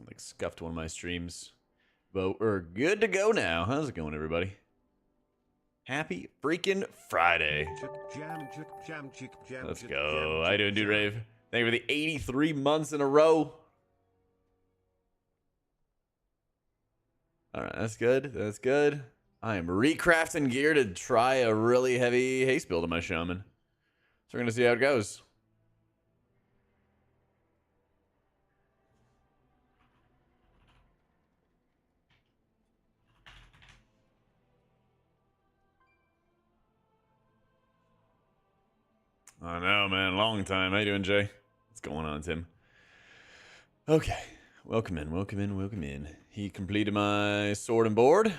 Like scuffed one of my streams. But we're good to go now. How's it going, everybody? Happy freaking Friday. Let's go. How you doing, Dude Rave? Thank you for the 83 months in a row. All right, that's good. That's good. I am recrafting gear to try a really heavy haste build on my Shaman. So we're going to see how it goes. I know, man. Long time. How you doing, Jay? What's going on, Tim? Okay. Welcome in, welcome in, welcome in. He completed my sword and board.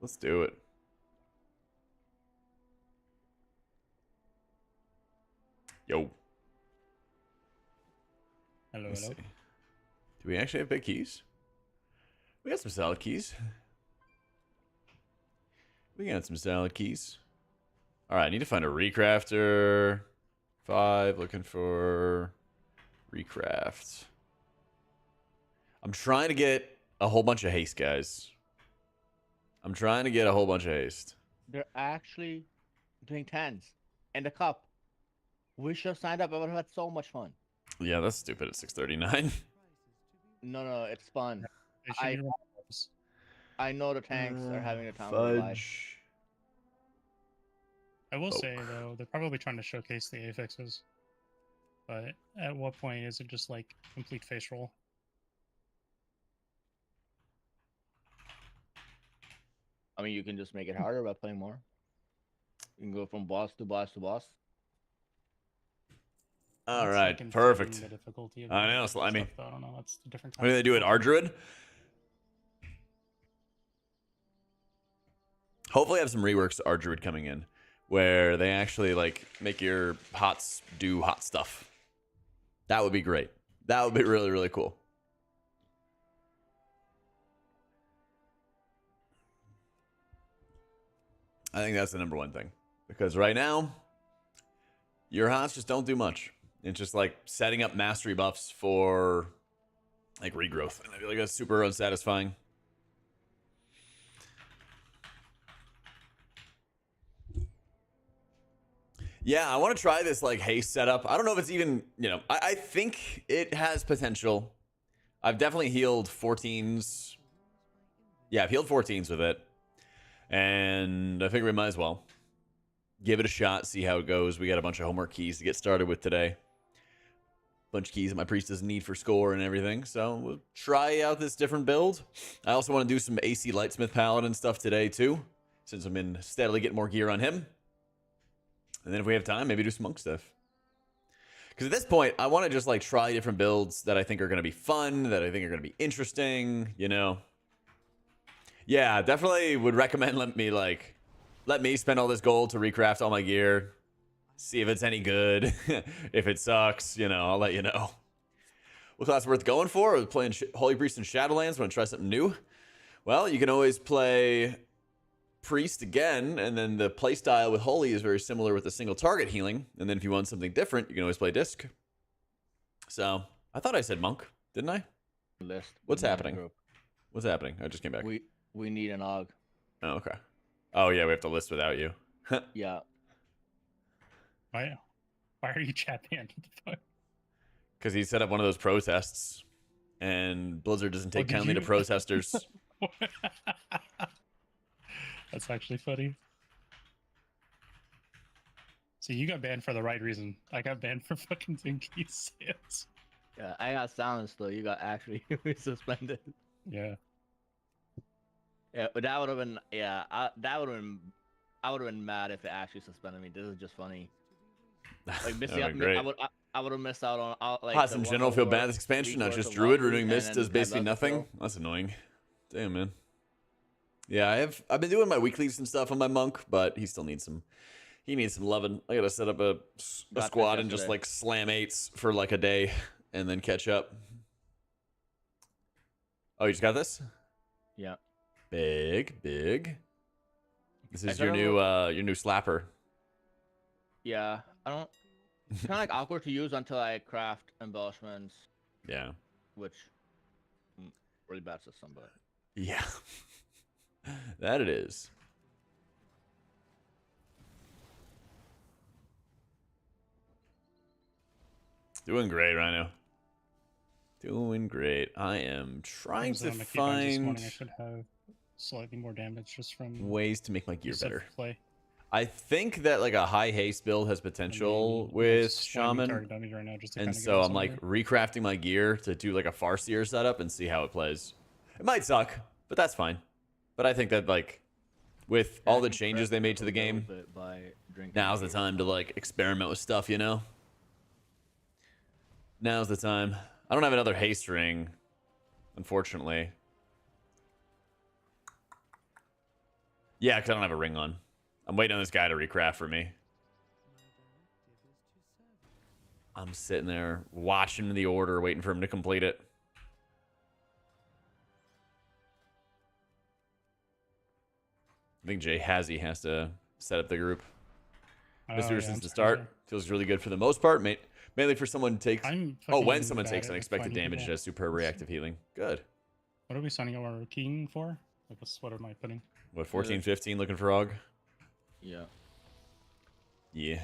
Let's do it. Yo. Hello, Let's hello. see. Do we actually have big keys? We got some solid keys. We got some solid keys. All right, I need to find a recrafter. 5, looking for recraft. I'm trying to get a whole bunch of haste, guys. I'm trying to get a whole bunch of haste. They're actually doing tens and the cup. We should have signed up. I would have had so much fun. Yeah, that's stupid at 6:39. No, it's fun. They should I- be rivals. I know the tanks are having a time of their life. Fudge. I will say Oak. though, they're probably trying to showcase the affixes. But at what point is it just like complete face roll? I mean, you can just make it harder by playing more. You can go from boss to boss to boss. All That's, right, like, perfect. inflating the difficulty of I know, the slimy. stuff, though. I don't know. That's a different. What do they do at Ardruid? Hopefully, I have some reworks to Ardruid coming in, where they actually like make your hots do hot stuff. That would be great. That would be really, really cool. I think that's the number one thing, because right now, your hots just don't do much. It's just like setting up mastery buffs for like regrowth, and I feel like that's super unsatisfying. Yeah, I want to try this like haste setup. I don't know if it's even, I think it has potential. I've definitely healed 14s. Yeah, I've healed 14s with it. And I figure we might as well give it a shot, see how it goes. We got a bunch of homework keys to get started with today. Bunch of keys that my priest doesn't need for score and everything. So we'll try out this different build. I also want to do some AC Lightsmith Paladin stuff today too, since I've been steadily getting more gear on him. And then if we have time, maybe do some monk stuff. Because at this point, I want to just like try different builds that I think are going to be fun, that I think are going to be interesting, Yeah, definitely would recommend let me spend all this gold to recraft all my gear. See if it's any good. If it sucks, I'll let you know. What class worth going for? I was playing Holy Priest and Shadowlands. Want to try something new? Well, you can always play Priest again, and then the playstyle with Holy is very similar with a single target healing. And then if you want something different, you can always play Disc. So I thought I said Monk, didn't I? List. What's We need a happening? group. What's happening? I just came back. We need an AUG. Oh, okay. Oh yeah, we have to list without you. Yeah. Why are you chat banned? What the fuck? Because he set up one of those protests, and Blizzard doesn't take did kindly to you? protesters. That's actually funny. So you got banned for the right reason. I got banned for fucking Zinky sales. Yeah, I got silenced though. You got actually suspended. Yeah. Yeah, but that would have been I would have been mad if it actually suspended me. This is just funny. Like missing That'd out, be great. I would have missed out on like. Pots the in one general feel award, bad this expansion, not week just worth of Druid. lottery, Renewing and Mist then does 10 basically bucks nothing. still. That's annoying. Damn, man. Yeah, I've been doing my weeklies and stuff on my monk, but he still needs some. He needs some loving. I gotta set up a Got squad that and just yesterday. like slam 8s for like a day, and then catch up. Oh, you just got this? Yeah. Big. This I is your thought new slapper. Yeah. I don't. It's kind of like awkward to use until I craft embellishments, Yeah. which really bad system, but Yeah. That it is. Doing great, Rhino. Doing great. I am trying Things that to on the keybinds this find morning, I should have slightly more damage just from ways to make my gear use of better. play. I think that like a high haste build has potential And with slamming Shaman. target dummies right now just to And kinda get so us I'm like over. recrafting my gear to do like a Farseer setup and see how it plays. It might suck, but that's fine. But I think that like with all the changes they made to the game, now's the time to like experiment with stuff, you know? Now's the time. I don't have another haste ring, unfortunately. Yeah, because I don't have a ring on. I'm waiting on this guy to recraft for me. I'm sitting there watching the order, waiting for him to complete it. I think Jay Hazzy has to set up the group. This year since the start. Feels really good for the most part. Mainly for someone who takes... Oh, when someone takes unexpected damage, it has superb reactive healing. Good. What are we signing up our keying for? Like, what am I putting? What, 14, 15 looking for Og? Yeah. Yeah.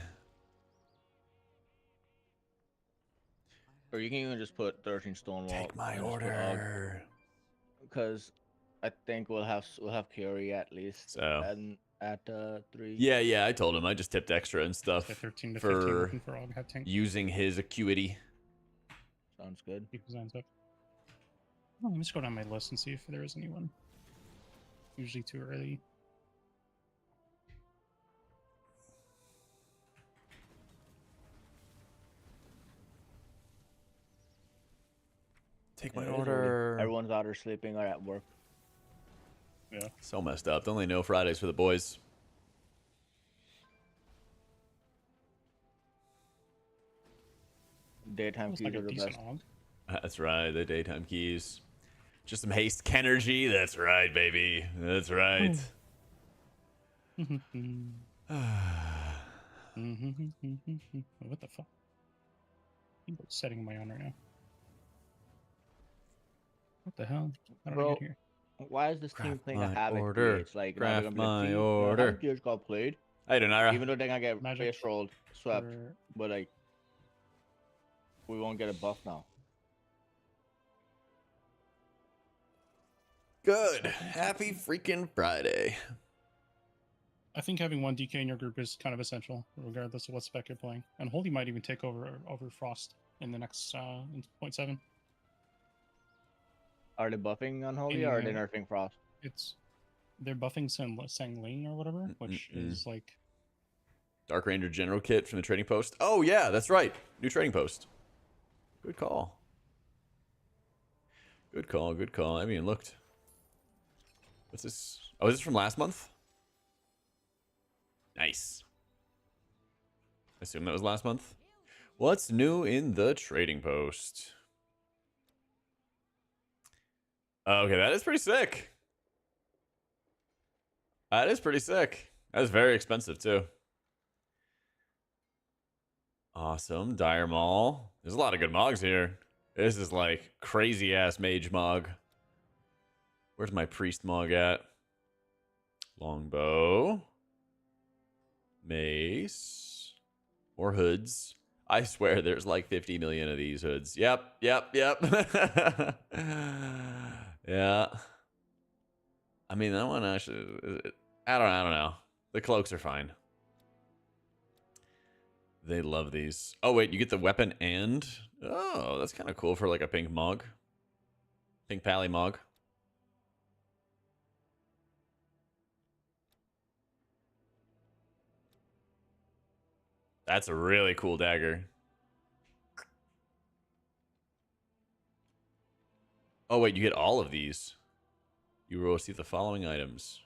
Or you can even just put 13 Stonewall. Take my order. Because I think we'll have Curie at least. So. And at 3. Yeah, I told him. I just tipped extra and stuff 13 to 15 for looking for Og, have tank. using his acuity. Sounds good. Oh, let me just go down my list and see if there is anyone. Usually too early. Take my order. Everyone's out or sleeping or at work. Yeah. So messed up. Don't they know Fridays for the boys? Daytime keys are the best. That's right. The daytime keys. Just some haste Kenergy. That's right, baby. That's right. What the fuck? I'm setting my own right now. What the hell? How did I get here? Why is this team playing a Havoc order. PH? Like, Craft my order. order. Havoc PH got played. Hey, Donara. Even though they're gonna get Magic face rolled, swept, but like, we won't get a buff now. Good. Happy freaking Friday. I think having one DK in your group is kind of essential, regardless of what spec you're playing. And Holy might even take over Frost in the next in 0.7. Are they buffing Unholy or are they nerfing Frost? They're buffing Sangling or whatever, which is like Dark Ranger General Kit from the trading post. Oh yeah, that's right. New trading post. Good call. Good call. Good call. I haven't even looked. What's this? Oh, is this from last month? Nice. I assume that was last month. What's new in the trading post? Okay, that is pretty sick. That is pretty sick. That is very expensive, too. Awesome. Dire Maul. There's a lot of good mogs here. This is like crazy-ass mage mog. Where's my priest mog at? Longbow. Mace. More hoods. I swear there's like 50 million of these hoods. Yep. Yeah. I mean, that one actually... I don't know. The cloaks are fine. They love these. Oh, wait. You get the weapon and... Oh, that's kind of cool for like a pink mog. Pink pally mog. That's a really cool dagger. Oh, wait, you get all of these. You will receive the following items.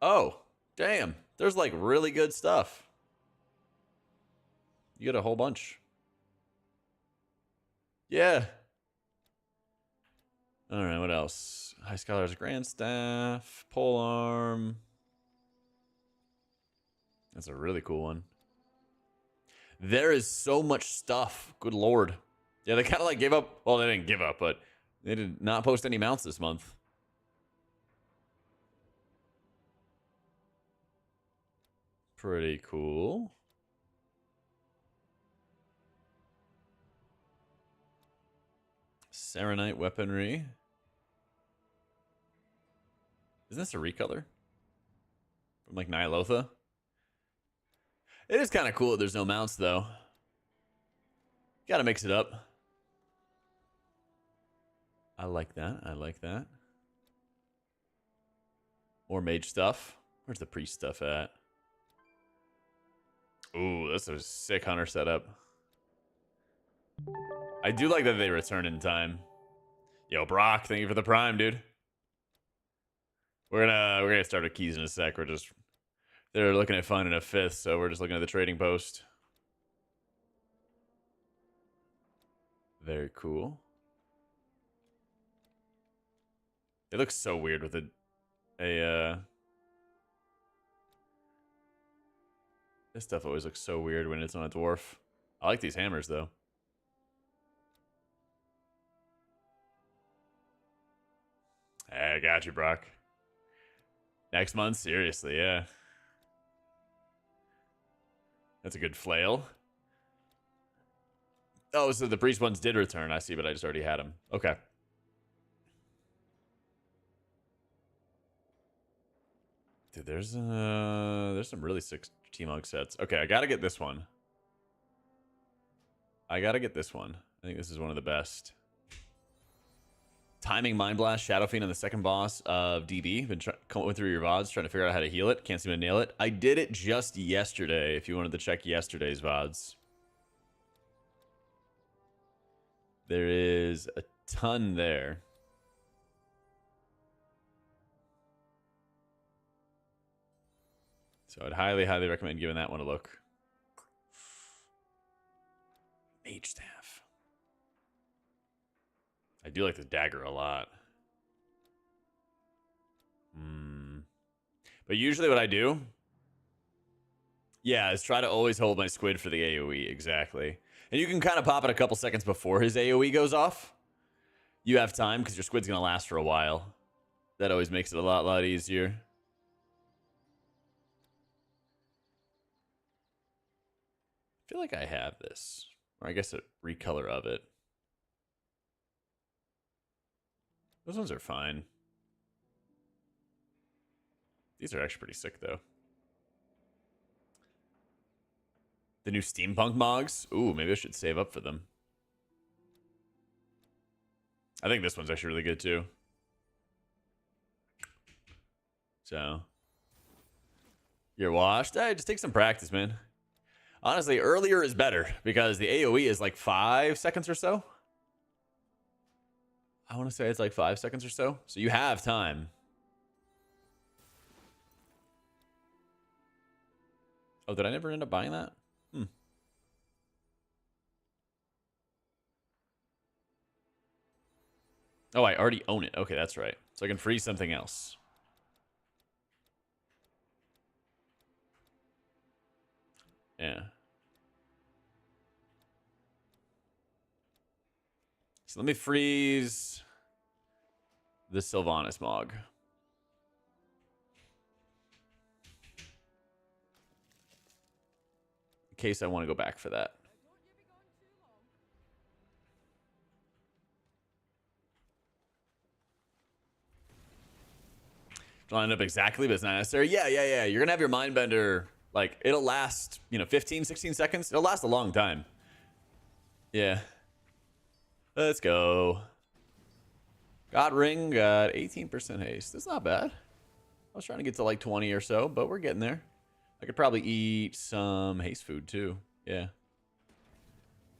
Oh, damn. There's like really good stuff. You get a whole bunch. Yeah. All right, what else? High Scholar's Grand Staff, Polearm. That's a really cool one. There is so much stuff. Good lord. Yeah, they kind of like gave up. Well, they didn't give up, but they did not post any mounts this month. Pretty cool. Serenite weaponry. Isn't this a recolor? From like Nyalotha? It is kind of cool that there's no mounts though. Gotta mix it up. I like that. I like that. More mage stuff. Where's the priest stuff at? Ooh, that's a sick hunter setup. I do like that they return in time. Yo, Brock, thank you for the prime, dude. We're gonna start with keys in a sec. They're looking at finding a fifth, so we're just looking at the trading post. Very cool. It looks so weird with this stuff always looks so weird when it's on a dwarf. I like these hammers though. Hey, I got you, Brock. Next month, seriously, yeah. That's a good flail. Oh, so the priest ones did return. I see, but I just already had them. Okay. Dude, there's some really sick T-Monk sets. Okay, I gotta get this one. I think this is one of the best. Timing Mind Blast, Shadow Fiend on the second boss of DB. Been going through your VODs, trying to figure out how to heal it. Can't seem to nail it. I did it just yesterday, if you wanted to check yesterday's VODs. There is a ton there. So I'd highly, highly recommend giving that one a look. Mage Staff. I do like the dagger a lot. But usually what I do, yeah, is try to always hold my squid for the AoE, exactly. And you can kind of pop it a couple seconds before his AoE goes off. You have time, because your squid's going to last for a while. That always makes it a lot easier. I feel like I have this. Or I guess a recolor of it. Those ones are fine. These are actually pretty sick, though. The new steampunk mogs? Ooh, maybe I should save up for them. I think this one's actually really good, too. So. You're washed? Hey, just take some practice, man. Honestly, earlier is better, because the AoE is like 5 seconds or so. I want to say it's like 5 seconds or so. So you have time. Oh, did I never end up buying that? Oh, I already own it. Okay, that's right. So I can freeze something else. Yeah. So let me freeze the Sylvanas Mog. In case I want to go back for that. Line up exactly, but it's not necessary. Yeah. You're going to have your Mindbender, like, it'll last, 15, 16 seconds. It'll last a long time. Yeah. Let's go. God Ring got 18% haste. That's not bad. I was trying to get to like 20 or so, but we're getting there. I could probably eat some haste food too. Yeah.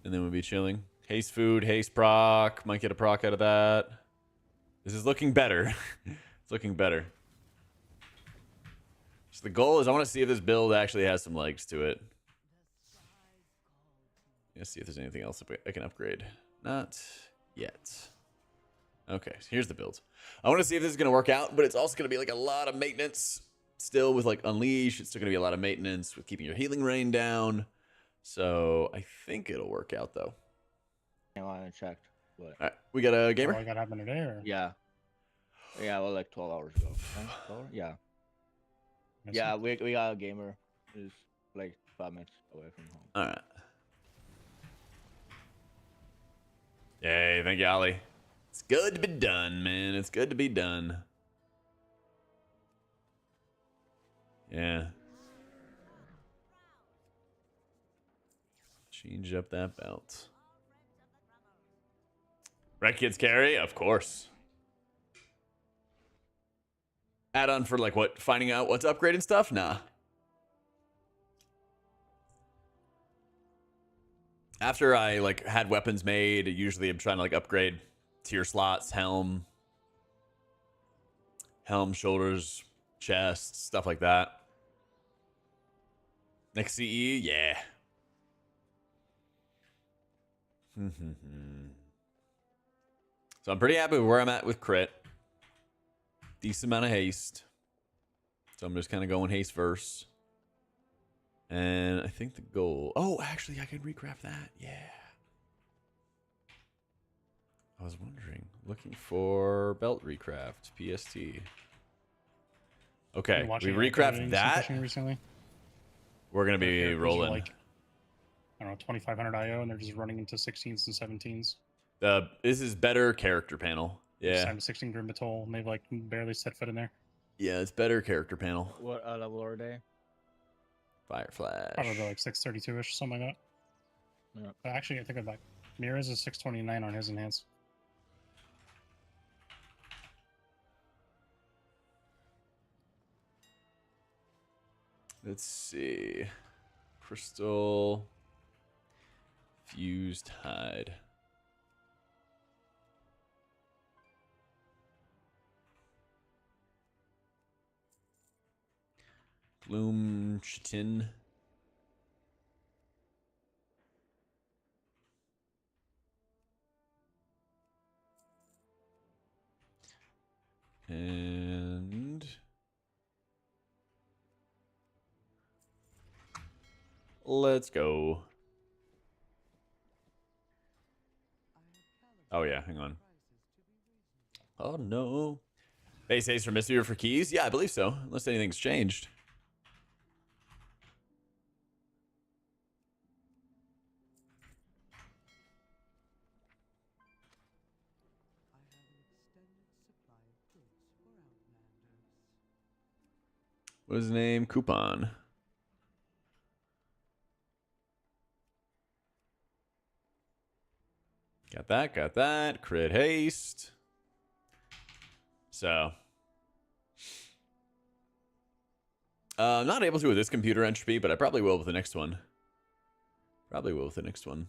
And then we'll be chilling. Haste food, haste proc. Might get a proc out of that. This is looking better. It's looking better. So the goal is I want to see if this build actually has some legs to it. Let's see if there's anything else I can upgrade. Not yet. Okay, so here's the build. I want to see if this is going to work out, but it's also going to be like a lot of maintenance still with like Unleash. It's still going to be a lot of maintenance with keeping your healing rain down. So I think it'll work out though. I haven't checked, but All right, we got a gamer. Oh, I got happened today, or yeah, well, like 12 hours ago. Huh? 12 hours? Yeah, I yeah, see. we got a gamer who's like 5 minutes away from home. All right. Yay, thank you, Ollie. It's good to be done, man. It's good to be done. Yeah. Change up that belt. Red kids carry? Of course. Add on for like what? Finding out what's upgrading stuff? Nah. After I like had weapons made, usually I'm trying to like upgrade tier slots, helm, shoulders, chest, stuff like that. Next CE, yeah. So I'm pretty happy with where I'm at with crit. Decent amount of haste. So I'm just kind of going haste first. And I think the goal... Oh, actually, I can recraft that. Yeah. I was wondering. Looking for belt recraft. PST. Okay, we recraft that. Recently. We're going to be Characters are rolling. like, I don't know, 2500 IO, and they're just running into 16s and 17s. This is better character panel. Yeah. Time 16 Grim Batol, and they've like barely set foot in there. Yeah, it's better character panel. What level are they? Fire flash. Probably like 632-ish, something like that. Yeah. Actually, I think I'm back. Mira's is 629 on his enhance. Let's see. Crystal. Fused hide. Bloom chitin. And let's go. Oh yeah, hang on. Oh no. Base haste for mystery or for keys? Yeah, I believe so. Unless anything's changed. What is his name? Coupon. Got that, got that. Crit haste. So. I'm not able to with this computer entropy, but I probably will with the next one. Probably will with the next one.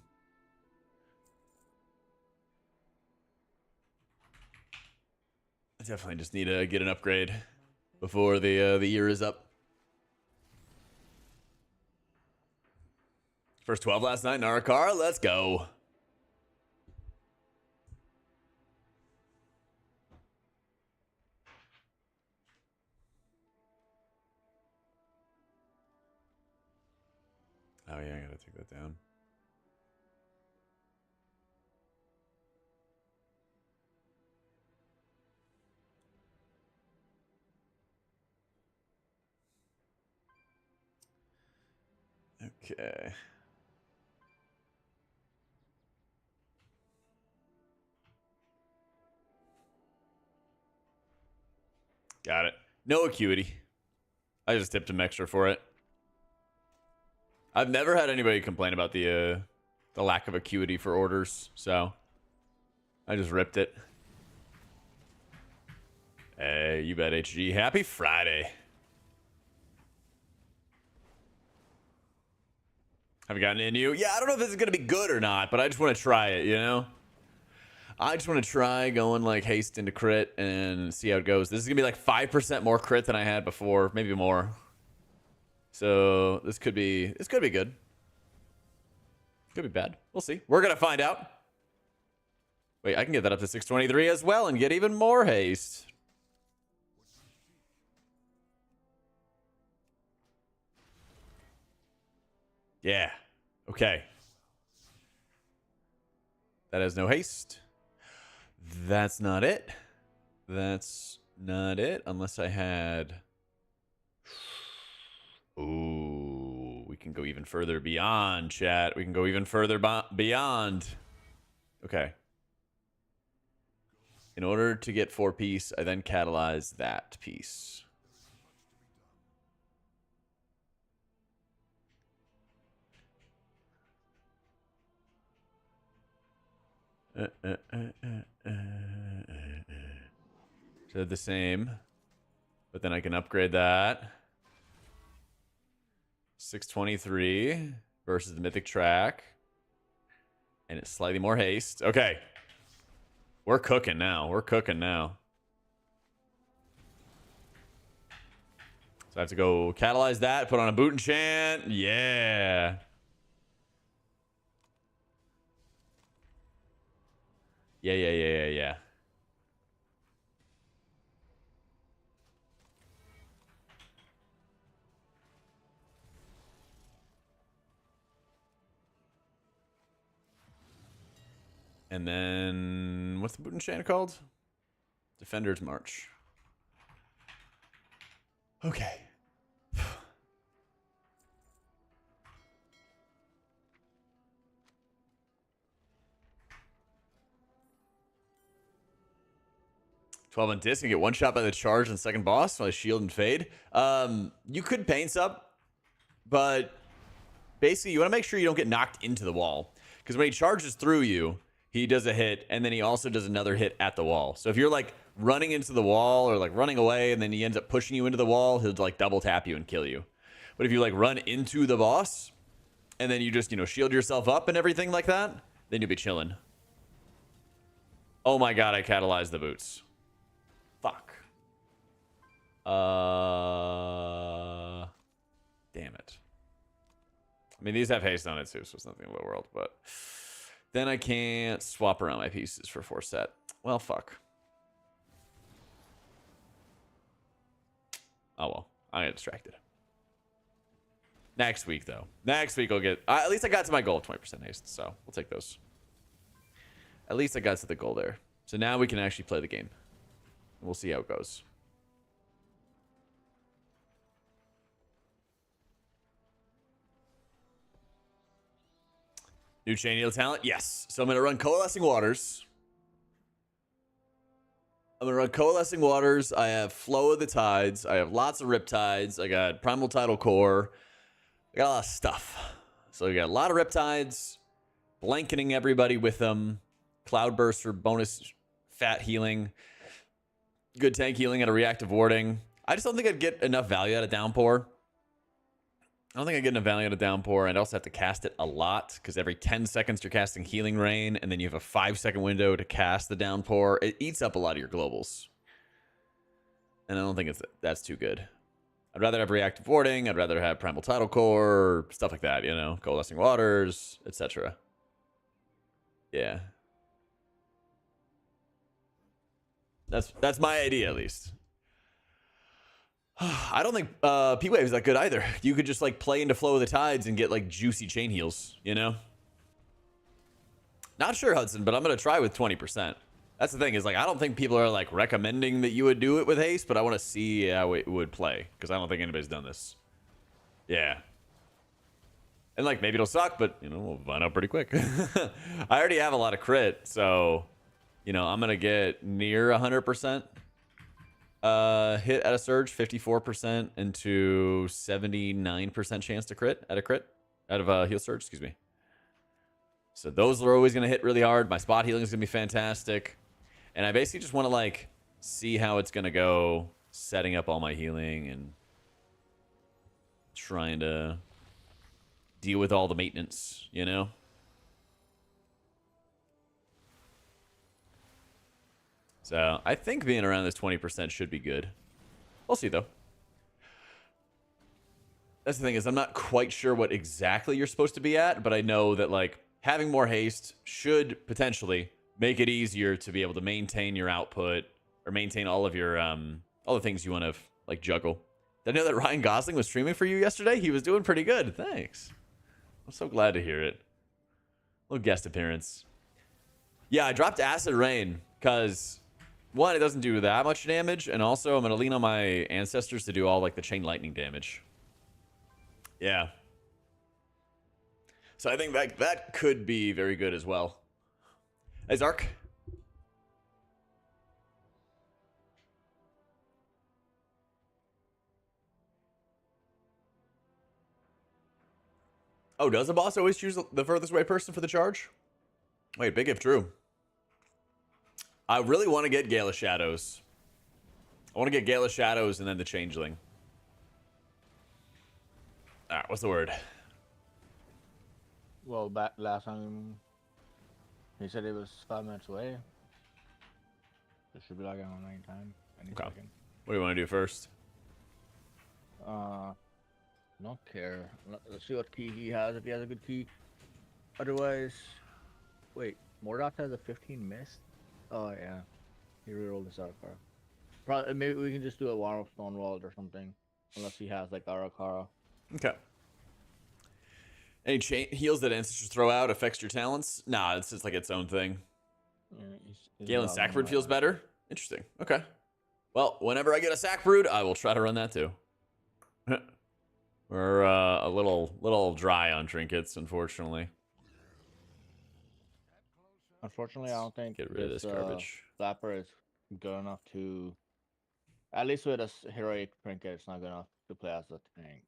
I definitely just need to get an upgrade before the year is up. First 12 last night in our car. Let's go. Oh yeah, I gotta take that down. Okay. Got it. No acuity. I just tipped him extra for it. I've never had anybody complain about the lack of acuity for orders, so I just ripped it. Hey, you bet, HG. Happy Friday. Have you gotten into you? Yeah, I don't know if this is going to be good or not, but I just want to try it, you know? I just want to try going like haste into crit and see how it goes. This is going to be like 5% more crit than I had before, maybe more. So this could be good. Could be bad. We'll see. We're going to find out. Wait, I can get that up to 623 as well and get even more haste. Yeah. Okay. That has no haste. That's not it. That's not it. Unless I had... Ooh, we can go even further beyond, chat. We can go even further beyond. Okay. In order to get 4-piece, I then catalyze that piece. So the same, but then I can upgrade that. 623 versus the mythic track, and it's slightly more haste. Okay, we're cooking now. We're cooking now. So I have to go catalyze that, put on a boot enchant. Yeah. Yeah. And then, what's the boot enchant called? Defender's March. Okay. $12 on disc and get one shot by the charge and second boss while I shield and fade. You could paint sub, but basically you want to make sure you don't get knocked into the wall. Because when he charges through you, he does a hit, and then he also does another hit at the wall. So if you're like running into the wall or like running away and then he ends up pushing you into the wall, he'll like double tap you and kill you. But if you like run into the boss and then you just, you know, shield yourself up and everything like that, then you'll be chilling. Oh my god, I catalyzed the boots. Fuck. Damn it. I mean, these have haste on it too, so it's nothing in the world, but then I can't swap around my pieces for 4 set. Well, fuck. Oh well, I got distracted. Next week, though. Next week I'll get... at least I got to my goal of 20% haste, so we'll take those. At least I got to the goal there. So now we can actually play the game. We'll see how it goes. New chain heal talent? Yes. So I'm going to run Coalescing Waters. I'm going to run Coalescing Waters. I have Flow of the Tides. I have lots of Riptides. I got Primal Tidal Core. I got a lot of stuff. So we got a lot of Riptides. Blanketing everybody with them. Cloudburst for bonus fat healing. Good tank healing and a reactive warding. I just don't think I'd get enough value out of Downpour. I don't think I get enough value out of Downpour. I'd also have to cast it a lot because every 10 seconds you're casting Healing Rain, and then you have a 5-second window to cast the Downpour. It eats up a lot of your globals. And I don't think that's too good. I'd rather have reactive warding. I'd rather have Primal Tidal Core, stuff like that, you know, Coalescing Waters, etc. Yeah. That's my idea, at least. I don't think P-Wave is that good either. You could just like play into Flow of the Tides and get like juicy chain heals, you know? Not sure, Hudson, but I'm going to try with 20%. That's the thing is like, I don't think people are like recommending that you would do it with haste, but I want to see how it would play because I don't think anybody's done this. Yeah. And like, maybe it'll suck, but you know, we'll find out pretty quick. I already have a lot of crit, so you know, I'm going to get near 100%. Hit at a surge, 54% into 79% chance to crit at a crit out of a heal surge, excuse me. So those are always going to hit really hard. My spot healing is going to be fantastic. And I basically just want to like see how it's going to go, setting up all my healing and trying to deal with all the maintenance, you know? So I think being around this 20% should be good. We'll see, though. That's the thing is I'm not quite sure what exactly you're supposed to be at, but I know that, like, having more haste should potentially make it easier to be able to maintain your output or maintain all of your, all the things you want to, like, juggle. Did I know that Ryan Gosling was streaming for you yesterday? He was doing pretty good. Thanks. I'm so glad to hear it. Little guest appearance. Yeah, I dropped Acid Rain because, one, it doesn't do that much damage, and also I'm going to lean on my ancestors to do all, like, the chain lightning damage. Yeah. So I think that could be very good as well. Hey, Zark. Oh, does the boss always choose the furthest away person for the charge? Wait, big if true. I really want to get Gale of Shadows. I want to get Gale of Shadows and then the Changeling. Alright, what's the word? Well, back last time, he said it was 5 minutes away. It should be like on any time. Any Okay. second. What do you want to do first? Don't care. Let's see what key he has, if he has a good key. Otherwise, wait, Mordok has a 15 miss? Oh, yeah. He rerolled this out card. Probably, maybe we can just do a War of Stonewall or something. Unless he has, like, Arakara. Okay. Any heals that ancestors throw out affects your talents? Nah, it's just like its own thing. Yeah, Galen Sackbrood feels better? Interesting. Okay. Well, whenever I get a Sackbrood, I will try to run that too. We're a little dry on trinkets, unfortunately. Unfortunately, I don't think Get rid of this garbage. Flapper is good enough to... At least with a heroic trinket, it's not good enough to play as a tank.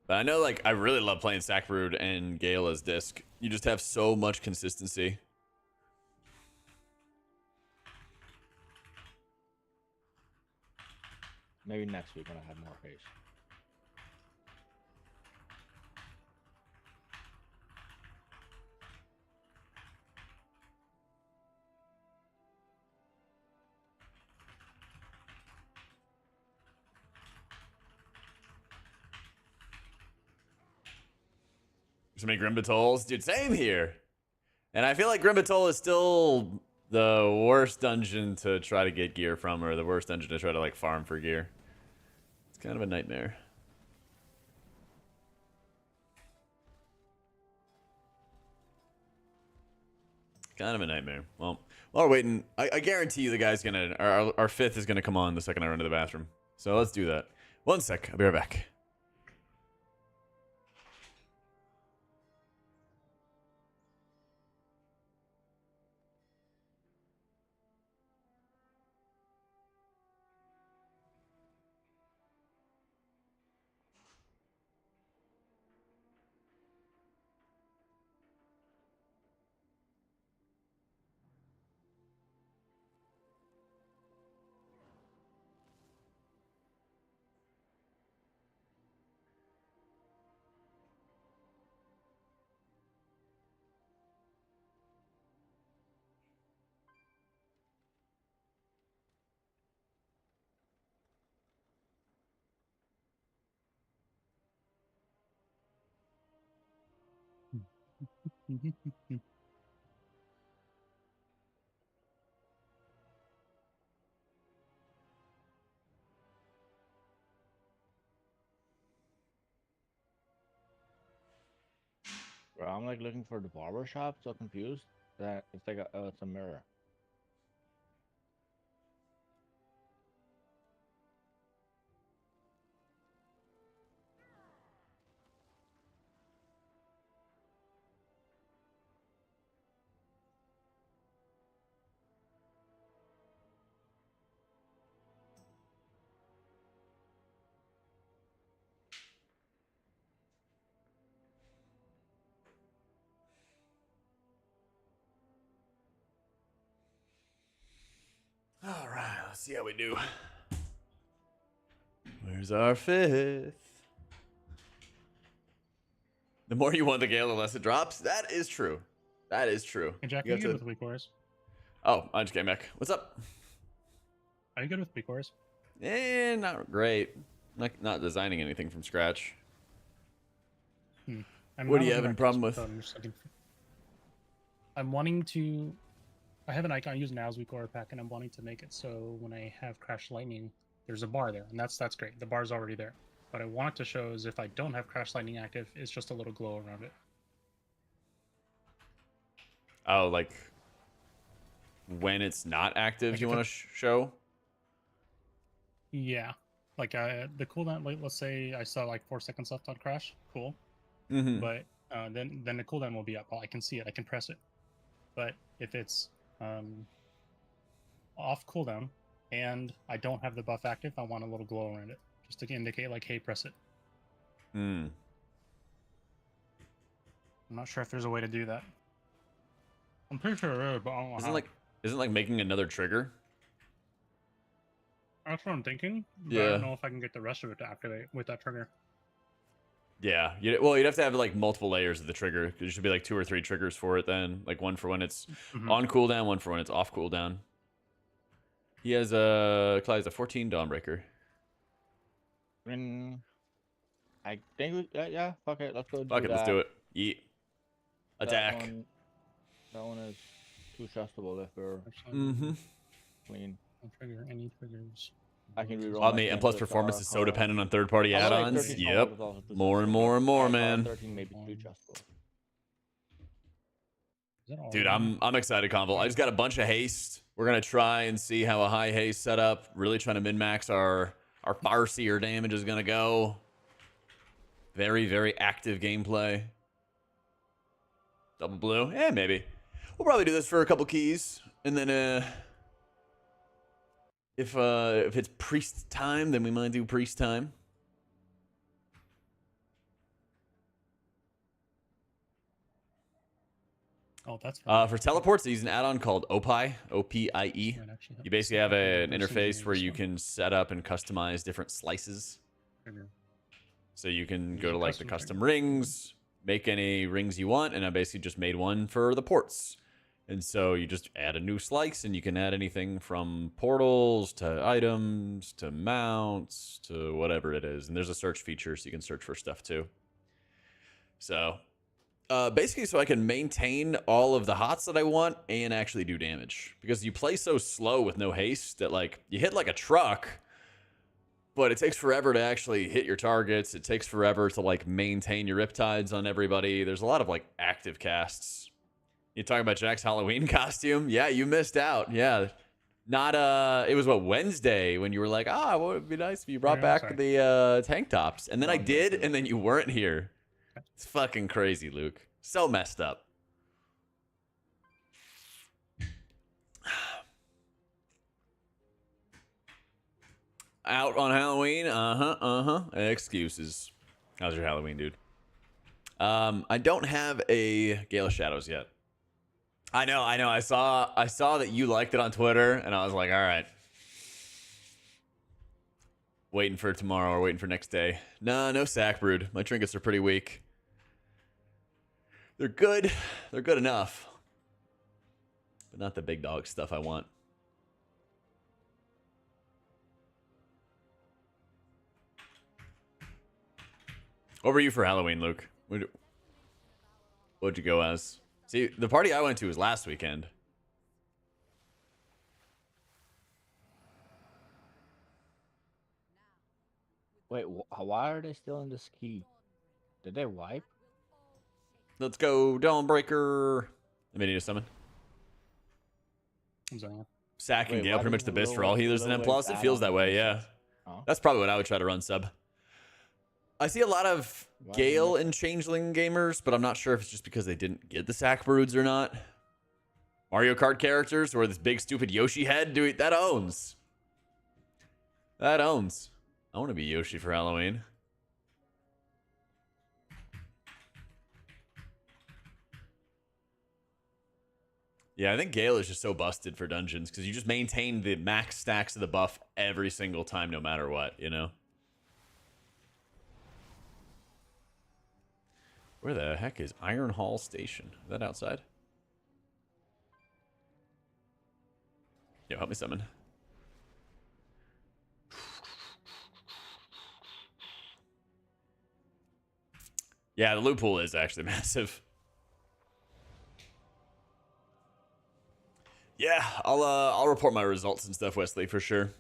But I know, like, I really love playing Sackbrood and Gale as disc. You just have so much consistency. Maybe next week when I have more haste. So many Grimbatols. Dude, same here. And I feel like Grimbatol is still the worst dungeon to try to get gear from, or the worst dungeon to try to, like, farm for gear. It's kind of a nightmare. Kind of a nightmare. Well, while we're waiting, I guarantee you the guy's gonna... Our fifth is gonna come on the second I run to the bathroom. So let's do that. 1 sec. I'll be right back. Bro, I'm like looking for the barber shop, so confused that it's like it's a mirror. All right, let's see how we do. Where's our fifth? The more you want the Gale, the less it drops. That is true. That is true. Hey, Jack, You are have you good to- with weak cores? Oh, I just came back. What's up? Are you good with weak cores? Not great. Not designing anything from scratch. I'm What not do you looking have at in problem custom with? code, I'm just looking I'm wanting to... I have an icon using Now's weak core pack, and I'm wanting to make it so when I have Crash Lightning, there's a bar there, and that's great. The bar's already there. What I want to show is if I don't have Crash Lightning active, it's just a little glow around it. Oh, like when it's not active, Like you if want to show? Yeah, like the cooldown. Like, let's say I saw like 4 seconds left on Crash. Cool, Mm-hmm. but then the cooldown will be up. I can see it. I can press it. But if it's off cooldown and I don't have the buff active, I want a little glow around it, just to indicate like, hey, press it. Mm. I'm not sure if there's a way to do that. I'm pretty sure there is, but I don't know how. Isn't like making another trigger? That's what I'm thinking. But I Yeah. don't know if I can get the rest of it to activate with that trigger. Yeah. Well, you'd have to have like multiple layers of the trigger. 'Cause there should be like 2 or 3 triggers for it then. Like one for when it's on cooldown, one for when it's off cooldown. He has Clyde has a 14 Dawnbreaker. I think yeah, fuck it, let's go. Fuck it, let's do it. Yeet. Attack. That one is too trustable if we're Mm-hmm. clean. Trigger any triggers. I can reroll. On me, and plus performance is so dependent on third-party add-ons. Yep. More and more and more, man. 13 may be too trustable. Dude, I'm excited, Convol. I just got a bunch of haste. We're gonna try and see how a high haste setup, really trying to min-max our Farseer damage is gonna go. Very, very active gameplay. Double blue? Yeah, maybe. We'll probably do this for a couple keys, and then if it's priest time, then we might do priest time. Oh, that's for teleports, they use an add-on called OPIE, O-P-I-E. You basically have an interface where you can set up and customize different slices. So you can go to like the custom rings, make any rings you want, and I basically just made one for the ports. And so you just add a new slice, and you can add anything from portals to items to mounts to whatever it is. And there's a search feature, so you can search for stuff too. So basically, so I can maintain all of the hots that I want and actually do damage. Because you play so slow with no haste that like you hit like a truck, but it takes forever to actually hit your targets. It takes forever to like maintain your riptides on everybody. There's a lot of like active casts. You talking about Jack's Halloween costume? Yeah, you missed out. Yeah. Not it was what, Wednesday when you were like, well, it would be nice if you brought back the tank tops. And then I did, and then you weren't here. It's fucking crazy, Luke. So messed up. Out on Halloween? Excuses. How's your Halloween, dude? I don't have a Gale of Shadows yet. I know. I saw that you liked it on Twitter, and I was like, all right. Waiting for tomorrow or waiting for next day. No sack brood. My trinkets are pretty weak. They're good. They're good enough. But not the big dog stuff I want. What were you for Halloween, Luke? What'd you go as? See, the party I went to was last weekend. Wait, why are they still in this key? Did they wipe? Let's go, Dawnbreaker. I may need a summon. Sack and Gale, pretty much the best for all healers in M+. It feels that way, yeah. Oh. That's probably what I would try to run sub. I see a lot of Gale and Changeling gamers, but I'm not sure if it's just because they didn't get the sack broods or not. Mario Kart characters or this big stupid Yoshi head, dude, that owns. That owns. I want to be Yoshi for Halloween. Yeah, I think Gale is just so busted for dungeons because you just maintain the max stacks of the buff every single time, no matter what, you know? Where the heck is Iron Hall Station? Is that outside? Yo, help me summon. Yeah, the loot pool is actually massive. Yeah, I'll report my results and stuff, Wesley, for sure.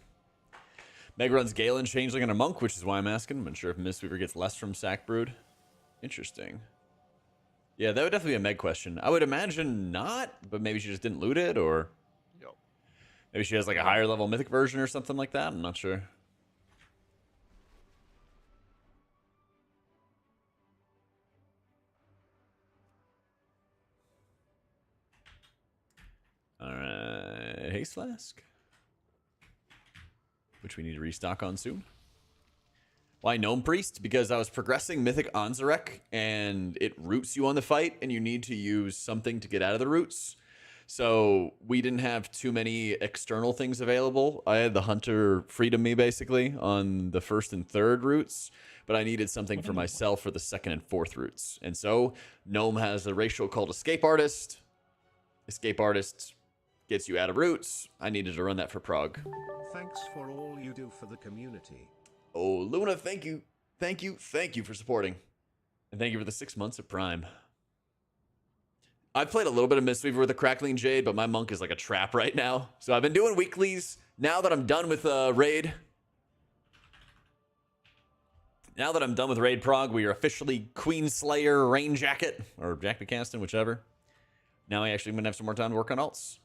Meg runs Galen, Changeling, and a Monk, which is why I'm asking. I'm unsure if Mistweaver gets less from Sack Brood. Interesting. Yeah, that would definitely be a Meg question. I would imagine not, but maybe she just didn't loot it, or Yo. maybe she has like a higher level Mythic version or something like that. I'm not sure. Alright, Haste Flask, which we need to restock on soon. Why Gnome Priest? Because I was progressing Mythic Anzarek, and it roots you on the fight, and you need to use something to get out of the roots. So we didn't have too many external things available. I had the Hunter Freedom me, basically, on the 1st and 3rd roots, but I needed something for myself for the 2nd and 4th roots. And so Gnome has a ratio called Escape Artist. Escape Artist gets you out of roots. I needed to run that for Prague. Thanks for all you do for the community. Oh, Luna, thank you. Thank you. Thank you for supporting. And thank you for the 6 months of Prime. I've played a little bit of Mistweaver with the Crackling Jade, but my Monk is like a trap right now. So I've been doing weeklies. Now that I'm done with Raid. Now that I'm done with Raid Prague, we are officially Queen Slayer, Rain Jacket, or Jack McCaston, whichever. Now I actually am going to have some more time to work on alts.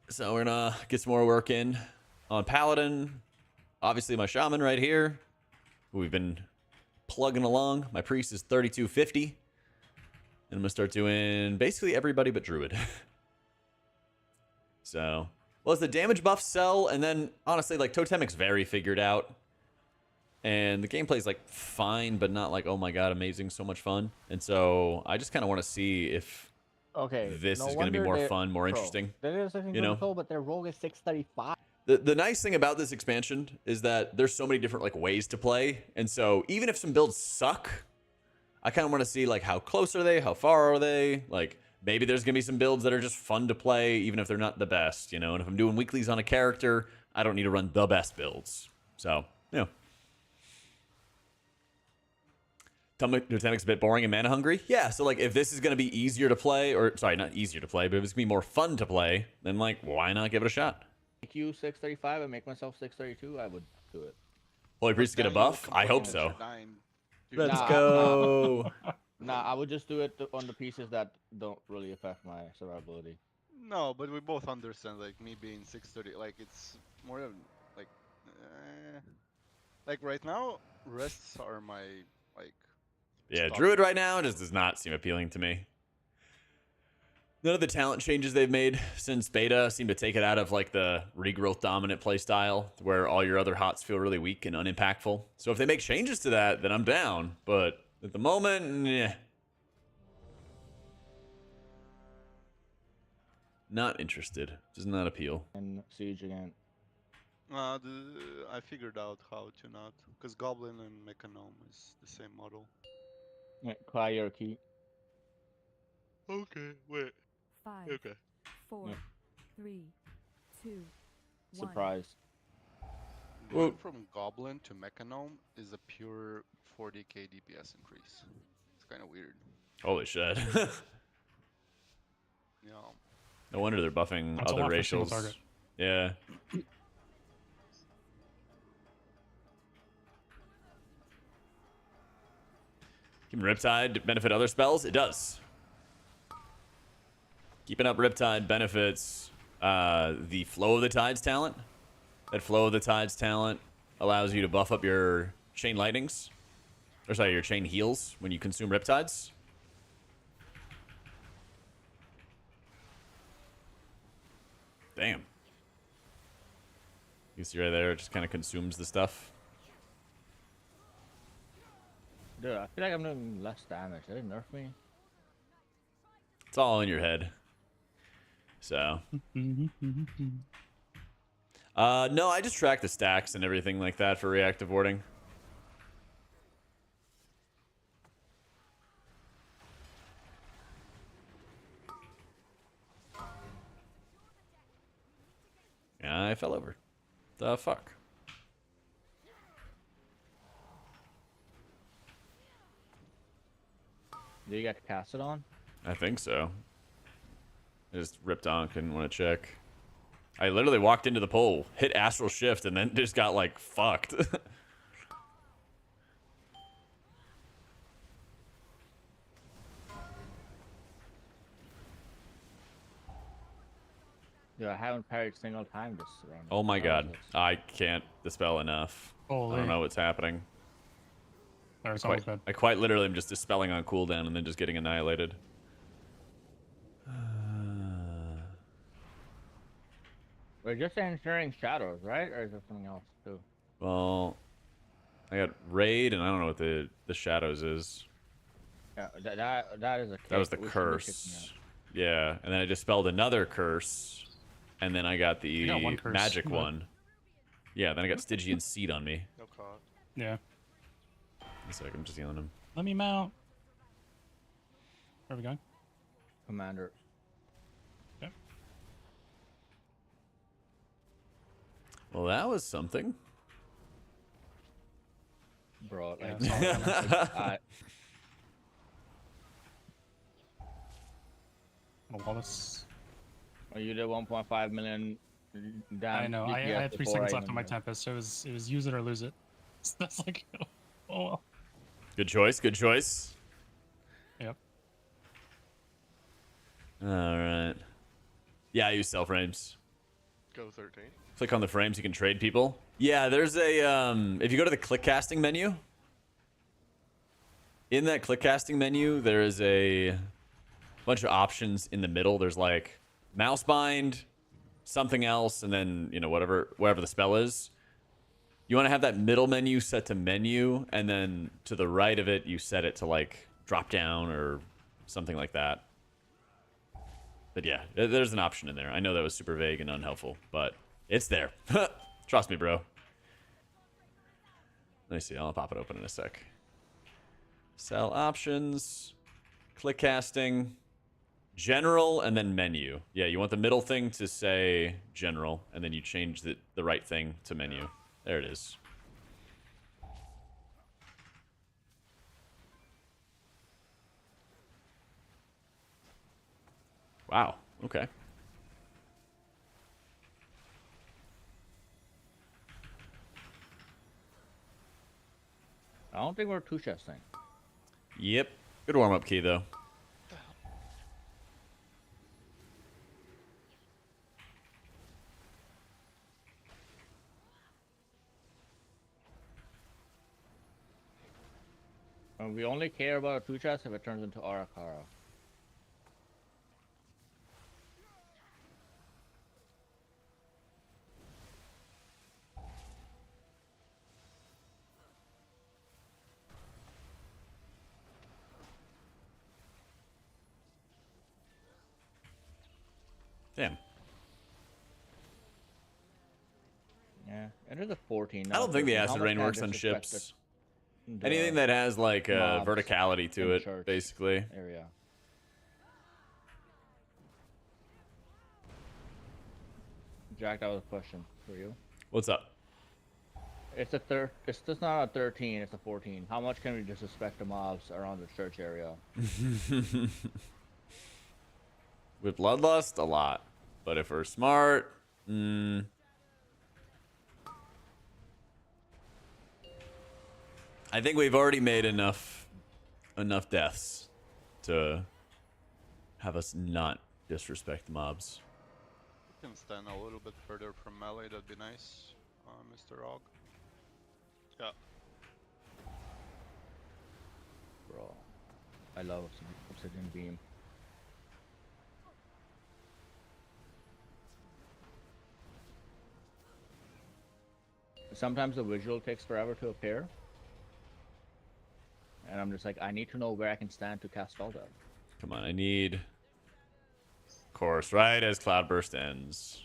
So we're going to get some more work in on Paladin. Obviously my Shaman right here, who we've been plugging along. My Priest is 3250. And I'm going to start doing basically everybody but Druid. So, well, as the damage buffs sell, and then honestly, like Totemic's very figured out. And the gameplay's like fine, but not like, oh my god, amazing, so much fun. And so I just kind of want to see if this is going to be more fun, more interesting. You know, but their roll is 635. The nice thing about this expansion is that there's so many different like ways to play. And so even if some builds suck, I kind of want to see like how close are they? How far are they? Like maybe there's going to be some builds that are just fun to play, even if they're not the best, you know? And if I'm doing weeklies on a character, I don't need to run the best builds. So, you know. Totemic's a bit boring and mana hungry. Yeah, so like if this is going to be easier to play, or sorry, not easier to play, but if it's going to be more fun to play, then like why not give it a shot? Make you 635 and make myself 632, I would do it. Holy Priest get a buff? I hope so. Let's Nah, go. Nah, I would just do it on the pieces that don't really affect my survivability. No, but we both understand, like, me being 630, like, it's more of, like, right now, rests are my, like... Yeah, stop. Druid right now just does not seem appealing to me. None of the talent changes they've made since beta seem to take it out of, like, the regrowth dominant playstyle, where all your other hots feel really weak and unimpactful. So if they make changes to that, then I'm down. But at the moment, yeah. Not interested. Does not appeal. And Siege again. I figured out how to not, because Goblin and Mechanome is the same model. Cry your key. Okay, wait. 5, Okay. 4, 3, 2, 1. Surprise. Going from Goblin to Mechanome is a pure 40k DPS increase. It's kind of weird. Holy shit. Yeah. No wonder they're buffing That's a other lot for a single racials. target. Yeah. Can Riptide benefit other spells? It does. Keeping up Riptide benefits the Flow of the Tides talent. That Flow of the Tides talent allows you to buff up your Chain Lightnings. Or sorry, your Chain Heals when you consume Riptides. Damn. You see right there, it just kind of consumes the stuff. Dude, I feel like I'm doing less damage. Did it nerf me? It's all in your head. So. No, I just track the stacks and everything like that for reactive warding. I fell over. The fuck? Do you get cast it on? I think so. I just ripped on, couldn't want to check. I literally walked into the pole, hit astral shift, and then just got like fucked. Dude, I haven't parried a single time this round. Oh my How is god, this? I can't dispel enough. I Holy. don't know what's happening. There's almost Quite, good. I quite literally am just dispelling on cooldown and then just getting annihilated. We're just ensuring shadows, right? Or is there something else too? Well, I got raid, and I don't know what the shadows is. Yeah, that is a. That was the kick. We should be kicking curse. Yeah, and then I dispelled another curse, and then I got the You got one curse, magic but- one. Yeah, then I got Stygian Seed on me. No caught. Yeah. One sec, I'm just healing him. Let me mount. Where are we going? Commander. Okay. Well, that was something. Bro, Yeah, like, it's all Oh, Wallace. you did 1.5 million. Damn I know. I DPS had 3 before seconds I left on my even- Tempest, so it was use it or lose it. So that's like, oh well. Good choice, good choice. Yep. Alright. Yeah, I use cell frames. Go 13. Click on the frames, you can trade people. Yeah, there's a, if you go to the click casting menu, in that click casting menu, there is a bunch of options in the middle. There's like mouse bind, something else, and then, you know, whatever the spell is. You want to have that middle menu set to menu, and then to the right of it, you set it to like drop down or something like that. But yeah, there's an option in there. I know that was super vague and unhelpful, but it's there. Trust me, bro. Let me see. I'll pop it open in a sec. Cell options, click casting, general, and then menu. Yeah, you want the middle thing to say general, and then you change the right thing to menu. There it is. Wow. Okay. I don't think we're two chesting. Yep. Good warm-up key, though. We only care about a two chest if it turns into Arakara. Damn. Yeah, it is a 14. I don't think the 13. How acid much rain can works on disrespect ships. the Anything that has like mobs verticality to in it, church basically. area. Jack, that was a question for you. What's up? It's just not a 13. It's a 14. How much can we disrespect the mobs around the church area? With Bloodlust, a lot. But if we're smart, I think we've already made enough deaths to have us not disrespect the mobs. You can stand a little bit further from melee, that'd be nice, Mr. Og. Yeah. Bro, I love Obsidian Beam. Sometimes the visual takes forever to appear. And I'm just like, I need to know where I can stand to cast all that. Come on, I need... Of course, right as Cloudburst ends.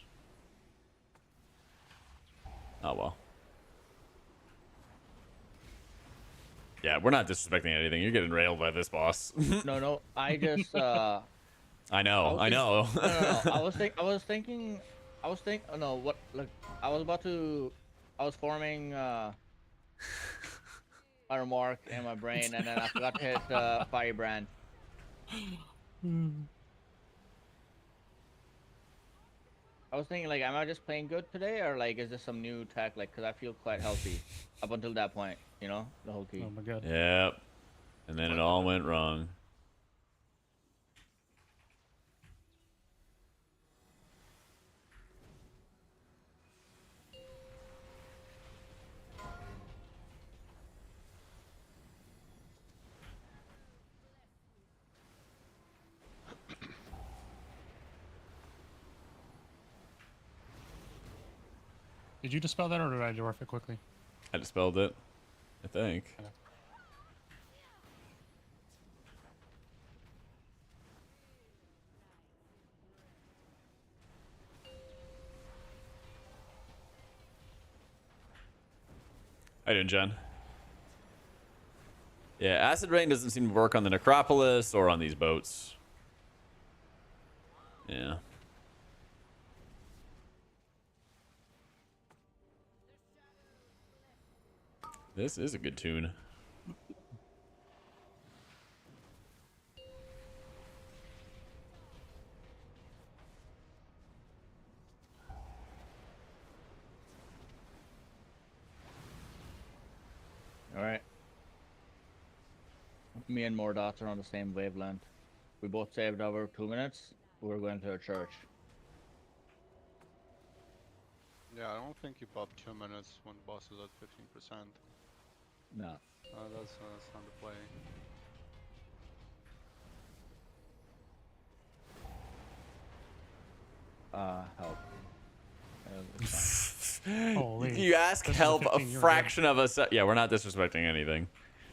Oh, well. Yeah, we're not disrespecting anything. You're getting railed by this boss. No, I just, I know, I know. no. I was thinking, oh no, what, look, I was forming, a remark in my brain, and then I forgot to hit, Firebrand. I was thinking, like, am I just playing good today, or like, is this some new tech? Like, cause I feel quite healthy up until that point, you know, the whole key. Oh my god. Yep. And then it all went wrong. Did you dispel that, or did I dwarf it quickly? I dispelled it, I think. Okay. How you doing, Jen? Yeah, Acid Rain doesn't seem to work on the Necropolis or on these boats. Yeah. This is a good tune. All right. Me and Mordots are on the same wavelength. We both saved over 2 minutes. We're going to a church. Yeah, I don't think you pop 2 minutes when the boss is at 15%. No. That's not the play. Help. Holy. You ask This is help a 15, you're fraction of a sec. Yeah, we're not disrespecting anything.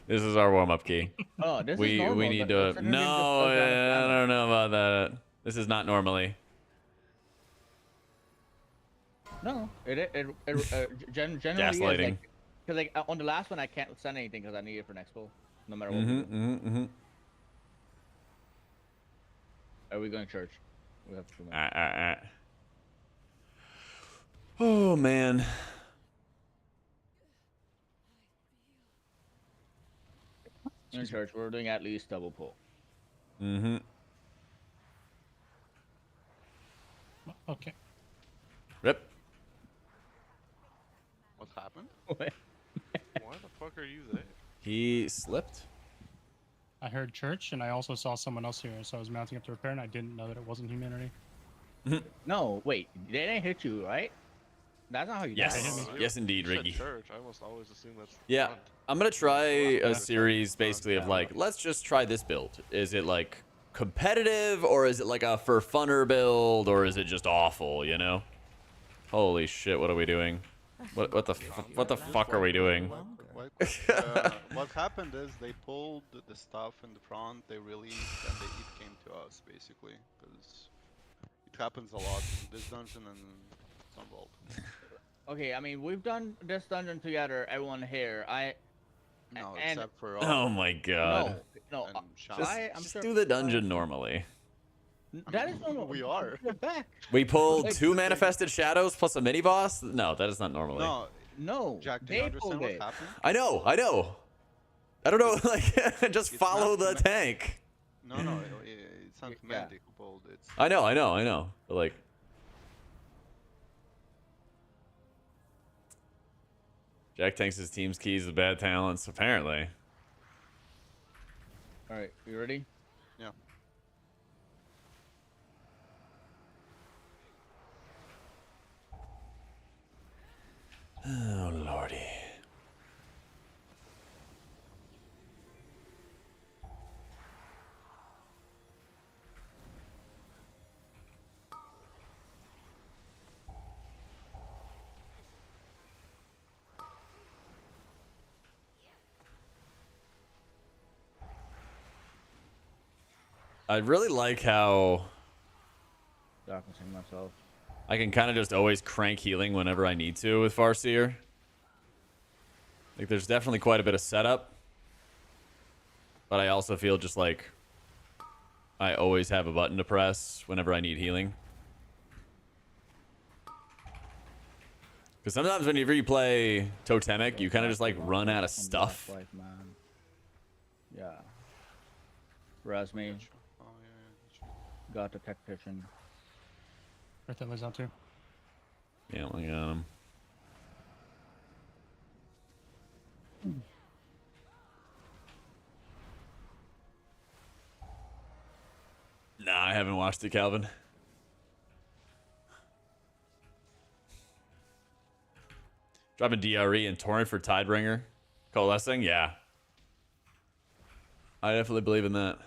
This is our warm-up key. Oh, this is we normal. need but to. considering No, just does that I damage. don't know about that. This is not normally. No, generally Gaslighting. because like on the last one I can't send anything because I need it for next pull, no matter what. Are we going to church? We have 2 minutes. Oh man. In church, we're doing at least double pull. Okay. Rip. What happened? Why the fuck are you there? He slipped. I heard church, and I also saw someone else here, so I was mounting up to repair, and I didn't know that it wasn't humanity. No, wait, they didn't hit you, right? That's not how you Yes. die. Yes, indeed, You said Riggy. church. I almost always assume that's Yeah, front. I'm gonna try a Yeah. series basically of like, let's just try this build. Is it like competitive, or is it like a for funner build, or is it just awful? You know? Holy shit! What are we doing? What the fuck are we doing? What happened is they pulled the stuff in the front, they released, and it came to us basically, because it happens a lot in this dungeon and some vault. Okay, I mean we've done this dungeon together, everyone here. No, And- except for Oh my god! No, and Shaman. Just, I'm just sure- do the dungeon normally. That is normal. We are. You're back. We pulled Like- 2 manifested shadows plus a mini boss. No, that is not normally. No, No, Jack, do you they understand pulled what it. happened? I know. I don't know. Like, just It's follow not the ma- tank. No, it's not Yeah. Mandy who pulled it. I know. But like, Jack thinks his team's keys with bad talents. Apparently. All right, you ready? Yeah. Oh lordy. I really like how Darknessing myself. I can kind of just always crank healing whenever I need to with Farseer. Like, there's definitely quite a bit of setup. But I also feel just like I always have a button to press whenever I need healing. Because sometimes whenever you play Totemic, you kind of just like run out of stuff. Life, man. Yeah. Raz me. Oh, yeah. Got the tactician. Earth Endler's out too. Yeah, I got him. Nah, I haven't watched it, Calvin. Dropping DRE and Torrent for Tidebringer. Coalescing? Yeah. I definitely believe in that.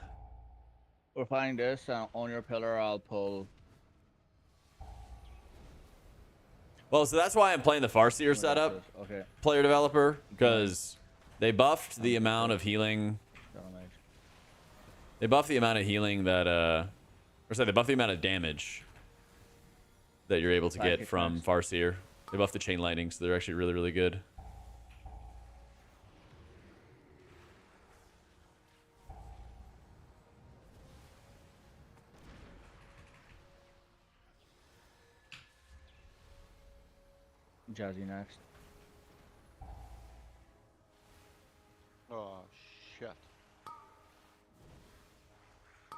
We're finding this on your pillar. I'll pull. Well, so that's why I'm playing the Farseer setup, Okay. player developer, because they buffed the amount of healing. They buffed the amount of healing that, or sorry, they buffed the amount of damage that you're able to get from Farseer. They buffed the chain lightning, so they're actually really, really good. Jazzy next. Oh shit.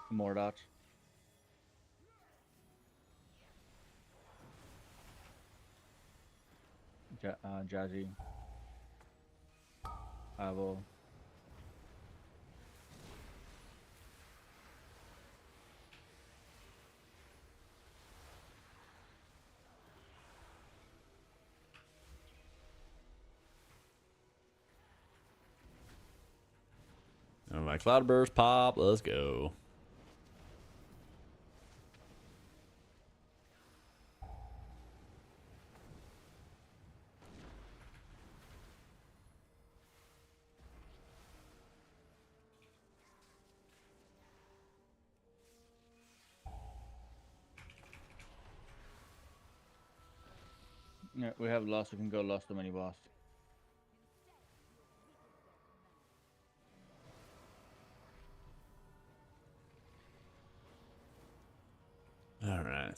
More dots. Jazzy. I will. Oh, my Cloudburst pop. Let's go. Yeah, we have lost. We can go lost the mini boss. All right.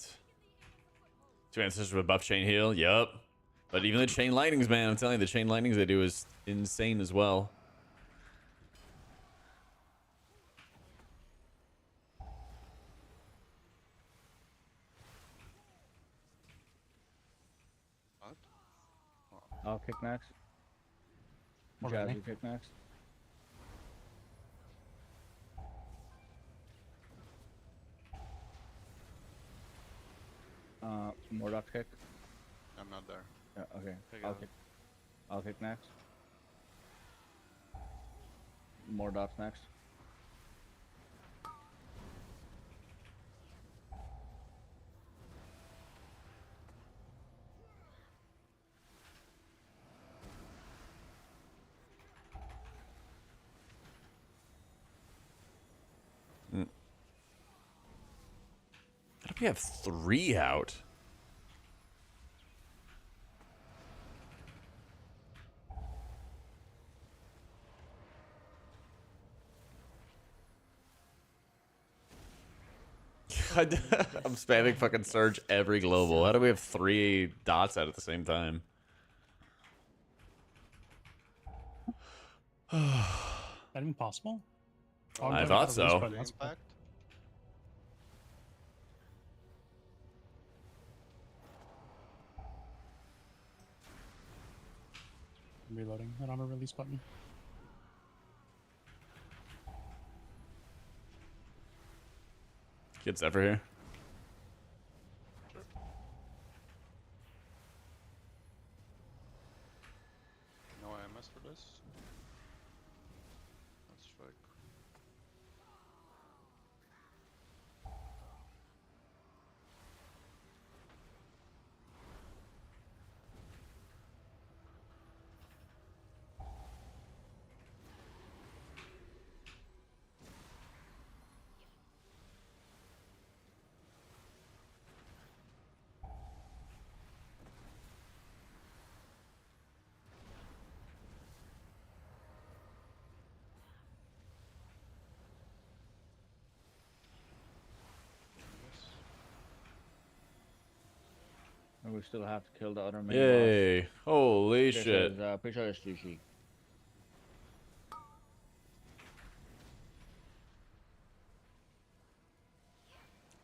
Two answers with buff chain heal. Yup. But even the chain lightnings, man, I'm telling you, the chain lightnings they do is insane as well. What? I'll kick next. More than me. Jazzy kick next. Mordok kick. I'm not there. Yeah, okay. I I'll got kick. I'll kick next. Mordok's next. How do we have 3 out? I'm spamming fucking surge every global. How do we have 3 dots out at the same time? That even possible? Oh, I I'm thought doing it out of so. respawn, The that's cool. impact? I'm reloading. I don't have a release button. Kids ever here? No AMS for this. Let's strike. And we still have to kill the other mini Yay. Holy boss. shit. Pretty sure it's sushi.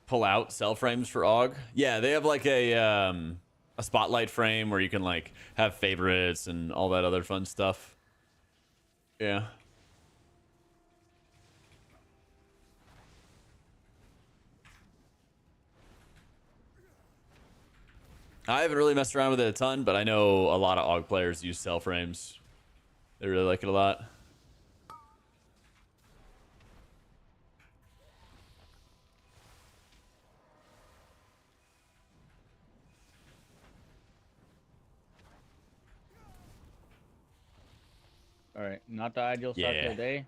Pull out cell frames for AUG. Yeah, they have like a a spotlight frame where you can like have favorites and all that other fun stuff. Yeah. I haven't really messed around with it a ton, but I know a lot of AUG players use cell frames. They really like it a lot. All right, not the ideal start to Yeah. the day.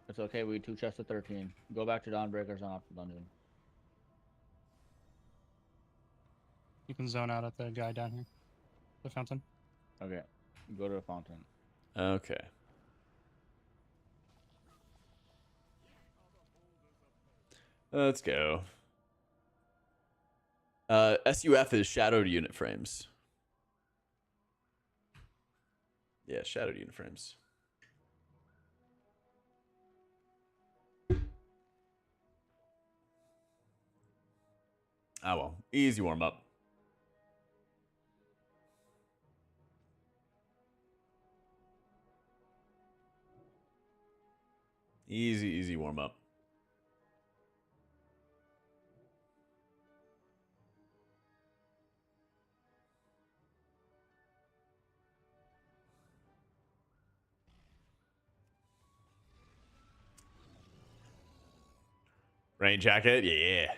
It's okay. We 2 chests of 13. Go back to Dawnbreakers and off the dungeon. You can zone out at the guy down here, the fountain. Okay, go to the fountain. Okay. Let's go. SUF is shadowed unit frames. Yeah, shadowed unit frames. Oh well, easy warm up. Easy warm up. Rain jacket, yeah.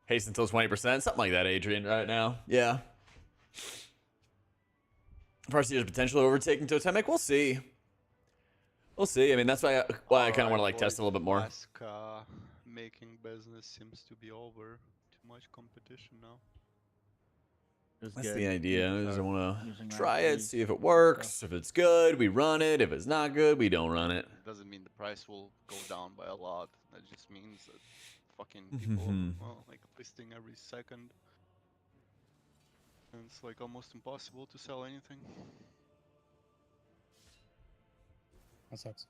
Haste until 20%, something like that, Adrian, right now. Yeah. Farseer's potential overtaking totemic, we'll see. We'll see. I mean, that's why I kind of want to like test a little bit more. Making business seems to be over. Too much competition now. That's the idea. Is I want to using try that it, see if it works. If it's good, we run it. If it's not good, we don't run it. Doesn't mean the price will go down by a lot. That just means that fucking people, well, like listing every second. And it's like almost impossible to sell anything. That sucks.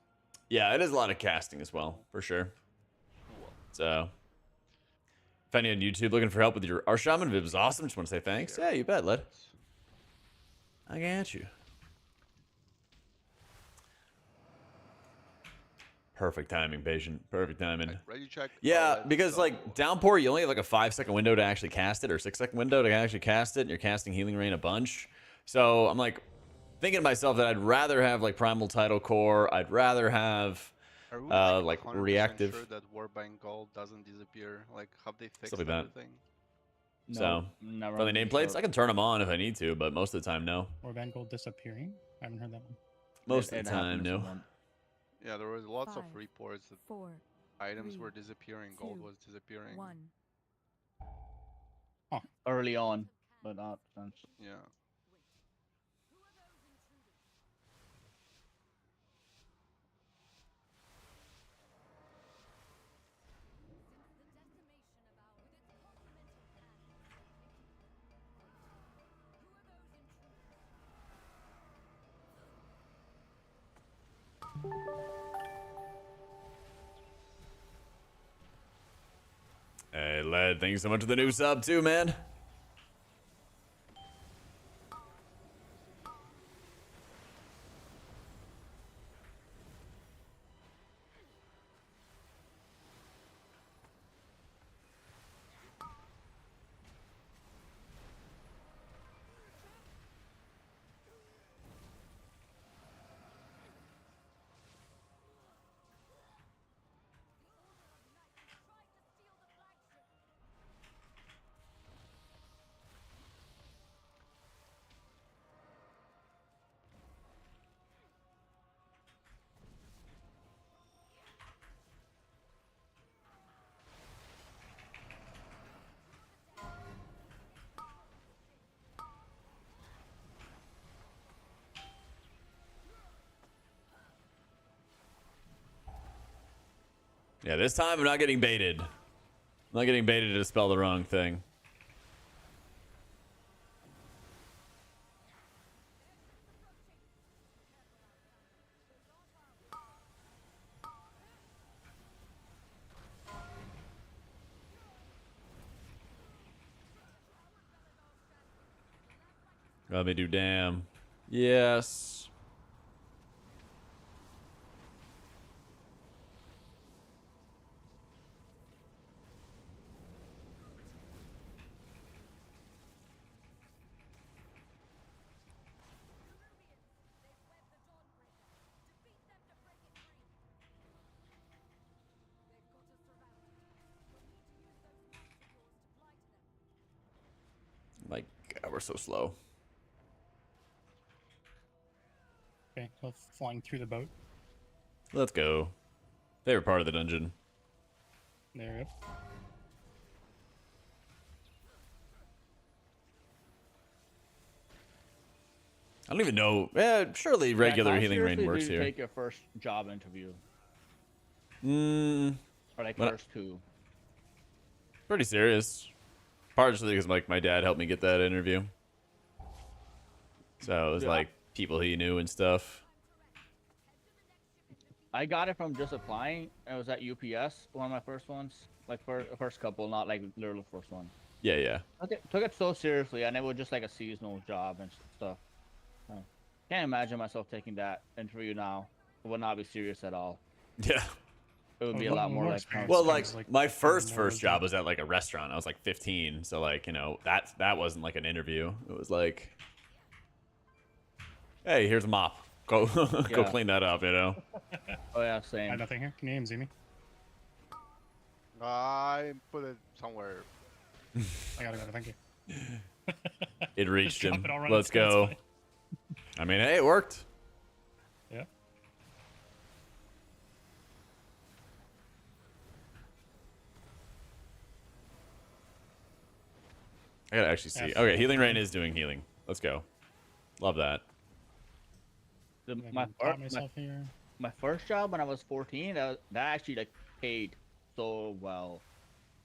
Yeah, it is a lot of casting as well, for sure. So, if any on YouTube looking for help with your RShaman, it was awesome. Just want to say thanks. Yeah, you bet, lad. I got you. Perfect timing, patient. Perfect timing. Like, ready check. Yeah, because like downpour, you only have like a 5-second window to actually cast it, or 6-second window to actually cast it, and you're casting Healing Rain a bunch. So I'm like thinking to myself that I'd rather have like Primal Tidal Core. I'd rather have Are we like 100% reactive. sure that Warbank Gold doesn't disappear? Like, have they fixed Stuff like that. everything? So, never for the been nameplates, sure. I can turn them on if I need to, but most of the time, no. Or Van Gold disappearing? I haven't heard that one. Most It of the time, happened to no. someone. Yeah, there was lots of 5, reports that 4, items 3, were disappearing, gold 2, was disappearing. 1. Early on, but not since. Yeah. Hey, Led, thank you so much for the new sub, too, man. Yeah, this time I'm not getting baited. I'm not getting baited to spell the wrong thing. Let me do damn. Yes. Like, God, we're so slow. Okay, go flying through the boat. Let's go. Favorite part of the dungeon. There you go. I don't even know. Surely regular how healing rain seriously works do you here. take your first job interview? Mm, Or like What- first two? pretty serious. Partially because like my dad helped me get that interview. So it was Yeah. like people he knew and stuff. I got it from just applying. It was at UPS, one of my first ones. Like first couple, not like literally the first one. Yeah, yeah. Took it so seriously, and it was just like a seasonal job and stuff. Can't imagine myself taking that interview now. It would not be serious at all. Yeah. It would be a Well, lot with more more like experience. Well, Sounds like like my more first wisdom. job was at like a restaurant. I was like 15, so like, you know, that wasn't like an interview. It was like, hey, here's a mop. Go go Yeah. clean that up, you know. oh yeah, I same. have nothing here. Can you aim, Zimi? I put it somewhere. I got it. Thank you. It reached Just drop him. it, I'll run Let's upstairs, go. buddy. I mean, hey, it worked. Yeah. I gotta actually see. F. Okay, healing rain is doing healing. Let's go. Love that. The, I my, can pop fir- myself here. my first job when I was 14, that actually like paid so well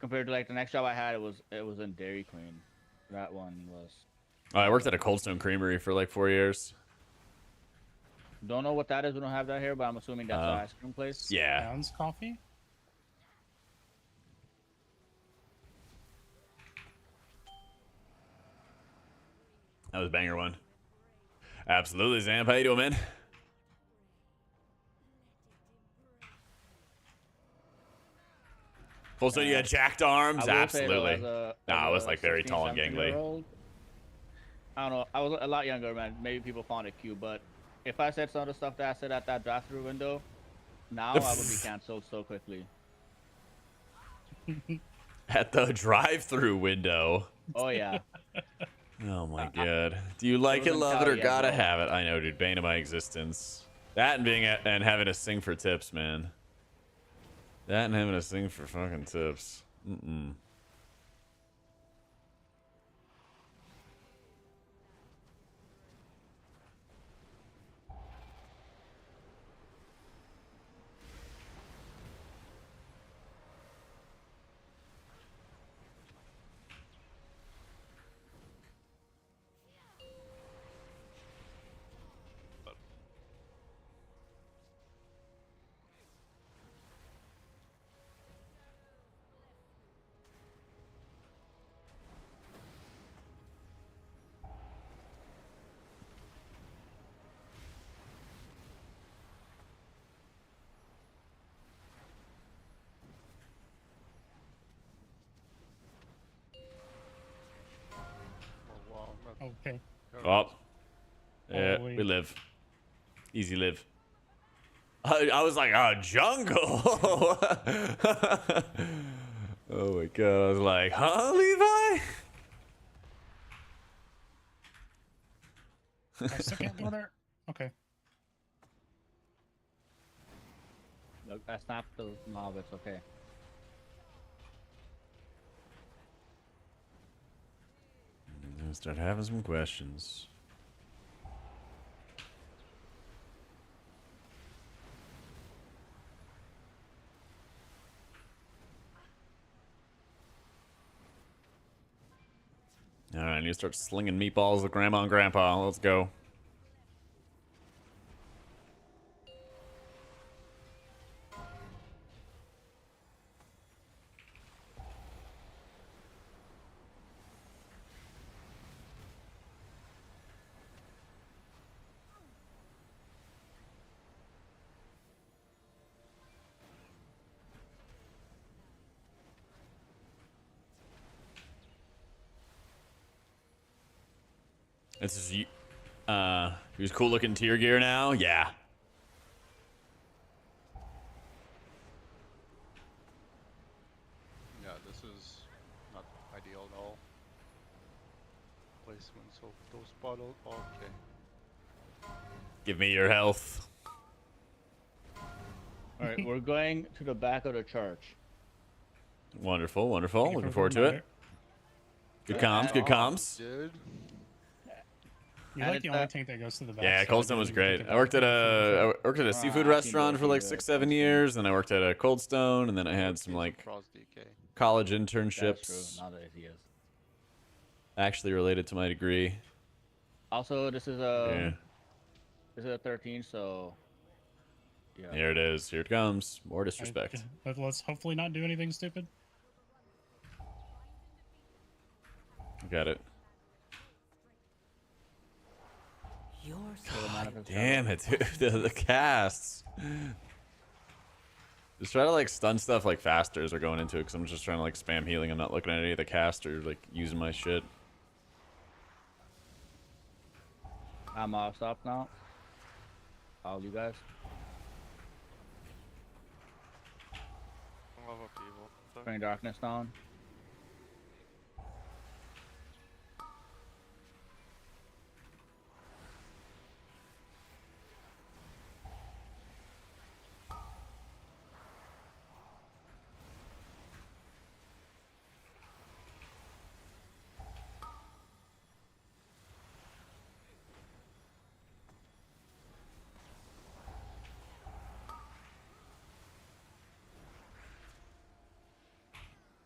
compared to like the next job I had. It was in Dairy Queen. That one was. Oh, I worked at a Cold Stone Creamery for like 4 years. Don't know what that is. We don't have that here, but I'm assuming that's an ice cream place. Yeah. Pounds coffee. That was a banger one. Absolutely, Zamp. How you doing, man? Full Stone, you got jacked arms? I will say, though, Absolutely. Nah, I as was a like very 16, tall and 17 gangly. -year-old, I don't know. I was a lot younger, man. Maybe people found it cute, but if I said some of the stuff that I said at that drive-through window, now I would be canceled so quickly. At the drive-through window. Oh yeah. Oh my god. Do you like was it, in love it, or Cali, yeah, gotta bro. have it? I know, dude. Bane of my existence. That and being and having to sing for tips, man. That and having to sing for fucking tips. Mm-mm. Oh, wow. That's Okay. Oh. Yeah, Holy. we live. Easy live. I was like, oh, jungle. Oh my god. I was like, huh, Levi? I still can't go there. Okay. Look, I snapped the mob. It's okay. I'm gonna start having some questions. All right, I need to start slinging meatballs with Grandma and Grandpa. Let's go. This is who's cool looking tier gear now? Yeah. Yeah, this is not ideal at all. Placements of those bottles. Okay. Give me your health. All right, we're going to the back of the church. Wonderful, wonderful. Thank you Looking for forward the to it. reminder. Good comms, good comms. Dude. You're And like the it's, only tank that goes to the back. Yeah, so I Cold Stone was didn't even great. think I about worked at a Ah, seafood I restaurant can for like do 6, that. 7 years, and I worked at a Cold Stone, and then I had some like Cross DK. college That's true. internships Now that he is. actually related to my degree. Also, this is Yeah. a 13, so yeah. Here it is. Here it comes. More disrespect. Let's hopefully not do anything stupid. Got it. Damn it, dude. The casts. Just try to like stun stuff like faster as we're going into it, because I'm just trying to like spam healing. I'm not looking at any of the cast or like using my shit. I'm off stop now. All you guys. I love upheaval. So Bring darkness down.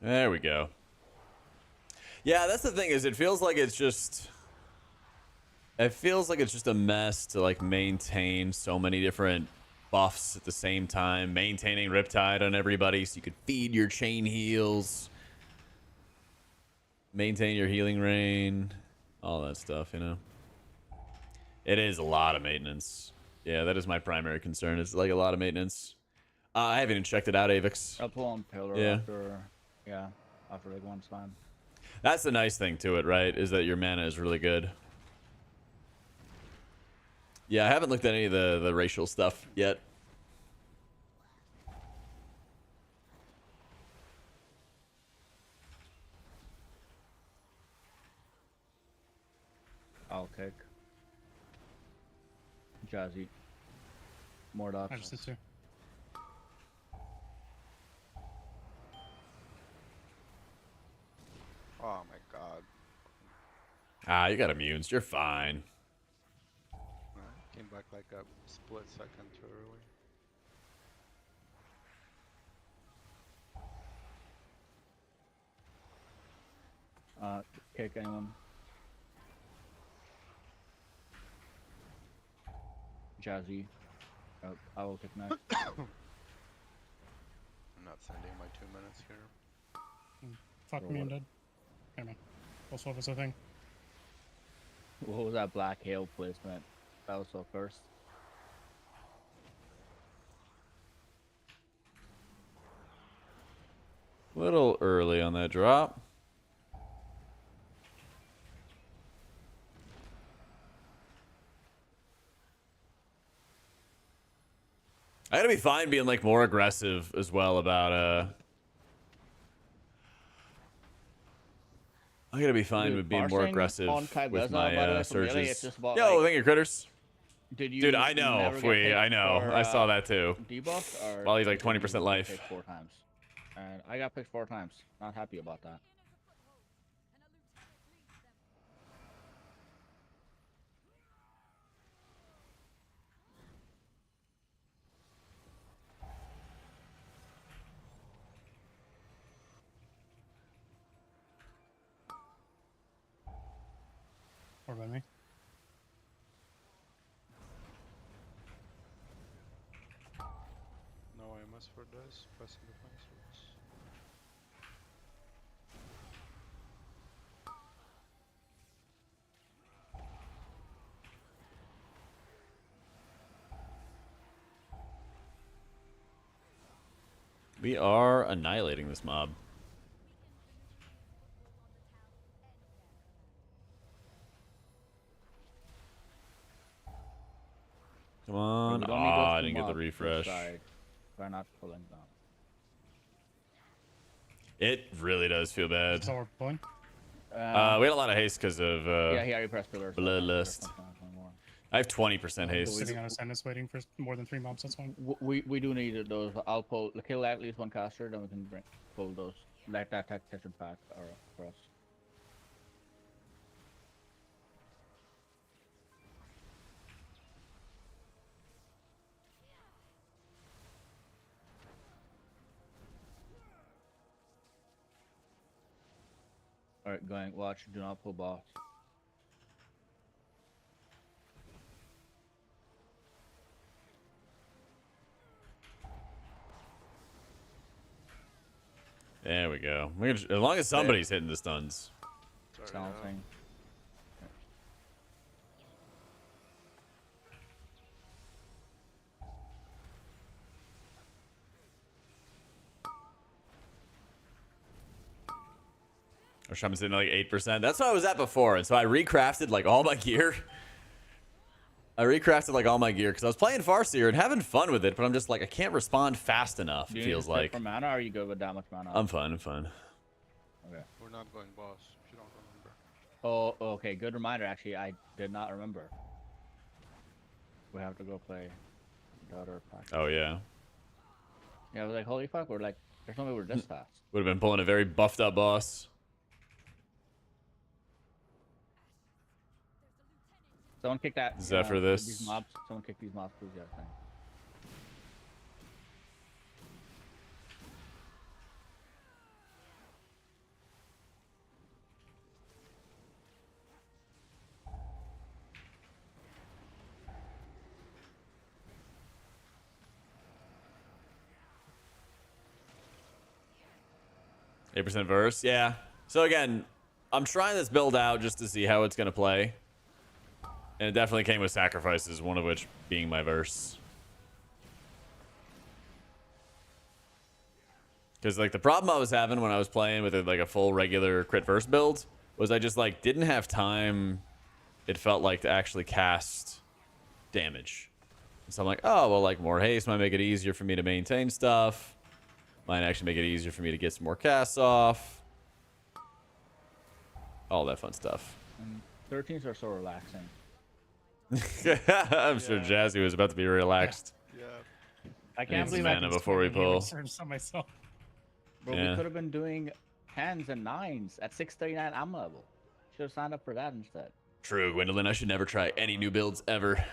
There we go. Yeah, that's the thing, is it feels like it's just... It feels like it's just a mess to like maintain so many different buffs at the same time. Maintaining Riptide on everybody so you could feed your chain heals. Maintain your healing rain. All that stuff, you know. It is a lot of maintenance. Yeah, that is my primary concern. It's like a lot of maintenance. I haven't even checked it out, Avix. I'll pull on pillar Yeah. after like one's fine. That's the nice thing to it, right? Is that your mana is really good. Yeah, I haven't looked at any of the racial stuff yet. I'll kick. Jazzy. More I dots. just did too. Oh my god. Ah, you got immunes. You're fine. Came back like a split second too early. Kick anyone. Jazzy. I will kick next. I'm not sending my 2 minutes here. Fuck Or me, I'm what? dead. Never mind. We'll solve this, I think. What was that black hail placement? That was so first. Little early on that drop. I gotta be fine being like more aggressive as well about I gotta be fine Dude, with being more parsing aggressive on Kai with Beza, by the way, my from Melee, surges. it's just about, Yo, like, thank you, critters. Did you? Dude, I know, never get Fui, I picked know. for, I saw that too. Debuff or Well, he's like did you 20% get life. picked 4 times? And I got picked 4 times. Not happy about that. Or by me. No IMS for this. Pressing defenses. We are annihilating this mob. Come on. We don't need Ah, those I two didn't get the mobs to refresh. side. Try not pulling them. It really does feel bad. So we're pulling. We had a lot of haste because of Yeah, he already pressed pillars. so Bloodlust. there's nothing more. I have 20% haste. Sitting on a sentence waiting for more than 3 mobs. That's fine. We do need those. I'll kill at least one caster, then we can pull those. Let that tech test pack for us. Alright, going. Watch. Do not pull boss. There we go. As long as somebody's hitting the stuns. Sorry, Bouncing. Or Shaman's hitting like 8%. That's what I was at before. And so I recrafted like all my gear. Because I was playing Farseer and having fun with it, but I'm just like, I can't respond fast enough, it feels like. For mana, or are you good with that much mana? I'm fine. Okay. We're not going boss, if you don't remember. Oh, okay. Good reminder. Actually, I did not remember. We have to go play the other pack. Oh, yeah. Yeah, I was like, holy fuck, we're like, there's no way we're this fast. Would have been pulling a very buffed up boss. Someone kick that. Zephyr this. These mobs. Someone kick these mobs, please. Yeah, thanks. 8% verse, yeah. So again, I'm trying this build out just to see how it's gonna play. And it definitely came with sacrifices, one of which being my verse. Because like the problem I was having when I was playing with like a full regular crit verse build was I just like didn't have time, it felt like, to actually cast damage. So I'm like, oh, well, like more haste might make it easier for me to maintain stuff. Might actually make it easier for me to get some more casts off. All that fun stuff. 13s are so relaxing. I'm sure Jazzy was about to be relaxed. Yeah. I Need can't some believe I mana before we pull. Research on myself. Bro, Yeah. we could have been doing 10s and 9s at 639 ammo level. Should have signed up for that instead. True, Gwendolyn. I should never try any new builds ever.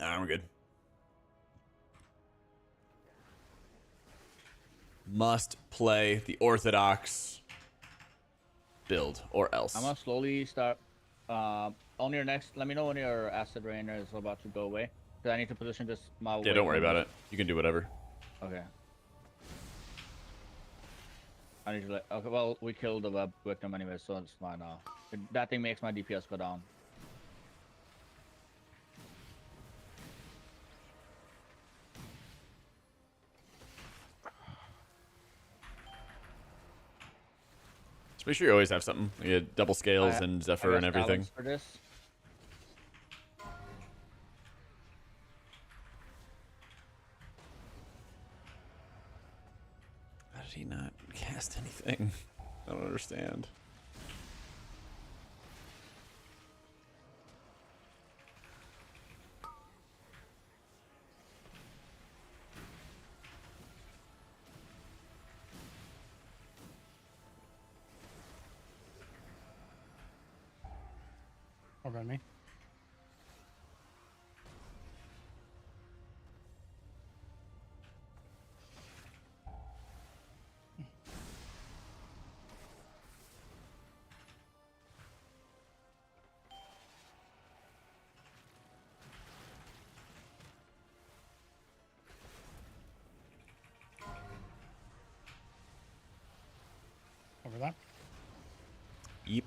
We're good. Must play the orthodox build or else. I'm gonna slowly start. On your next, let me know when your acid rainer is about to go away. Cause I need to position this mob. Yeah, don't worry about it. You can do whatever. Okay. I need to let. Okay, well, we killed the web victim anyway, so it's fine now. That thing makes my DPS go down. Just make sure you always have something. You get double scales and I Zephyr got and everything. scallops for this. How did he not cast anything? I don't understand. Over on me. Over that. Yeep.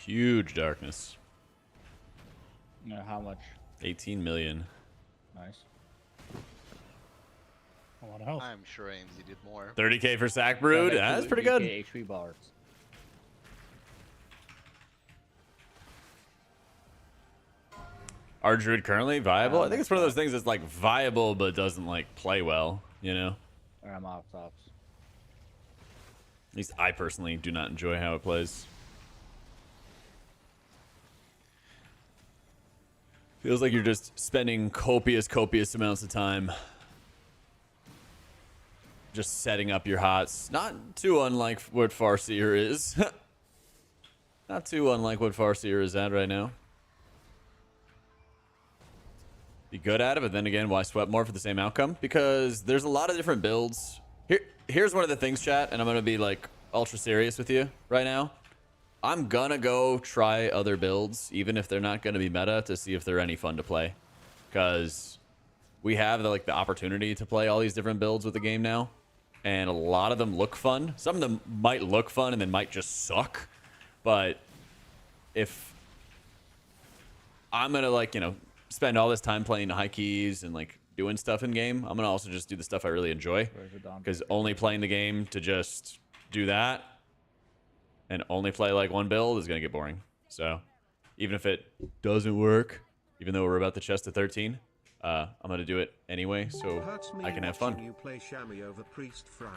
Huge darkness. Yeah, how much? 18 million. Nice. A lot of health. I'm sure AMZ did more. 30k for Sack Brood. Yeah, That's two pretty DK good. HP bars. Our Druid currently viable? I think it's one of those that's things that's like viable but doesn't like play well, you know? Or I'm off tops. At least I personally do not enjoy how it plays. Feels like you're just spending copious amounts of time just setting up your hots. Not too unlike what Farseer is. Not too unlike what Farseer is at right now. Be good at it, but then again, why sweat more for the same outcome? Because there's a lot of different builds. Here's one of the things, chat, and I'm gonna be like ultra serious with you right now. I'm gonna go try other builds, even if they're not gonna be meta, to see if they're any fun to play. Because we have the opportunity to play all these different builds with the game now, and a lot of them look fun. Some of them might look fun and then might just suck. But if I'm gonna spend all this time playing high keys and doing stuff in game, I'm gonna also just do the stuff I really enjoy. Because only playing the game to just do that and only play one build is gonna get boring. So even if it doesn't work, even though we're about the chest to 13, I'm gonna do it anyway so I can have fun. You play Shammy over Priest Frown.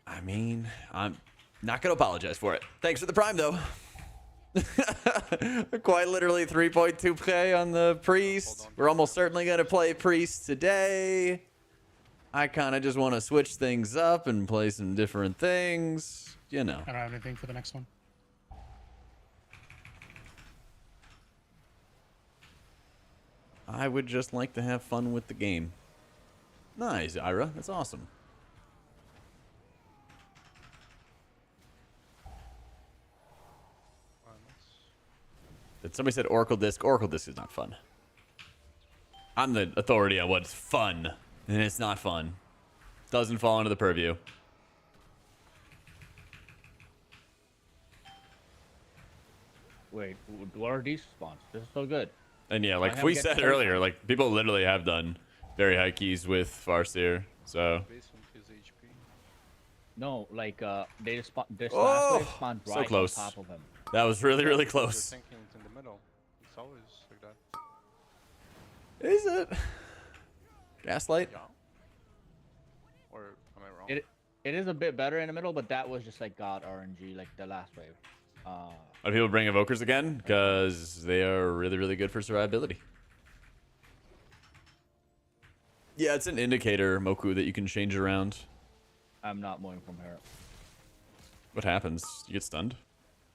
I mean, I'm not gonna apologize for it. Thanks for the prime though. Quite literally 3.2k on the priest. We're almost certainly gonna play priest today. I kind of just want to switch things up and play some different things, you know. I don't have anything for the next one. I would just like to have fun with the game. Nice, Ira. That's awesome. That somebody said Oracle Disc. Oracle Disc is not fun. I'm the authority on what's fun, and it's not fun. Doesn't fall under the purview. Wait, what are these spawns? This is so good. And yeah, I like have we get said started. earlier, people literally have done very high keys with Farseer. So Basement is HP. No, they just spawn. This Oh, last wave spawned so right close. on top of him. that was really You're close. thinking it's in the middle. It's always like that. Is it? Gaslight? Yeah. Or am I wrong? It is a bit better in the middle, but that was just God RNG, the last wave. Are people bring evokers again? Because they are really good for survivability. Yeah, it's an indicator, Moku, that you can change around. I'm not moving from here. What happens? You get stunned?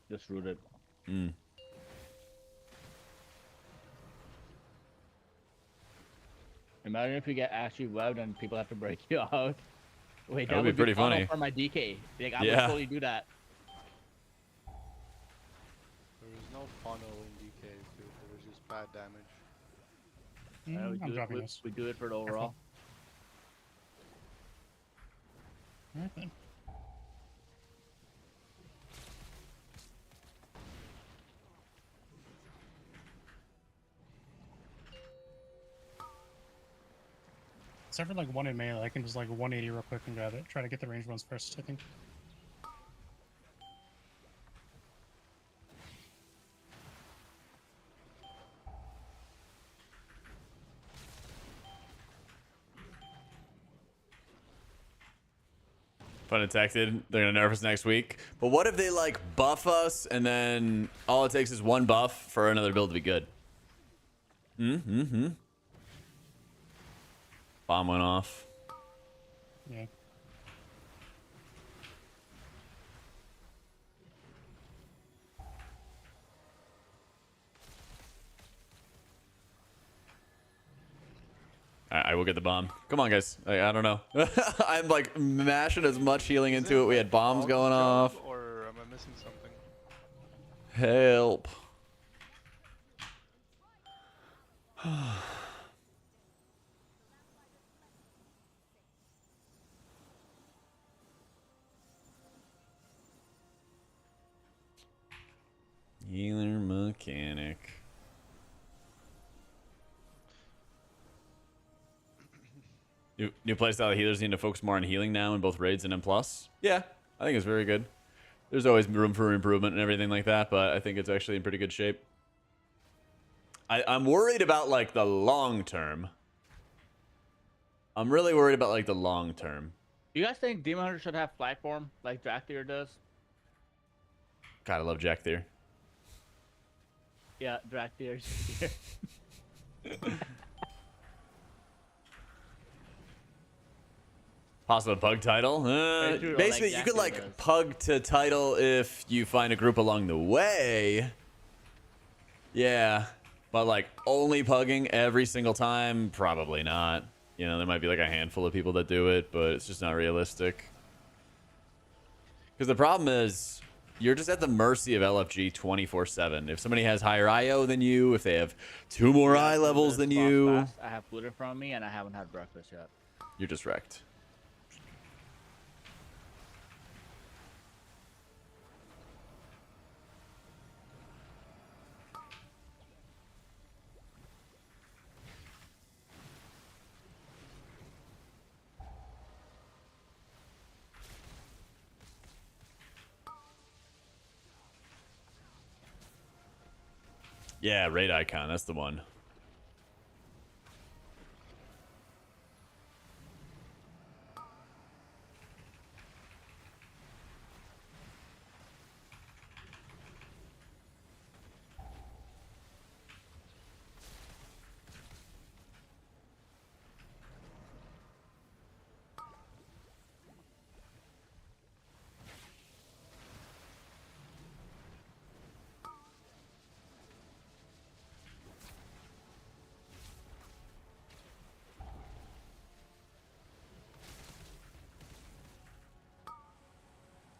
Just rooted. Mm. Imagine if you get actually webbed and people have to break you out. Wait, That would be pretty fun funny. for my DK. I Yeah. would totally do that. There is no funnel in DK, dude. There is just bad damage. I'm dropping this. We do it for the overall. Alright then. Except for one in melee, I can just 180 real quick and grab it. Try to get the range ones first, I think. Fun detected. They're gonna nerf us next week. But what if they buff us and then all it takes is one buff for another build to be good? Bomb went off. Yeah. I will get the bomb. Come on, guys. I don't know. I'm mashing as much healing into it. We had bombs going off. Or am I missing something? Help. Healer mechanic. New playstyle healers need to focus more on healing now in both raids and M+. Yeah, I think it's very good. There's always room for improvement and everything like that, but I think it's actually in pretty good shape. I'm worried about, like, the long term. I'm really worried about, like, the long term. Do you guys think Demon Hunter should have flag form like Dractyr does? God, I love Jack there. Yeah, Dractyr's here. Possible pug title? true, Basically, like you could, Jack like, does. pug to title if you find a group along the way. Yeah. But, like, only pugging every single time? Probably not. You know, there might be, like, a handful of people that do it, but it's just not realistic. Because the problem is, you're just at the mercy of LFG 24/7. If somebody has higher IO than you, if they have 2 more eye levels than you, I have food in front of me and I haven't had breakfast yet. you're just wrecked. Yeah, raid icon, that's the one.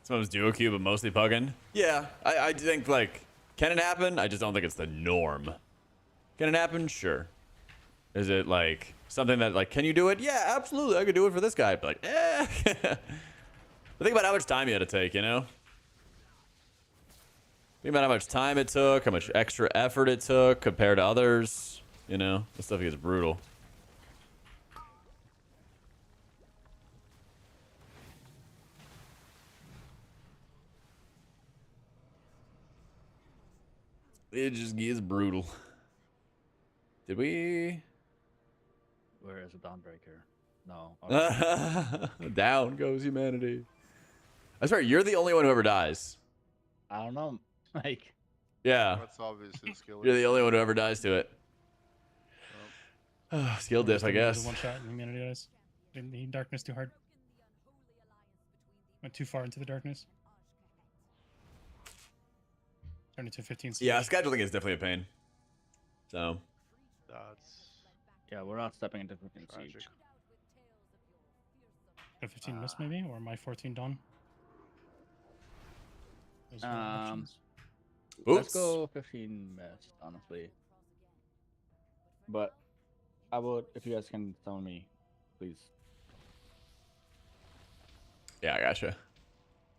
Sometimes duo queue, but mostly pugging. Yeah, I think, like, can it happen? I just don't think it's the norm. Can it happen? Sure. Is it, like, something that, like, can you do it? Yeah, absolutely. I could do it for this guy. But, like, But think about how much time you had to take, you know? Think about how much time it took, how much extra effort it took compared to others. You know? This stuff gets brutal. It just gets brutal. Did we? Where is the Dawnbreaker? No. Okay. Down goes humanity. I swear, you're the only one who ever dies. I don't know. Like, Yeah. That's obviously skill. You're the only one who ever dies to it. Skill diff, I guess. One shot and humanity dies. Didn't need darkness too hard. Went too far into the darkness. Turned into 15 seconds. Yeah, scheduling is definitely a pain. So. That's yeah, we're not stepping into 15 tragic. siege. Got 15 miss maybe, or my 14 dawn. Those are the options. Let's Oops. go 15 missed, honestly. But I would, if you guys can tell me, please, Yeah, I gotcha.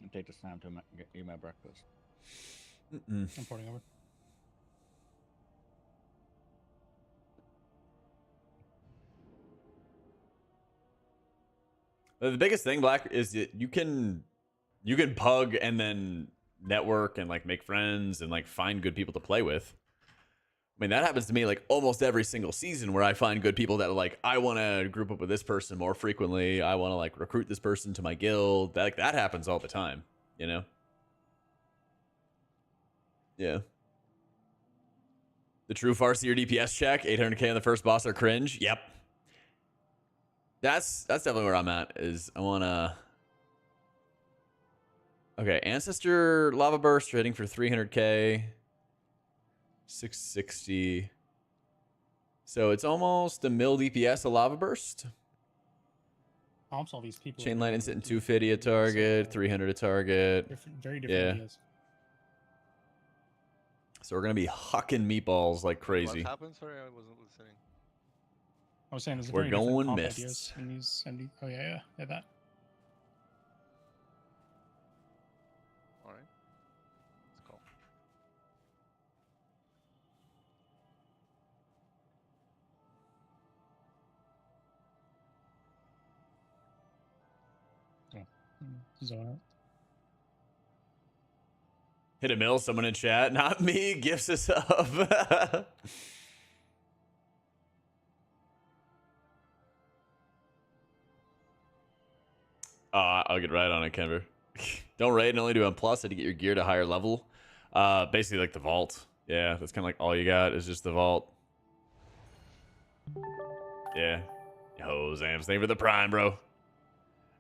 and take this time to eat my breakfast. I'm porting over. The biggest thing, Black, is that you can pug and then network and, like, make friends and, like, find good people to play with. I mean, that happens to me, like, almost every single season where I find good people that are like, I want to group up with this person more frequently. I want to, like, recruit this person to my guild. That happens all the time, you know? Yeah. The true Farseer DPS check, 800k on the first boss are cringe. Yep. That's definitely where I'm at, is I want to... Okay, Ancestor Lava Burst hitting for 300k. 660. So it's almost a mil DPS a Lava Burst. Comps all these people. Chain Lightning sitting 250 a target, 300 a target. Very different Yeah. ideas. So we're going to be hucking meatballs like crazy. What happened? Sorry, I wasn't listening. I was saying there's We're very different going comp mists. ideas in these. Oh yeah, that. All right. Let's go. Zone Hit a mill, someone in chat. Not me, gifts us up. I'll get right on it, Kenver. Don't raid and only do M+ to get your gear to higher level. Basically like the vault. Yeah, that's kind of like all you got is just the vault. Yeah. Yo, Zams, thank you for the prime, bro.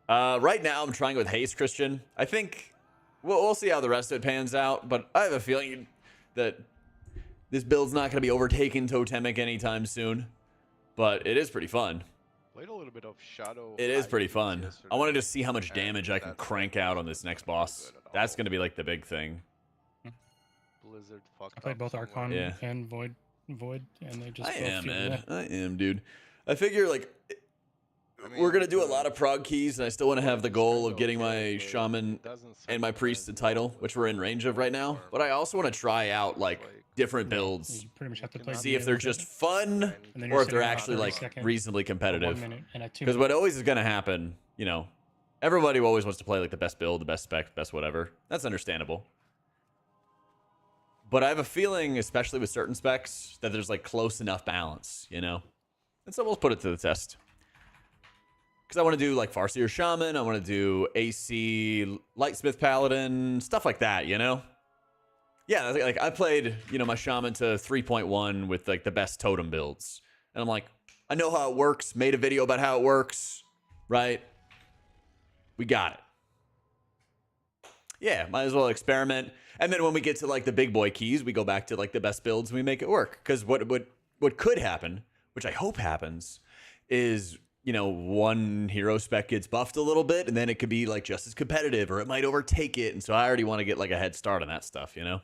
Right now I'm trying with haste, Christian. I think we'll see how the rest of it pans out, but I have a feeling that this build's not going to be overtaking totemic anytime soon. But it is pretty fun. Played a little bit of Shadow. It is pretty Hades fun. yesterday, I want to just see how much and damage I can that crank deck out on wasn't this next very boss. good at That's all. going to be like the big thing. Blizzard fucked I played up both somewhere. Archon Yeah. and Void, and they just I both am, feel Ed. well. I am, dude. I figure like I we're mean, gonna do a the- lot of prog keys, and I still want to have the It's goal kinda of getting okay, my but shaman it doesn't and my synchronize priest the well title, with which we're in range of right now. farm. But I also want to try out like different Yeah, builds, you pretty much have to You play cannot see if they're DA just with fun And then or you're if they're sitting on actually 30 like seconds, reasonably a 1 competitive. minute and a 2 Because minute. what always is gonna happen, you know, everybody always wants to play like the best build, the best spec, best whatever. That's understandable. But I have a feeling, especially with certain specs, that there's like close enough balance, you know? And so we'll put it to the test. Because I want to do like Farseer Shaman, I want to do AC Lightsmith Paladin, stuff like that, you know? Yeah, like I played, you know, my Shaman to 3.1 with like the best totem builds. And I'm like, I know how it works, made a video about how it works, right? We got it. Yeah, might as well experiment. And then when we get to like the big boy keys, we go back to like the best builds and we make it work. Because what could happen, which I hope happens, is, you know, one hero spec gets buffed a little bit and then it could be like just as competitive or it might overtake it. And so I already want to get like a head start on that stuff, you know?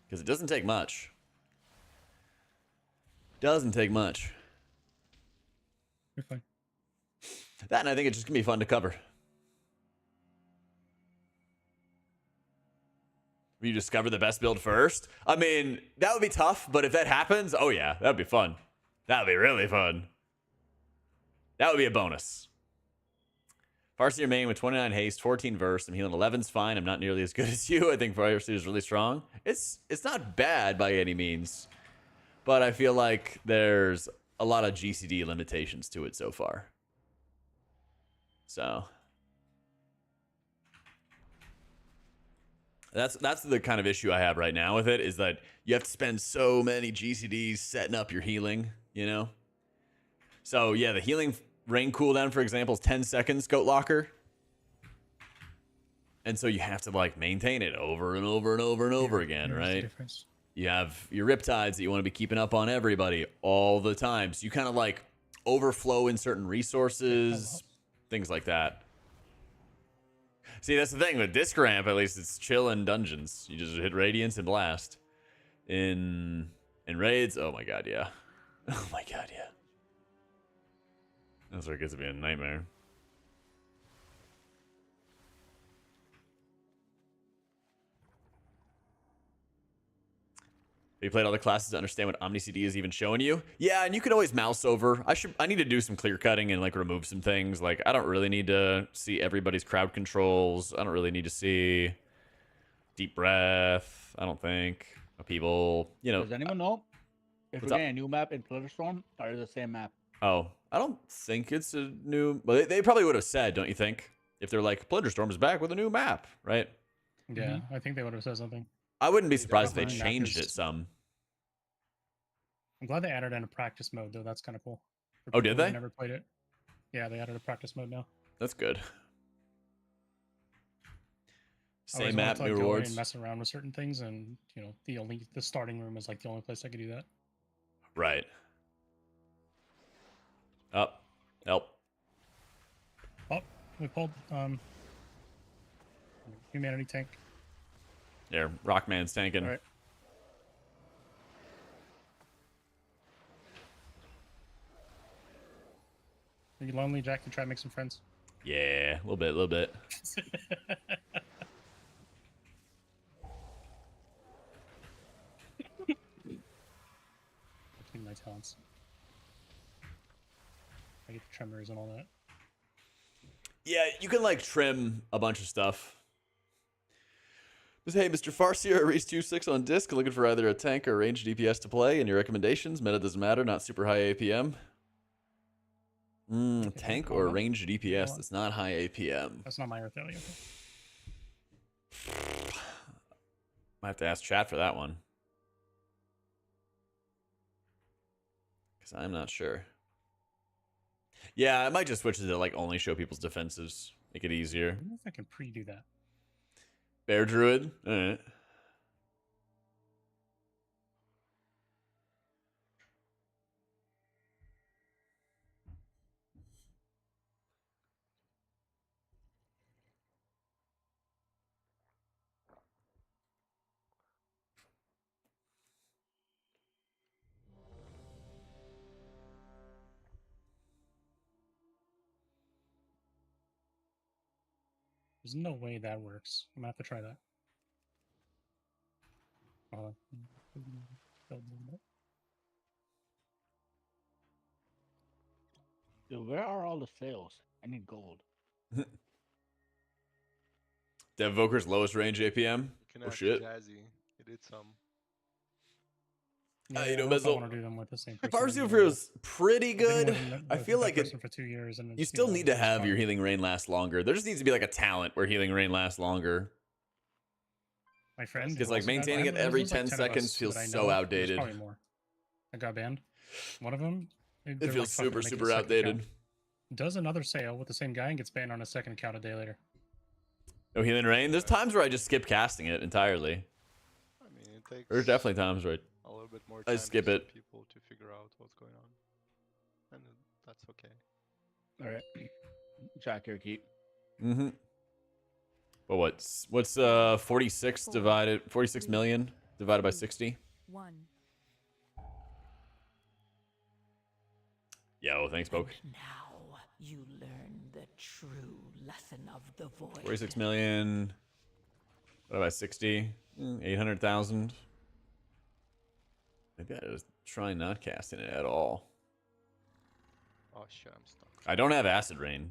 Because it doesn't take much. Doesn't take much. You're fine. That, and I think it's just going to be fun to cover. You discover the best build first? I mean, that would be tough, but if that happens, oh yeah, that would be fun. That would be really fun. That would be a bonus. Farseer main with 29 haste, 14 verse. I'm healing 11's fine. I'm not nearly as good as you. I think Farseer is really strong. It's not bad by any means, but I feel like there's a lot of GCD limitations to it so far. So that's the kind of issue I have right now with it, is that you have to spend so many GCDs setting up your healing, you know? So yeah, the healing rain cooldown, for example, is 10 seconds, Goat Locker. And so you have to like maintain it over and over and over and over again, Here's the right? difference. You have your riptides that you want to be keeping up on everybody all the time. So you kind of like overflow in certain resources, things like that. See, that's the thing with Disc Ramp, at least it's chill in dungeons. You just hit Radiance and Blast. In raids, oh my god, yeah. Oh my god, yeah. That's where it gets to be a nightmare. Have you played all the classes to understand what OmniCD is even showing you? Yeah, and you can always mouse over. I need to do some clear cutting and like remove some things. Like I don't really need to see everybody's crowd controls. I don't really need to see deep breath. I don't think people, you know. Does anyone know if What's we're up? getting a new map in Thunderstorm or is it the same map? Oh, I don't think it's a new. Well, they probably would have said, don't you think? If they're like, Splinterstorm is back with a new map, right? Yeah, I think they would have said something. I wouldn't be surprised if they definitely changed mappers. it some. I'm glad they added in a practice mode though. That's kind of cool. For Oh, did people who they? Never played it. Yeah, they added a practice mode now. That's good. I always Same wanted map, to, like, new go in rewards. and mess around with certain things, and you know, the starting room is like the only place I could do that. Right. Up. Help. Oh, we pulled humanity tank. There, Rockman's tanking. All right. Are you lonely, Jack? To try to make some friends. Yeah, a little bit, a little bit. Between my talents, I get the tremors and all that. Yeah, you can like trim a bunch of stuff. Just, hey, Mr. Farseer, I reached 2.6 on disc, looking for either a tank or ranged DPS to play. And your recommendations? Meta doesn't matter, not super high APM. Tank or ranged DPS that's not high APM. That's not my Earthalia. Might have to ask chat for that one. Because I'm not sure. Yeah, I might just switch to like only show people's defenses. Make it easier. I don't know if I can pre-do that. Bear Druid. All right. There's no way that works. I'm gonna have to try that. Dude, where are all the sales? I need gold. Devoker's lowest range APM. You can Oh ask shit. Jazzy. He did some. Yeah, You I know, don't know if I Mezzo. want to do them with the same person. Farseer anymore. feels pretty I've been good. with I feel that like it. person for 2 years, and You it's, still know, need to it's have fine. your healing rain last longer. There just needs to be like a talent where healing rain lasts longer. My friend, Because who like also got maintaining it banned, every there's, like, 10 10 of seconds us feels that I so know. There's outdated. Probably more. I got banned. One of them. It feels super, super outdated. Does another sale with the same guy and gets banned on a second account a day later. No healing rain. There's times where I just skip casting it entirely. I mean, it takes There's definitely times where a little bit more I time skip for it. people to figure out what's going on, and that's okay. All right. Jack, your keep. Mm-hmm. But what's 46 divided 46 million divided by 60? 1. Yo, thanks, Poke. Now you learn the true lesson of the void. 46 million divided by 60, 800,000. Maybe I was trying not casting it at all. Oh shit, I'm stuck. I don't have acid rain.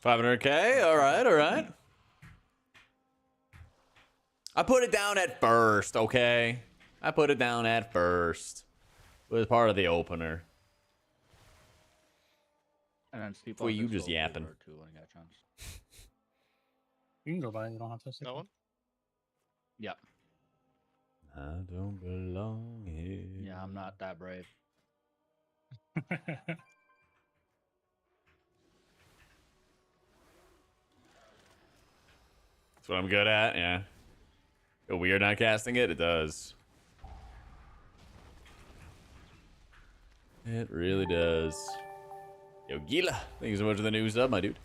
$500K. All right, all right. I put it down at first, okay? I put it down at first. It was part of the opener. And then sleep Boy, on you this just gold yapping. over too when you get a chance. You can go by. You don't have to. That one? Yeah. I don't belong here. Yeah, I'm not that brave. That's what I'm good at, yeah. Feel weird not casting it? It does. It really does. Yo, Gila, thank you so much for the new sub, my dude.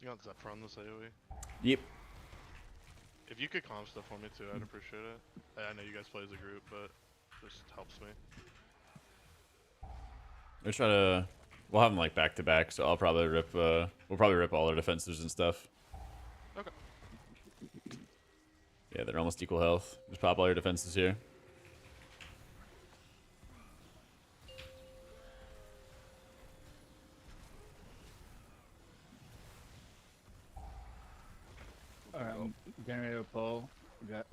You got Zephyr on this AoE. Yep. If you could calm stuff for me too, I'd appreciate it. I know you guys play as a group, but it just helps me. We'll try to... We'll have them like back to back, so I'll probably rip... we'll probably rip all their defenses and stuff. Okay. Yeah, they're almost equal health. Just pop all your defenses here. Alright, generator pull. We got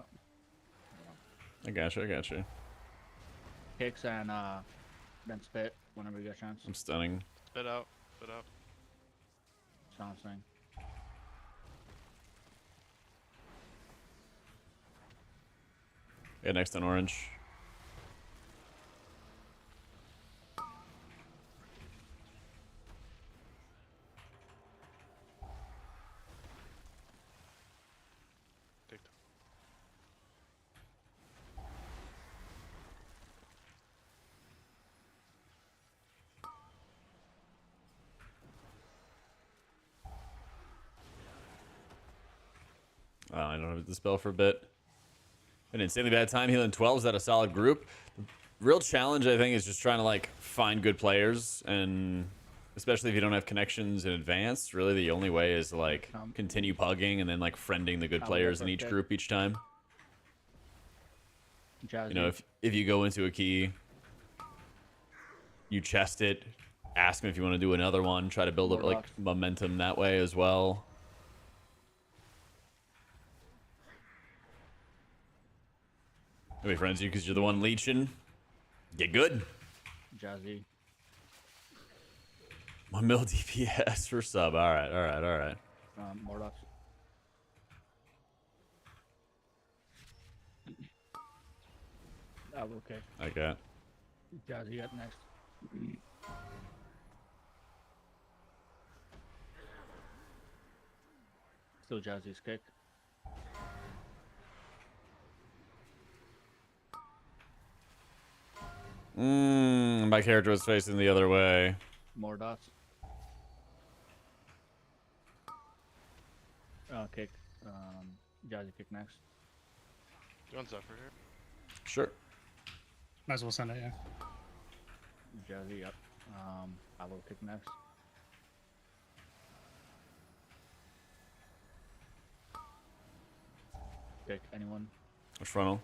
I gotcha, I gotcha. kicks and then spit whenever you get a chance. I'm stunning. Spit out. Spit out. Sounds thing. Okay, next on orange. Take time. I don't have the spell for a bit. An insanely bad time healing 12s at a solid group. Real challenge, I think, is just trying to like find good players, and especially if you don't have connections in advance, really the only way is to like continue pugging and then like friending the good players in each group each time. You know, if you go into a key, you chest it, ask them if you want to do another one, try to build up like momentum that way as well. Nobody friends you because you're the one leeching. Get good. Jazzy. 1 mil DPS for sub. All right, all right, all right. Mordox. Oh, okay. Okay. Jazzy up next. Still Jazzy's kick. My character was facing the other way. More dots. Kick. Jazzy kick next. Do you want Zephyr here? Sure. Might as well send it, yeah. Jazzy up. I will kick next. Pick anyone. Which frontal?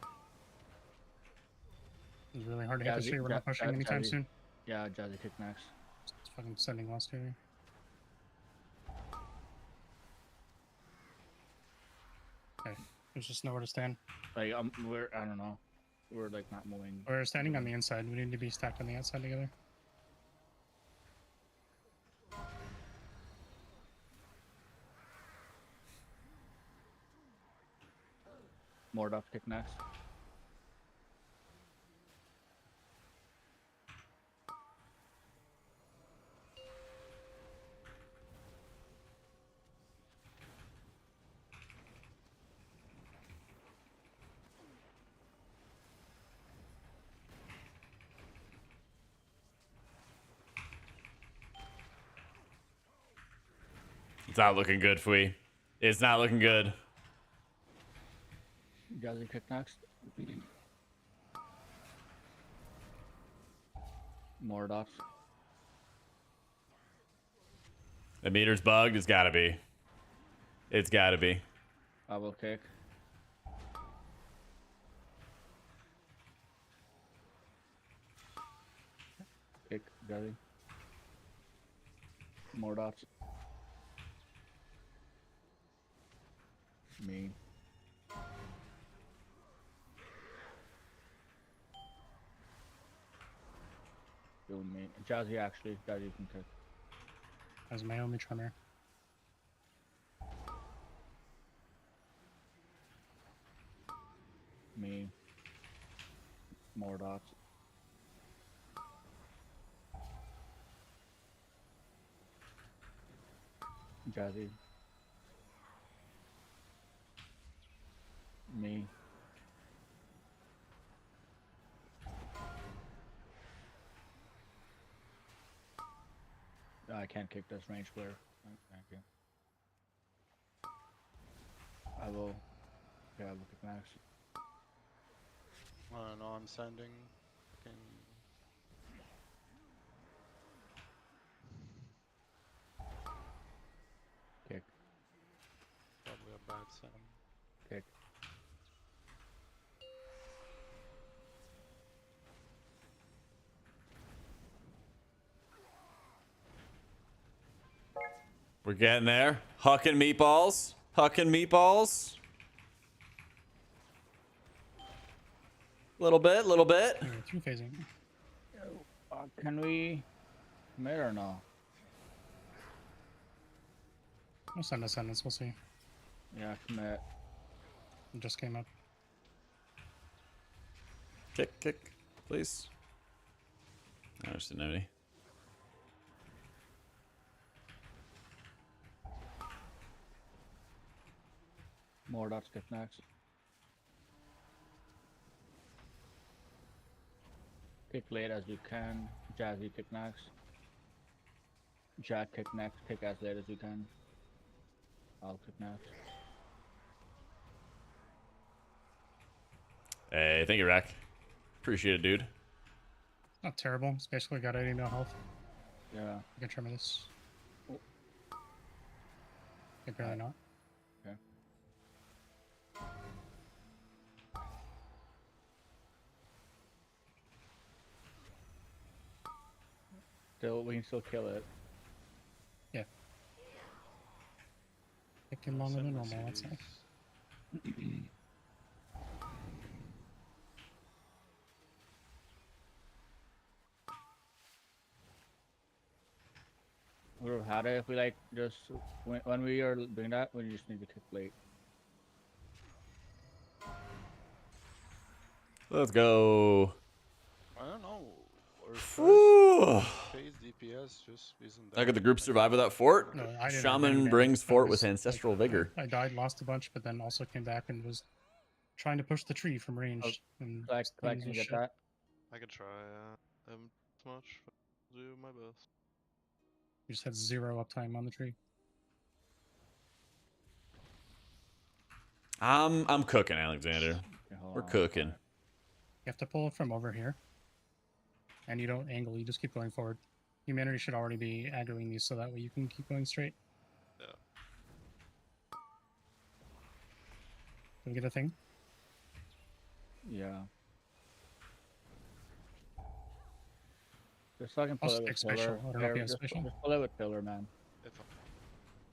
It's really hard to hit the street. We're not pushing anytime Jazzy. soon. Yeah, Jazzy kick next. It's fucking sending lost here. Okay, there's just nowhere to stand. Like I don't know. We're like not moving. We're standing on the inside. We need to be stacked on the outside together. Mordox kick next. It's not looking good, Fui. It's not looking good. Jazzy kick next. Mordox. The meter's bugged. It's gotta be. It's gotta be. I will kick. Kick, Jazzy. Mordox. Me. Doing me. Jazzy actually. Jazzy can kick. As my only tremor. Me. Mordox. Jazzy. Me. I can't kick this range player. Thank you. I will. Yeah, look at Max. No, I'm sending. Fucking... Kick. Probably a bad send. Kick. We're getting there. Hucking meatballs. Hucking meatballs. Little bit, little bit. Alright, through phasing. Can we commit or no? We'll send a sentence, we'll see. Yeah, commit. It just came up. Kick, please. I just didn't have any. More dots kick next. Kick late as you can. Jazzy kick next. Jack kick next. Kick as late as you can. I'll kick next. Hey, thank you, Rack. Appreciate it, dude. Not terrible. It's basically got 80 no health. Yeah. I can trim this. Oh. Apparently not. Okay. Still, we can still kill it. Yeah. Taking longer than normal, I'd say. We would have had it if we like just when we are doing that, we just need to kick late. Let's go. I don't know. Our Whew. phase DPS just isn't that. How could the group survive without fort? No, I didn't have any Shaman damage. brings I fort was, with ancestral vigor. I died, lost a bunch, but then also came back and was trying to push the tree from range. And Like, things can was you get shit. that? I could try. As much. But I'll do my best. You just had 0 uptime on the tree. I'm cooking, Alexander. Okay, hold We're on. cooking. You have to pull it from over here. And you don't angle, you just keep going forward. Humanity should already be aggroing these so that way you can keep going straight. Yeah. Can we get a thing? Yeah. Just so I can pull I'll it with stick spatial. pillar. I don't know if you have Just spatial. pull it with pillar, man. If I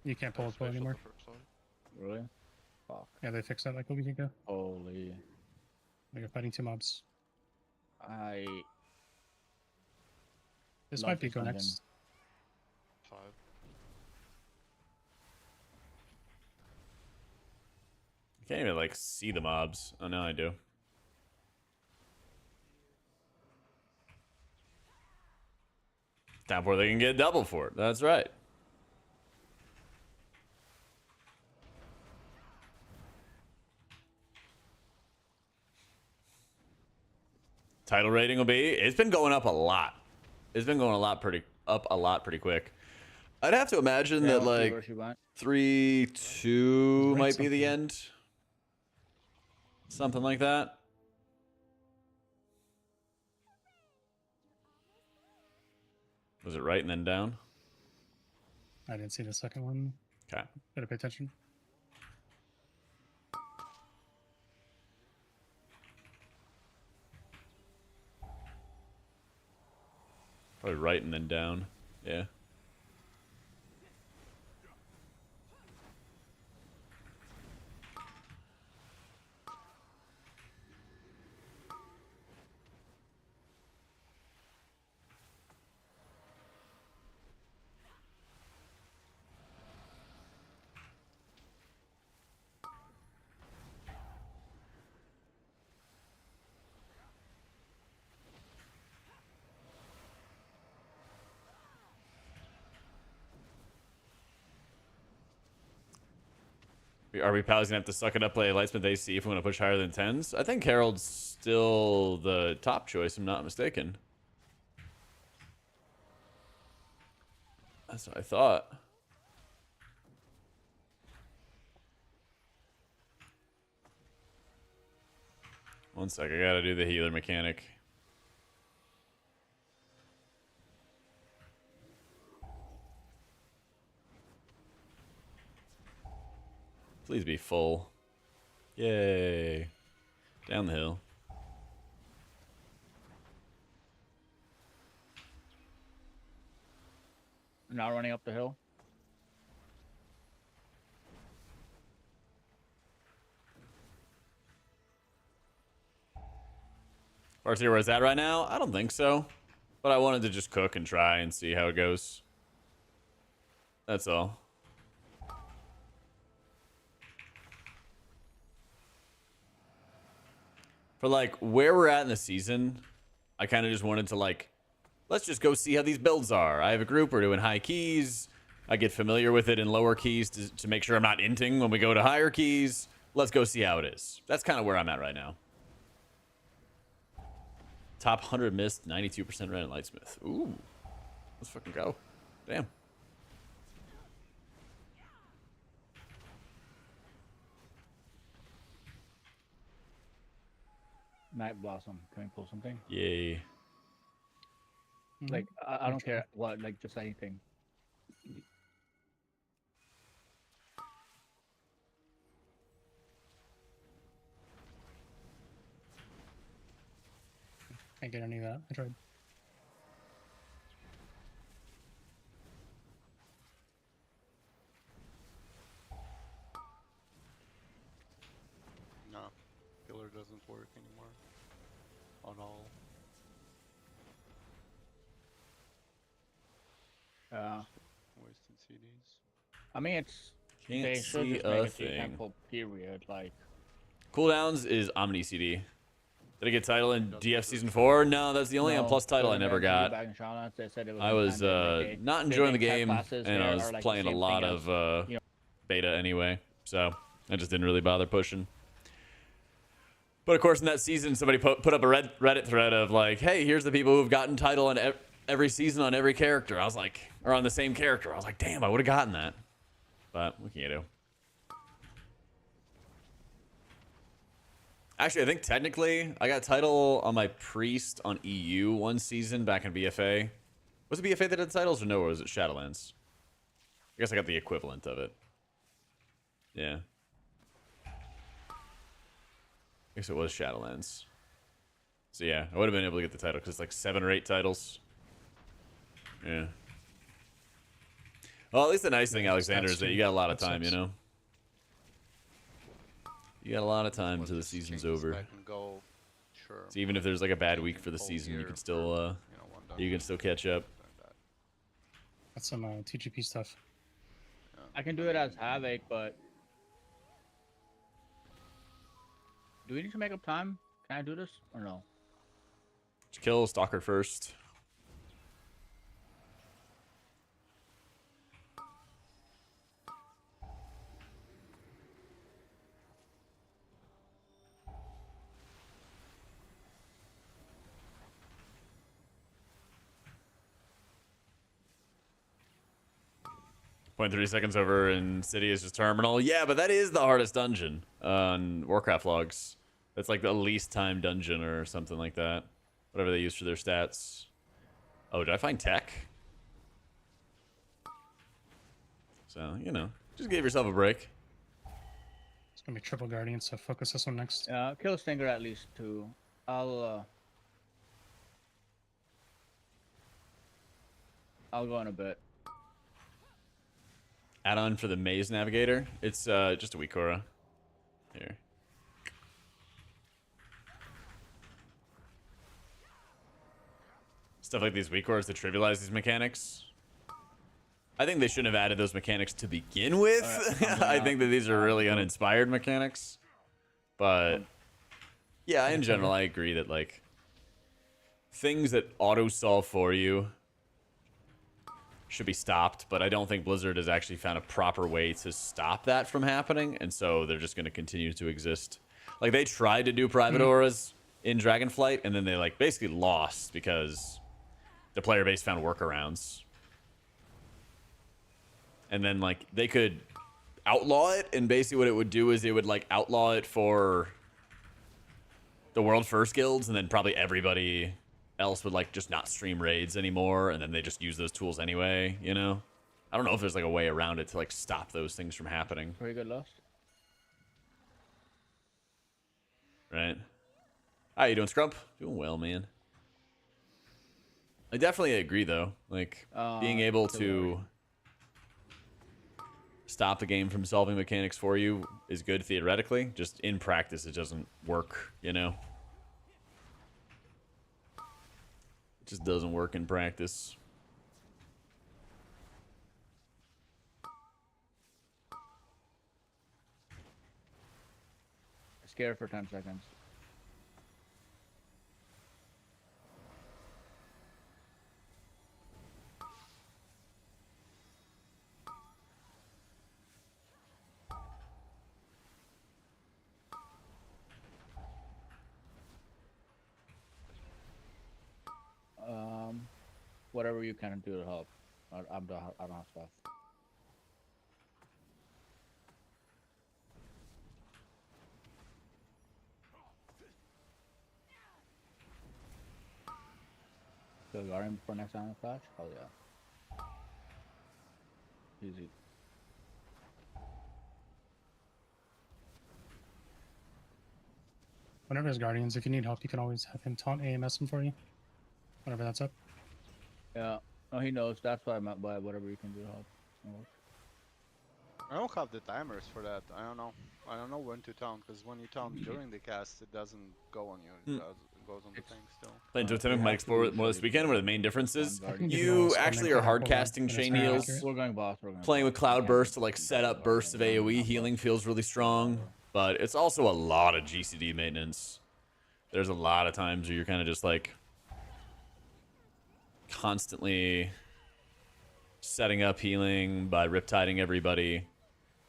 You can't pull it special anymore. the first one. Really? Fuck. Yeah, they fixed that like a week ago. Holy. You're fighting 2 mobs. This Love might be this go dungeon. next. 5. I can't even like see the mobs. Oh, now I do. Time before they can get double fort. That's right. Title rating will be. It's been going up a lot. It's been going up a lot pretty quick. I'd have to imagine Yeah, that let's see like where she went. 3-2 Right, might be the something. end. Something like that. Was it right and then down? I didn't see the second one. Okay. Better pay attention. Probably right and then down. Yeah. Are we pals gonna have to suck it up, play Lightsmith AC if we want to push higher than 10s? I think Harold's still the top choice, if I'm not mistaken. That's what I thought. One sec, I gotta do the healer mechanic. Please be full. Yay. Down the hill. Not running up the hill. Farseer, where's that right now? I don't think so. But I wanted to just cook and try and see how it goes. That's all. For like where we're at in the season, I kind of just wanted to like, let's just go see how these builds are. I have a group, we're doing high keys. I get familiar with it in lower keys to make sure I'm not inting when we go to higher keys. Let's go see how it is. That's kind of where I'm at right now. Top 100 missed, 92% red and lightsmith. Ooh, let's fucking go. Damn. Night Blossom. Can we pull something? Yay. Like, I don't care what, like, just anything. Can't get any of that. I tried. No, killer doesn't work anymore. On all. Wasted CDs. I mean, it's Can't they should see just a make a thing. temple period. Like, Cooldowns is Omni CD. Did I get title in DF Season 4? No, that's the only no, plus title I Golden never Bear got. back in Shaman, they said it was I was intended, like, not they enjoying the think game, classes and I there was are, like, the playing a same lot thing of as, you know, beta anyway, so I just didn't really bother pushing. But of course, in that season, somebody put up a Reddit thread of like, hey, here's the people who've gotten title on every season on every character. I was like, or on the same character. I was like, damn, I would have gotten that. But what can you do? Actually, I think technically I got title on my priest on EU one season back in BFA. Was it BFA that did titles or no, or was it Shadowlands? I guess I got the equivalent of it. Yeah. I guess it was Shadowlands. So yeah, I would have been able to get the title because it's like 7 or 8 titles. Yeah. Well, at least the nice thing, Alexander, is that you got a lot of time, you know? You got a lot of time until the season's over. Back and go. Sure. So even if there's like a bad week for the Whole season, you year can for, still one you can done. still catch up. That's some TGP stuff. Yeah. I can do it as Havoc, but do we need to make up time? Can I do this or no? Just kill Stalker first. Point 3 seconds over in City is just terminal. Yeah, but that is the hardest dungeon on Warcraft logs. That's like the least time dungeon or something like that. Whatever they use for their stats. Oh, did I find tech? So, you know, just give yourself a break. It's gonna be triple guardian, so focus this one next. Kill Stinger at least 2. I'll go in a bit. Add-on for the Maze Navigator. It's just a weak aura. Here. Stuff like these weak auras to trivialize these mechanics. I think they shouldn't have added those mechanics to begin with. I think that these are really uninspired mechanics. But yeah, in general, I agree that like things that auto-solve for you should be stopped, but I don't think Blizzard has actually found a proper way to stop that from happening, and so they're just going to continue to exist. Like, they tried to do private auras in Dragonflight, and then they, like, basically lost because the player base found workarounds. And then, like, they could outlaw it, and basically what it would do is it would, like, outlaw it for the World First guilds, and then probably everybody else would like just not stream raids anymore, and then they just use those tools anyway, you know? I don't know if there's like a way around it to like stop those things from happening. Very good lost. Right? How you doing, Scrump? Doing well, man. I definitely agree though. Like being able to stop the game from solving mechanics for you is good theoretically. Just in practice it doesn't work, you know? Just doesn't work in practice. Scared for 10 seconds. whatever you can do to help. I don't have stuff. So Guardian before next time flash? Oh yeah. Easy. Whenever there's Guardians, if you need help, you can always have him taunt AMS him for you. Whenever that's up. Yeah. No, he knows. That's what I meant by whatever you can do to help. It'll work. I don't have the timers for that. I don't know. I don't know when to taunt, because when you taunt during the cast, it doesn't go on you. It goes on the thing still. Playing Totemic we might have to explore it more this usually weekend, where the do main difference is one guardian. you Spending actually are critical hard run, casting and it's chain very heals. accurate. We're going boss. We're going Playing with boss. Cloud Yeah, Burst to we like can set do up Guardian, bursts of we don't AoE have healing boss. feels really strong, but it's also a lot of GCD maintenance. There's a lot of times where you're kind of just like constantly setting up healing by riptiding everybody.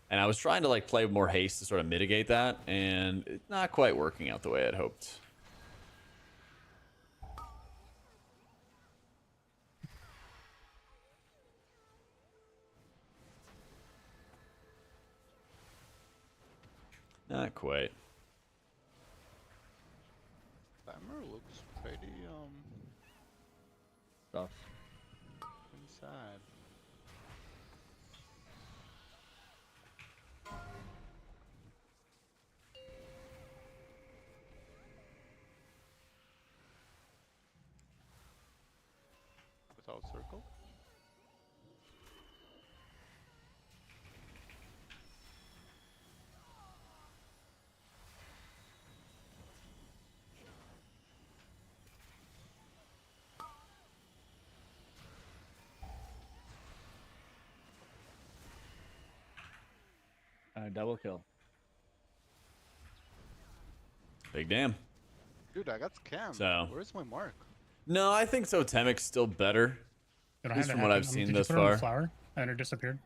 And I was trying to like play more haste to sort of mitigate that, and it's not quite working out the way I'd hoped. Not quite. Timer looks pretty Stuff. inside. Without circle. Double kill. Big damn. Dude, I got scammed. So- Where's my mark? No, I think Totemic's still better. Did I At least have it from what I've happen? seen did thus you put it on far. Flower and it disappeared.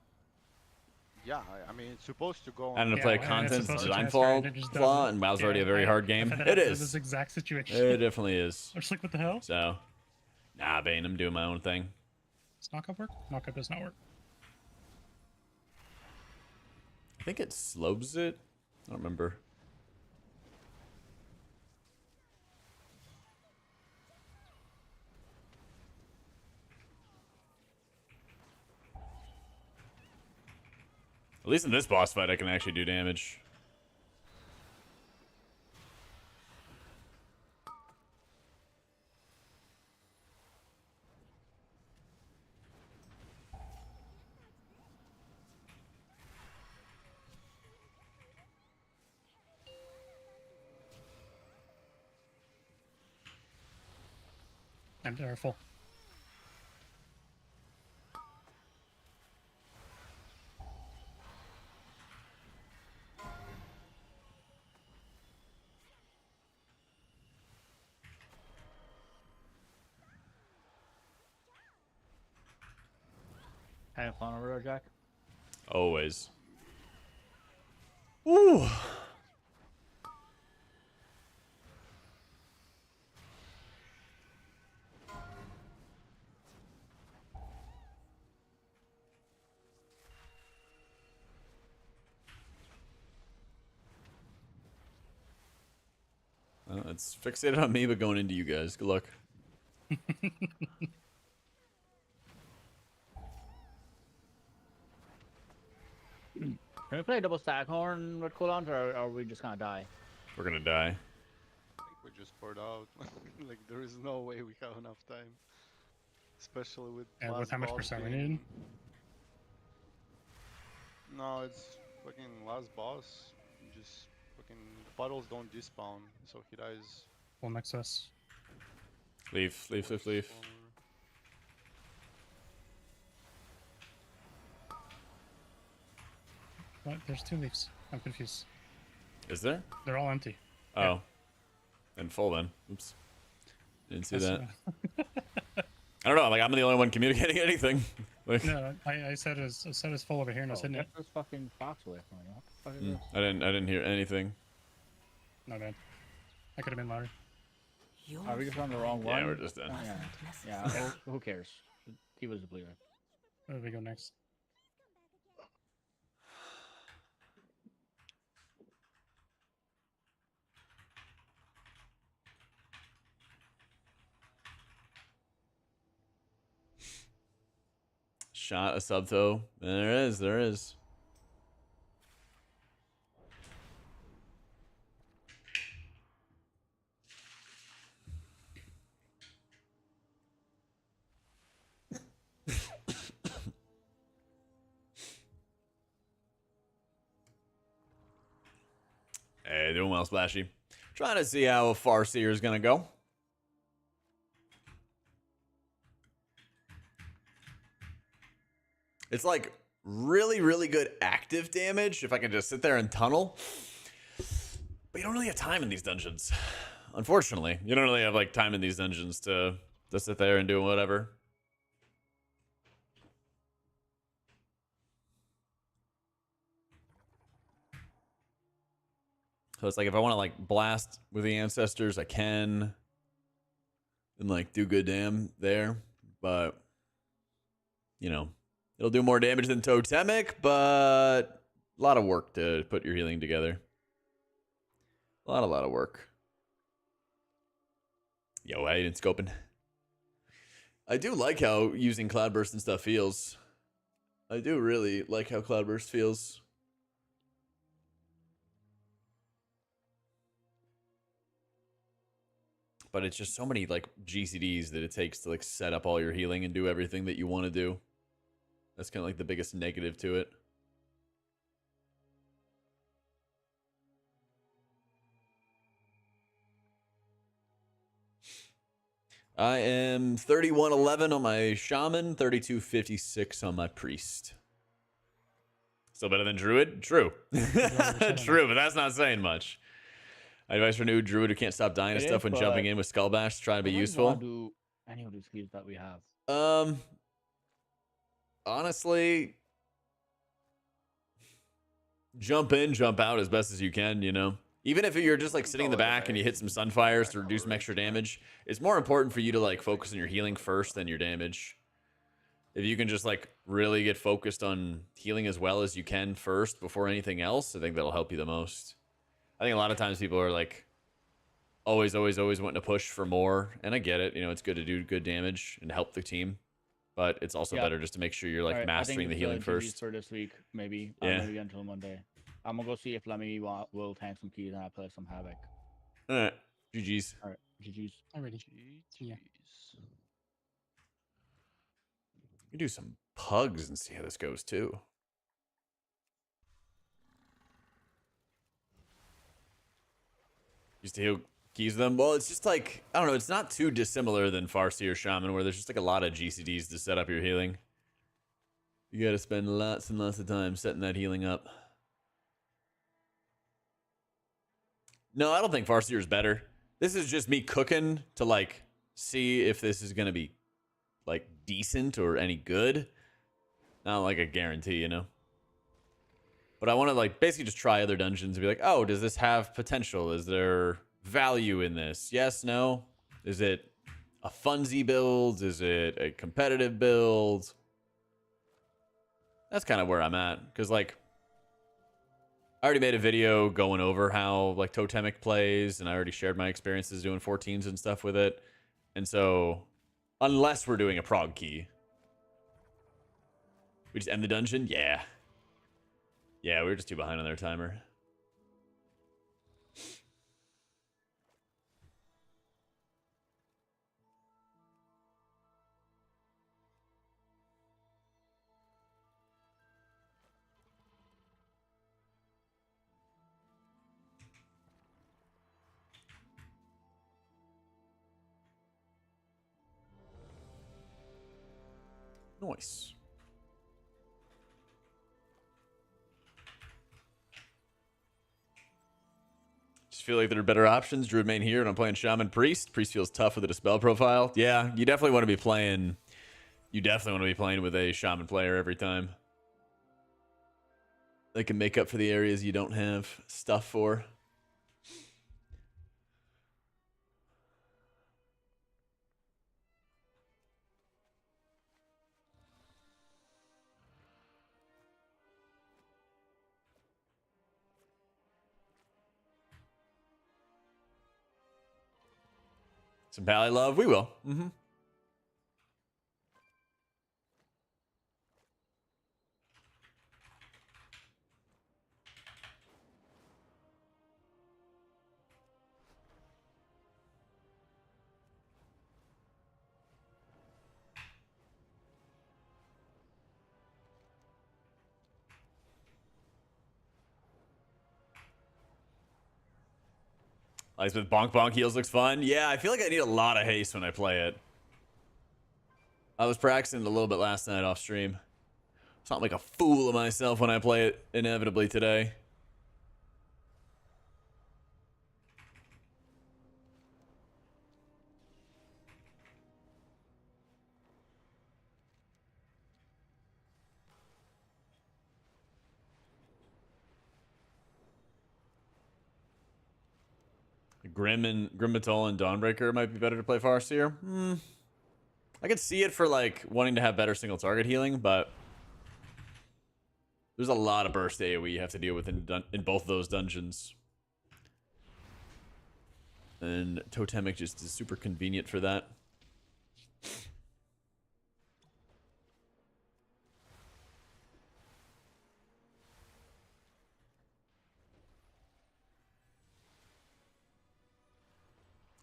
Yeah, I mean, it's supposed to go I on. don't know, Yeah, play a and it's content supposed to design transfer, flaw, and it just flaw doesn't. and WoW's already a Yeah, very hard I've game. had that It happen in this is. exact situation. It definitely is. I was like, what the hell? So, nah, Bane, I'm doing my own thing. Does knockup work? Knockup does not work. I think it slopes it. I don't remember. At least in this boss fight, I can actually do damage. And they're full. Having fun over there, Jack? Always. Ooh. It's fixated on me, but going into you guys. Good luck. Can we play double staghorn with cooldowns, or are we just gonna die? We're gonna die. I think we just poured out. Like, there is no way we have enough time. Especially with And with last how much boss percent we being- need? No, it's fucking last boss. Just fucking puddles don't despawn, so he dies. Full next to us. Leave, leave, leave, leave. What? There's 2 leaves. I'm confused. Is there? They're all empty. Oh. Yeah. And full then. Oops. Didn't see That's- that. I don't know. Like, I'm the only one communicating anything. Like, No, I said it's full over here and I was hitting it. Get this fucking fox away from me. What the fuck is this? I didn't hear anything. Not bad. I could have been louder. Are we just on the wrong one? Yeah, we're just done. Yeah. Yeah. Who cares? He was the player. Where do we go next? Shot a subtho. There is. There is. Hey, doing well, Splashy. Trying to see how Farseer is gonna go. It's like really, really good active damage if I can just sit there and tunnel. But you don't really have time in these dungeons. Unfortunately, you don't really have like time in these dungeons to sit there and do whatever. So it's like if I want to like blast with the ancestors, I can. And like do good damn there. But, you know, it'll do more damage than totemic, but a lot of work to put your healing together. A lot of work. Yo, I ain't scoping. I do like how using Cloudburst and stuff feels. I do really like how Cloudburst feels. But it's just so many like GCDs that it takes to like set up all your healing and do everything that you want to do. That's kind of like the biggest negative to it. I am 3111 on my Shaman, 3256 on my Priest. Still better than Druid? True. True, but that's not saying much. Advice for new Druid who can't stop dying and It stuff is, when but jumping in with Skull Bash, trying to be I don't useful. wanna do any of the skills that we have. Honestly, jump in, jump out as best as you can, you know? Even if you're just like sitting in the back and you hit some Sunfires to reduce some extra damage, it's more important for you to like focus on your healing first than your damage. If you can just like really get focused on healing as well as you can first before anything else, I think that'll help you the most. I think a lot of times people are like always wanting to push for more, and I get it. You know, it's good to do good damage and help the team, but it's also better just to make sure you're like Alright, mastering the healing GG's first. for this week, maybe. Yeah. Maybe until Monday. I'm gonna go see if Lemmy will tank some keys and I play some Havoc. All right, GG's. Alright, GG's. Already. Yeah. We do some pugs and see how this goes too. Used to heal keys them. Well, it's just like, I don't know, it's not too dissimilar than Farseer or Shaman, where there's just like a lot of GCDs to set up your healing. You gotta spend lots and lots of time setting that healing up. No, I don't think Farseer is better. This is just me cooking to like see if this is gonna be like decent or any good. Not like a guarantee, you know? But I want to like basically just try other dungeons and be like, oh, does this have potential? Is there value in this? Yes, no? Is it a funsy build? Is it a competitive build? That's kind of where I'm at. Because like, I already made a video going over how like Totemic plays, and I already shared my experiences doing 14s and stuff with it. And so, unless we're doing a prog key, we just end the dungeon? Yeah. Yeah, we were just too behind on their timer. Nice. Just feel like there are better options. Druid main here, and I'm playing Shaman Priest. Priest feels tough with a Dispel profile. Yeah, you definitely want to be playing. You definitely want to be playing with a Shaman player every time. They can make up for the areas you don't have stuff for. Some Pally love, we will. Mm-hmm. Like with bonk bonk heals looks fun. Yeah, I feel like I need a lot of haste when I play it. I was practicing it a little bit last night off stream. It's not like a fool of myself when I play it inevitably today. Grimbatol and Dawnbreaker might be better to play Farseer. I could see it for like wanting to have better single target healing, but there's a lot of burst AoE you have to deal with in both of those dungeons. And Totemic just is super convenient for that.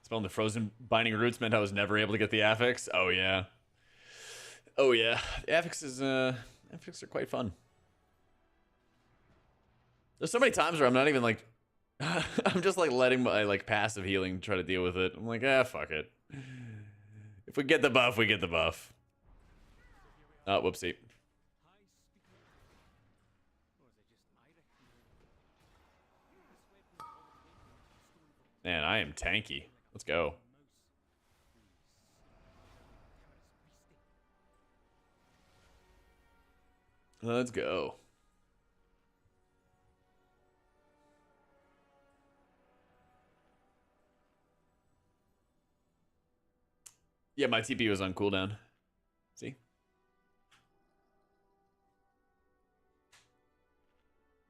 Spelling the Frozen Binding Roots meant I was never able to get the affix. Oh yeah. Oh yeah. The affixes are quite fun. There's so many times where I'm not even like I'm just like letting my like passive healing try to deal with it. I'm like, fuck it. If we get the buff, we get the buff. Oh, whoopsie. Man, I am tanky. Let's go. Let's go. Yeah, my TP was on cooldown. See?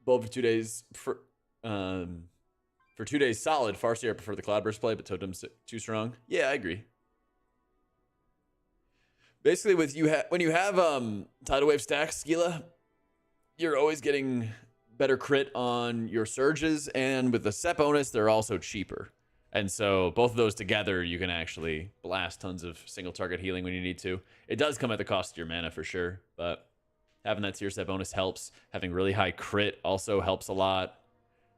Bulb for 2 days. For 2 days solid. Farseer, I prefer the Cloudburst play, but Totem's too strong. Yeah, I agree. Basically, with when you have Tidal Wave stacks, Skila, you're always getting better crit on your surges, and with the set bonus, they're also cheaper. And so both of those together, you can actually blast tons of single target healing when you need to. It does come at the cost of your mana for sure, but having that tier set bonus helps. Having really high crit also helps a lot.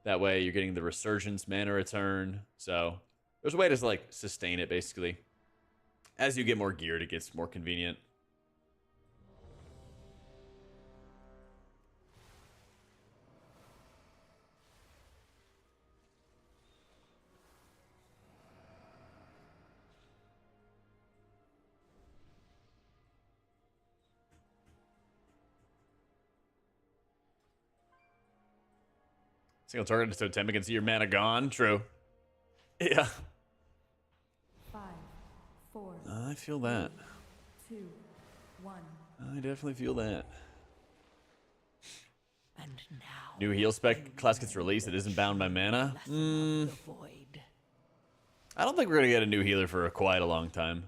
That way you're getting the resurgence mana return. So there's a way to like sustain it basically. As you get more geared, it gets more convenient. Single target to Totemic and see your mana gone. True. Yeah. 5, 4. I feel that. 2, 1. I definitely feel that. And now New heal spec class gets released. It isn't bound by mana. the void. I don't think we're gonna get a new healer for quite a long time.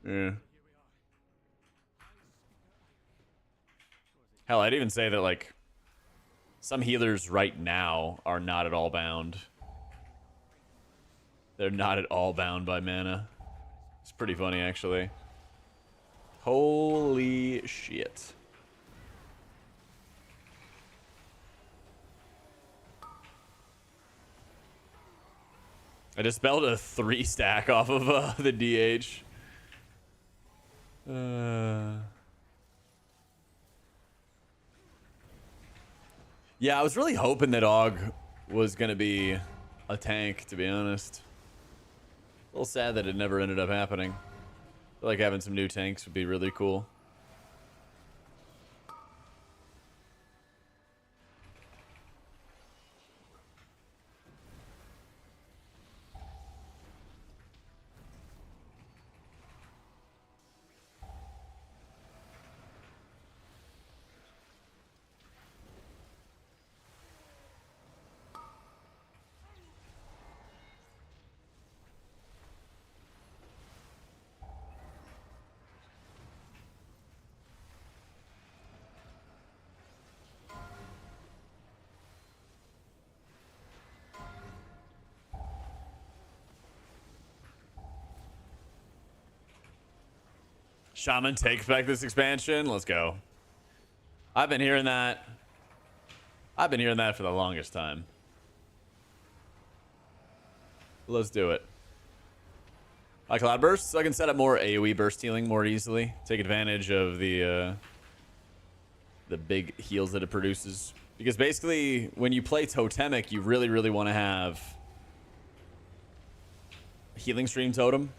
Yeah. Hell, I'd even say that like some healers right now are not at all bound. They're not at all bound by mana. It's pretty funny, actually. Holy shit. I dispelled a 3 stack off of the DH. Yeah, I was really hoping that Og was going to be a tank, to be honest. A little sad that it never ended up happening. I feel like having some new tanks would be really cool. Shaman takes back this expansion. Let's go. I've been hearing that. I've been hearing that for the longest time. Let's do it. Cloud bursts, so I can set up more AoE burst healing more easily. Take advantage of the big heals that it produces. Because basically, when you play Totemic, you really, really want to have Healing Stream Totem.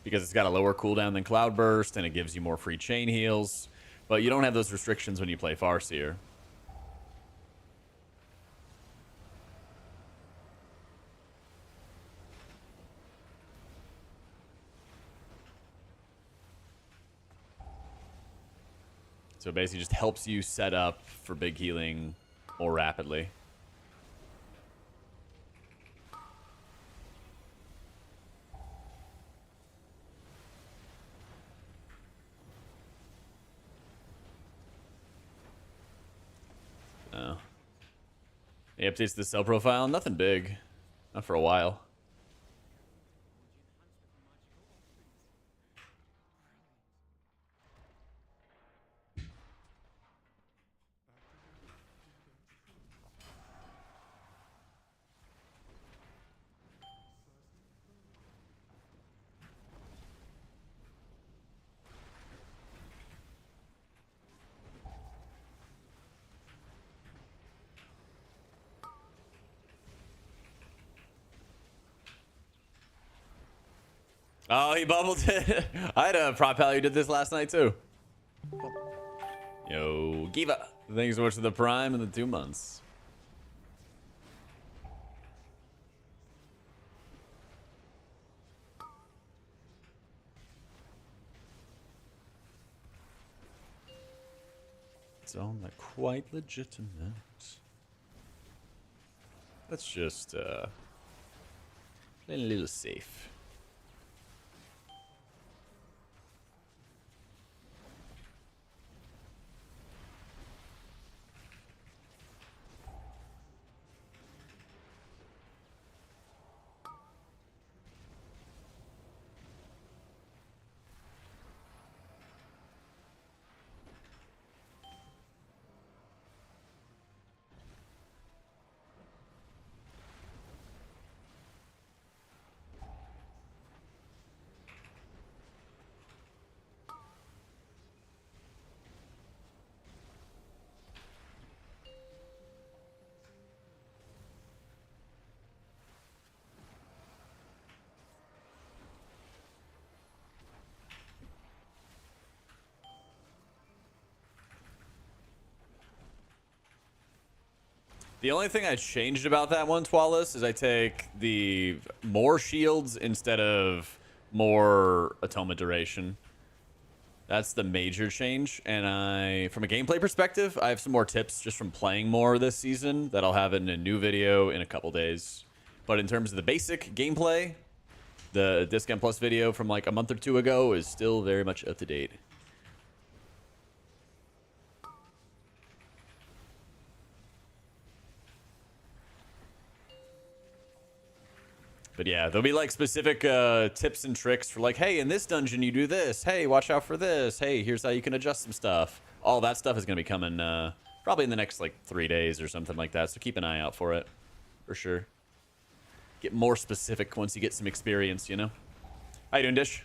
Because it's got a lower cooldown than Cloud Burst, and it gives you more free chain heals. But you don't have those restrictions when you play Farseer. So it basically just helps you set up for big healing more rapidly. Oh. He updates the cell profile. Nothing big. Not for a while. Oh, he bubbled it. I had a prop pal who did this last night too. Yo, Giva. Thanks so much for the prime and the 2 months. It's all not quite legitimate. Let's just play a little safe. The only thing I changed about that one, Twalis, is I take the more shields instead of more atonement duration. That's the major change. And from a gameplay perspective, I have some more tips just from playing more this season that I'll have in a new video in a couple days. But in terms of the basic gameplay, the Discount Plus video from like a month or 2 ago is still very much up to date. But yeah, there'll be like specific tips and tricks for like, hey, in this dungeon you do this. Hey, watch out for this. Hey, here's how you can adjust some stuff. All that stuff is going to be coming probably in the next like 3 days or something like that. So keep an eye out for it, for sure. Get more specific once you get some experience, you know? How you doing, Dish?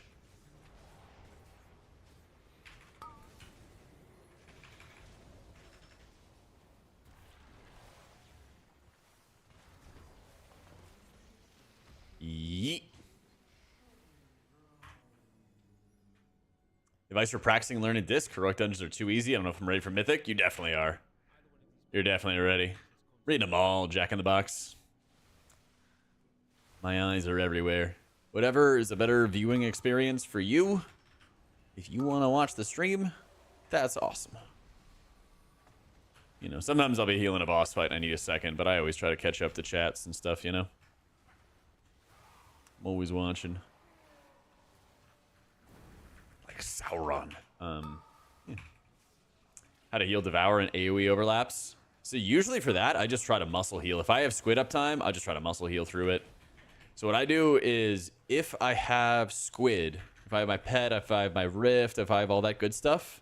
Yeet. Advice for practicing learning disc. Heroic dungeons are too easy. I don't know if I'm ready for Mythic. You definitely are. You're definitely ready. Reading them all, Jack in the Box. My eyes are everywhere. Whatever is a better viewing experience for you. If you want to watch the stream, that's awesome. You know, sometimes I'll be healing a boss fight and I need a second, but I always try to catch up to chats and stuff, you know? I'm always watching. Like Sauron. Yeah. How to heal Devour and AoE overlaps. So usually for that, I just try to muscle heal. If I have squid up time, I just try to muscle heal through it. So what I do is, if I have squid if I have my pet, if I have my rift, if I have all that good stuff,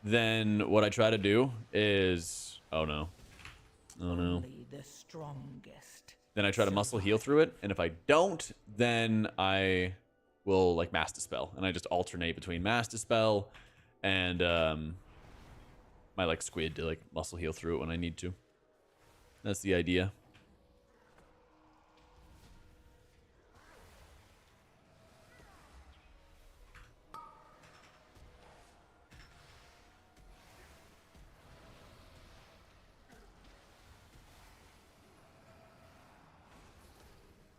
then what I try to do is, oh no. Only the strongest. Then I try to muscle heal through it, and if I don't, then I will like mass dispel, and I just alternate between mass dispel and my like squid to like muscle heal through it when I need to. That's the idea.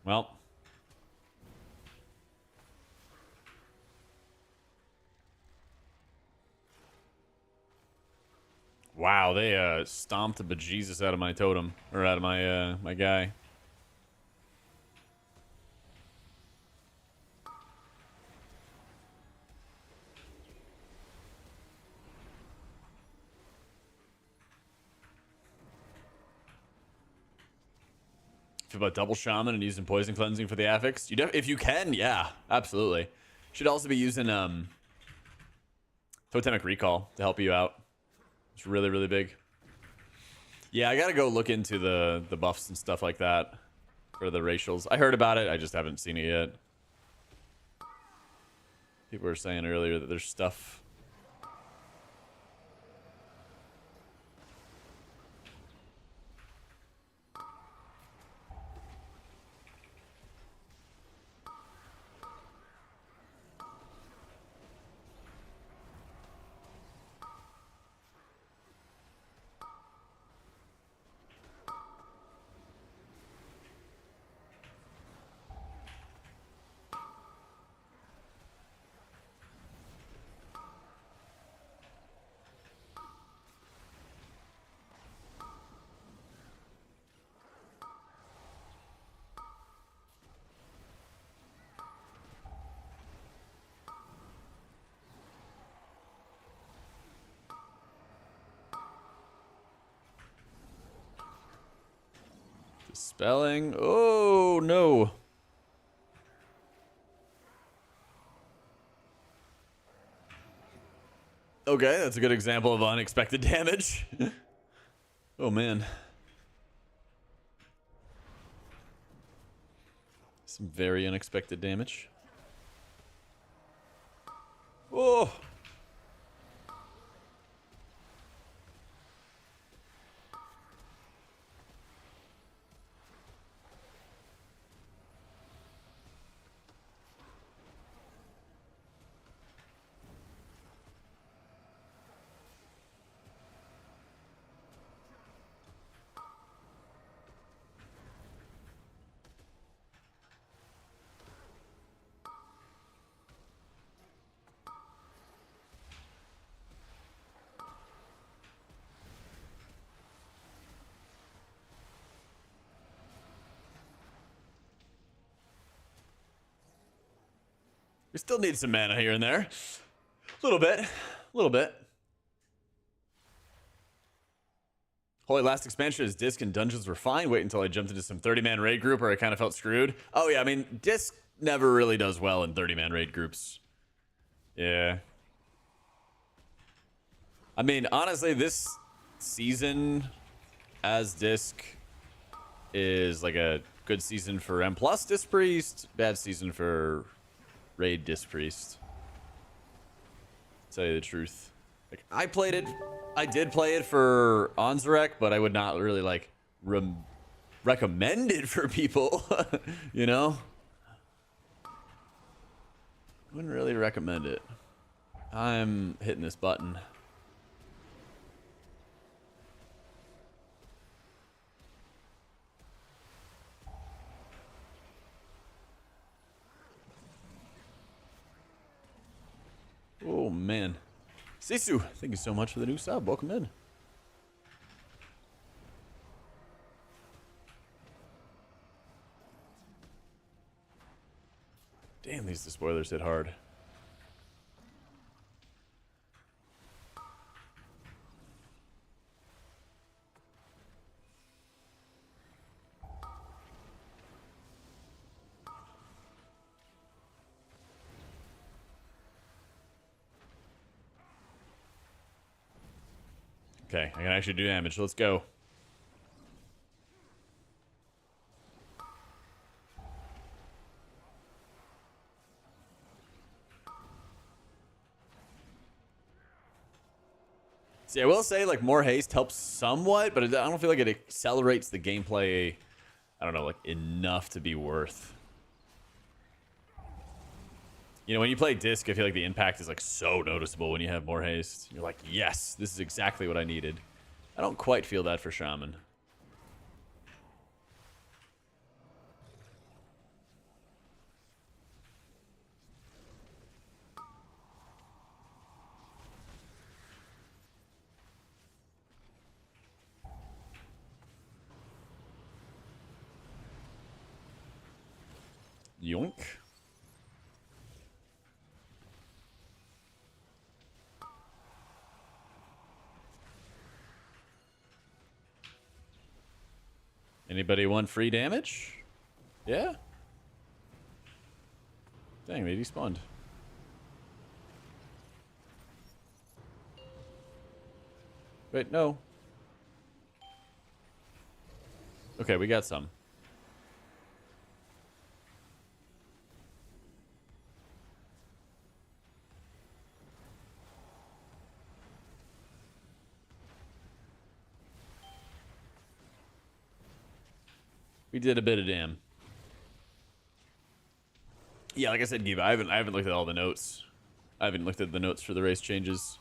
Well, wow, they stomped the bejesus out of my totem, or out of my my guy. About double shaman and using poison cleansing for the affix. If you can, yeah, absolutely. Should also be using totemic recall to help you out. It's really, really big. Yeah, I gotta go look into the buffs and stuff like that for the racials. I heard about it, I just haven't seen it yet. People were saying earlier that there's stuff. Dispelling. Oh, no. Okay, that's a good example of unexpected damage. Oh, man. Some very unexpected damage. Oh! We still need some mana here and there. A little bit. A little bit. Holy, last expansion is Disc and Dungeons were fine. Wait until I jumped into some 30-man raid group where I kind of felt screwed. Oh, yeah, I mean, Disc never really does well in 30-man raid groups. Yeah. I mean, honestly, this season as Disc is like a good season for M+ Disc Priest, bad season for raid Disc Priest. Tell you the truth. Like, I did play it for Onzarek, but I would not really like recommend it for people. You know, wouldn't really recommend it. I'm hitting this button. Oh man. Sisu, thank you so much for the new sub. Welcome in. Damn, these despoilers hit hard. Okay, I can actually do damage. Let's go. See, I will say, like, more haste helps somewhat, but I don't feel like it accelerates the gameplay, I don't know, like, enough to be worth. You know, when you play disc, I feel like the impact is, like, so noticeable when you have more haste. You're like, yes, this is exactly what I needed. I don't quite feel that for Shaman. Yoink. Anybody want free damage? Yeah? Dang, they despawned. Wait, no. Okay, we got some. We did a bit of damn. Yeah, like I said, Giva, I haven't looked at all the notes. I haven't looked at the notes for the race changes.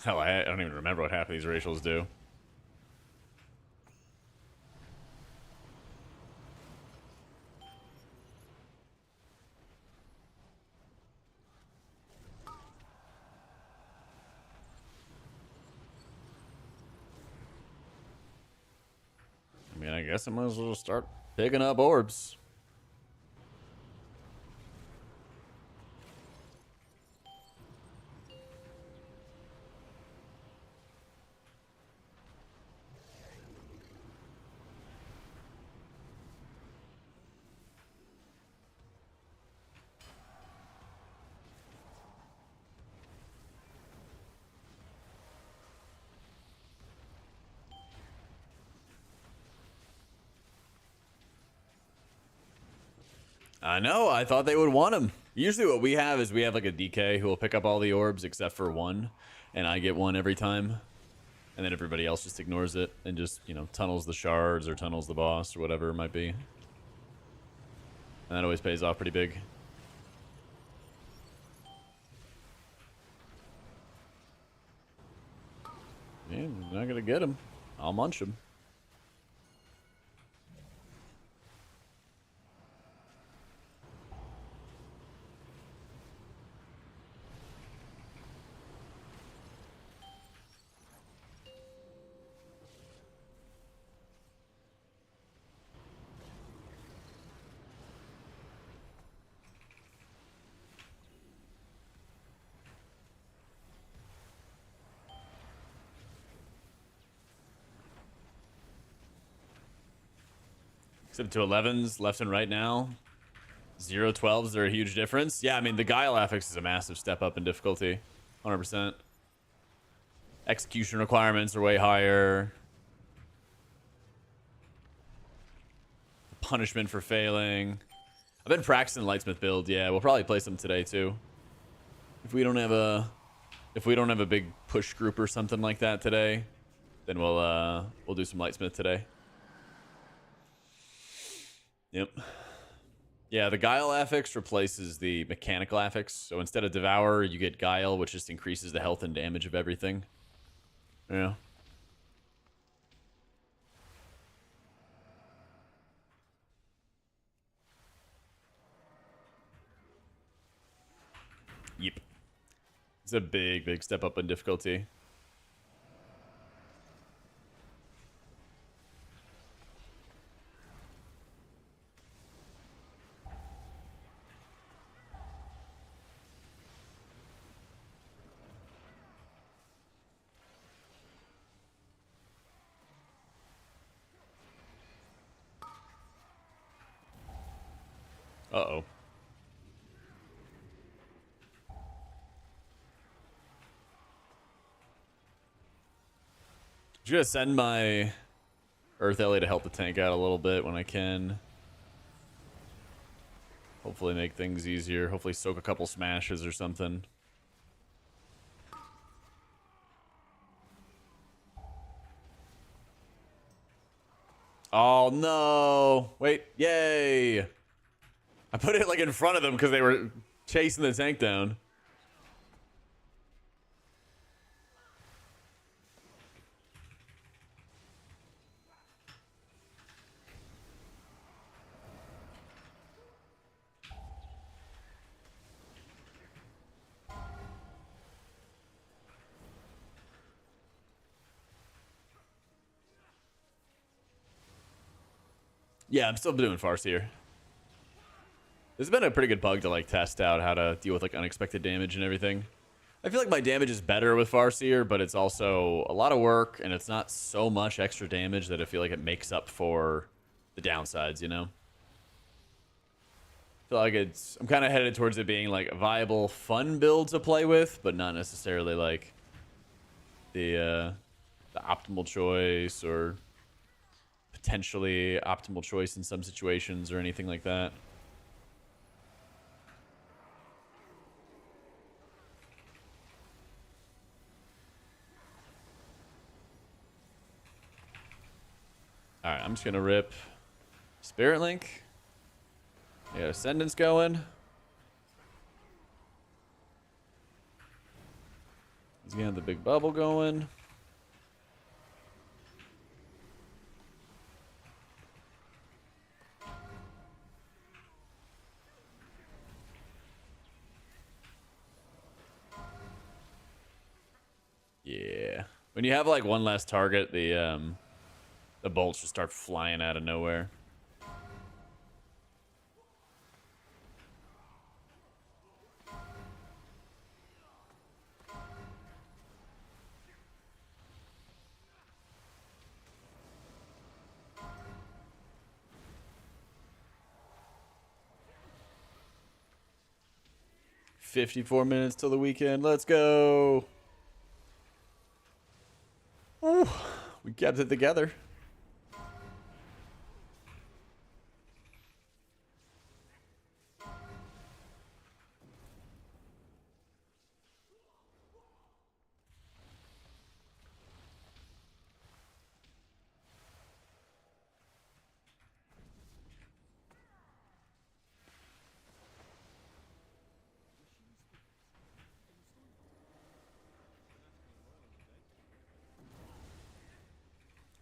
Hell, I don't even remember what half of these racials do. I mean, I guess I might as well start picking up orbs. I know, I thought they would want him. Usually what we have is we have like a DK who will pick up all the orbs except for one, and I get one every time. And then everybody else just ignores it and just, you know, tunnels the shards or tunnels the boss or whatever it might be. And that always pays off pretty big. Yeah, I'm not gonna get him. I'll munch him. Except to 11s left and right now. 0-12s are a huge difference. Yeah, I mean, the Guile affix is a massive step up in difficulty. 100%. Execution requirements are way higher. Punishment for failing. I've been practicing Lightsmith build. Yeah, we'll probably play some today too. If we don't have a big push group or something like that today, then we'll do some Lightsmith today. Yep. Yeah, the Guile affix replaces the mechanical affix. So instead of Devour, you get Guile, which just increases the health and damage of everything. Yeah. Yep. It's a big step up in difficulty. Uh-oh. just gonna send my Earth Ellie to help the tank out a little bit when I can. Hopefully make things easier. Hopefully soak a couple smashes or something. Oh no! Wait, yay! I put it like in front of them because they were chasing the tank down. Yeah, I'm still doing Farseer. This has been a pretty good bug to like test out how to deal with like unexpected damage and everything. I feel like my damage is better with Farseer, but it's also a lot of work and it's not so much extra damage that I feel like it makes up for the downsides, you know? I feel like I'm kind of headed towards it being like a viable, fun build to play with, but not necessarily like the optimal choice or potentially optimal choice in some situations or anything like that. All right, I'm just gonna rip Spirit Link. Yeah, Ascendance going. He's gonna have the big bubble going. Yeah. When you have like one less target, the bolts just start flying out of nowhere. $54 till the weekend. Let's go. Ooh, we kept it together.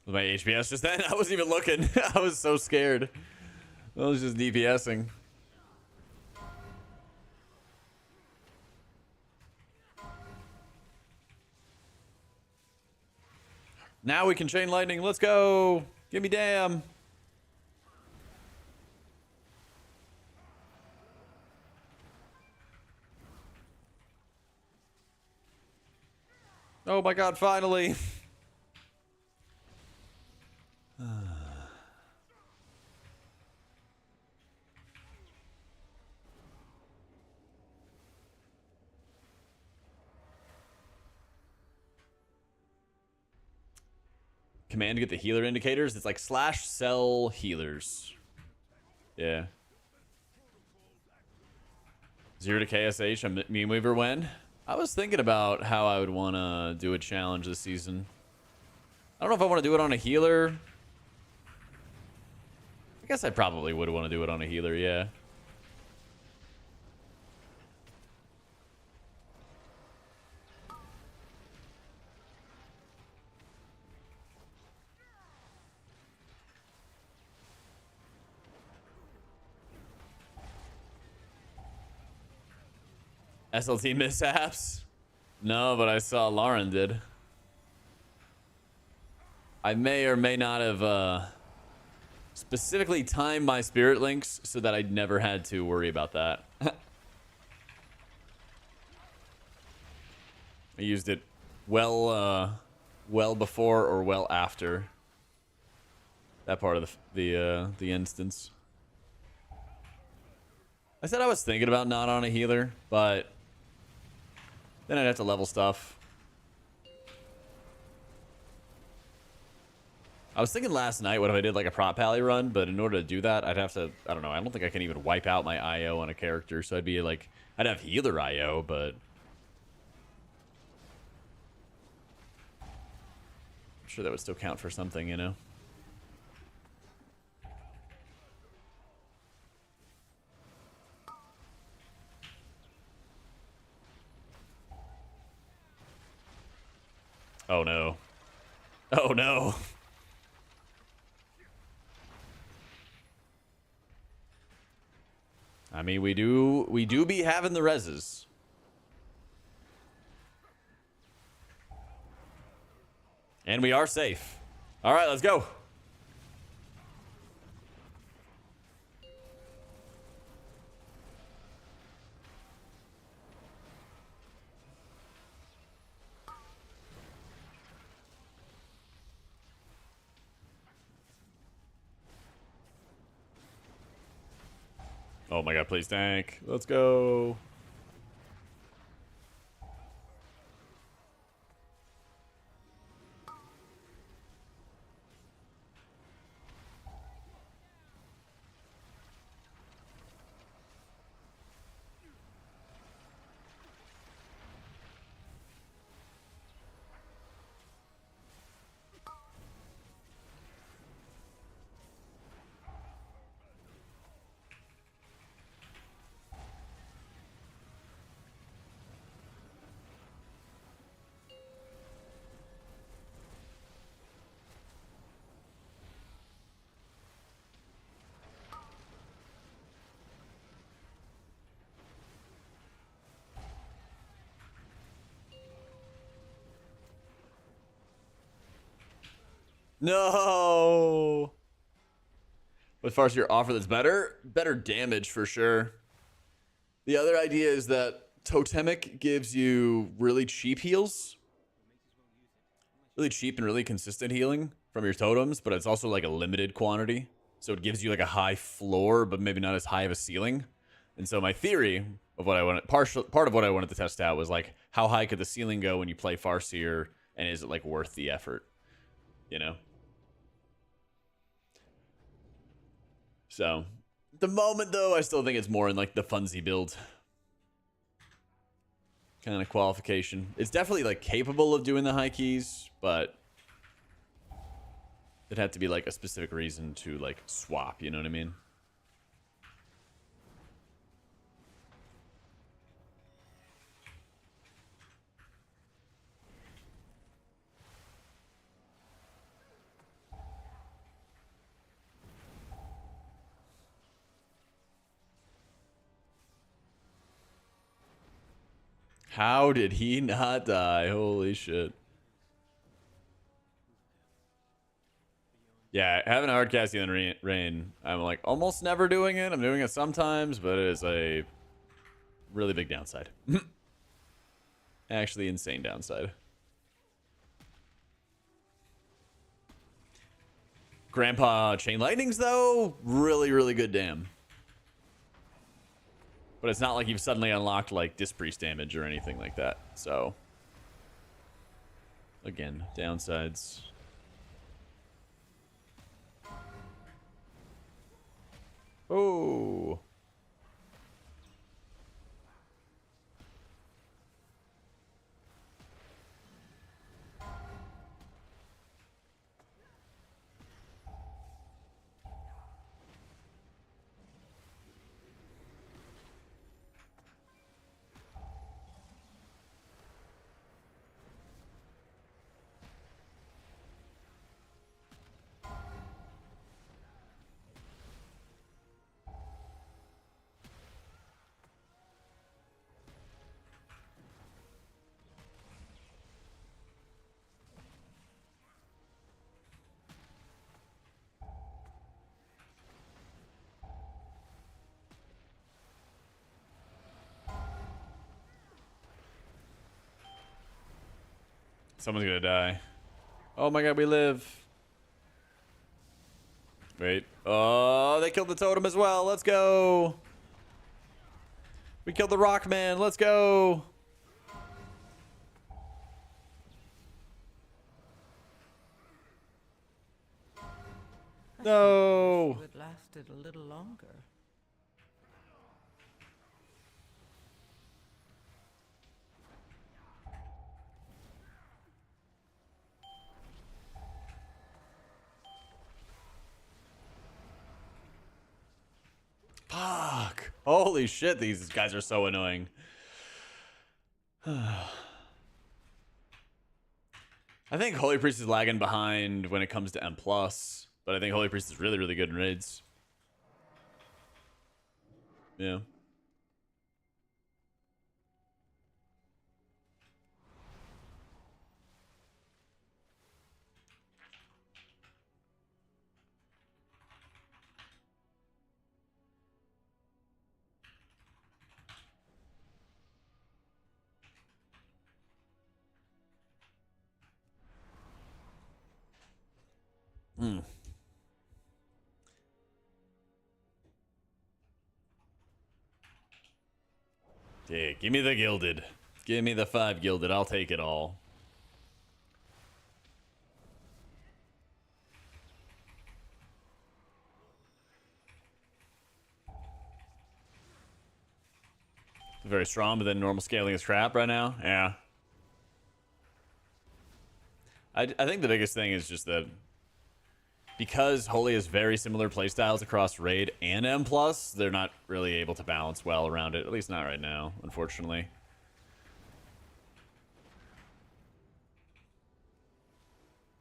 Was my HPS just then? I wasn't even looking. I was so scared. I was just DPSing. Now we can chain lightning. Let's go. Give me damn. Oh my god, finally. Command to get the healer indicators. It's like /sell healers. Yeah. 0 to KSH. A meme weaver when? I was thinking about how I would want to do a challenge this season. I don't know if I want to do it on a healer. I guess I probably would want to do it on a healer, yeah. SLT mishaps? No, but I saw Lauren did. I may or may not have specifically timed my spirit links so that I never had to worry about that. I used it well before or well after that part of the instance. I said I was thinking about not on a healer, but then I'd have to level stuff. I was thinking last night, what if I did like a prop pally run, but in order to do that, I'd have to, I don't know, I don't think I can even wipe out my IO on a character, so I'd be like, I'd have healer IO, but I'm sure that would still count for something, you know? Oh no. Oh no. I mean, we do be having the reses. And we are safe. All right, let's go. Oh my god, please tank. Let's go. No. With Farseer offer that's better? Better damage for sure. The other idea is that Totemic gives you really cheap heals. Really cheap and really consistent healing from your totems, but it's also like a limited quantity. So it gives you like a high floor, but maybe not as high of a ceiling. And so my theory of what I wanted, part of what I wanted to test out was like, how high could the ceiling go when you play Farseer, and is it like worth the effort? You know? So, at the moment though, I still think it's more in like the funsy build kind of qualification. It's definitely like capable of doing the high keys, but it had to be like a specific reason to like swap, you know what I mean? How did he not die? Holy shit. Yeah, having a hard casting in rain, I'm like almost never doing it. I'm doing it sometimes, but it is a really big downside. Actually, insane downside. Grandpa Chain Lightnings, though, really, really good damn. But it's not like you've suddenly unlocked like Disc Priest damage or anything like that. So, again, downsides. Oh. Someone's gonna die. Oh my god, we live. Wait. Oh, they killed the totem as well. Let's go. We killed the rock man. Let's go. No. You had lasted a little longer. Fuck. Holy shit, these guys are so annoying. I think Holy Priest is lagging behind when it comes to M+, but I think Holy Priest is really, really good in raids. Yeah. Hmm. Yeah, give me the gilded. Give me the 5 gilded. I'll take it all. Very strong, but then normal scaling is crap right now. Yeah. I think the biggest thing is just that because Holy has very similar playstyles across Raid and M+, they're not really able to balance well around it. At least not right now, unfortunately.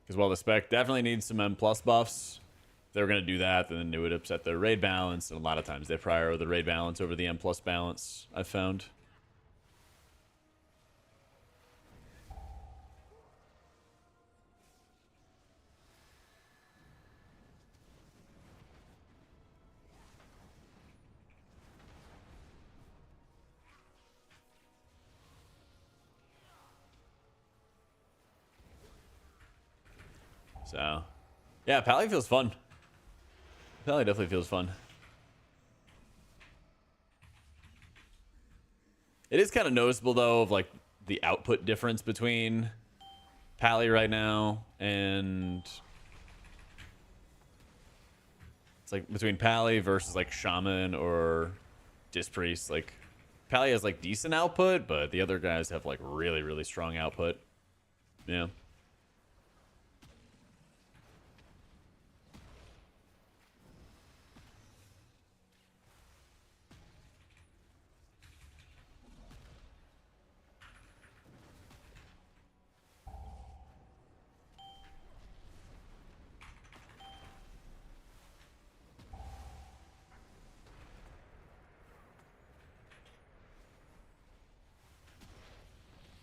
Because while the spec definitely needs some M+ buffs, if they were going to do that, then it would upset their raid balance. And a lot of times they prior the raid balance over the M+ balance, I've found. So, yeah, Pally feels fun. Pally definitely feels fun. It is kind of noticeable, though, of like the output difference between Pally right now and it's like between Pally versus like Shaman or Dispriest. Like Pally has like decent output, but the other guys have like really, really strong output. Yeah.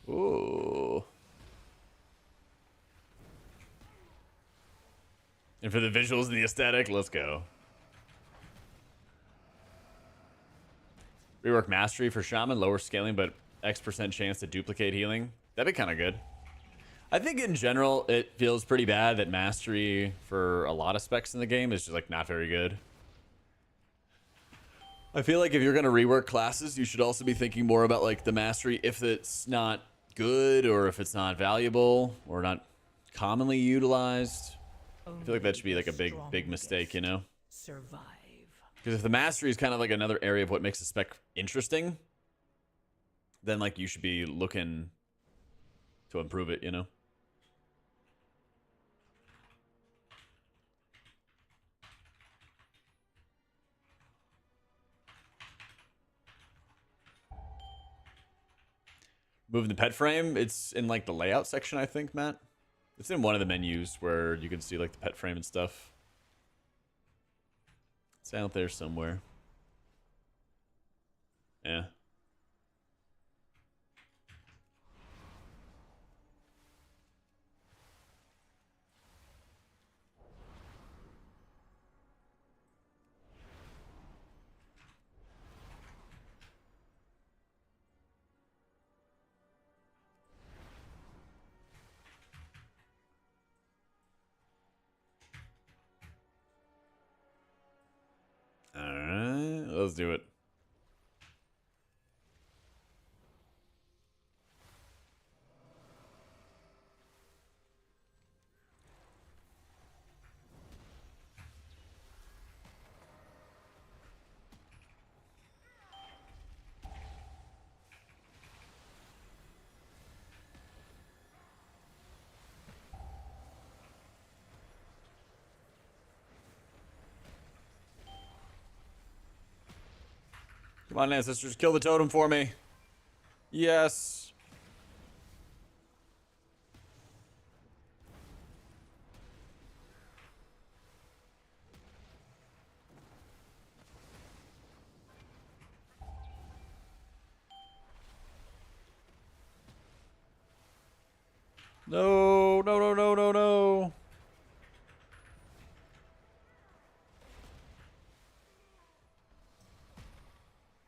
Ooh. And for the visuals and the aesthetic, let's go. Rework Mastery for Shaman, lower scaling, but X% chance to duplicate healing. That'd be kind of good. I think in general, it feels pretty bad that Mastery for a lot of specs in the game is just like not very good. I feel like if you're going to rework classes, you should also be thinking more about like the Mastery if it's not good or if it's not valuable or not commonly utilized. I feel like that should be like a big mistake, you know? Survive. Because if the Mastery is kind of like another area of what makes a spec interesting, then like you should be looking to improve it, you know? Moving the pet frame, it's in like the layout section, I think, Matt. It's in one of the menus where you can see like the pet frame and stuff. It's out there somewhere. Yeah. Alright, let's do it. Come on, ancestors, kill the totem for me. Yes. No, no, no, no, no, no.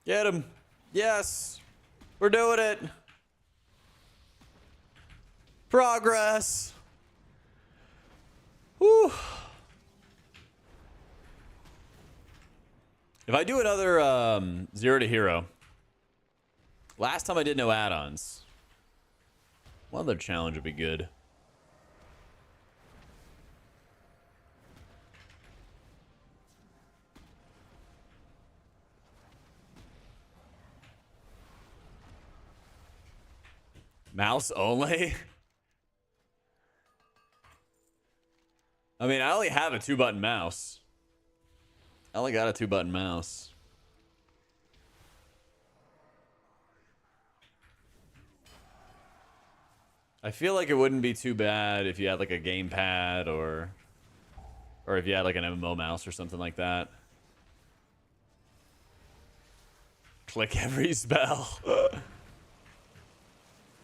Get him. Yes. We're doing it. Progress. Whew. If I do another 0 to hero. Last time I did no add-ons. One other challenge would be good. Mouse only? I mean, I only have a 2-button mouse. I only got a 2-button mouse. I feel like it wouldn't be too bad if you had like a gamepad or if you had like an MMO mouse or something like that. Click every spell.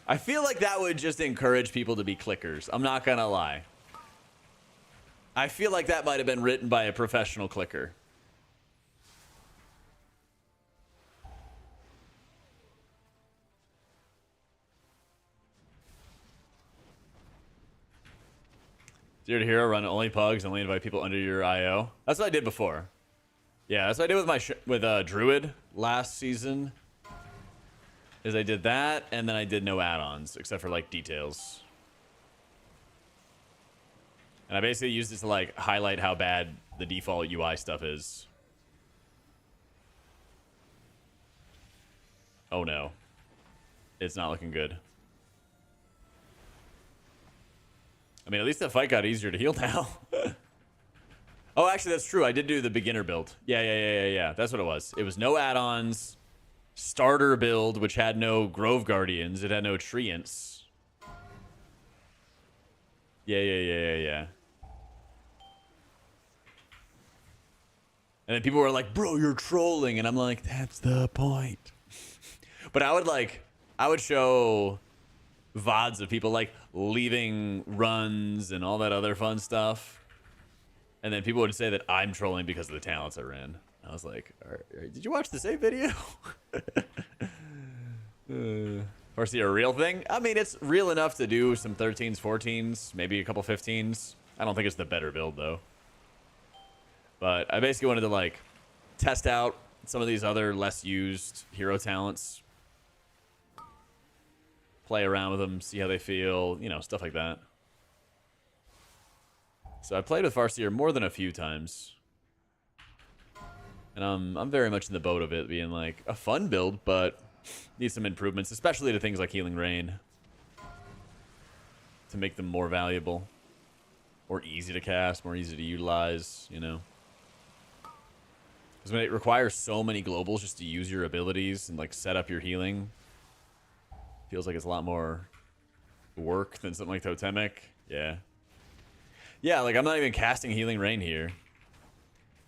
I feel like that would just encourage people to be clickers. I'm not gonna lie. I feel like that might have been written by a professional clicker. Zero to hero, run only pugs, only invite people under your IO. That's what I did before. Yeah, that's what I did with my Druid last season. Is I did that, and then I did no add-ons, except for, like, details. And I basically used it to, like, highlight how bad the default UI stuff is. Oh, no. It's not looking good. I mean, at least the fight got easier to heal now. Oh, actually, that's true. I did do the beginner build. Yeah. That's what it was. It was no add-ons. Starter build, which had no Grove Guardians. It had no Treants. Yeah. And then people were like, bro, you're trolling. And I'm like, that's the point. But I would show VODs of people like leaving runs and all that other fun stuff. And then people would say that I'm trolling because of the talents I ran. I was like, all right, did you watch the same video? Farseer, a real thing? I mean, it's real enough to do some 13s, 14s, maybe a couple 15s. I don't think it's the better build, though. But I basically wanted to, like, test out some of these other less used hero talents. Play around with them, see how they feel, you know, stuff like that. So I played with Farseer more than a few times. And I'm very much in the boat of it being like a fun build, but needs some improvements, especially to things like Healing Rain, to make them more valuable, more easy to cast, more easy to utilize, you know. Because when it requires so many globals just to use your abilities and like set up your healing, feels like it's a lot more work than something like Totemic. Yeah, like I'm not even casting Healing Rain here.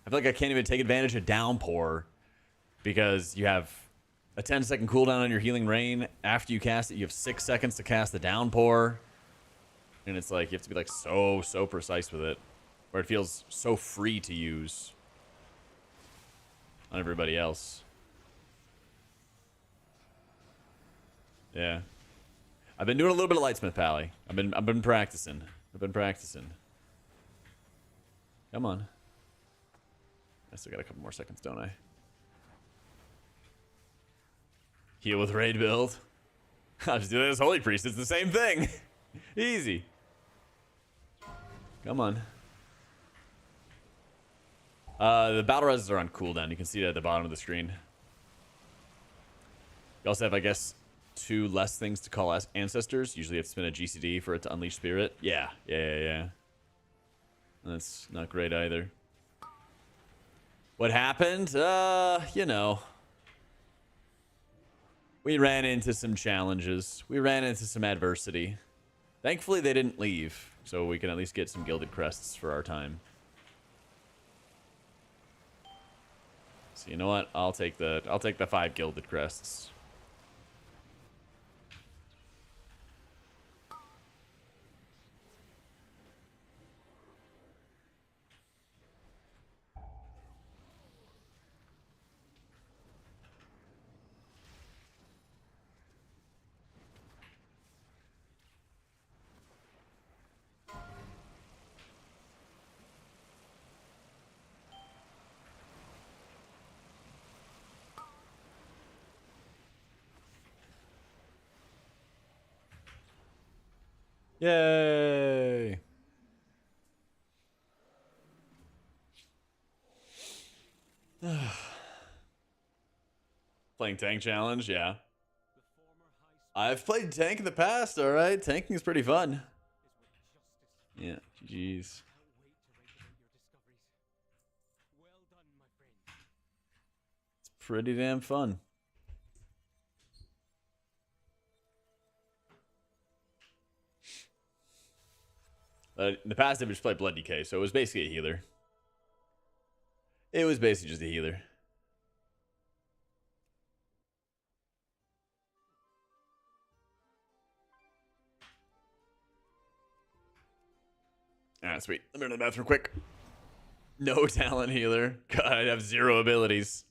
I feel like I can't even take advantage of Downpour because you have a 10-second cooldown on your Healing Rain. After you cast it, you have 6 seconds to cast the Downpour. And it's like you have to be like so precise with it, where it feels so free to use on everybody else. Yeah. I've been doing a little bit of Lightsmith Pally. I've been practicing. Come on. I still got a couple more seconds, don't I? Heal with raid build. I'll just do this Holy Priest. It's the same thing. Easy. Come on. The battle reses are on cooldown. You can see it at the bottom of the screen. You also have, I guess, 2 less things to call ancestors. Usually you have to spin a GCD for it to unleash spirit. Yeah. That's not great either. What happened? You know. We ran into some challenges. We ran into some adversity. Thankfully, they didn't leave, so we can at least get some gilded crests for our time. So you know what? I'll take the 5 gilded crests. Yay! Playing tank challenge, yeah. I've played tank in the past, alright. Tanking is pretty fun. Yeah, GG's. It's pretty damn fun. In the past, I just played Blood Decay, so it was basically a healer. It was basically just a healer. Alright, sweet. Let me run to the bathroom quick. No talent healer. God, I have 0 abilities.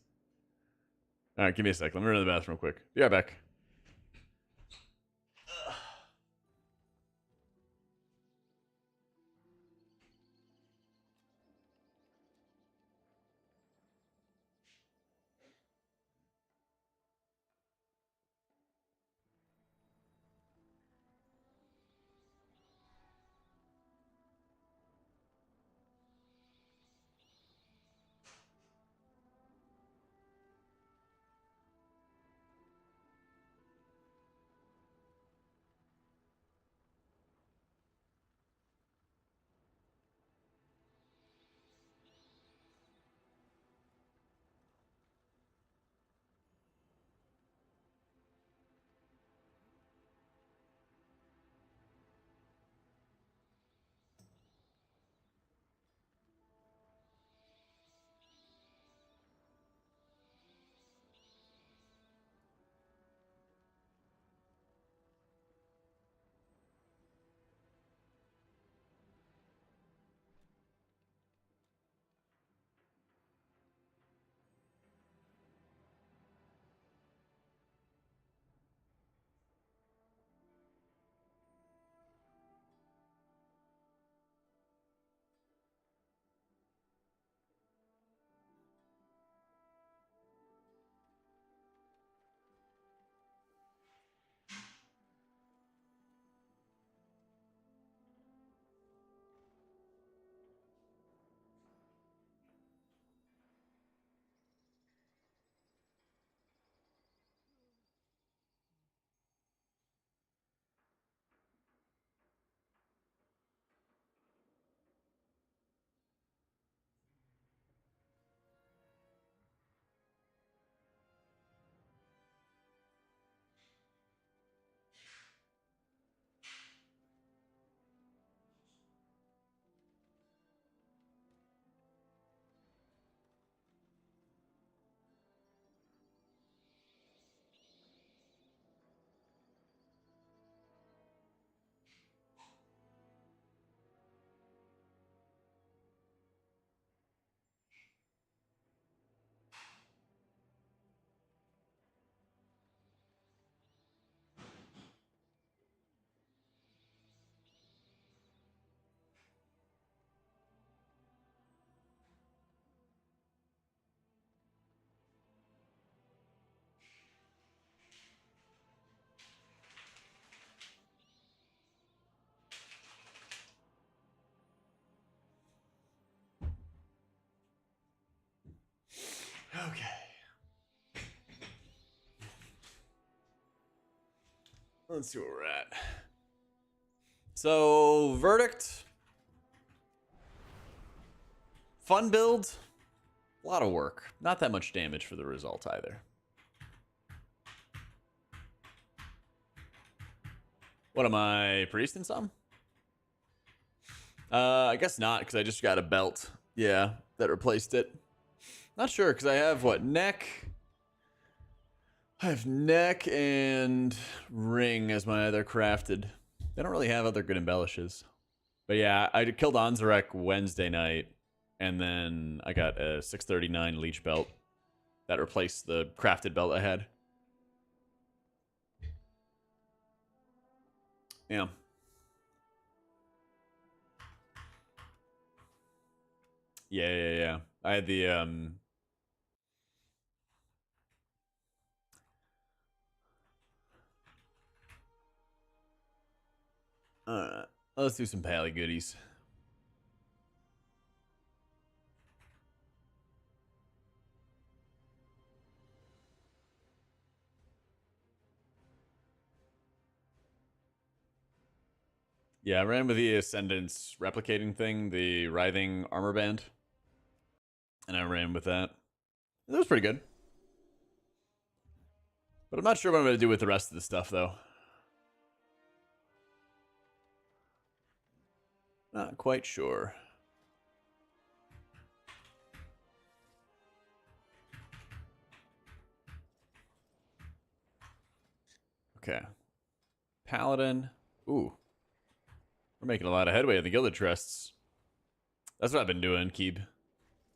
Alright, give me a sec. Let me run to the bathroom quick. Be right back. Okay. Let's see where we're at. So, verdict. Fun build. A lot of work. Not that much damage for the result either. What am I, priest in some? I guess not, because I just got a belt. Yeah, that replaced it. Not sure, because I have what, neck? I have neck and ring as my other crafted. They don't really have other good embellishes. But yeah, I killed Anzarek Wednesday night, and then I got a 639 leech belt that replaced the crafted belt I had. Yeah. Yeah. I had the let's do some pally goodies. Yeah, I ran with the Ascendance replicating thing, the writhing armor band. And I ran with that. It was pretty good. But I'm not sure what I'm going to do with the rest of the stuff, though. Not quite sure. Okay. Paladin. Ooh. We're making a lot of headway in the gilded trusts. That's what I've been doing, Keeb.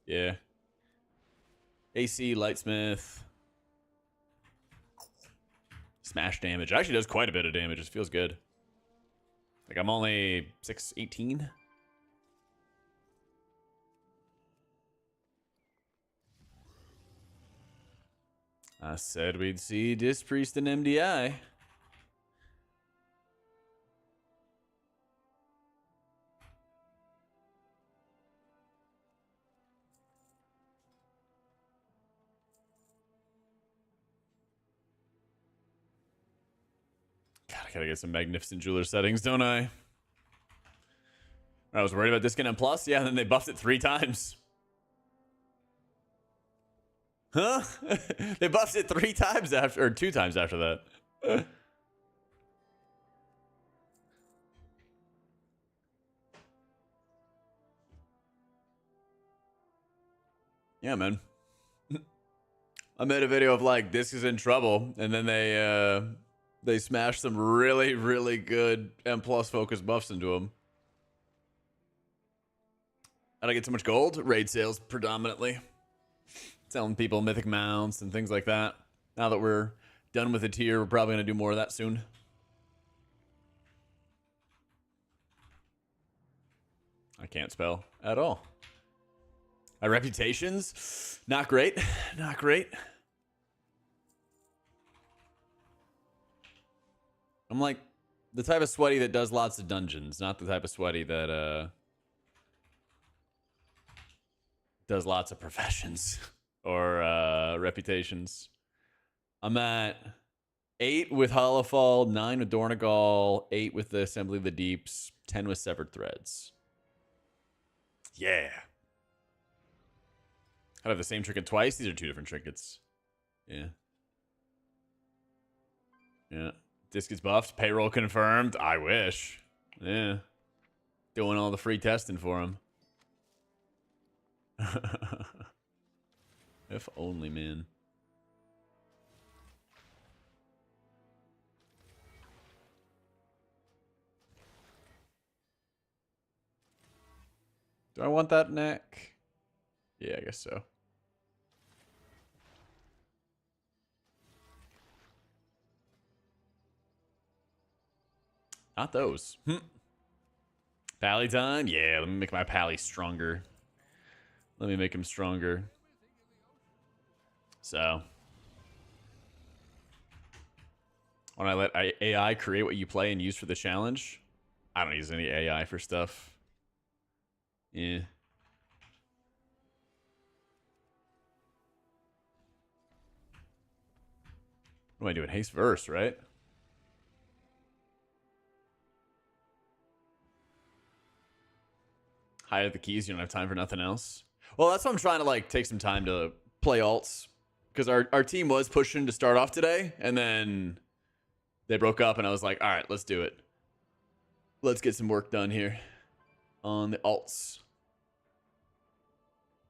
Yeah. AC, Lightsmith. Smash damage. It actually does quite a bit of damage. It feels good. Like, I'm only 618. I said we'd see Disc Priest and MDI. God, I gotta get some Magnificent Jeweler settings, don't I? I was worried about Disc and Plus. Yeah, and then they buffed it 3 times. Huh? They buffed it 3 times after, or 2 times after that. Yeah, man. I made a video of like Disc is in trouble, and then they smashed some really, really good M plus focus buffs into him. How'd I get so much gold? Raid sales predominantly. Selling people mythic mounts and things like that. Now that we're done with the tier, we're probably going to do more of that soon. I can't spell at all. My reputation's not great. Not great. I'm like the type of sweaty that does lots of dungeons, not the type of sweaty that does lots of professions or reputations. I'm at 8 with Hollowfall, 9 with Dornagal, 8 with the Assembly of the Deeps, 10 with Severed Threads. Yeah. I have the same trinket twice. These are 2 different trinkets. Yeah. Yeah. Disc is buffed. Payroll confirmed. I wish. Yeah. Doing all the free testing for him. If only, man. Do I want that neck? Yeah, I guess so. Not those. Pally time? Yeah, let me make my pally stronger. Let me make him stronger. So. When I let AI create what you play and use for the challenge, I don't use any AI for stuff. Yeah. What am I doing? Haste verse, right? Hide the keys. You don't have time for nothing else. Well, that's why I'm trying to like take some time to play alts, because our team was pushing to start off today, and then they broke up, and I was like, all right, let's do it. Let's get some work done here on the alts.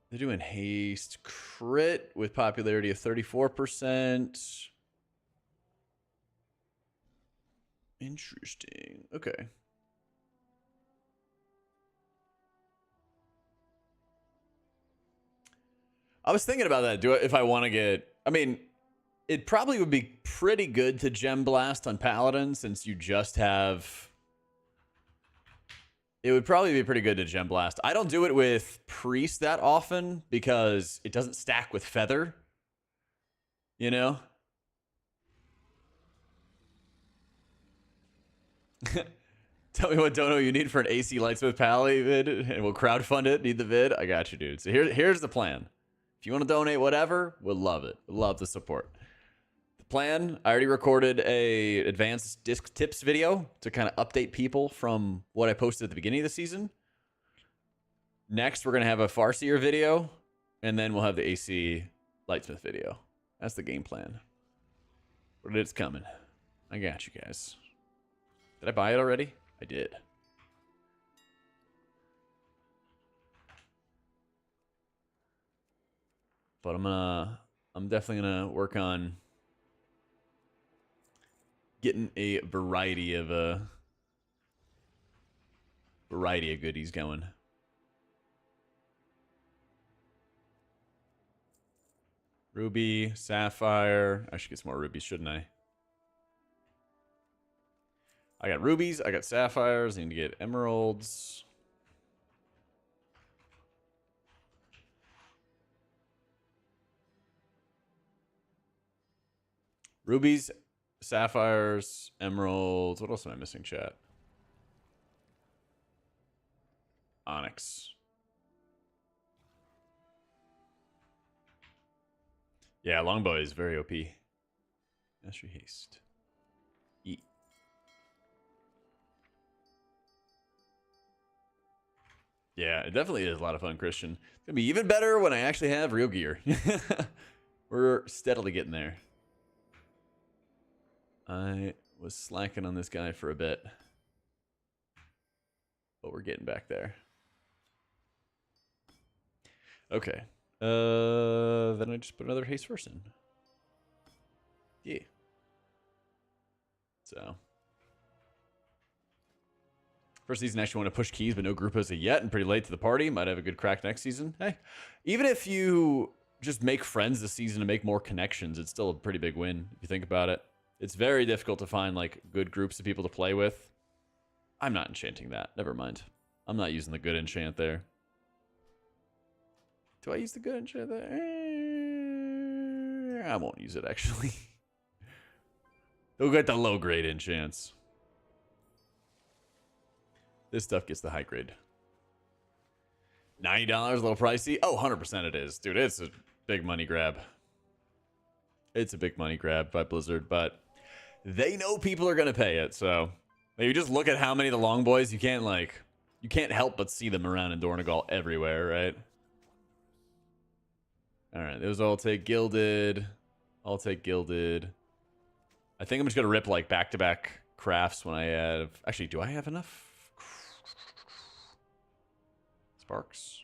They're doing haste crit with popularity of 34%. Interesting. Okay. I was thinking about that. If I want to get, I mean, it probably would be pretty good to gem blast on Paladin since you just have. It would probably be pretty good to gem blast. I don't do it with priest that often because it doesn't stack with feather. You know? Tell me what dono you need for an AC Lightsmith Pally vid, and we'll crowdfund it. Need the vid? I got you, dude. So here's the plan. If you want to donate whatever, we'll love it. We'll love the support. The plan, I already recorded a advanced disc tips video to kind of update people from what I posted at the beginning of the season. Next, we're going to have a Farseer video, and then we'll have the AC Lightsmith video. That's the game plan. But it's coming. I got you guys. Did I buy it already? I did. But I'm definitely gonna work on getting a variety of goodies going. Ruby, sapphire. I should get some more rubies, shouldn't I? I got rubies, I got sapphires, I need to get emeralds. Rubies, sapphires, emeralds. What else am I missing, chat? Onyx. Yeah, longbow is very OP. Mastery haste. E. Yeah, it definitely is a lot of fun, Christian. It's gonna be even better when I actually have real gear. We're steadily getting there. I was slacking on this guy for a bit, but we're getting back there. Okay. Then I just put another haste first in. Yeah. So. First season, actually want to push keys, but no group as of yet, and pretty late to the party. Might have a good crack next season. Hey, even if you just make friends this season to make more connections, it's still a pretty big win if you think about it. It's very difficult to find like good groups of people to play with. I'm not enchanting that. Never mind. I'm not using the good enchant there. Do I use the good enchant there? I won't use it actually. They'll get the low grade enchants. This stuff gets the high grade. $90, a little pricey. Oh, 100% it is. Dude, it's a big money grab. It's a big money grab by Blizzard, but they know people are going to pay it. So you just look at how many of the long boys, you can't help but see them around in Dornegal everywhere, right? All right, those all take gilded. I'll take gilded. I think I'm just going to rip like back-to-back crafts when I have... Actually, do I have enough? Sparks?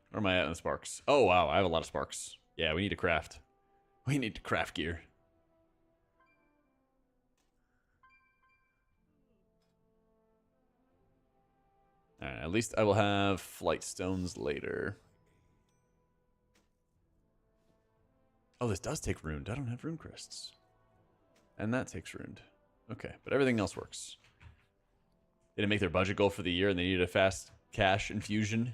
Where am I at in the sparks? Oh, wow, I have a lot of sparks. Yeah, we need to craft. We need to craft gear. Alright, at least I will have flight stones later. Oh, this does take runed. I don't have rune crests. And that takes runed. Okay, but everything else works. They didn't make their budget goal for the year and they needed a fast cash infusion.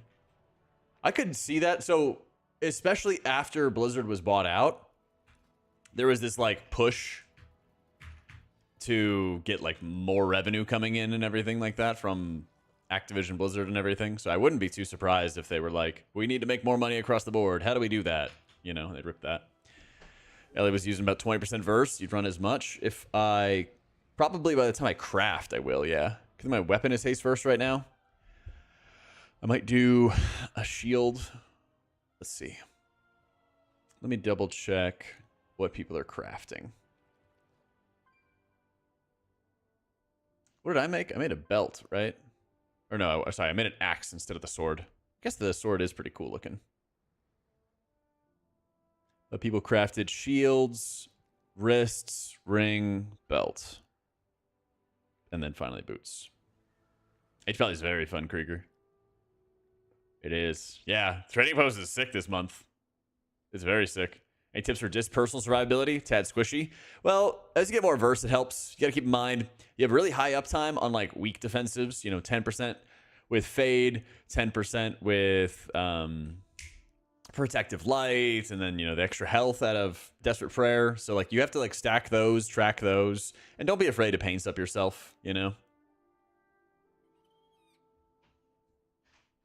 I couldn't see that. So, especially after Blizzard was bought out, there was this like push to get like more revenue coming in and everything like that from Activision Blizzard and everything. So I wouldn't be too surprised if they were like, we need to make more money across the board. How do we do that? You know, they'd rip that. Ellie was using about 20% verse. You'd run as much. If I... Probably by the time I craft, I will, yeah. Because my weapon is haste first right now. I might do a shield. Let's see. Let me double check what people are crafting. What did I make? I made a belt, right? Or no, sorry, I made an axe instead of the sword. I guess the sword is pretty cool looking. But people crafted shields, wrists, ring, belt. And then finally boots. HP is very fun, Krieger. It is. Yeah, trading post is sick this month. It's very sick. Any tips for just personal survivability? Tad squishy. Well, as you get more versed, it helps. You got to keep in mind, you have really high uptime on like weak defensives. You know, 10% with fade, 10% with protective light, and then, you know, the extra health out of desperate prayer. So like you have to like stack those, track those, and don't be afraid to paint up yourself, you know.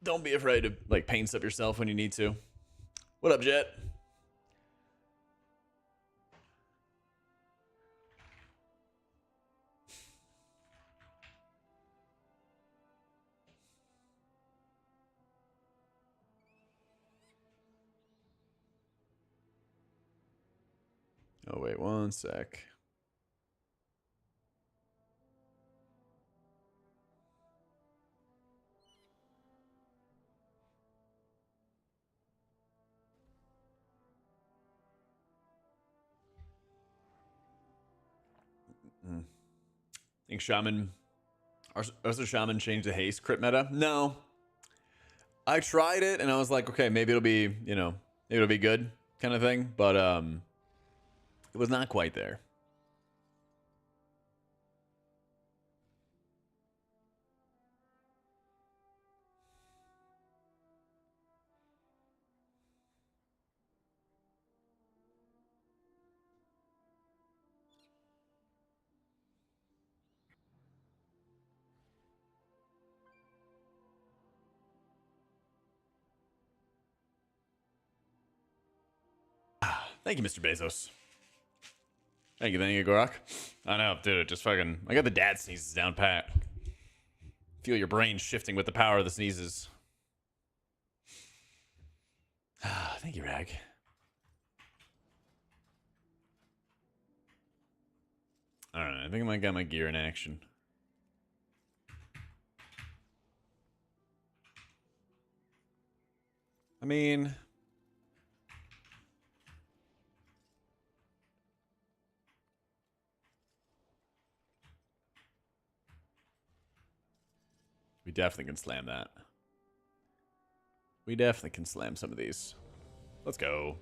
Don't be afraid to like paint up yourself when you need to. What up, Jet? Oh, wait, one sec. I think Shaman, also Shaman changed the haste crit meta. No, I tried it and I was like, okay, maybe it'll be, you know, maybe it'll be good kind of thing, but it was not quite there. Thank you, Mr. Bezos. Thank you, Gorak. I know, dude, just fucking, I got the dad sneezes down pat. Feel your brain shifting with the power of the sneezes. Thank you, Rag. Alright, I think I might got my gear in action. I mean, we definitely can slam that. We definitely can slam some of these. Let's go.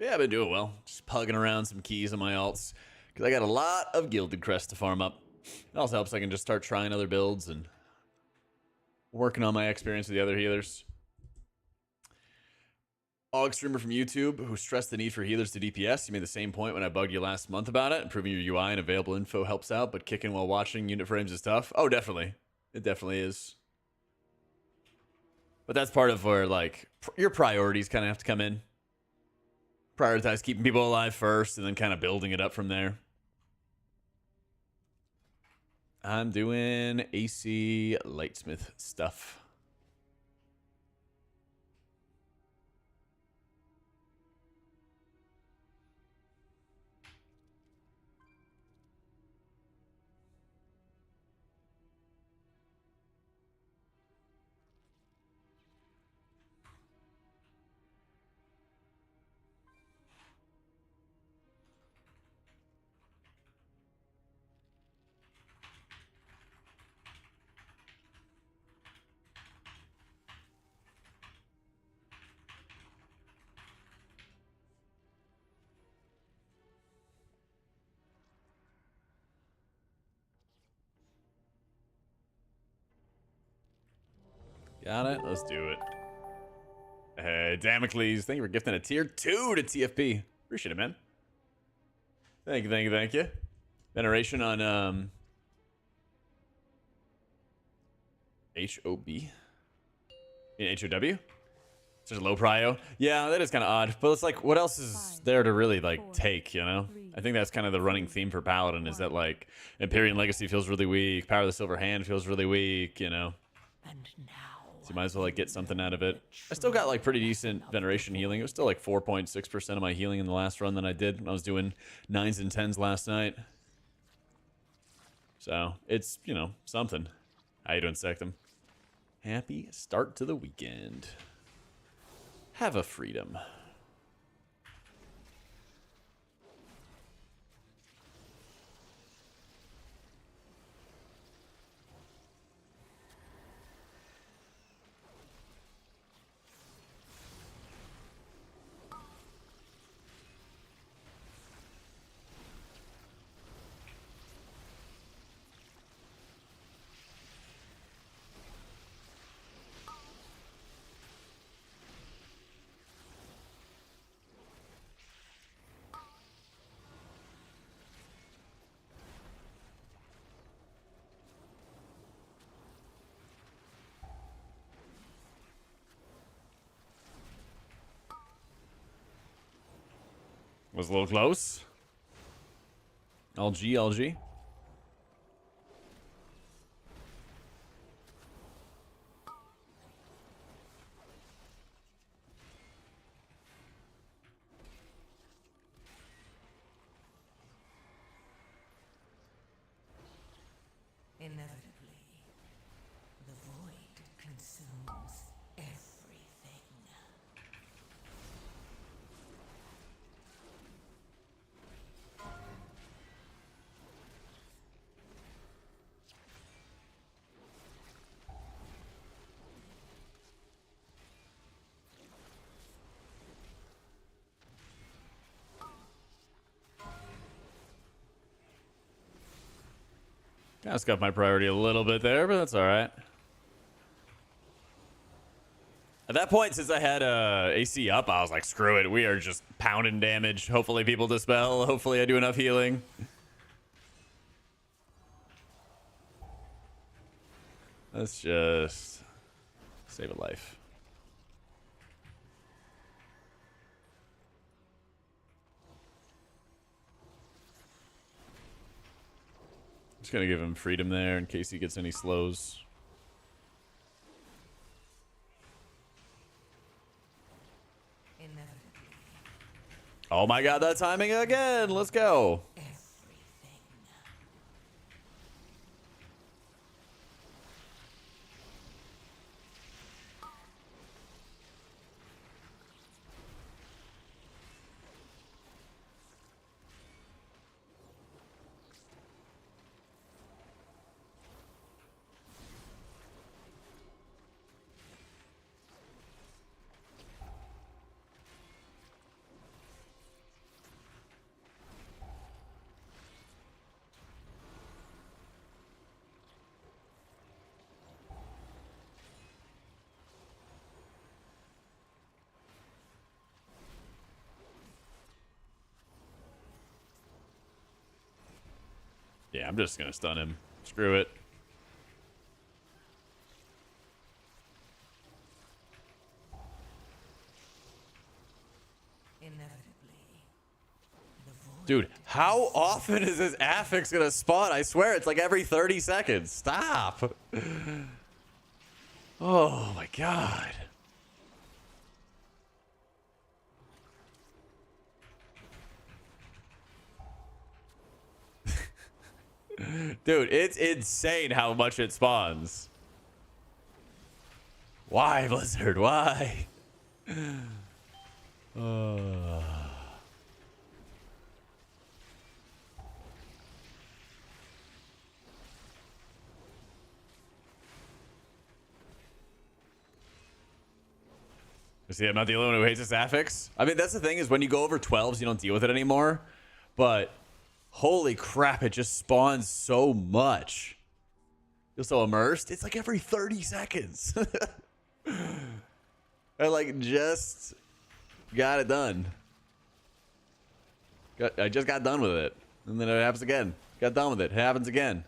Yeah, I've been doing well. Just pugging around some keys on my alts. Because I got a lot of Gilded Crest to farm up. It also helps I can just start trying other builds and working on my experience with the other healers. Og streamer from YouTube who stressed the need for healers to DPS. You made the same point when I bugged you last month about it. Improving your UI and available info helps out, but kicking while watching unit frames is tough. Oh, definitely. It definitely is. But that's part of where, like, your priorities kind of have to come in. Prioritize keeping people alive first and then kind of building it up from there. I'm doing AC Lightsmith stuff. Got it. Let's do it. Hey, Damocles, thank you for gifting a tier 2 to TFP. Appreciate it, man. Thank you, thank you, thank you. Veneration on HOB. In HOW? Such a low prio. Yeah, that is kind of odd. But it's like, what else is there to really like take, you know? I think that's kind of the running theme for Paladin is that like Empyrean Legacy feels really weak, Power of the Silver Hand feels really weak, you know? And now So you might as well like get something out of it. I still got like pretty decent veneration healing. It was still like 4.6% of my healing in the last run that I did when I was doing 9s and 10s last night. So it's, you know, something. How you doing, Sectum? Happy start to the weekend. Have a freedom. Was a little close. LG, LG. Inevitably, the void consumes everything. Kind of scuffed my priority a little bit there, but that's all right. At that point, since I had AC up, I was like, screw it. We are just pounding damage. Hopefully people dispel. Hopefully I do enough healing. Let's just save a life. Just gonna give him freedom there in case he gets any slows. Oh my god, that timing again! Let's go! Yeah, I'm just gonna stun him. Screw it. Dude, how often is this affix gonna spawn? I swear it's like every 30 seconds. Stop. Oh my god. Dude, it's insane how much it spawns. Why, Blizzard? Why? See, I'm not the only one who hates this affix. I mean, that's the thing is when you go over 12s, you don't deal with it anymore. But holy crap, it just spawns so much. You're so immersed. It's like every 30 seconds. I like just got it done. I just got done with it. And then it happens again. Got done with it. It happens again.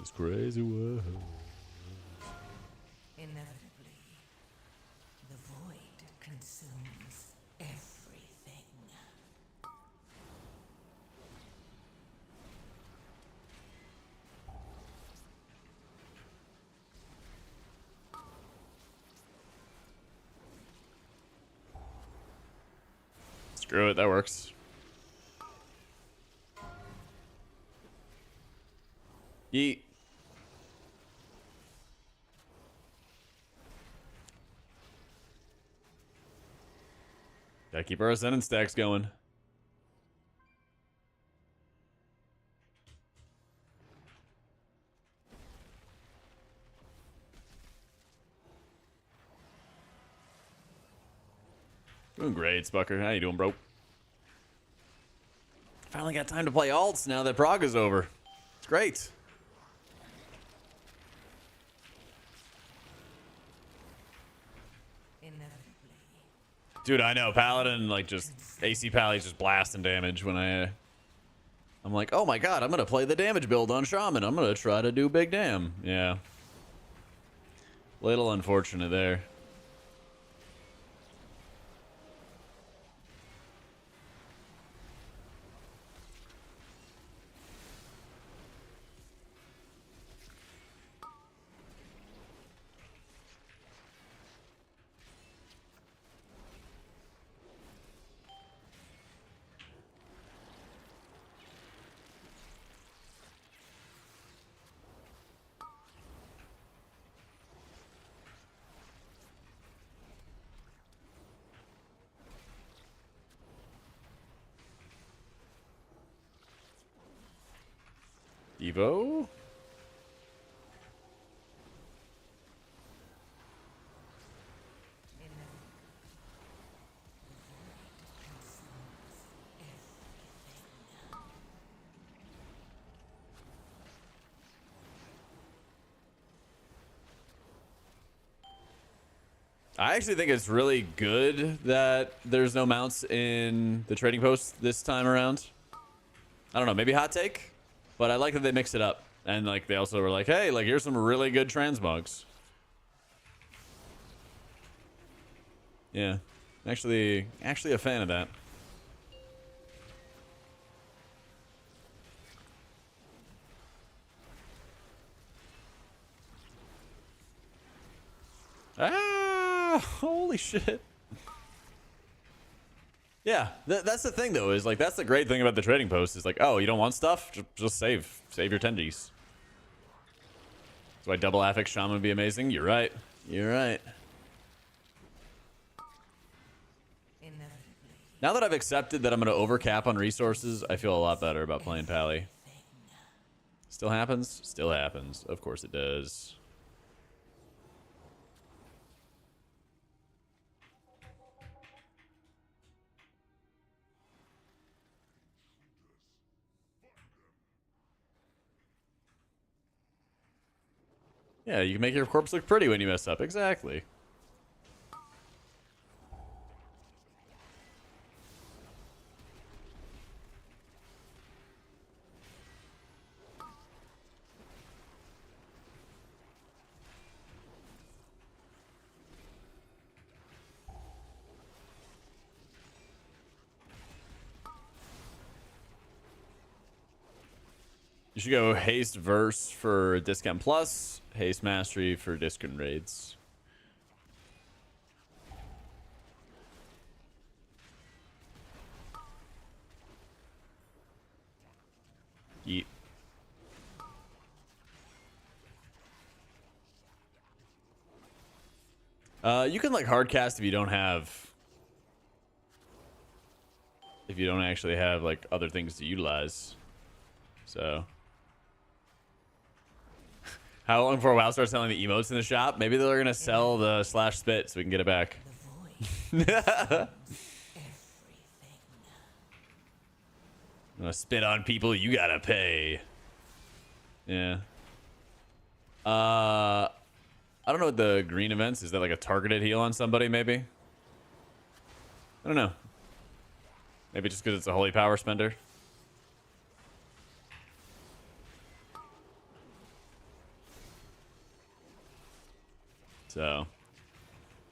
This crazy world. Inevitably, the void Screw it, that works. Yeet. Gotta keep our ascendant stacks going. Doing great, Spucker. How you doing, bro? Finally got time to play alts now that Prague is over. It's great. Dude, I know. Paladin, like, just... AC Pally's just blasting damage when I'm like, oh my god, I'm gonna play the damage build on Shaman. I'm gonna try to do big damn. Yeah. Little unfortunate there. Evo? I actually think it's really good that there's no mounts in the trading post this time around. I don't know, maybe hot take, but I like that they mix it up. And like they also were like, hey, like here's some really good transmogs. Yeah, actually a fan of that. Ah, holy shit. Yeah, that's the thing though, is like that's the great thing about the trading post is like, oh, you don't want stuff? Just save your tendies. That's why double affix shaman would be amazing. You're right. You're right. Now that I've accepted that I'm going to overcap on resources, I feel a lot better about playing Pally. Still happens? Still happens. Of course it does. Yeah, you can make your corpse look pretty when you mess up. Exactly. You should go haste verse for discount plus, haste mastery for discount raids. Yeet. You can like hardcast if you don't actually have like other things to utilize. So how long before WoW starts selling the emotes in the shop? Maybe they're gonna sell the slash spit so we can get it back. I'm gonna spit on people, you gotta pay. Yeah. I don't know what the green events is. That like a targeted heal on somebody? Maybe. I don't know. Maybe just because it's a holy power spender. So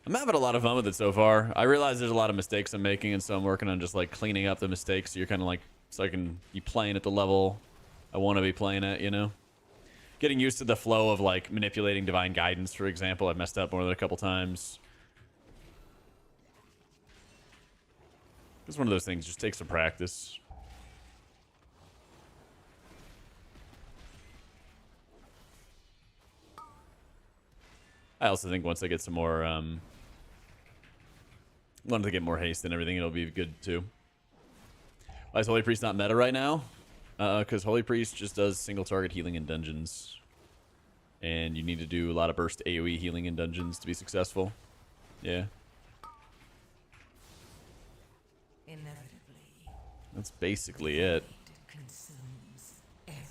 I'm having a lot of fun with it so far. I realize there's a lot of mistakes I'm making, and so I'm working on just like cleaning up the mistakes. So you're kind of like, so I can be playing at the level I want to be playing at, you know? Getting used to the flow of like manipulating divine guidance, for example. I've messed up more than a couple times. It's one of those things. Just takes some practice. I also think once I get some more, once I get more haste and everything, it'll be good too. Why is Holy Priest not meta right now? Because Holy Priest just does single target healing in dungeons. And you need to do a lot of burst AoE healing in dungeons to be successful. Yeah. Inevitably, That's basically it. it consumes everything.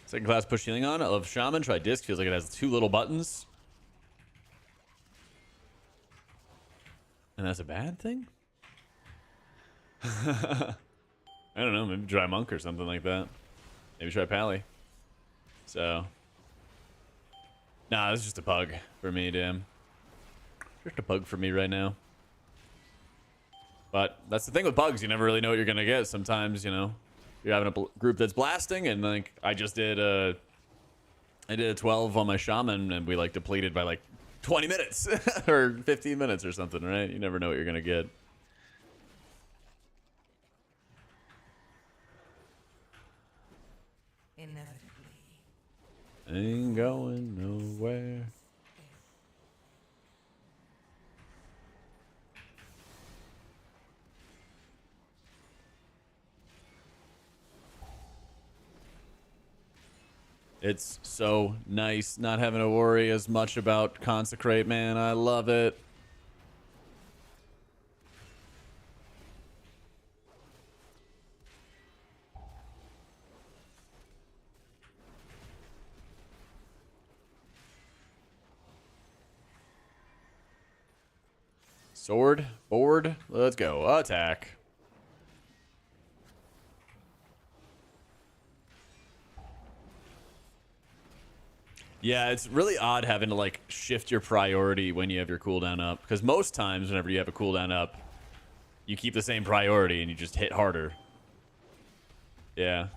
Second class push healing on of Shaman. Try disc. Feels like it has 2 little buttons. And that's a bad thing? I don't know. Maybe try Monk or something like that. Maybe try Pally. So. Nah, this is just a pug for me, damn. Just a pug for me right now. But that's the thing with pugs. You never really know what you're going to get. Sometimes, you know, you're having a group that's blasting, and like I just did a 12 on my Shaman, and we like depleted by like 20 minutes or 15 minutes or something, right? You never know what you're gonna get. Inevitably, Ain't going nowhere. It's so nice not having to worry as much about Consecrate, man. I love it. Sword, board, let's go. Attack. Yeah, it's really odd having to like shift your priority when you have your cooldown up, because most times whenever you have a cooldown up, you keep the same priority and you just hit harder. Yeah.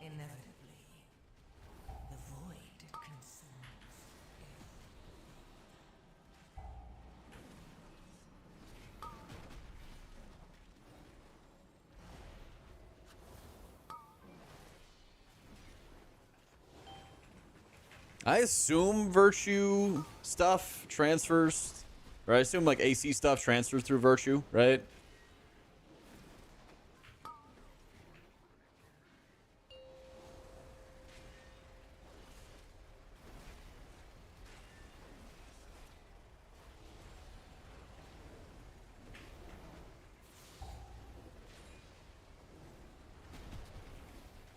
inevitably, the void consumes. I assume virtue stuff transfers, or I assume like AC stuff transfers through virtue, right?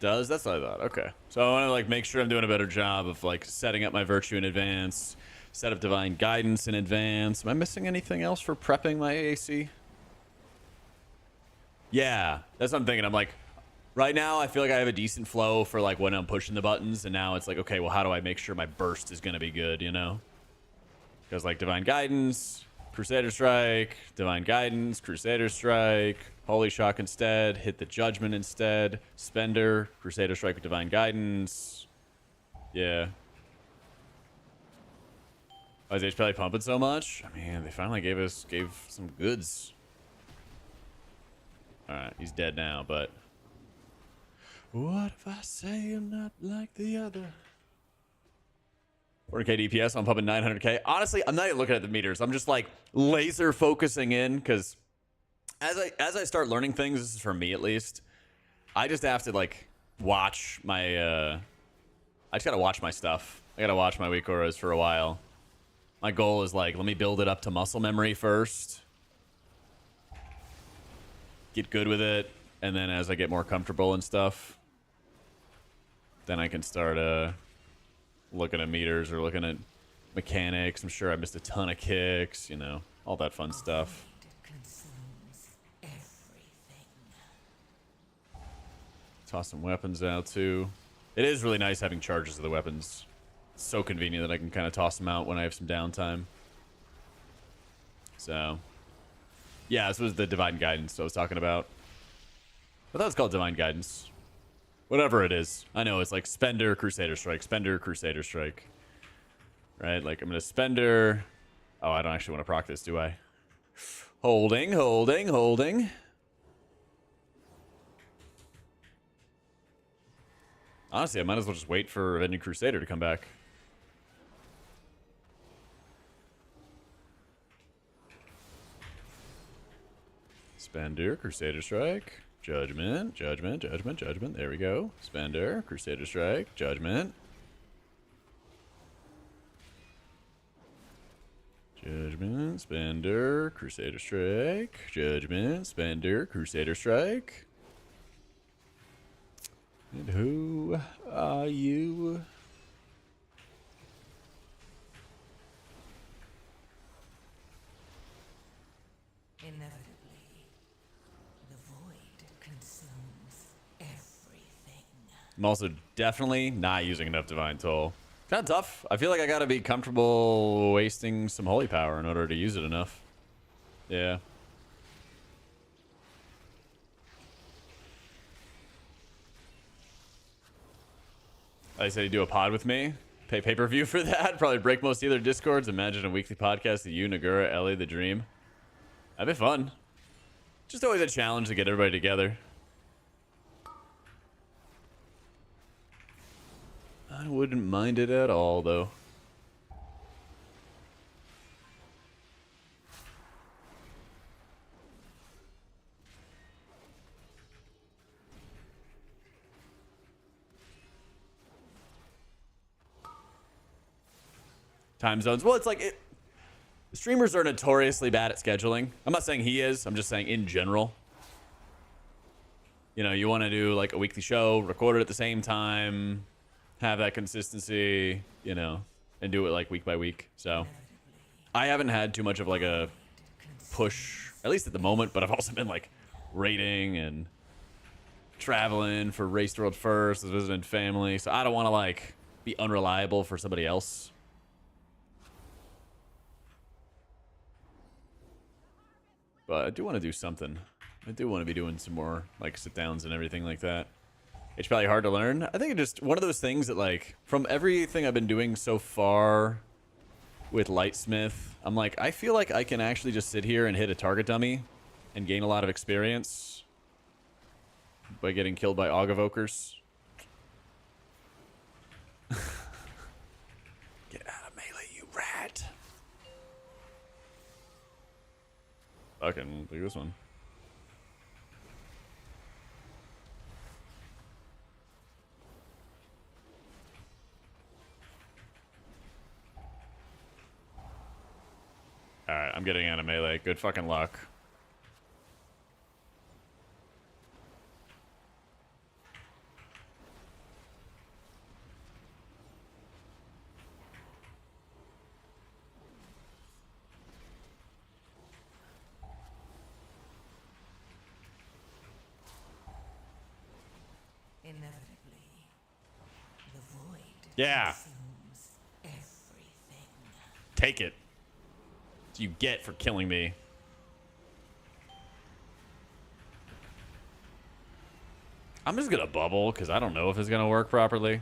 Does? That's what I thought. Okay. So I want to like make sure I'm doing a better job of like setting up my virtue in advance, set up divine guidance in advance. Am I missing anything else for prepping my AAC? Yeah, that's what I'm thinking. I'm like, right now I feel like I have a decent flow for like when I'm pushing the buttons, and now it's like, okay, well, how do I make sure my burst is going to be good, you know? Because like divine guidance, Crusader Strike, divine guidance, Crusader Strike. Holy Shock instead. Hit the Judgment instead. Spender. Crusader Strike with Divine Guidance. Yeah. Why is HP pumping so much? I mean, they finally gave some goods. Alright, he's dead now, but... What if I say I'm not like the other? 400k DPS, I'm pumping 900k. Honestly, I'm not even looking at the meters. I'm just like laser focusing in because as I start learning things, this is for me at least, I just have to like watch my I just gotta watch my stuff. I gotta watch my weak auras for a while. My goal is like, let me build it up to muscle memory first. Get good with it, and then as I get more comfortable and stuff, then I can start looking at meters or looking at mechanics. I'm sure I missed a ton of kicks, you know, all that fun stuff. Toss some weapons out too. It is really nice having charges of the weapons. It's so convenient that I can kind of toss them out when I have some downtime. So, yeah, this was the Divine Guidance I was talking about. I thought it was called Divine Guidance. Whatever it is. I know it's like Spender, Crusader Strike, Spender, Crusader Strike. Right? Like I'm going to Spender. Oh, I don't actually want to proc this, do I? Holding, holding, holding. Honestly, I might as well just wait for Avenging Crusader to come back. Spender, Crusader Strike. Judgment, Judgment, Judgment, Judgment. There we go. Spender, Crusader Strike, Judgment. Judgment, Spender, Crusader Strike. Judgment, Spender, Crusader Strike. And who are you? Inevitably, the void consumes everything. I'm also definitely not using enough Divine Toll. Kind of tough. I feel like I gotta be comfortable wasting some Holy Power in order to use it enough. Yeah. I said he'd do a pod with me. Pay pay-per-view for that. Probably break most of their discords. Imagine a weekly podcast of you, Nagura, Ellie, the Dream. That'd be fun. Just always a challenge to get everybody together. I wouldn't mind it at all, though. Time zones. Well, it's like it. Streamers are notoriously bad at scheduling. I'm not saying he is. I'm just saying in general. You know, you want to do like a weekly show, record it at the same time, have that consistency, you know, and do it like week by week. So I haven't had too much of like a push, at least at the moment, but I've also been like raiding and traveling for Race World First, visiting family. So I don't want to like be unreliable for somebody else. But I do want to do something. I do want to be doing some more like sit downs and everything like that. It's probably hard to learn. I think it's just one of those things that like from everything I've been doing so far with Lightsmith, I'm like, I feel like I can actually just sit here and hit a target dummy and gain a lot of experience by getting killed by Aug Evokers. Get out of melee, you rat. Fucking look at this one. Alright, I'm getting out of melee. Good fucking luck. Inevitably, the void Yeah. consumes everything. Take it. What do you get for killing me? I'm just gonna bubble because I don't know if it's gonna work properly.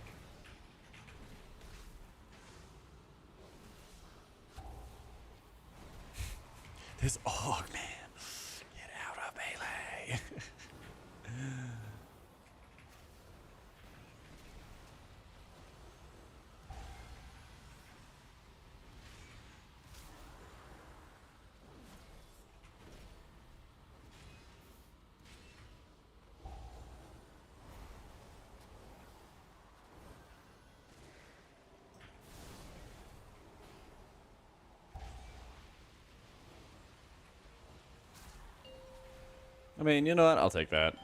This Og man, get out of melee. I mean, you know what? I'll take that.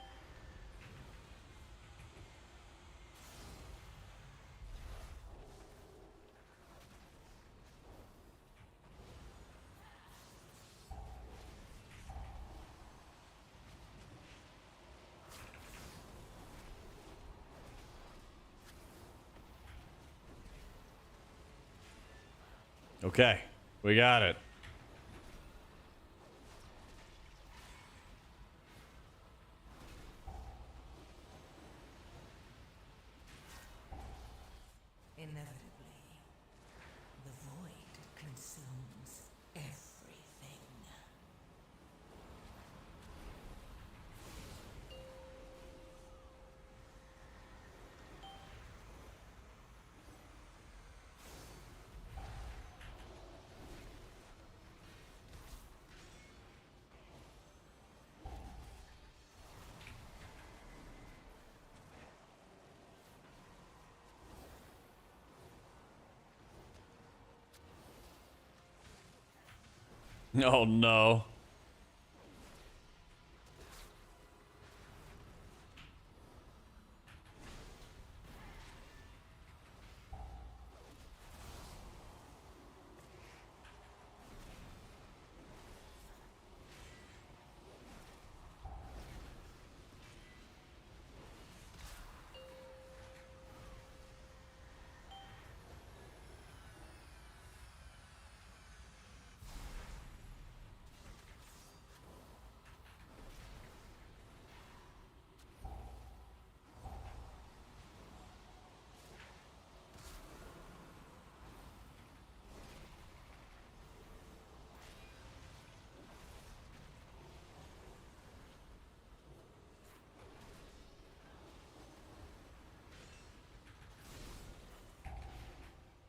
Okay, we got it. Inevitably, the void consumes everything. Oh no.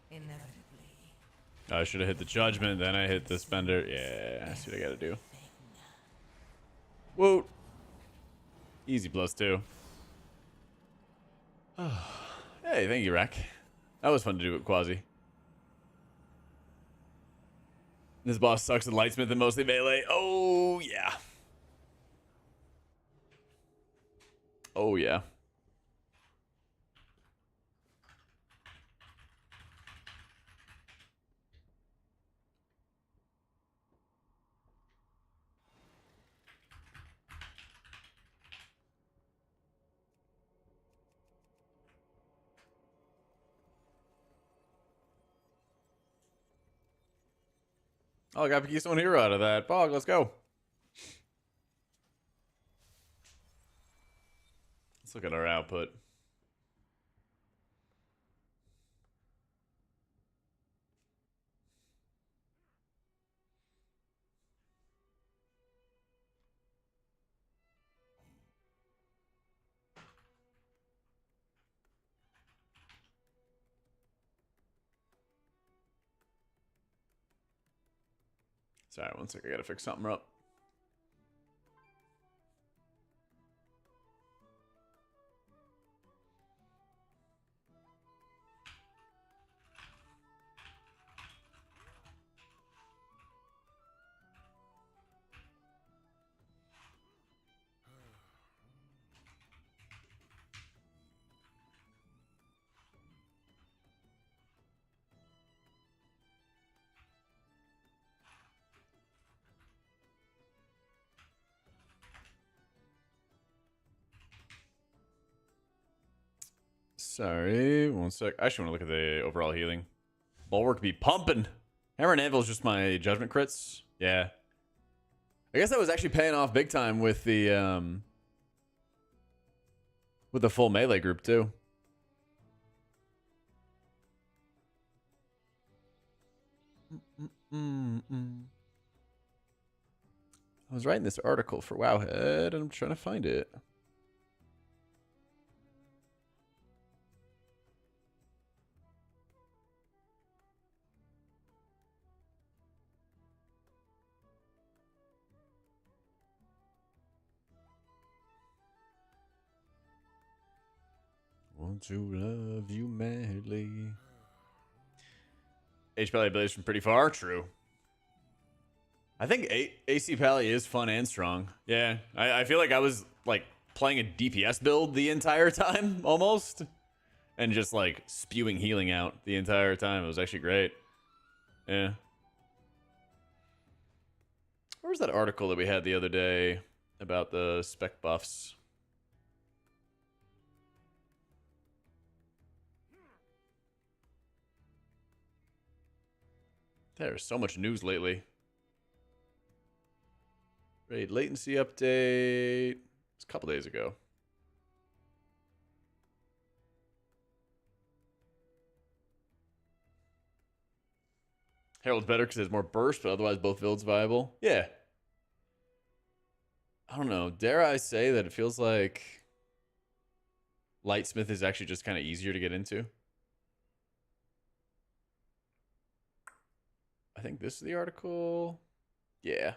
Inevitably. I should have hit the judgment, then I hit the spender. Yeah, that's what I gotta do. Whoa. Easy +2. Hey, thank you, Rack. That was fun to do with Quasi. This boss sucks at Lightsmith and mostly melee. Oh, yeah. Oh, yeah. Oh, I got a Keystone Hero out of that. Bog, let's go. Let's look at our output. Sorry, one sec. I gotta fix something up. Sorry, one sec. I actually want to look at the overall healing. Bulwark be pumping. Hammer and Anvil is just my judgment crits. Yeah. I guess that was actually paying off big time with the with a full melee group too. I was writing this article for Wowhead, and I'm trying to find it. Want to love you madly. H Pally abilities from pretty far. True. I think AC Pally is fun and strong. Yeah, I feel like I was like playing a DPS build the entire time almost, and just like spewing healing out the entire time. It was actually great. Yeah. Where was that article that we had the other day about the spec buffs? There's so much news lately. Raid latency update. It's a couple days ago. Herald's better because it has more burst, but otherwise both builds viable. Yeah. I don't know. Dare I say that it feels like Lightsmith is actually just kind of easier to get into? I think this is the article. Yeah.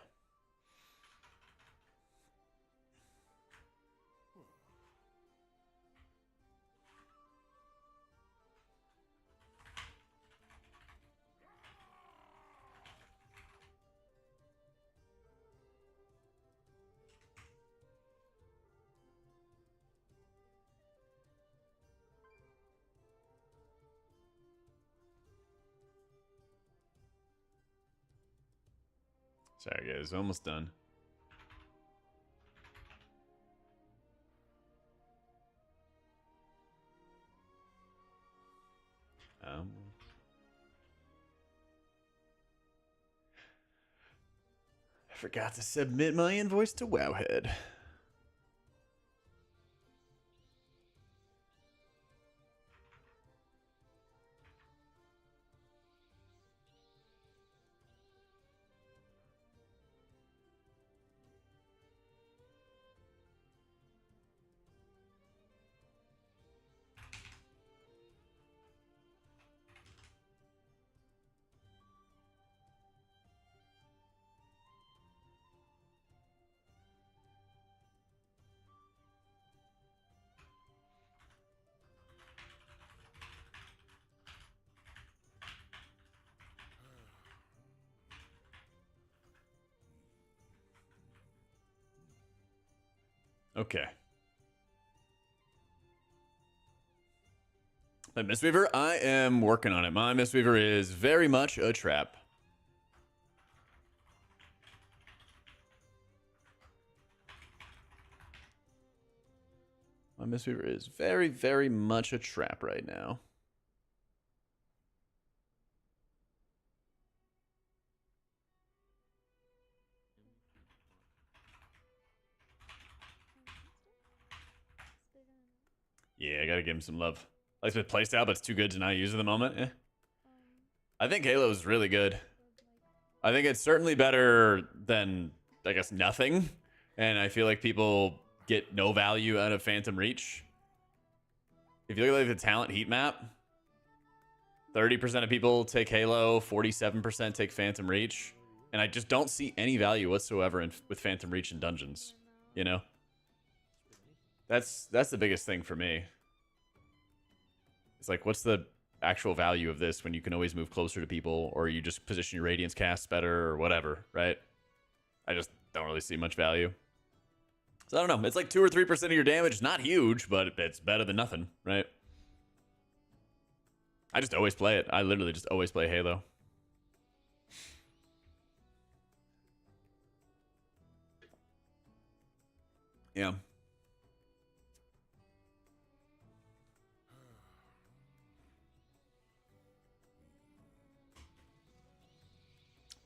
Sorry guys, almost done. I forgot to submit my invoice to Wowhead. Okay. My Mistweaver, I am working on it. My Mistweaver is very much a trap. My Mistweaver is very, very much a trap right now. Yeah, I gotta give him some love. Likes my playstyle, but it's too good to not use at the moment. Eh. I think Halo is really good. I think it's certainly better than, I guess, nothing. And I feel like people get no value out of Phantom Reach. If you look at like the talent heat map, 30% of people take Halo, 47% take Phantom Reach. And I just don't see any value whatsoever with Phantom Reach in dungeons. You know? That's the biggest thing for me. It's like, what's the actual value of this when you can always move closer to people, or you just position your Radiance casts better, or whatever, right? I just don't really see much value. So I don't know. It's like 2 or 3% of your damage. Not huge, but it's better than nothing, right? I just always play it. I literally just always play Halo. Yeah.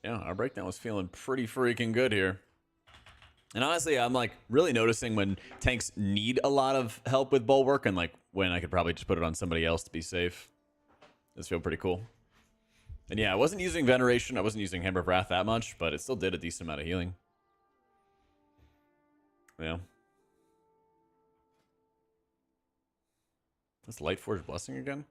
Yeah, our breakdown was feeling pretty freaking good here. And honestly, I'm like really noticing when tanks need a lot of help with bulwark and like when I could probably just put it on somebody else to be safe. This feel pretty cool. And yeah, I wasn't using Veneration. I wasn't using Hammer of Wrath that much, but it still did a decent amount of healing. Yeah. That's Lightforge Blessing again?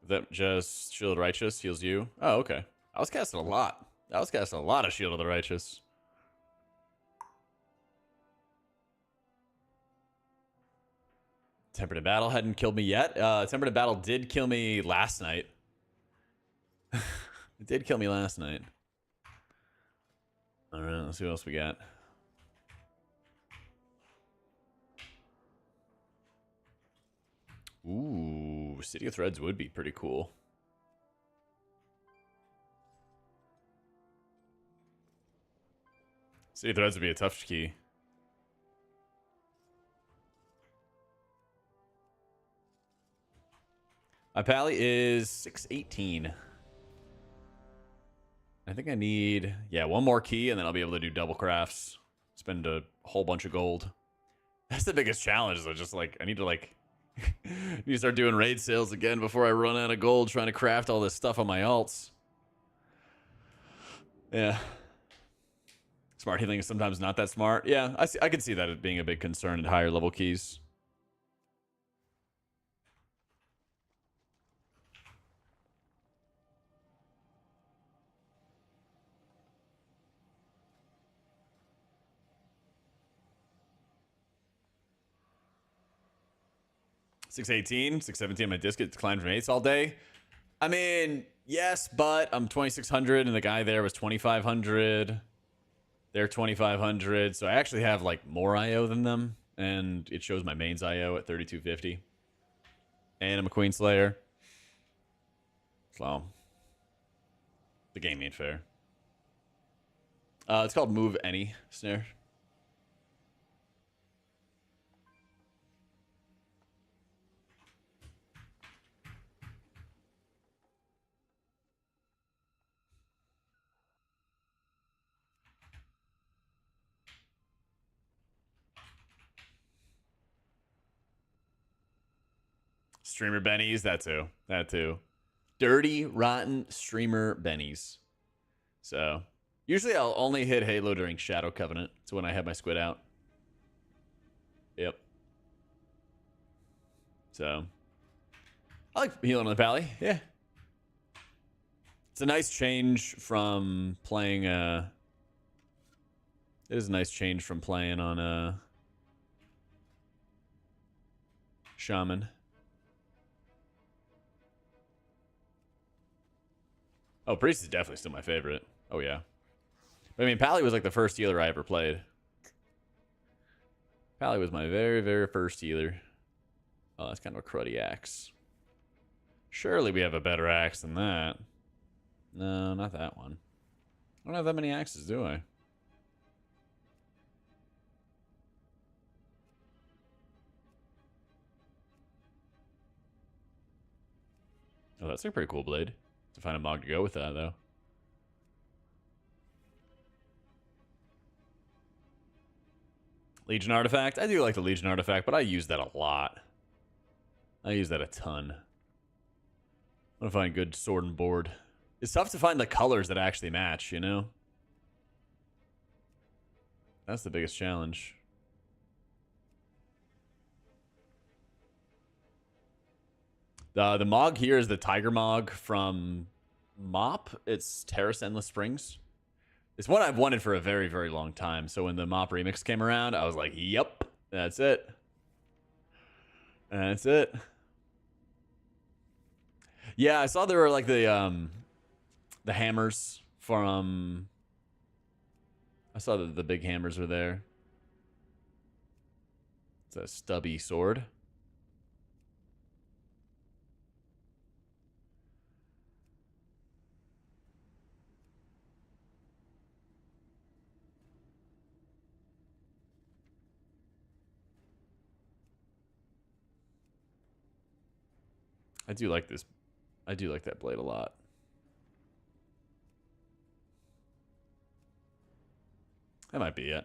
Is that just Shield of the Righteous heals you? Oh, okay. I was casting a lot. I was casting a lot of Shield of the Righteous. Tempered in Battle hadn't killed me yet. Tempered in Battle did kill me last night. It did kill me last night. Alright, let's see what else we got. Ooh, City of Threads would be pretty cool. City of Threads would be a tough key. My pally is 618. I think I need, yeah, one more key and then I'll be able to do double crafts. Spend a whole bunch of gold. That's the biggest challenge, is I just like, I need to like, need to start doing raid sales again before I run out of gold trying to craft all this stuff on my alts. Yeah. Smart healing is sometimes not that smart. Yeah, I could see that as being a big concern at higher level keys. $618, $617 on my disc. It declined from 8s all day. I mean, yes, but I'm 2,600 and the guy there was 2,500. They're 2,500. So I actually have like more IO than them. And it shows my mains IO at 3,250. And I'm a Queen Slayer. So the game ain't fair. It's called Move Any Snare. Streamer bennies, that too. That too. Dirty, rotten streamer bennies. So, usually I'll only hit Halo during Shadow Covenant. It's when I have my squid out. Yep. So, I like healing on the pally. Yeah. It's a nice change from playing, it is a nice change from playing on, Shaman. Oh, Priest is definitely still my favorite. Oh, yeah. But, I mean, Pally was like the first healer I ever played. Pally was my very, very first healer. Oh, that's kind of a cruddy axe. Surely we have a better axe than that. No, not that one. I don't have that many axes, do I? Oh, that's a pretty cool blade. To find a mog to go with that, though. Legion Artifact. I do like the Legion Artifact, but I use that a lot. I use that a ton. I want to find good sword and board. It's tough to find the colors that actually match, you know? That's the biggest challenge. The Mog here is the Tiger Mog from Mop. It's Terrace Endless Springs. It's one I've wanted for a very, very long time. So when the Mop remix came around, I was like, yep, that's it. That's it. Yeah, I saw there were like the hammers from... I saw that the big hammers were there. It's a stubby sword. I do like this. I do like that blade a lot. That might be it.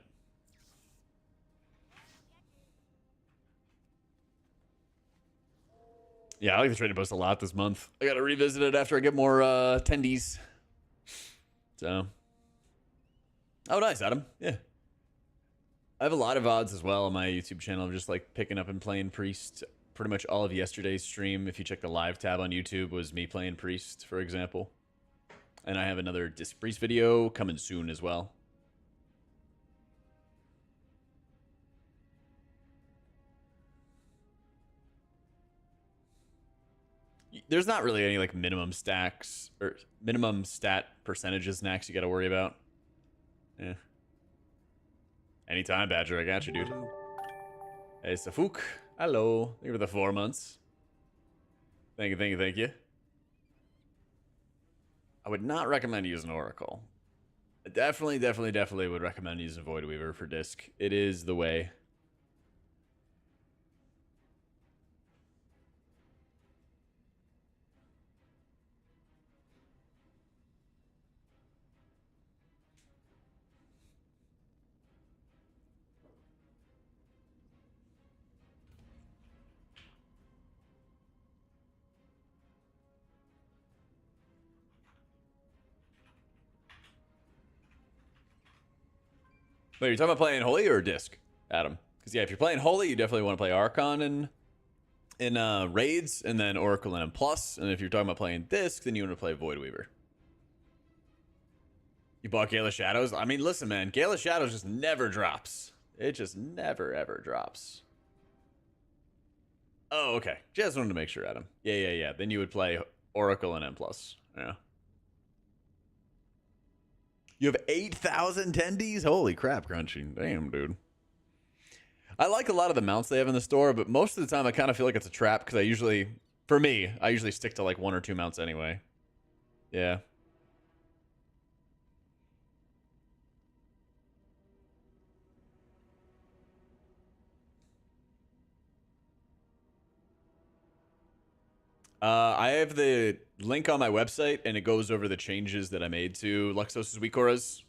Yeah, I like the trading post a lot this month. I gotta revisit it after I get more attendees. So. Oh, nice, Adam. Yeah. I have a lot of VODs as well on my YouTube channel. I'm just like picking up and playing Priest. Pretty much all of yesterday's stream, if you check the live tab on YouTube, was me playing Priest, for example. And I have another Disc Priest video coming soon as well. There's not really any like minimum stacks or minimum stat percentages next you got to worry about. Yeah. Anytime, Badger. I got you, dude. Hey, Safuk. Hello. Thank you for the 4 months. Thank you, thank you, thank you. I would not recommend using Oracle. I definitely would recommend using Void Weaver for Disc. It is the way. Wait, you're talking about playing Holy or Disc, Adam? Because yeah, if you're playing Holy, you definitely want to play Archon in raids, and then Oracle and M+. And if you're talking about playing Disc, then you want to play Void Weaver. You bought Gale of Shadows? I mean, listen, man, Gale of Shadows just never drops. It just never, ever drops. Oh, okay. Just wanted to make sure, Adam. Yeah. Then you would play Oracle and M+. Yeah. You have 8,000 tendies? Holy crap, Crunchy. Damn, dude. I like a lot of the mounts they have in the store, but most of the time I kind of feel like it's a trap because I usually stick to like 1 or 2 mounts anyway. Yeah. I have the link on my website, and it goes over the changes that I made to Luxos's weak auras.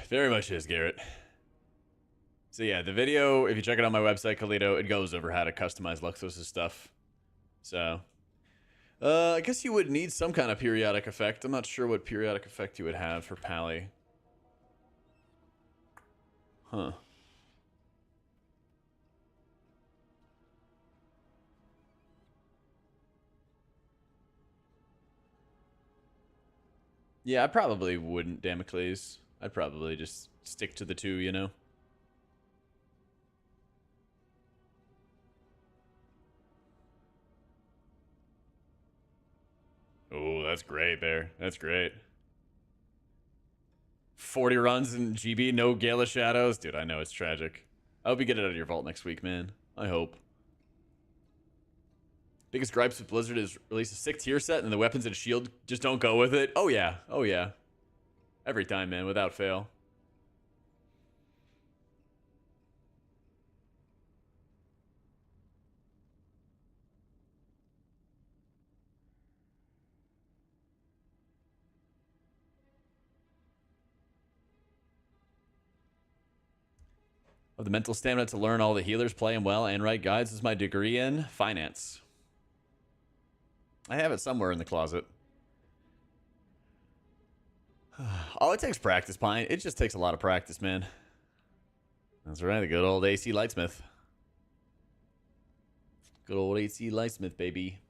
Very much is, Garrett. So yeah, the video, if you check it on my website, Kalito, it goes over how to customize Luxos's stuff. So, I guess you would need some kind of periodic effect. I'm not sure what periodic effect you would have for Pally. Huh. Yeah, I probably wouldn't, Damocles. I'd probably just stick to the 2, you know? Oh, that's great, Bear. That's great. 40 runs in GB, no Gale of Shadows. Dude, I know, it's tragic. I hope you get it out of your vault next week, man. I hope. Biggest gripes with Blizzard is release a 6 tier set and the weapons and shield just don't go with it. Oh, yeah. Oh, yeah. Every time, man, without fail. Of the mental stamina to learn all the healers, play them well, and write guides is my degree in finance. I have it somewhere in the closet. Oh, it takes practice, Pine. It just takes a lot of practice, man. That's right, the good old AC Lightsmith. Good old AC Lightsmith, baby.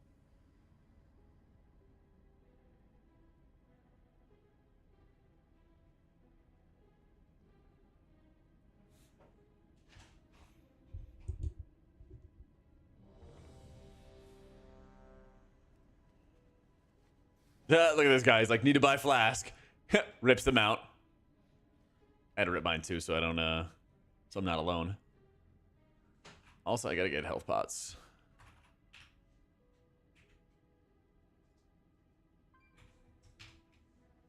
Look at this guy. He's like, need to buy flask. Rips them out. I had to rip mine too, so I don't, so I'm not alone. Also, I gotta get health pots.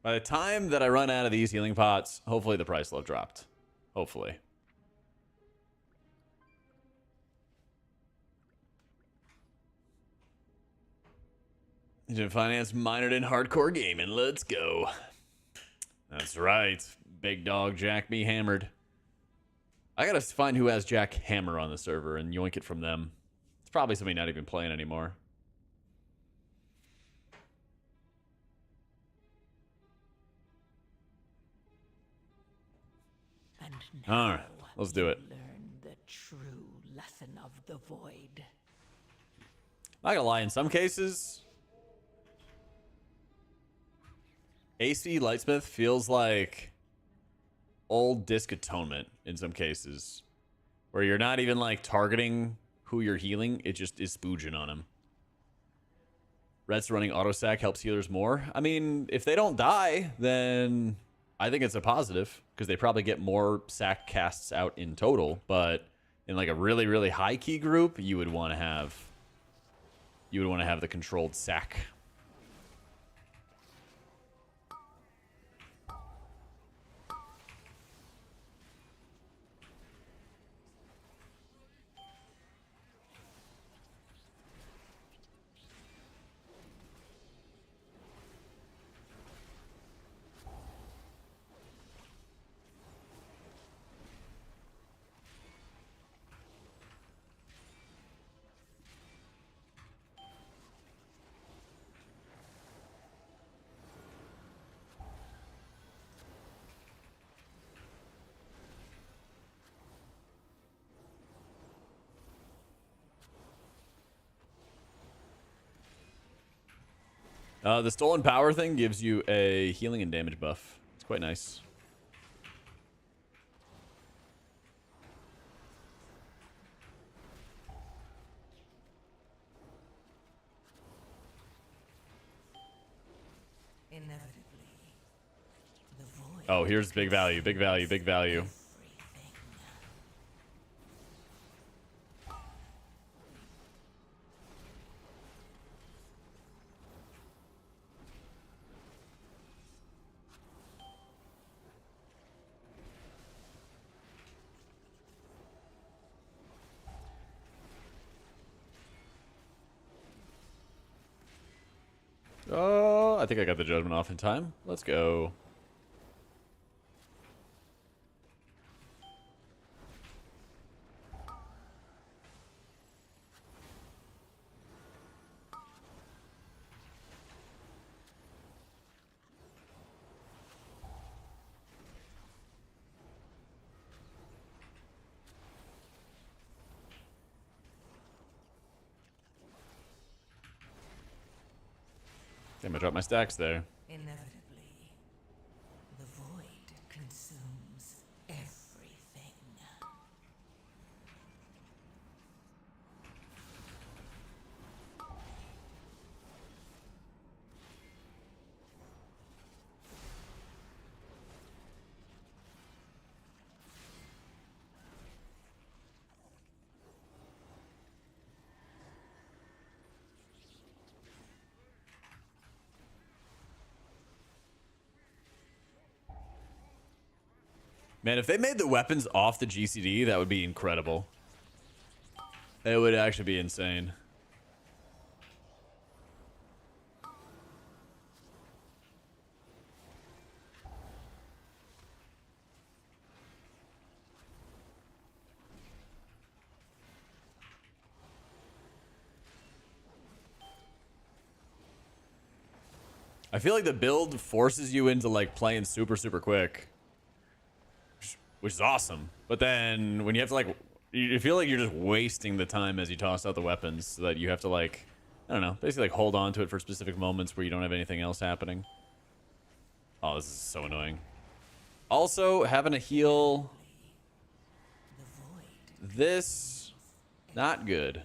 By the time that I run out of these healing pots, hopefully the price will have dropped. Hopefully. Engine Finance minored in hardcore gaming. Let's go. That's right. Big dog Jack be hammered. I gotta find who has Jack Hammer on the server and yoink it from them. It's probably somebody not even playing anymore. And All right, now let's do it. you learn the true lesson of the void. Not gonna lie, in some cases, AC Lightsmith feels like old Disc Atonement in some cases, where you're not even like targeting who you're healing, it just is spooging on him. Reds running auto sack helps healers more. I mean, if they don't die, then I think it's a positive because they probably get more sack casts out in total. But in like a really, really high key group, you would want to have the controlled sack. The stolen power thing gives you a healing and damage buff. It's quite nice. Inevitably, the void. Oh, here's big value, big value, big value. Everything. Oh, I think I got the judgment off in time. Let's go. Damn, I dropped my stacks there. Inevitably, the void consumes everything. Man, if they made the weapons off the GCD, that would be incredible. It would actually be insane. I feel like the build forces you into like playing super, super quick. Which is awesome. But then when you have to like, you feel like you're just wasting the time as you toss out the weapons so that you have to like, I don't know, basically like hold on to it for specific moments where you don't have anything else happening. Oh, this is so annoying. Also, having to heal this, not good.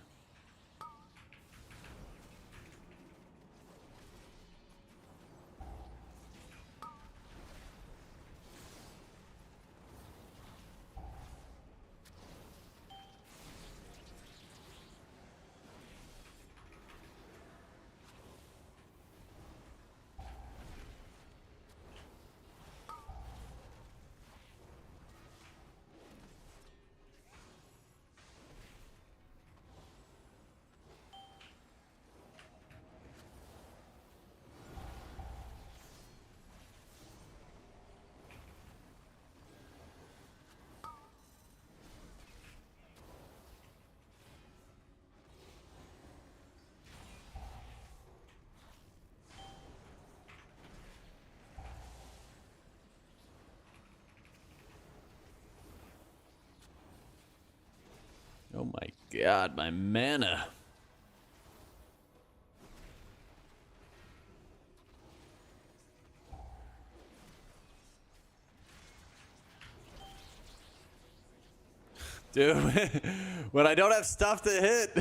Oh my god, my mana. Dude, when I don't have stuff to hit.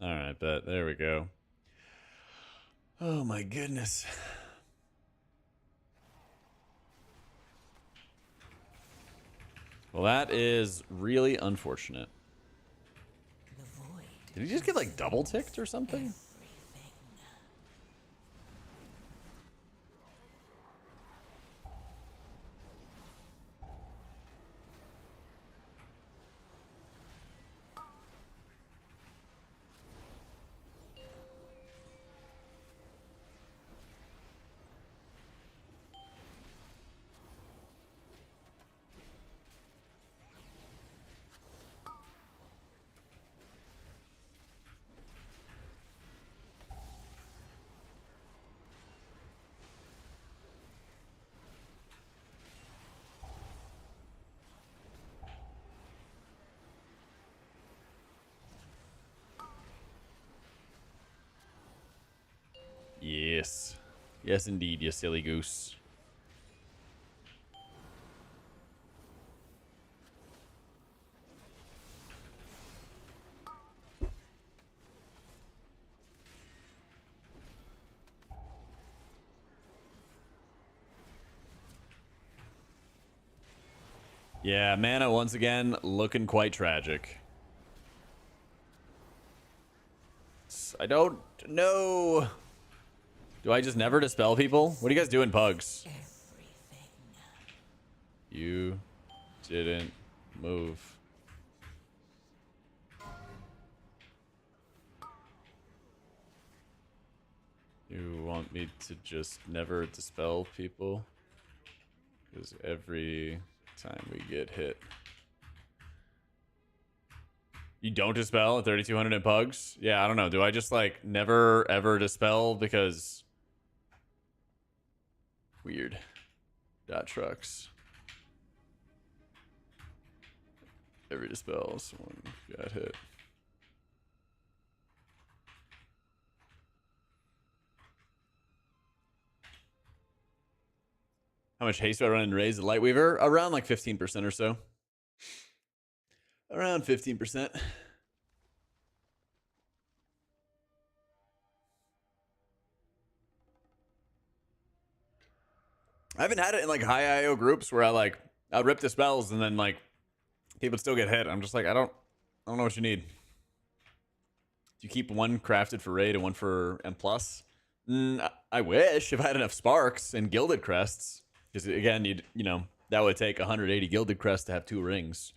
All right, bet. There we go. Oh my goodness. Well, that is really unfortunate. Did he just get like double ticked or something? Yes. Yes, indeed, you silly goose. Yeah, mana once again looking quite tragic. I don't know. Do I just never dispel people? What are you guys doing, pugs? You didn't move. You want me to just never dispel people? Because every time we get hit. You don't dispel at 3,200 in pugs? Yeah, I don't know. Do I just like never ever dispel because... Weird. Dot trucks. Every dispel, someone got hit. How much haste do I run in Raise the Lightweaver? Around like 15% or so. Around 15%. I haven't had it in like high IO groups where I'll rip the spells and then like people still get hit. I'm just like, I don't know what you need. Do you keep one crafted for raid and one for M+? I wish if I had enough sparks and gilded crests. Because again, you know, that would take 180 gilded crests to have 2 rings.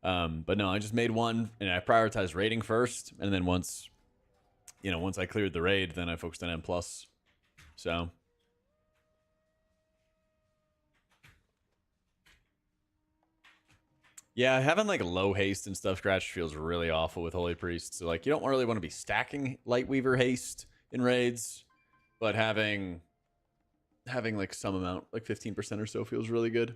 But no, I just made one and I prioritized raiding first, and then once I cleared the raid, then I focused on M+. So yeah, having like low haste and stuff scratch feels really awful with Holy Priest. So like you don't really want to be stacking Lightweaver haste in raids, but having like some amount, like 15% or so, feels really good.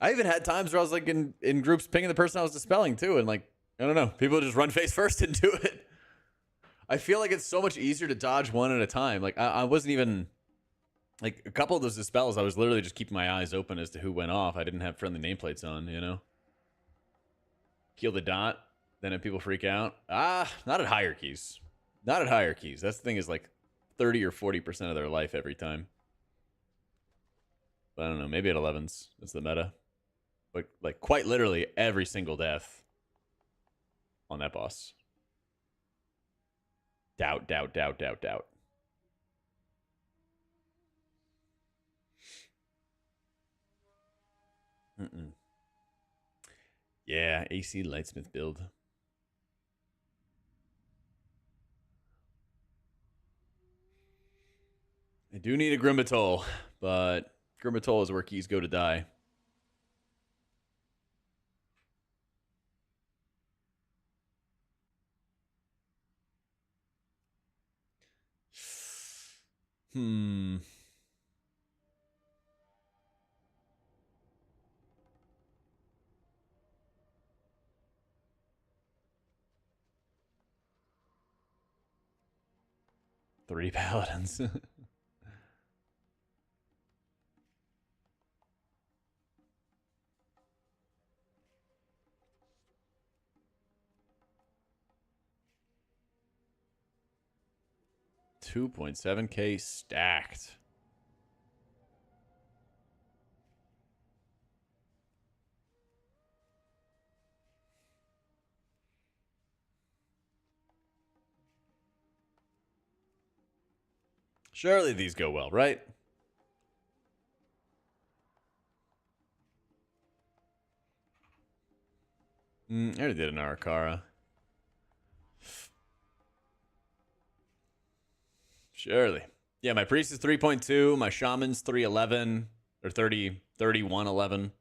I even had times where I was like in groups pinging the person I was dispelling too, and like, I don't know, people just run face first into it. I feel like it's so much easier to dodge one at a time. Like I wasn't even like a couple of those dispels, I was literally just keeping my eyes open as to who went off. I didn't have friendly nameplates on, you know. Kill the dot, then if people freak out. Not at higher keys. Not at higher keys. That's the thing, is like 30 or 40% of their life every time. But I don't know, maybe at 11s. That's the meta. But like quite literally every single death on that boss. Doubt. Yeah, AC Lightsmith build. I do need a Grimbatol, but Grimbatol is where keys go to die. 3 paladins. $2.7K stacked. Surely these go well, right? I already did an Arakara. Surely. Yeah, my priest is 3.2, my shaman's 311 or 3111.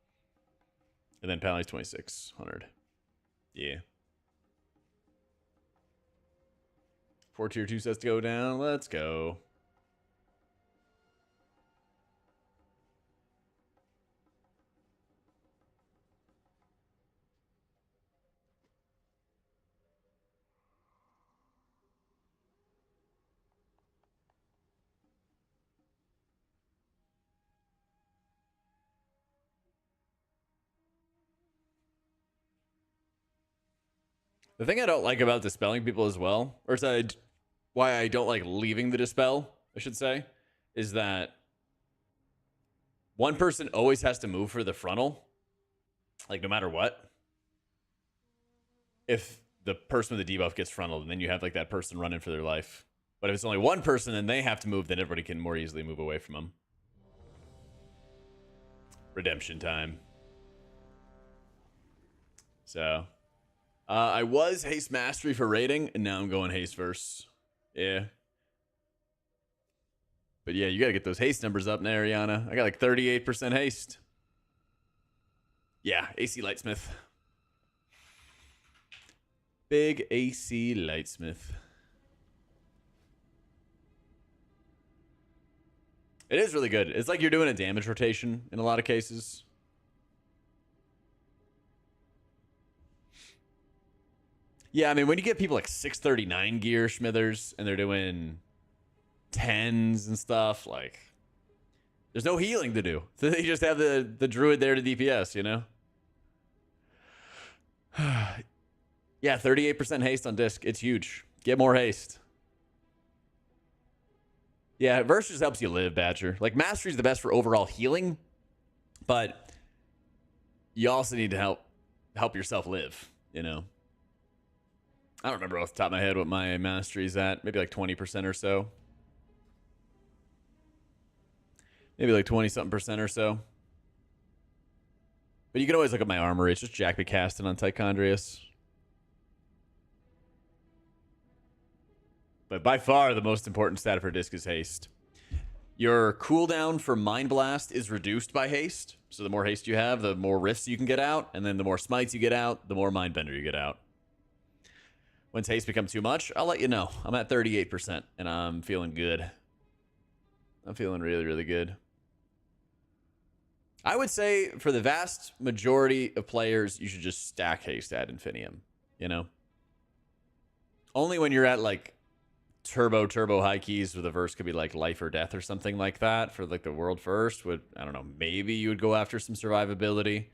And then Paladin's 2600. Yeah. 4 tier 2 sets to go down. Let's go. The thing I don't like about dispelling people as well, or why I don't like leaving the dispel, I should say, is that one person always has to move for the frontal, like no matter what. If the person with the debuff gets frontaled, and then you have like that person running for their life. But if it's only one person and they have to move, then everybody can more easily move away from them. Redemption time. So... I was haste mastery for rating, and now I'm going haste verse. Yeah. But yeah, you gotta get those haste numbers up now, Ariana. I got like 38% haste. Yeah, AC Lightsmith. Big AC Lightsmith. It is really good. It's like you're doing a damage rotation in a lot of cases. Yeah, I mean, when you get people like 639 gear Smithers and they're doing 10s and stuff, like, there's no healing to do. So they just have the druid there to DPS, you know? Yeah, 38% haste on disc. It's huge. Get more haste. Yeah, verse just helps you live, Badger. Like, mastery's the best for overall healing, but you also need to help yourself live, you know? I don't remember off the top of my head what my mastery's at. Maybe like 20% or so. Maybe like 20-something% or so. But you can always look at my armory. It's just Jack be casting on Tychondrius. But by far, the most important stat for disc is haste. Your cooldown for Mind Blast is reduced by haste. So the more haste you have, the more rifts you can get out. And then the more smites you get out, the more Mindbender you get out. Once haste becomes too much, I'll let you know. I'm at 38%, and I'm feeling good. I'm feeling really, really good. I would say for the vast majority of players, you should just stack haste ad infinitum, you know? Only when you're at, like, turbo high keys where the verse could be, like, life or death or something like that for, like, the world first would, I don't know, maybe you would go after some survivability.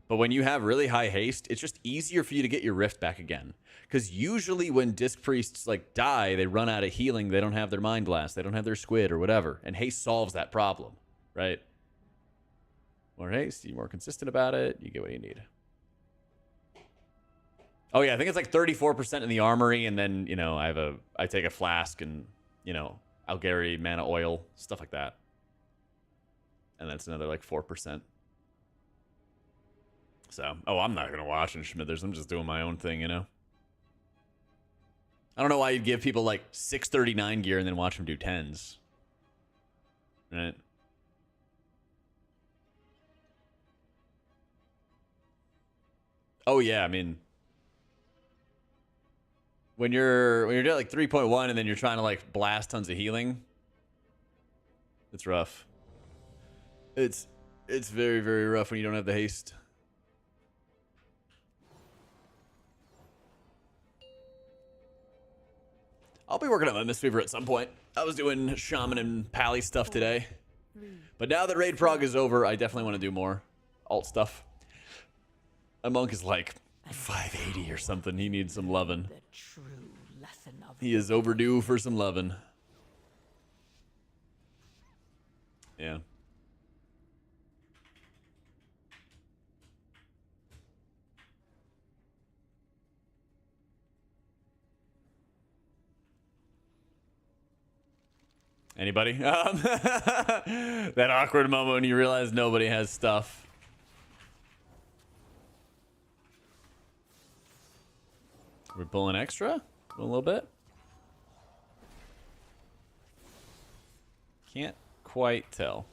But when you have really high haste, it's just easier for you to get your rift back again. Because usually when disc priests like die, they run out of healing. They don't have their mind blast. They don't have their squid or whatever. And haste solves that problem, right? More haste, you're more consistent about it. You get what you need. Oh yeah, I think it's like 34% in the armory, and then you know I take a flask and you know Algary mana oil stuff like that, and that's another like 4%. So I'm not gonna watch in Smithers. I'm just doing my own thing, you know. I don't know why you'd give people like 639 gear and then watch them do 10s. Right? Oh yeah, I mean when you're doing like 3.1 and then you're trying to like blast tons of healing, it's rough. It's very, very rough when you don't have the haste. I'll be working on my Mistweaver at some point. I was doing Shaman and Pally stuff today. But now that Raid Frog is over, I definitely want to do more alt stuff. My monk is like 580 or something. He needs some lovin'. The true lesson of He is overdue for some lovin'. Yeah. Anybody? That awkward moment when you realize nobody has stuff. We're pulling extra? A little bit? Can't quite tell.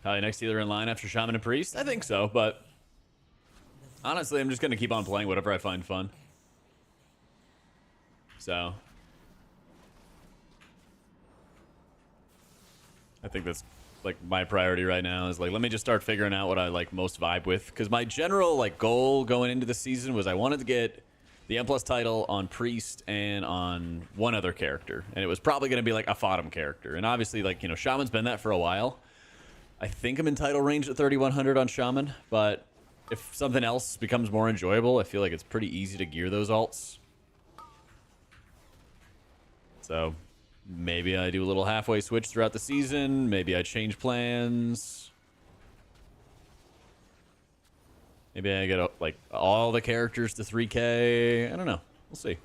Probably next healer in line after Shaman and Priest? I think so, but honestly, I'm just going to keep on playing whatever I find fun. So I think that's like my priority right now is like, let me just start figuring out what I like most vibe with. Because my general like goal going into the season was I wanted to get the M+ title on Priest and on one other character. And it was probably going to be like a Fodum character. And obviously, like, you know, Shaman's been that for a while. I think I'm in title range at 3100 on Shaman, but if something else becomes more enjoyable, I feel like it's pretty easy to gear those alts. So maybe I do a little halfway switch throughout the season. Maybe I change plans. Maybe I get like all the characters to 3K. I don't know. We'll see.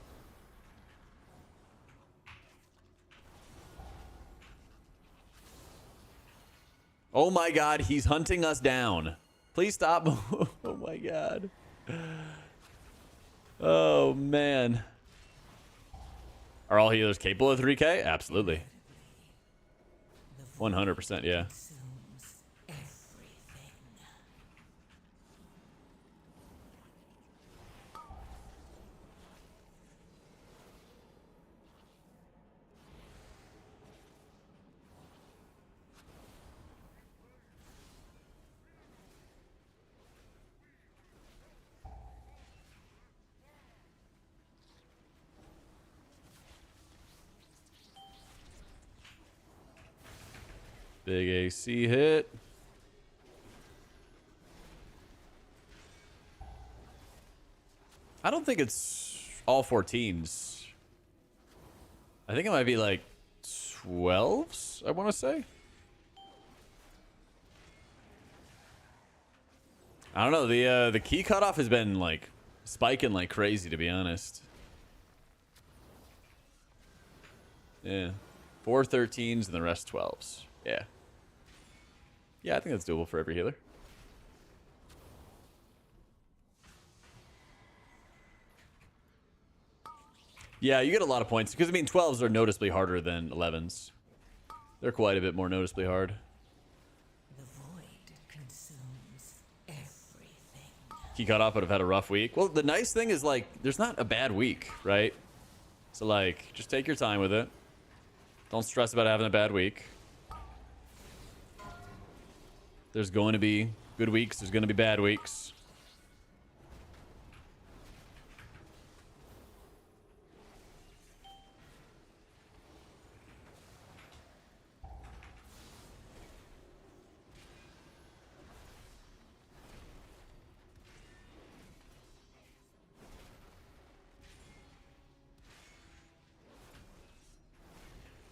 Oh my god, he's hunting us down. Please stop. Oh my god. Oh man. Are all healers capable of 3K? Absolutely. 100%, yeah. Big AC hit. I don't think it's all 14s. I think it might be like 12s, I want to say. I don't know. The key cutoff has been like spiking like crazy, to be honest. Yeah. 4 13s and the rest 12s. Yeah. Yeah, I think that's doable for every healer. Yeah, you get a lot of points because I mean 12s are noticeably harder than 11s. They're quite a bit more noticeably hard. The void consumes everything. Key cutoff would have had a rough week. Well, the nice thing is like there's not a bad week, right? So like just take your time with it. Don't stress about having a bad week. There's going to be good weeks. There's going to be bad weeks.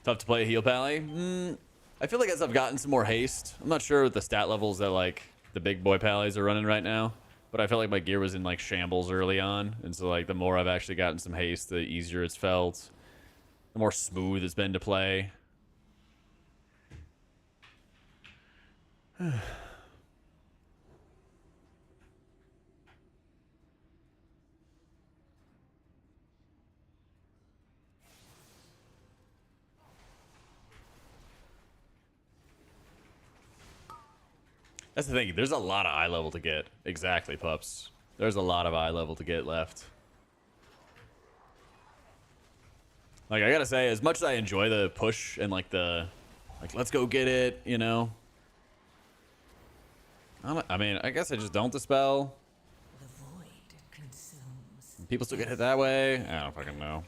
Tough to play a heal pally. I feel like as I've gotten some more haste, I'm not sure what the stat levels that like the big boy pallies are running right now, but I felt like my gear was in like shambles early on, and so like the more I've actually gotten some haste, the easier it's felt. the more smooth it's been to play. That's the thing. There's a lot of eye level to get. Exactly, pups. There's a lot of eye level to get left. Like, I gotta say, as much as I enjoy the push and like the, like, let's go get it, you know. I mean, I guess I just don't dispel. The void consumes. People still get hit that way. I don't fucking know.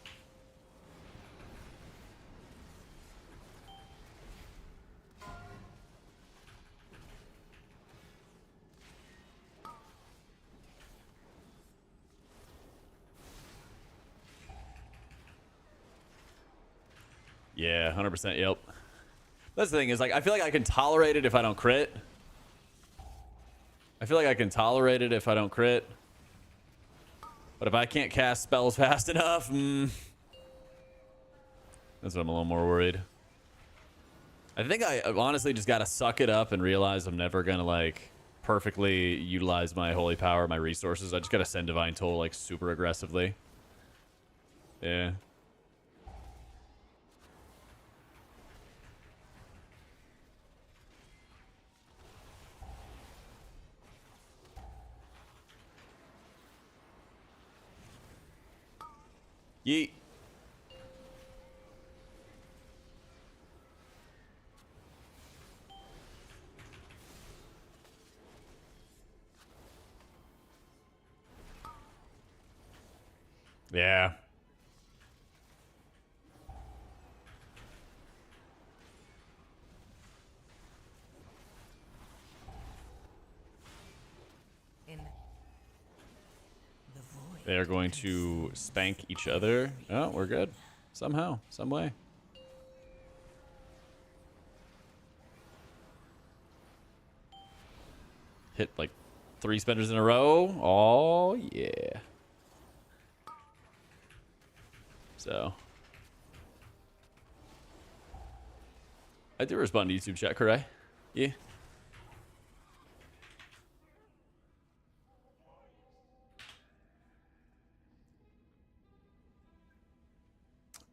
Yeah, 100%. Yep. That's the thing is, like, I feel like I can tolerate it if I don't crit. I feel like I can tolerate it if I don't crit. But if I can't cast spells fast enough, that's what I'm a little more worried. I think I honestly just gotta suck it up and realize I'm never gonna, like, perfectly utilize my holy power, my resources. I just gotta send Divine Toll, like, super aggressively. Yeah. Yeet. Yeah. In the void. They're going to spank each other. Oh, we're good. Somehow, some way. Hit like 3 spenders in a row. Oh, yeah. So. I do respond to YouTube chat, correct? Yeah.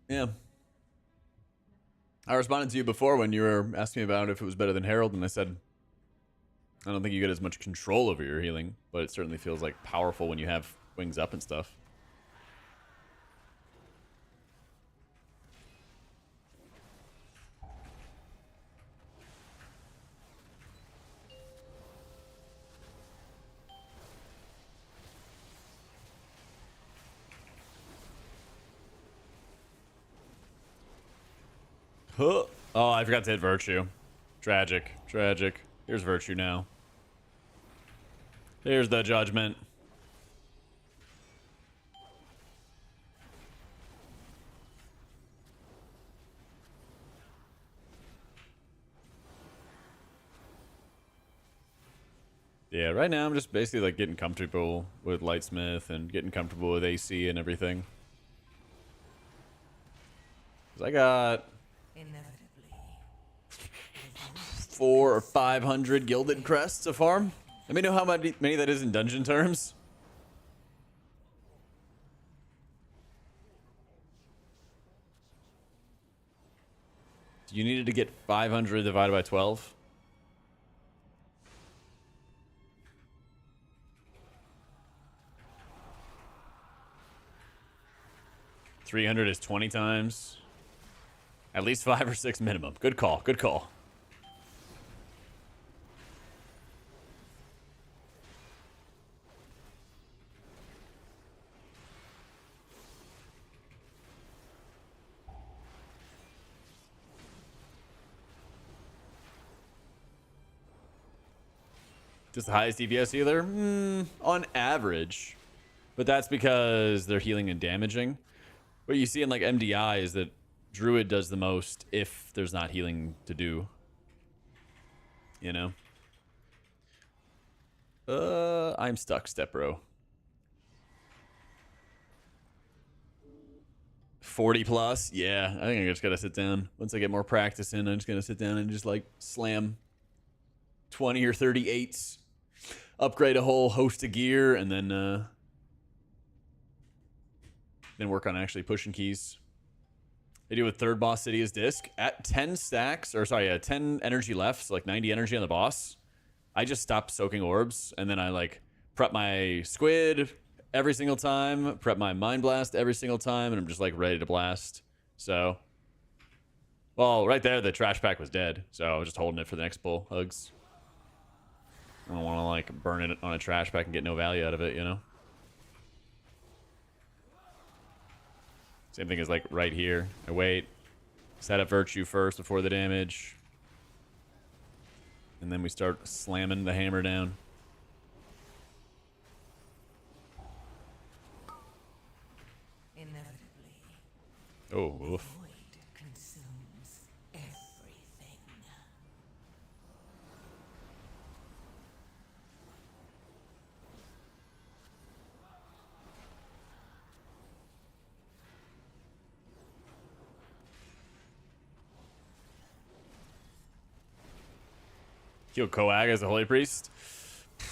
Yeah. I responded to you before when you were asking me about if it was better than Herald, and I said, I don't think you get as much control over your healing, but it certainly feels like powerful when you have wings up and stuff. Huh. Oh, I forgot to hit Virtue. Tragic. Tragic. Here's Virtue now. Here's the Judgment. Yeah, right now I'm just basically like getting comfortable with Lightsmith and getting comfortable with AC and everything. 'Cause I got Inevitably. 400 or 500 gilded crests to farm. Let me know how many that is in dungeon terms. You needed to get 500 divided by 12. $300 is 20 times. At least 5 or 6 minimum. Good call. Good call. Just the highest DPS healer? On average. But that's because they're healing and damaging. What you see in like MDI is that Druid does the most if there's not healing to do. You know? I'm stuck, Step Bro. 40 plus. Yeah, I think I just gotta sit down. Once I get more practice in, I'm just gonna sit down and just like slam 20 or 38s, upgrade a whole host of gear, and then work on actually pushing keys. I do with third boss city as disc at 10 stacks, or sorry, 10 energy left, so like 90 energy on the boss. I just stop soaking orbs, and then I like prep my squid every single time, prep my mind blast every single time, and I'm just like ready to blast. So, well, right there, the trash pack was dead, so I was just holding it for the next bull hugs. I don't want to like burn it on a trash pack and get no value out of it, you know? Same thing as like right here. I wait, set up virtue first before the damage, and then we start slamming the hammer down. Inevitably, Oh, oof. void consumes everything. Kill Coag as a Holy Priest?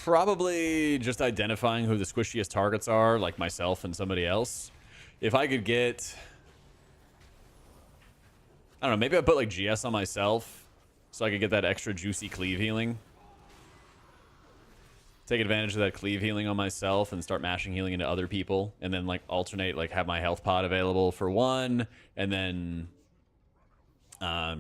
Probably just identifying who the squishiest targets are, like myself and somebody else. If I could get... I don't know, maybe I put like GS on myself so I could get that extra juicy cleave healing. Take advantage of that cleave healing on myself and start mashing healing into other people. And then like alternate, like have my health pod available for one, and then...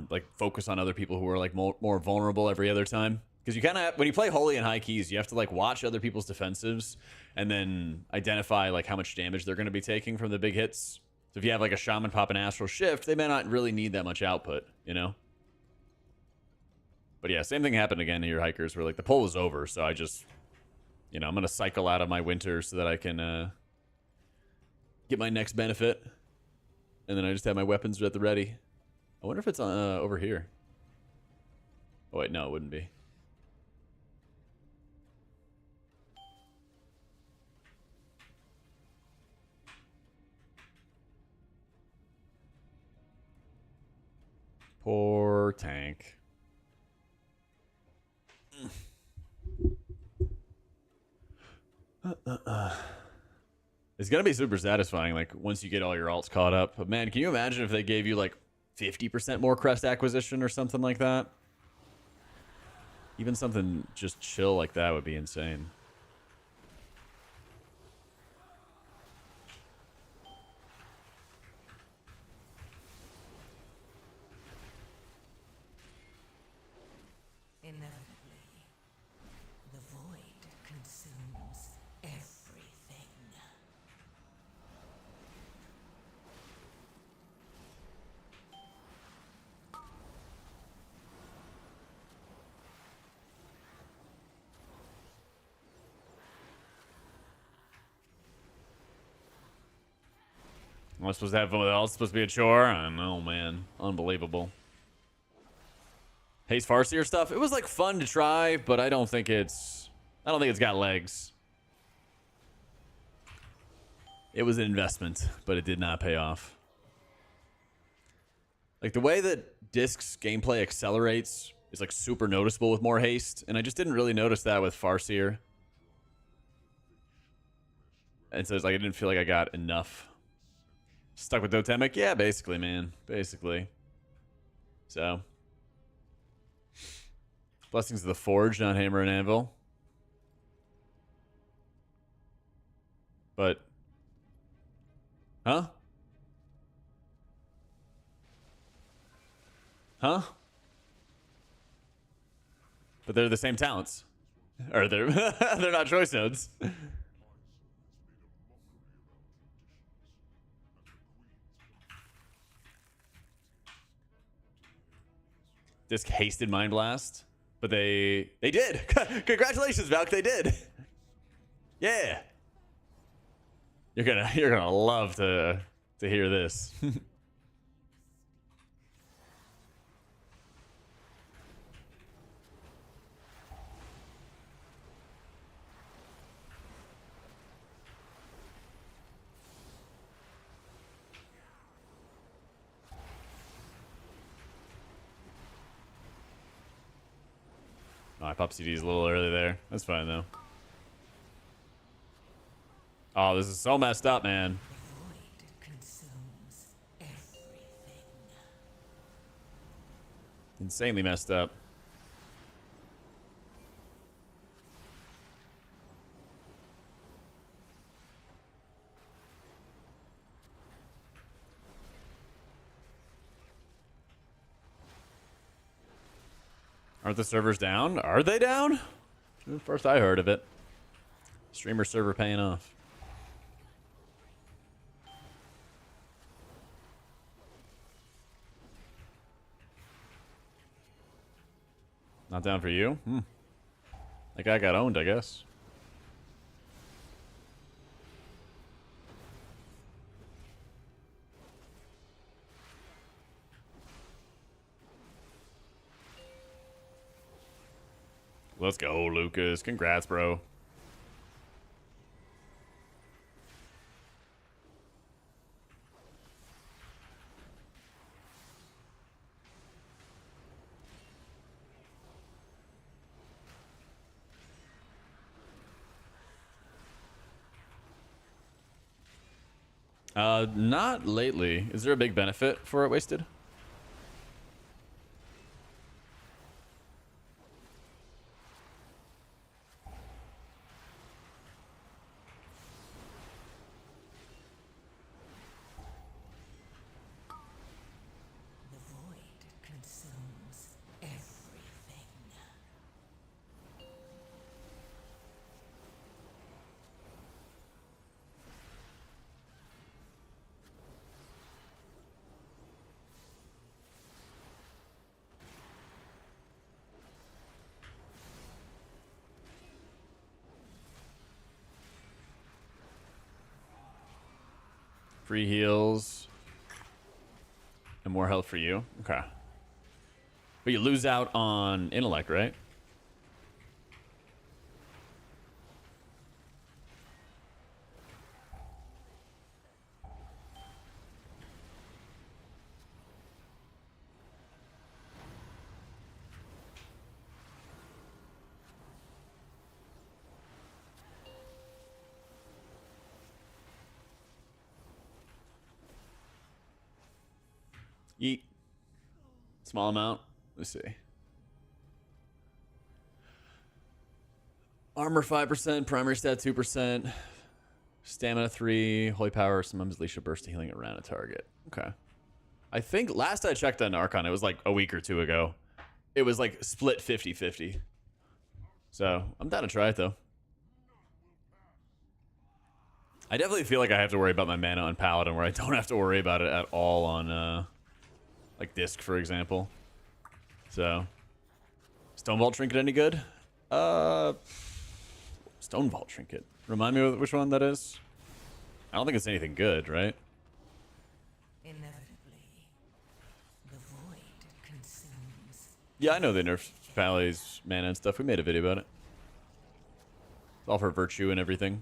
like focus on other people who are like more vulnerable every other time, because you kind of, when you play holy and high keys, you have to like watch other people's defensives and then identify like how much damage they're going to be taking from the big hits. So if you have like a shaman pop an astral shift, they may not really need that much output, you know. But yeah, same thing happened again to your hikers where like the pull was over, so I just, you know, I'm gonna cycle out of my winter so that I can get my next benefit, and then I just have my weapons at the ready. I wonder if it's over here. Oh wait, no, it wouldn't be. Poor tank. It's gonna be super satisfying, like once you get all your alts caught up. But man, can you imagine if they gave you like 50% more crest acquisition or something like that? Even something just chill like that would be insane. Inevitably, the void consumes everything. Am I supposed to have fun with it? It's supposed to be a chore? I don't know, man. Unbelievable. Haste Farseer stuff. It was like fun to try, but I don't think it's got legs. It was an investment, but it did not pay off. Like the way that Disc's gameplay accelerates is like super noticeable with more haste, and I just didn't really notice that with Farseer. And so it's like I didn't feel like I got enough. Stuck with Totemic? Yeah, basically, man. Basically. So. Blessings of the Forge, not Hammer and Anvil. But. Huh? Huh? But they're the same talents. Or they're they're not choice nodes. Disc hasted Mind Blast, but they did. Congratulations, Valk, they did. Yeah. You're gonna love to hear this. pop CDs a little early there. That's fine though. Oh, this is so messed up, man. Void consumes everything. Insanely messed up. Aren't the servers down? Are they down? First I heard of it. Streamer server paying off. Not down for you? That guy got owned, I guess. Let's go, Lucas. Congrats, bro. Not lately. Is there a big benefit for it wasted? The void consumes everything. Free heals. And more health for you. Okay. But you lose out on intellect, right? Yeet. Small amount. Let's see. Armor 5%, primary stat 2%, stamina 3, holy power, sometimes Leisha burst to healing around a target. Okay. I think last I checked on Archon, it was like a week or two ago. It was like split 50-50. So I'm down to try it though. I definitely feel like I have to worry about my mana on Paladin, where I don't have to worry about it at all on like Disc, for example. So, Stonevault Trinket any good? Stonevault Trinket. Remind me which one that is? I don't think it's anything good, right? Inevitably, the void consumes. Yeah, I know they nerfed Pally's mana and stuff. We made a video about it. It's all for virtue and everything.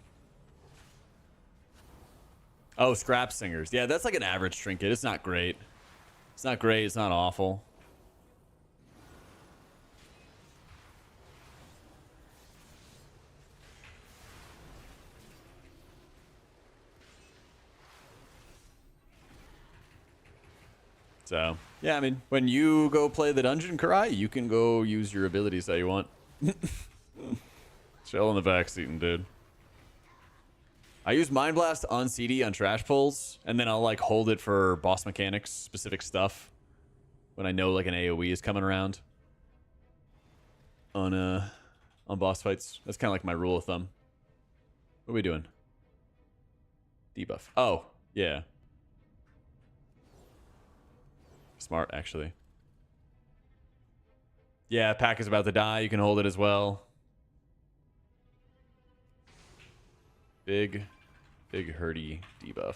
Oh, Scrap Singers. Yeah, that's like an average trinket. It's not great. It's not great. It's not awful. So, yeah, I mean, when you go play the dungeon, Karai, you can go use your abilities how you want. Chill in the backseat, dude. I use Mind Blast on CD on trash pulls, and then I'll like hold it for boss mechanics, specific stuff, when I know like an AoE is coming around on boss fights. That's kind of like my rule of thumb. What are we doing? Debuff. Oh, yeah. Smart, actually. Yeah, pack is about to die. You can hold it as well. Big hurdy debuff.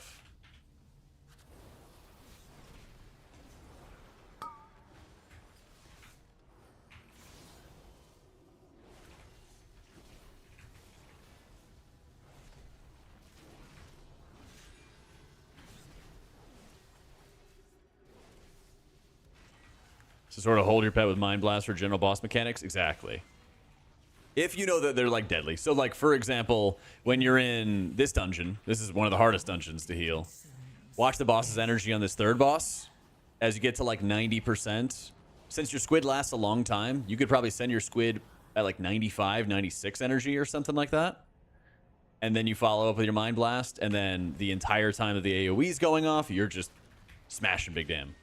So sort of hold your pet with Mind Blast for general boss mechanics? Exactly. If you know that they're like deadly. So like, for example, when you're in this dungeon, this is one of the hardest dungeons to heal. Watch the boss's energy on this third boss. As you get to like 90%, since your squid lasts a long time, you could probably send your squid at like 95, 96 energy or something like that. And then you follow up with your Mind Blast, and then the entire time that the AoE is going off, you're just smashing big damn.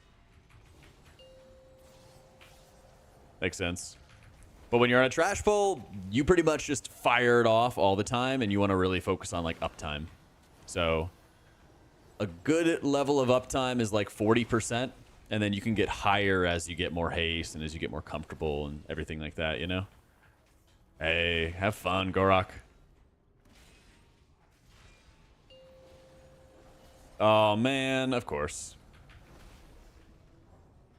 Makes sense. But when you're on a trash pull, you pretty much just fire it off all the time, and you want to really focus on like uptime. So a good level of uptime is like 40%, and then you can get higher as you get more haste and as you get more comfortable and everything like that, you know? Hey, have fun, Gorok. Oh, man, of course.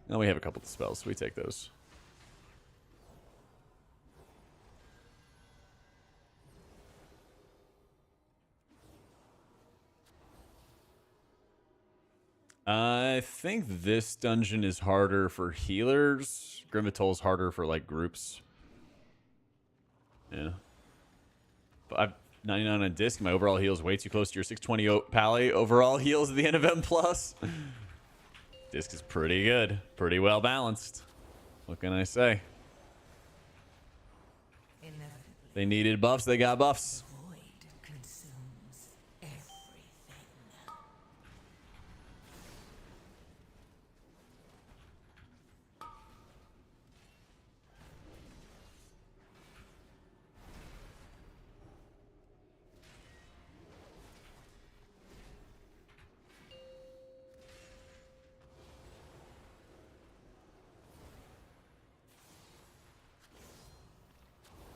Now we have a couple of spells, so we take those. I think this dungeon is harder for healers. Grimitol's harder for, like, groups. Yeah. But I've 99 on disc. My overall heal is way too close to your 620 Pally overall heals at the end of M+. Disc is pretty good. Pretty well balanced. What can I say? They needed buffs. They got buffs.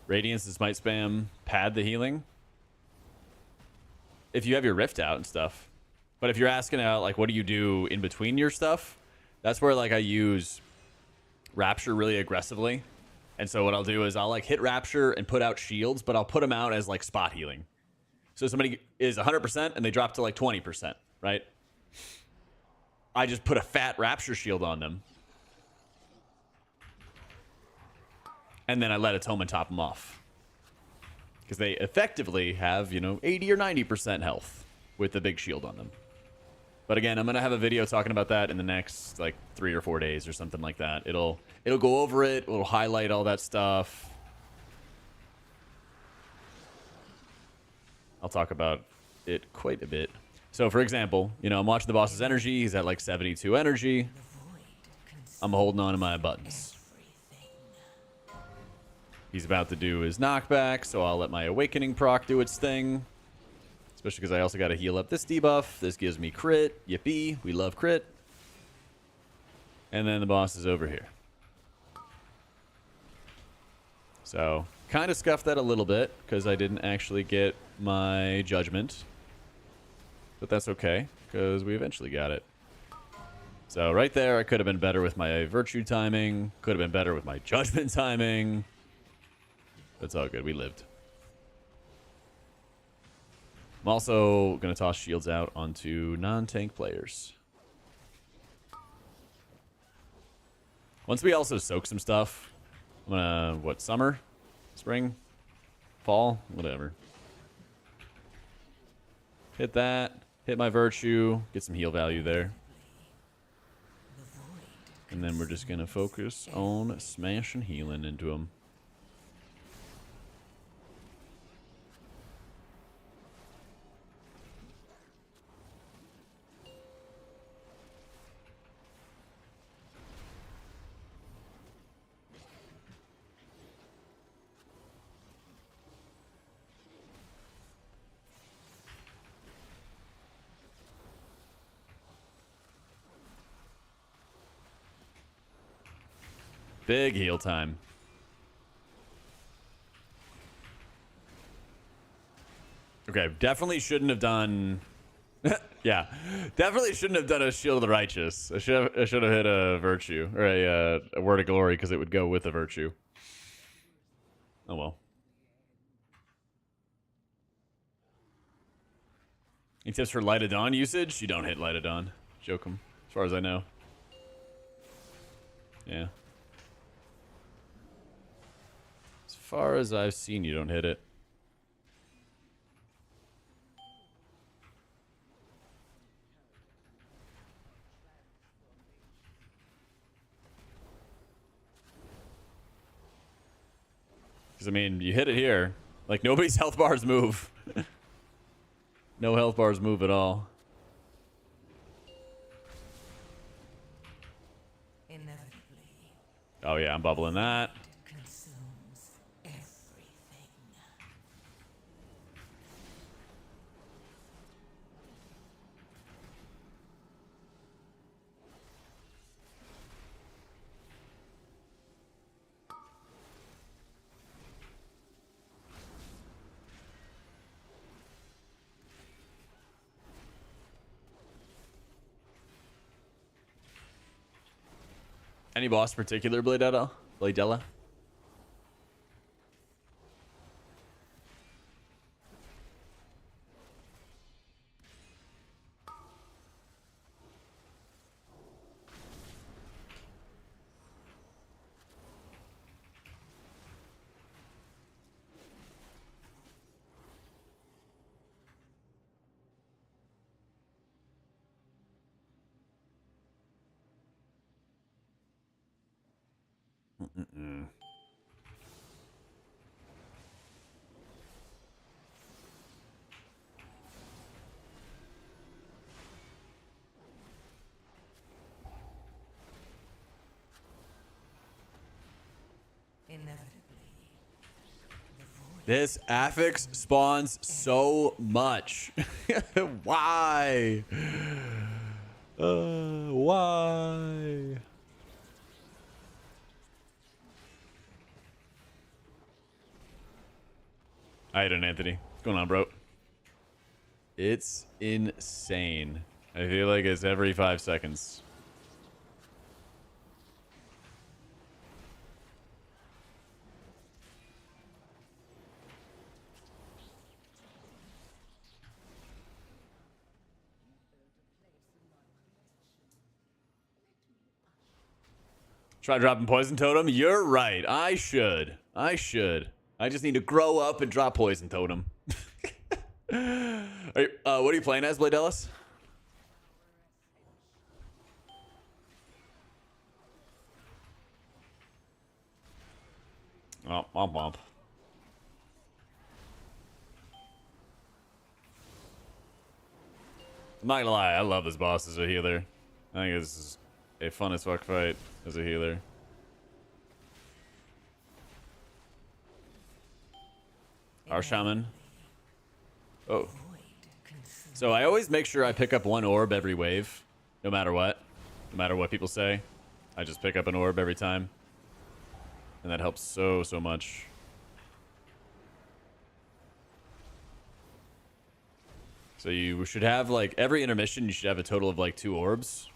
Radiance and Smite spam pad the healing. If you have your Rift out and stuff. But if you're asking out, like, what do you do in between your stuff? That's where, like, I use Rapture really aggressively. And so what I'll do is I'll, like, hit Rapture and put out shields, but I'll put them out as, like, spot healing. So somebody is 100% and they drop to, like, 20%, right? I just put a fat Rapture shield on them. And then I let Atonement top them off. Because they effectively have, you know, 80 or 90% health with the big shield on them. But again, I'm going to have a video talking about that in the next, like, 3 or 4 days or something like that. It'll go over it. It'll highlight all that stuff. I'll talk about it quite a bit. So, for example, you know, I'm watching the boss's energy. He's at, like, 72 energy. I'm holding on to my buttons. He's about to do his knockback, so I'll let my Awakening proc do its thing. Especially because I also got to heal up this debuff. This gives me crit. Yippee. We love crit. And then the boss is over here. So, kind of scuffed that a little bit because I didn't actually get my judgment. But that's okay because we eventually got it. So, right there, I could have been better with my virtue timing. Could have been better with my judgment timing. That's all good. We lived. I'm also going to toss shields out onto non-tank players. Once we also soak some stuff, I'm going to, what, summer? Spring? Fall? Whatever. Hit that. Hit my virtue. Get some heal value there. And then we're just going to focus on smashing healing into them. Big heal time. Okay, definitely shouldn't have done... yeah, definitely shouldn't have done a Shield of the Righteous. I should have hit a Virtue, or a Word of Glory, because it would go with a Virtue. Oh well. Any tips for Light of Dawn usage? You don't hit Light of Dawn. Joke 'em, as far as I know. Yeah. far as I've seen, you don't hit it. Because, I mean, you hit it here. Like, nobody's health bars move. No health bars move at all. Inevitably, Oh, yeah, I'm bubbling that. it consumes everything. Any boss in particular, Bladella? Bladella? Mm-mm. Inevitably, the void This affix spawns so much. Why? Why? Addon, Anthony. What's going on, bro? It's insane. I feel like it's every 5 seconds. Try dropping Poison Totem? You're right. I should. I just need to grow up and drop Poison Totem. What are you playing as, Bladellis? Oh, womp. I'm not gonna lie, I love this boss as a healer. I think this is a fun as fuck fight as a healer. RShaman. Oh. So I always make sure I pick up one orb every wave, no matter what. No matter what people say. I just pick up an orb every time. And that helps so much. So you should have, like, every intermission, you should have a total of, like, 2 orbs.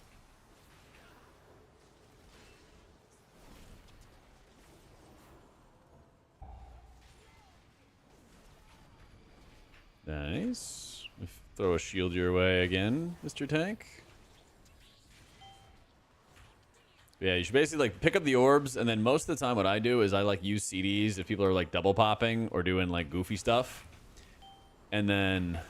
Nice. Throw a shield your way again, Mr. Tank. Yeah, you should basically, like, pick up the orbs, and then most of the time what I do is I, like, use CDs if people are, like, double popping or doing, like, goofy stuff. And then...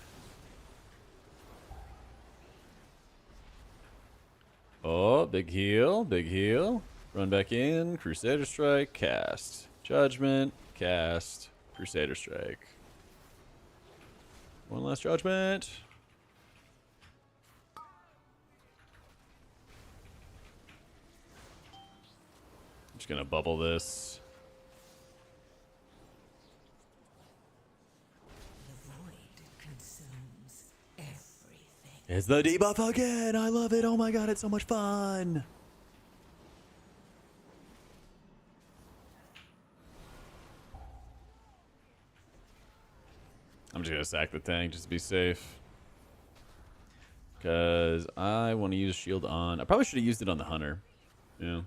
Oh, big heal, big heal. Run back in, Crusader Strike, cast. Judgment, cast, Crusader Strike. One last judgment. I'm just gonna bubble this. the void consumes everything. It's the debuff again. I love it. Oh my god, it's so much fun. I'm just gonna sack the tank just to be safe. Because I want to use shield on... I probably should have used it on the hunter. Yeah.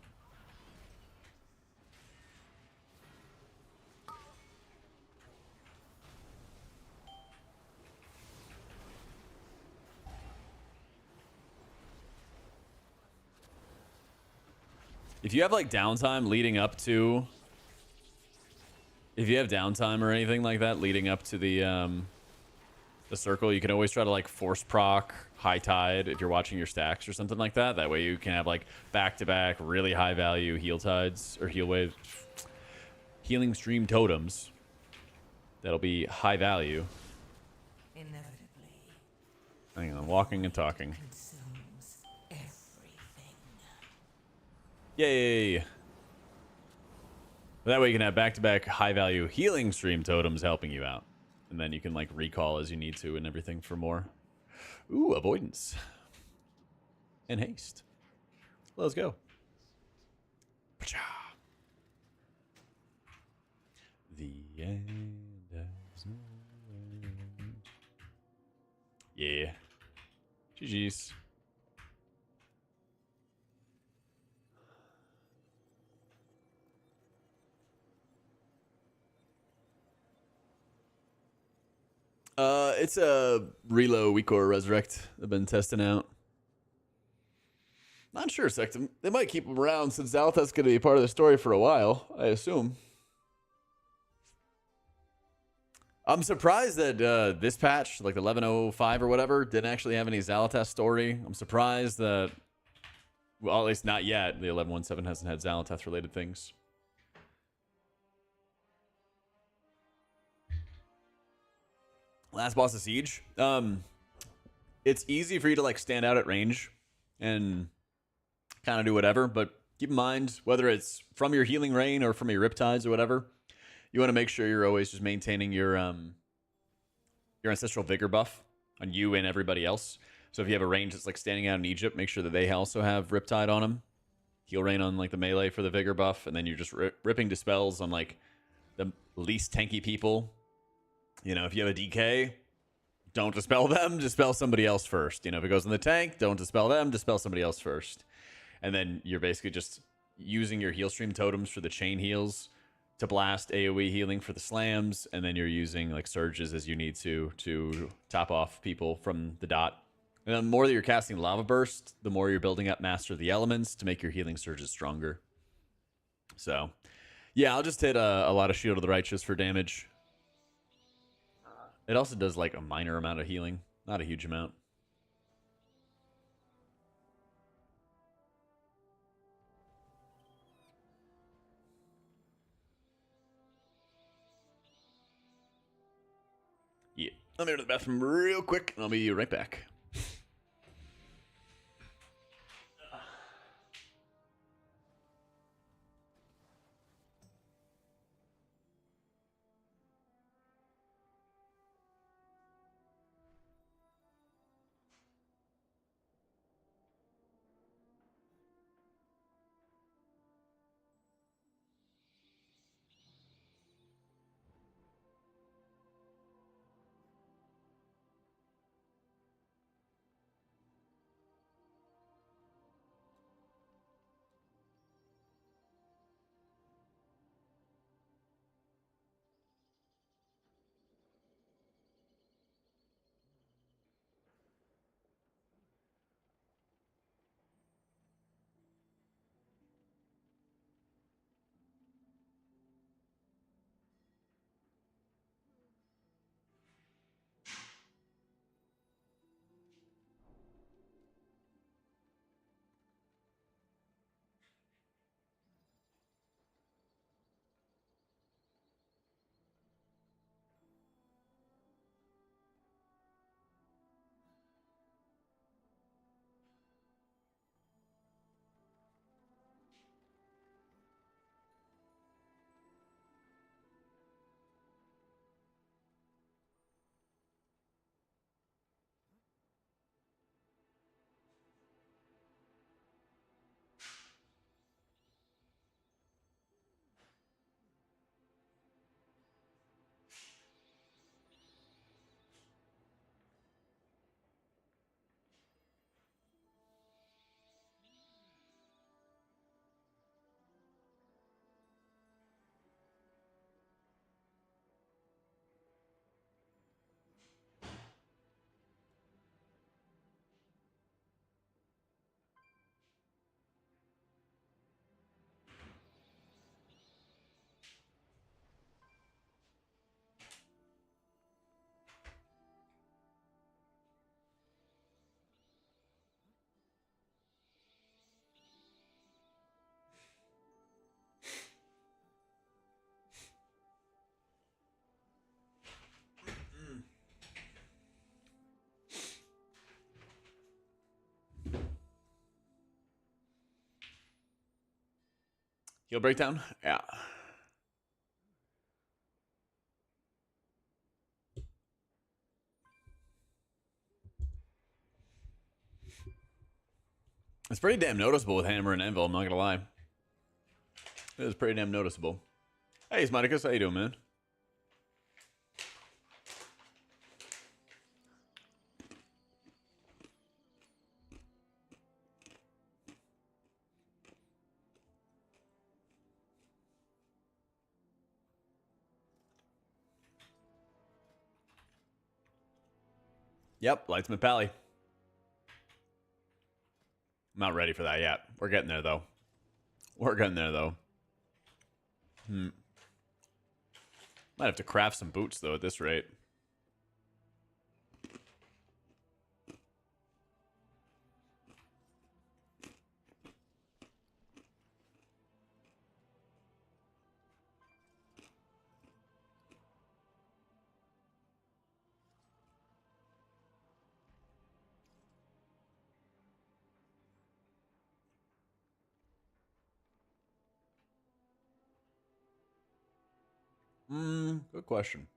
If you have, like, downtime leading up to... If you have downtime or anything like that leading up to the circle, you can always try to like force proc high tide if you're watching your stacks or something like that. That way you can have like back-to-back really high value heal tides or heal waves, healing stream totems. That'll be high value. Inevitably Hang on, walking and talking. consumes everything. Yay! That way you can have back-to-back high-value healing stream totems helping you out. And then you can, like, recall as you need to and everything for more. Ooh, avoidance. And haste. Let's go. Pacha. The end has no end. Yeah. GG's. It's a reload weak or resurrect. I've been testing out. Not sure, Sectum. They might keep him around since Zalth's going to be part of the story for a while, I assume. I'm surprised that this patch, like the 11.05 or whatever, didn't actually have any Zalatas story. I'm surprised that, well, at least not yet, the 11.17 hasn't had Zalatas related things. Last boss of Siege. It's easy for you to like stand out at range and kind of do whatever, but keep in mind whether it's from your healing rain or from your riptides or whatever, you want to make sure you're always just maintaining your ancestral vigor buff on you and everybody else. So if you have a range that's like standing out in Egypt, make sure that they also have riptide on them. Heal rain on like the melee for the vigor buff, and then you're just ripping dispels on like the least tanky people. You know, if you have a DK, don't dispel them, dispel somebody else first. You know, if it goes in the tank, don't dispel them, dispel somebody else first. And then you're basically just using your heal stream totems for the chain heals to blast AoE healing for the slams, and then you're using like surges as you need to top off people from the dot. And the more that you're casting Lava Burst, the more you're building up Master of the Elements to make your healing surges stronger. So, yeah, I'll just hit a lot of Shield of the Righteous for damage. It also does like a minor amount of healing, not a huge amount. Yeah, let me go to the bathroom real quick, and I'll be right back. Heal breakdown? Yeah. It's pretty damn noticeable with Hammer and Anvil, I'm not gonna lie. It is pretty damn noticeable. Hey, Smiticus, how you doing, man? Yep, Lightsmith Pally. I'm not ready for that yet. We're getting there, though. We're getting there, though. Might have to craft some boots, though, at this rate. Good question.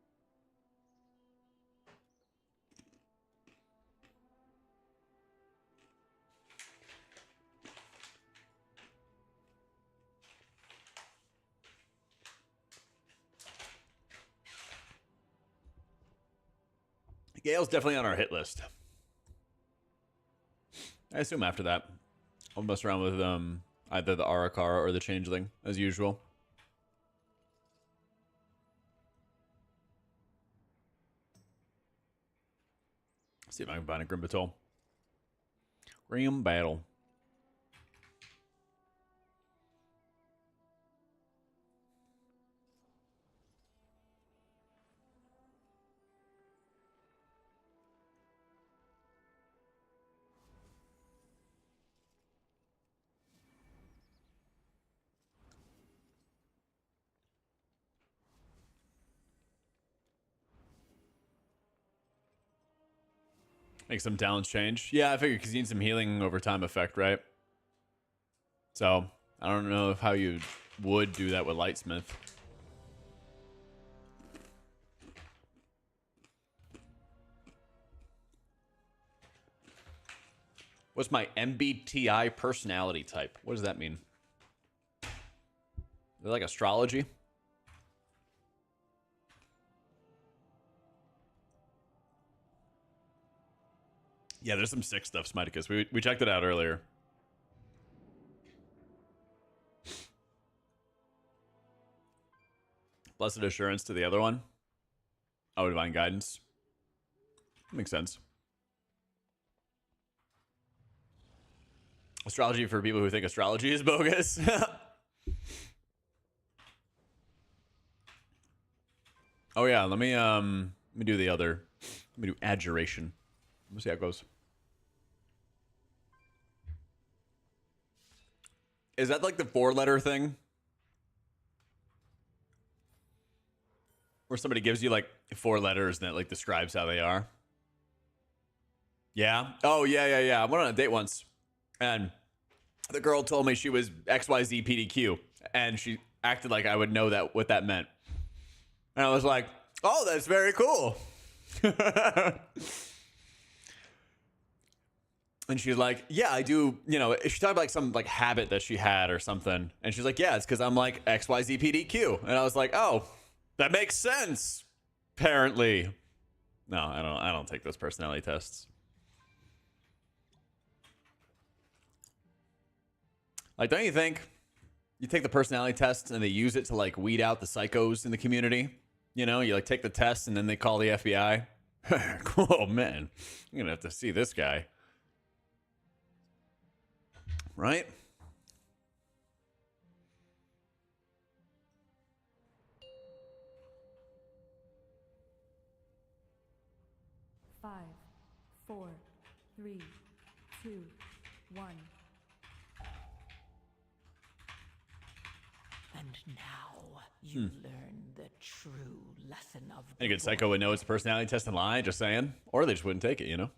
Gale's definitely on our hit list. I assume after that, I'll mess around with either the Arakara or the Changeling, as usual. See if I can find a Grim Battle. Grim Battle. Make some talents change. Yeah, I figured because you need some healing over time effect, right? So, I don't know how you would do that with Lightsmith. What's my MBTI personality type? What does that mean? Is it like astrology? Yeah, there's some sick stuff, Smiticus. We checked it out earlier. Blessed Assurance to the other one. Oh, Divine Guidance. Makes sense. Astrology for people who think astrology is bogus. Oh yeah, let me do the other. Let me do adjuration. Let's see how it goes. Is that like the 4-letter thing? Where somebody gives you like 4 letters and it like describes how they are? Yeah. Oh yeah. I went on a date once and the girl told me she was XYZ PDQ and she acted like I would know that what that meant. And I was like, oh, that's very cool. And she's like, yeah, I do, you know, she talked about like some like habit that she had or something. And she's like, yeah, it's because I'm like XYZ PDQ. And I was like, oh, that makes sense. Apparently. No, I don't take those personality tests. Like, don't you think you take the personality test and they use it to like weed out the psychos in the community? You know, you like take the test and then they call the FBI. Oh man, you're gonna have to see this guy. Right? Five, 4, 3, 2, 1. And now you learn the true lesson of the Any good psycho would know it's a personality test and lie, just saying. Or they just wouldn't take it, you know?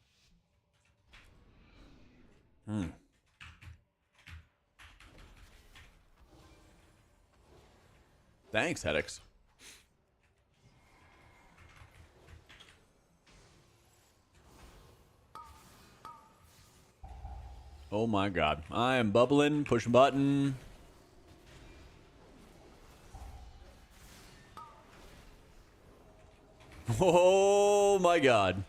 Thanks, Hedix. Oh my god. I am bubbling. Push button. Oh my god.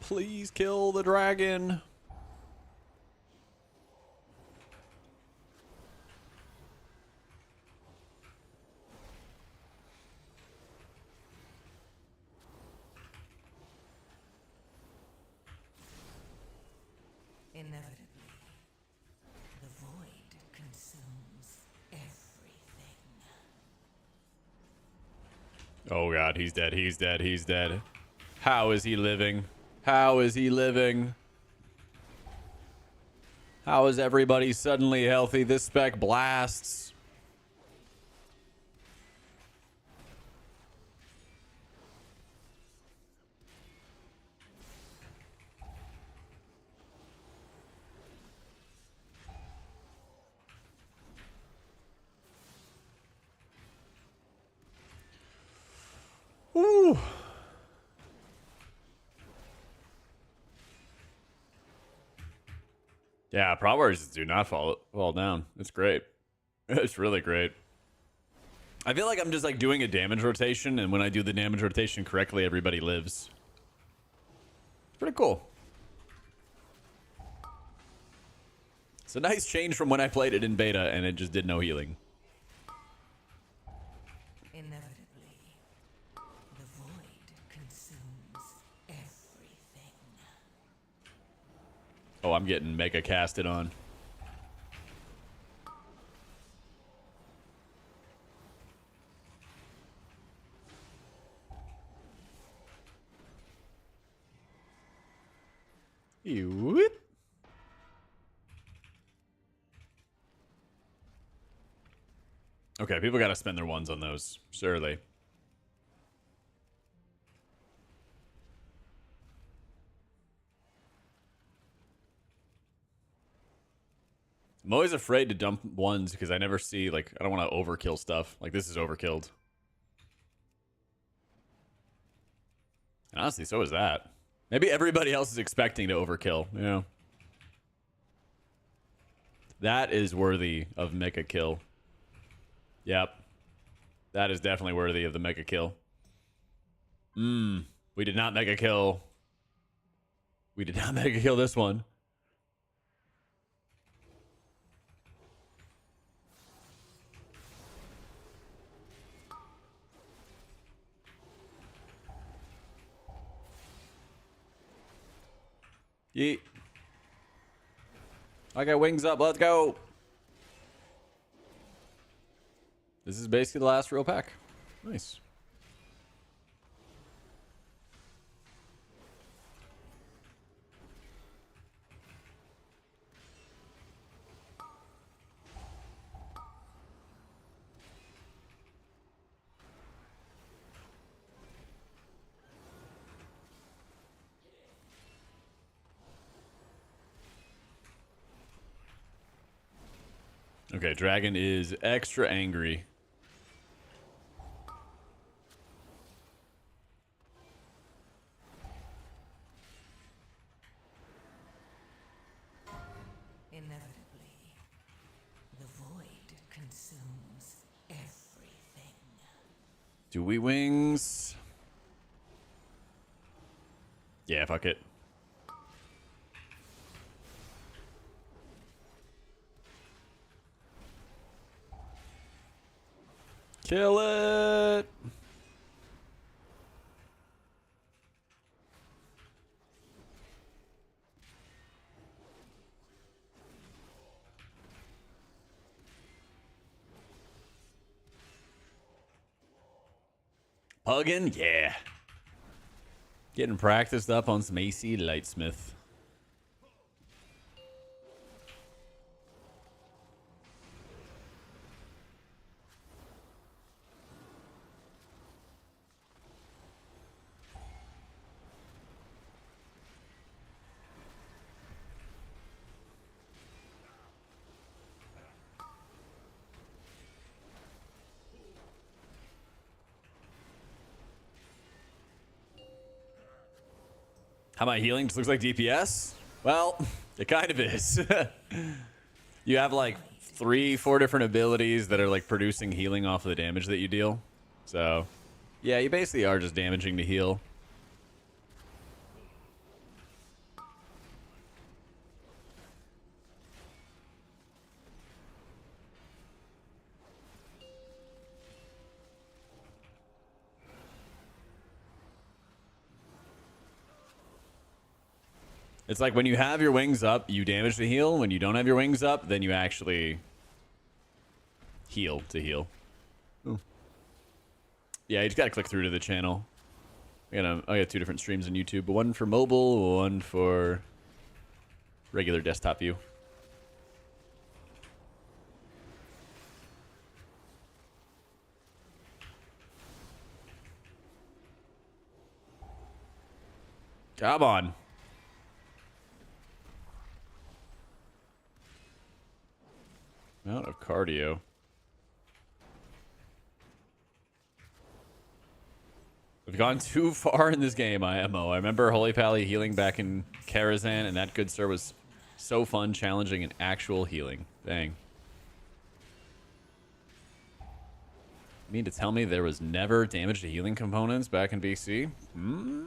Please kill the dragon. Inevitably, the void consumes everything. Oh god, he's dead. He's dead. He's dead. How is he living? How is he living? How is everybody suddenly healthy? This spec blasts. Woo. Yeah, Proverbs do not fall down. It's great. It's really great. I feel like I'm just like doing a damage rotation, and when I do the damage rotation correctly, everybody lives. It's pretty cool. It's a nice change from when I played it in beta and it just did no healing. Inevitably, the void consumes everything. Oh, I'm getting mega casted on. Whoop. Okay, people got to spend their ones on those, surely. I'm always afraid to dump ones because I never see, like, I don't want to overkill stuff. Like, this is overkilled. And honestly, so is that. Maybe everybody else is expecting to overkill, you know? That is worthy of mega kill. Yep. That is definitely worthy of the mega kill. We did not mega kill. We did not mega kill this one. Yeet. I got wings up. Let's go. This is basically the last real pack. Nice. Okay, dragon is extra angry. Inevitably, the void consumes everything. Do we wings? Yeah, fuck it. Kill it. Puggin'? Yeah. Getting practiced up on some AC Lightsmith. How about healing? Just looks like DPS? Well, it kind of is. You have like 3-4 different abilities that are like producing healing off of the damage that you deal. So, yeah, you basically are just damaging to heal. It's like when you have your wings up, you damage to heal. When you don't have your wings up, then you actually heal to heal. Ooh. Yeah, you just gotta click through to the channel. I got 2 different streams on YouTube, but one for mobile, one for regular desktop view. Come on. Amount of cardio. We've gone too far in this game, IMO. I remember Holy Pally healing back in Karazhan, and that good sir was so fun challenging an actual healing. Dang. You mean to tell me there was never damage to healing components back in BC? Hmm?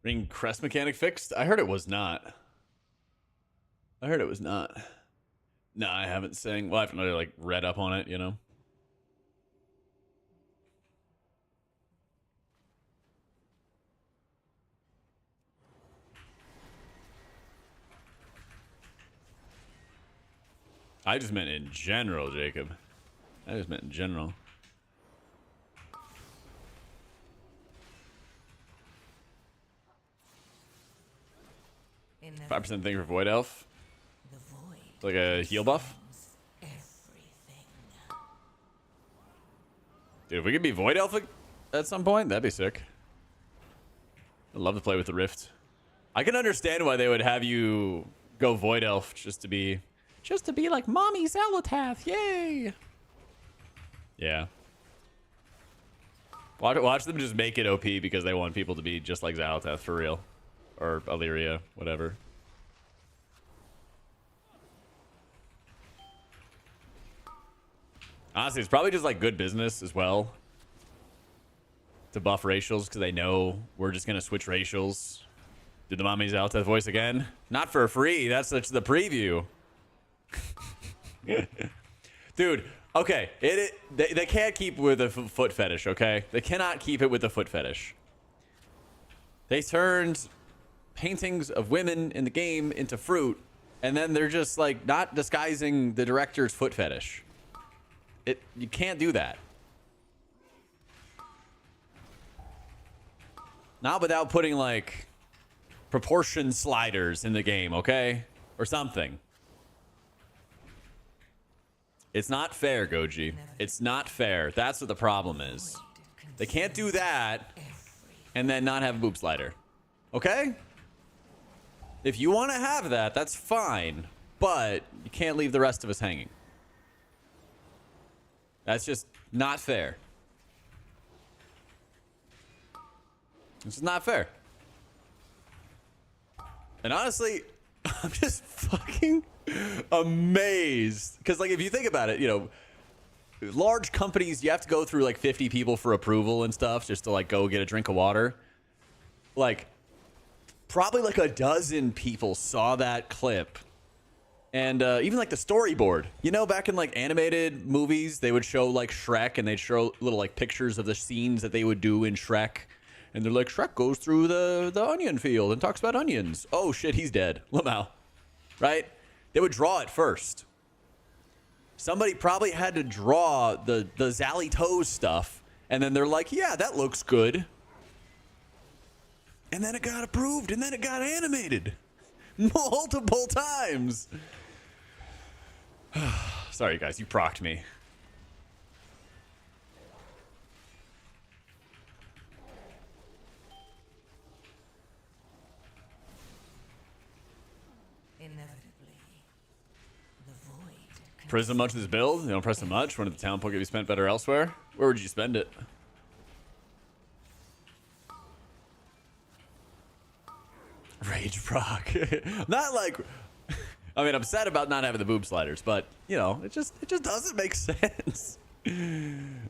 Ring crest mechanic fixed? I heard it was not. I heard it was not. No, I haven't sang. Well, I haven't really like read up on it, you know. I just meant in general, Jacob. I just meant in general. 5% thing for Void Elf. It's like a heal buff. Dude, if we could be Void Elf at some point, that'd be sick. I'd love to play with the Rift. I can understand why they would have you go Void Elf just to be like Mommy Xalatath. Yay! Yeah. Watch them just make it OP because they want people to be just like Xalatath for real. Or Illyria, whatever. Honestly, it's probably just like good business as well to buff racials because they know we're just gonna switch racials. Do the Mommy Xalatath voice again? Not for free. That's the preview. Dude, okay. They can't keep with a foot fetish, okay? They cannot keep it with the foot fetish. They turned paintings of women in the game into fruit, and then they're just like not disguising the director's foot fetish. You can't do that. Not without putting like proportion sliders in the game, okay? Or something. It's not fair, Goji. It's not fair. That's what the problem is. They can't do that and then not have a boob slider. Okay? If you want to have that, that's fine. But you can't leave the rest of us hanging. That's just not fair. This is not fair. And honestly, I'm just fucking amazed. Because, like, if you think about it, you know, large companies, you have to go through like 50 people for approval and stuff just to like go get a drink of water. Like, probably like a dozen people saw that clip. And even like the storyboard, you know, back in like animated movies, they would show like Shrek and they'd show little like pictures of the scenes that they would do in Shrek. And they're like, Shrek goes through the onion field and talks about onions. Oh shit, he's dead. Lamau. Right? They would draw it first. Somebody probably had to draw the Zally Toes stuff. And then they're like, yeah, that looks good. And then it got approved and then it got animated. Multiple times. Sorry, guys, you procced me. Prison much this build? You don't press them much? When did the talent pool get you spent better elsewhere? Where would you spend it? Rage proc. Not like... I mean, I'm sad about not having the boob sliders, but, you know, it just doesn't make sense. I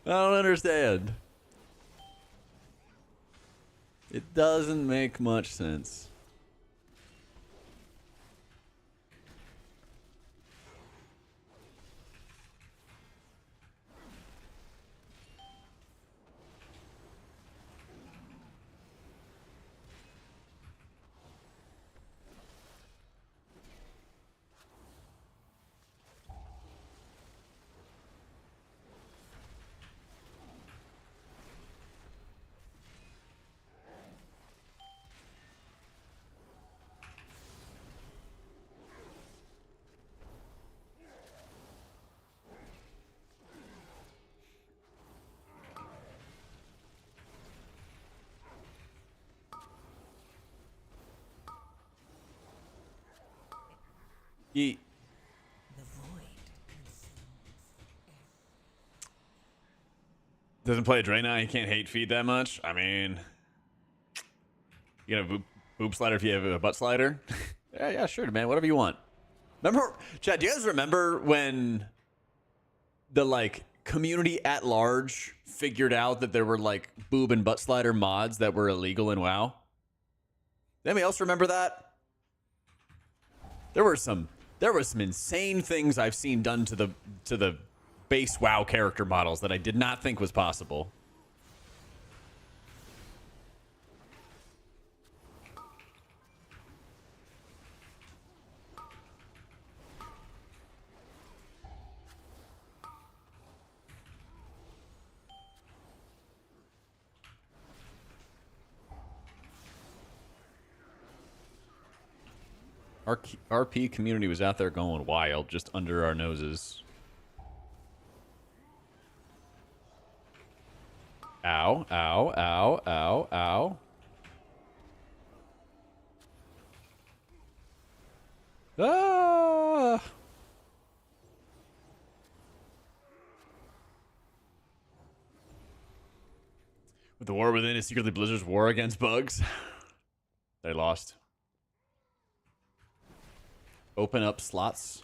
don't understand. It doesn't make much sense. He doesn't play a Draenei. He can't hate feed that much. I mean, you get a boob slider if you have a butt slider. yeah, sure, man. Whatever you want. Remember, Chad? Do you guys remember when the like community at large figured out that there were like boob and butt slider mods that were illegal in WoW? Anybody else remember that? There were some insane things I've seen done to the base WoW character models that I did not think was possible. Our RP community was out there going wild just under our noses. Ow, ow, ow, ow, ow. Ah! With the war within is secretly Blizzard's war against bugs. They lost. Open up slots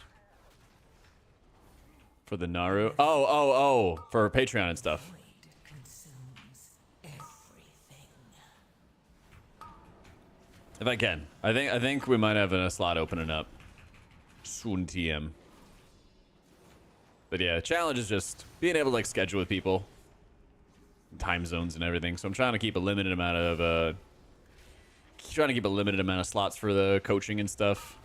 for the Naru. Oh, for Patreon and stuff. If I can, I think we might have a slot opening up soon. TM. But yeah, challenge is just being able to like schedule with people, time zones and everything. So I'm trying to keep a limited amount of slots for the coaching and stuff.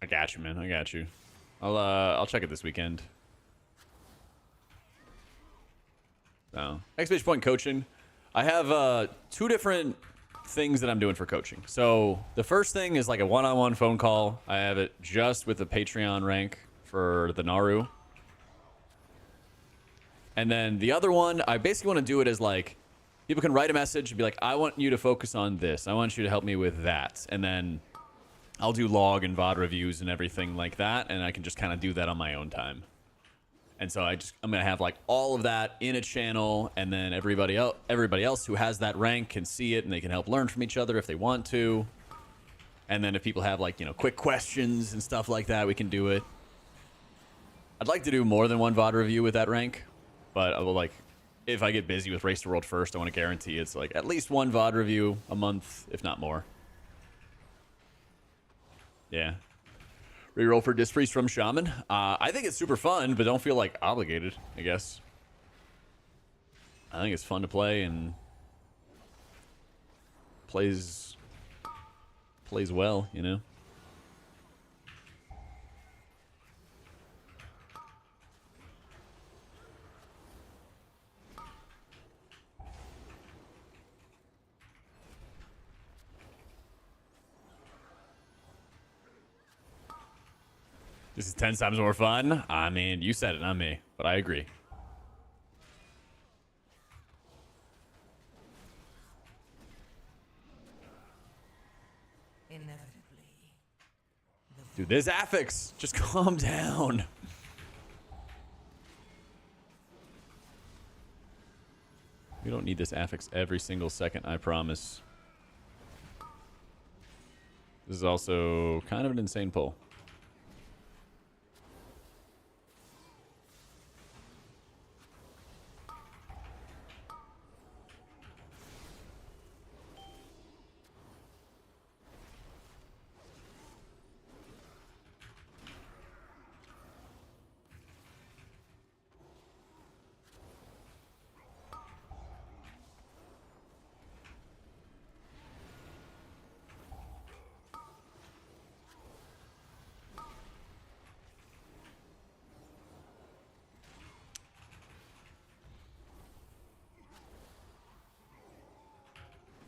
I got you, man. I got you. I'll check it this weekend. So, exclamation point coaching. I have 2 different things that I'm doing for coaching. So the first thing is like a one-on-one phone call. I have it just with the Patreon rank for the Naru. And then the other one, I basically want to do it as like people can write a message and be like, I want you to focus on this. I want you to help me with that. And then I'll do log and VOD reviews and everything like that, and I can just kind of do that on my own time. And so I'm gonna have like all of that in a channel, and then everybody else who has that rank can see it, and they can help learn from each other if they want to. And then if people have like, you know, quick questions and stuff like that, we can do it. I'd like to do more than one VOD review with that rank, but I will, like, if I get busy with Race to World first, I want to guarantee it's like at least one VOD review a month, if not more. Yeah. Reroll for Disc Freeze from Shaman. I think it's super fun, but don't feel like obligated, I guess. I think it's fun to play and plays well, you know. This is 10 times more fun. I mean, you said it, not me, but I agree. Inevitably. Dude, this affix. Just calm down. We don't need this affix every single second, I promise. This is also kind of an insane pull.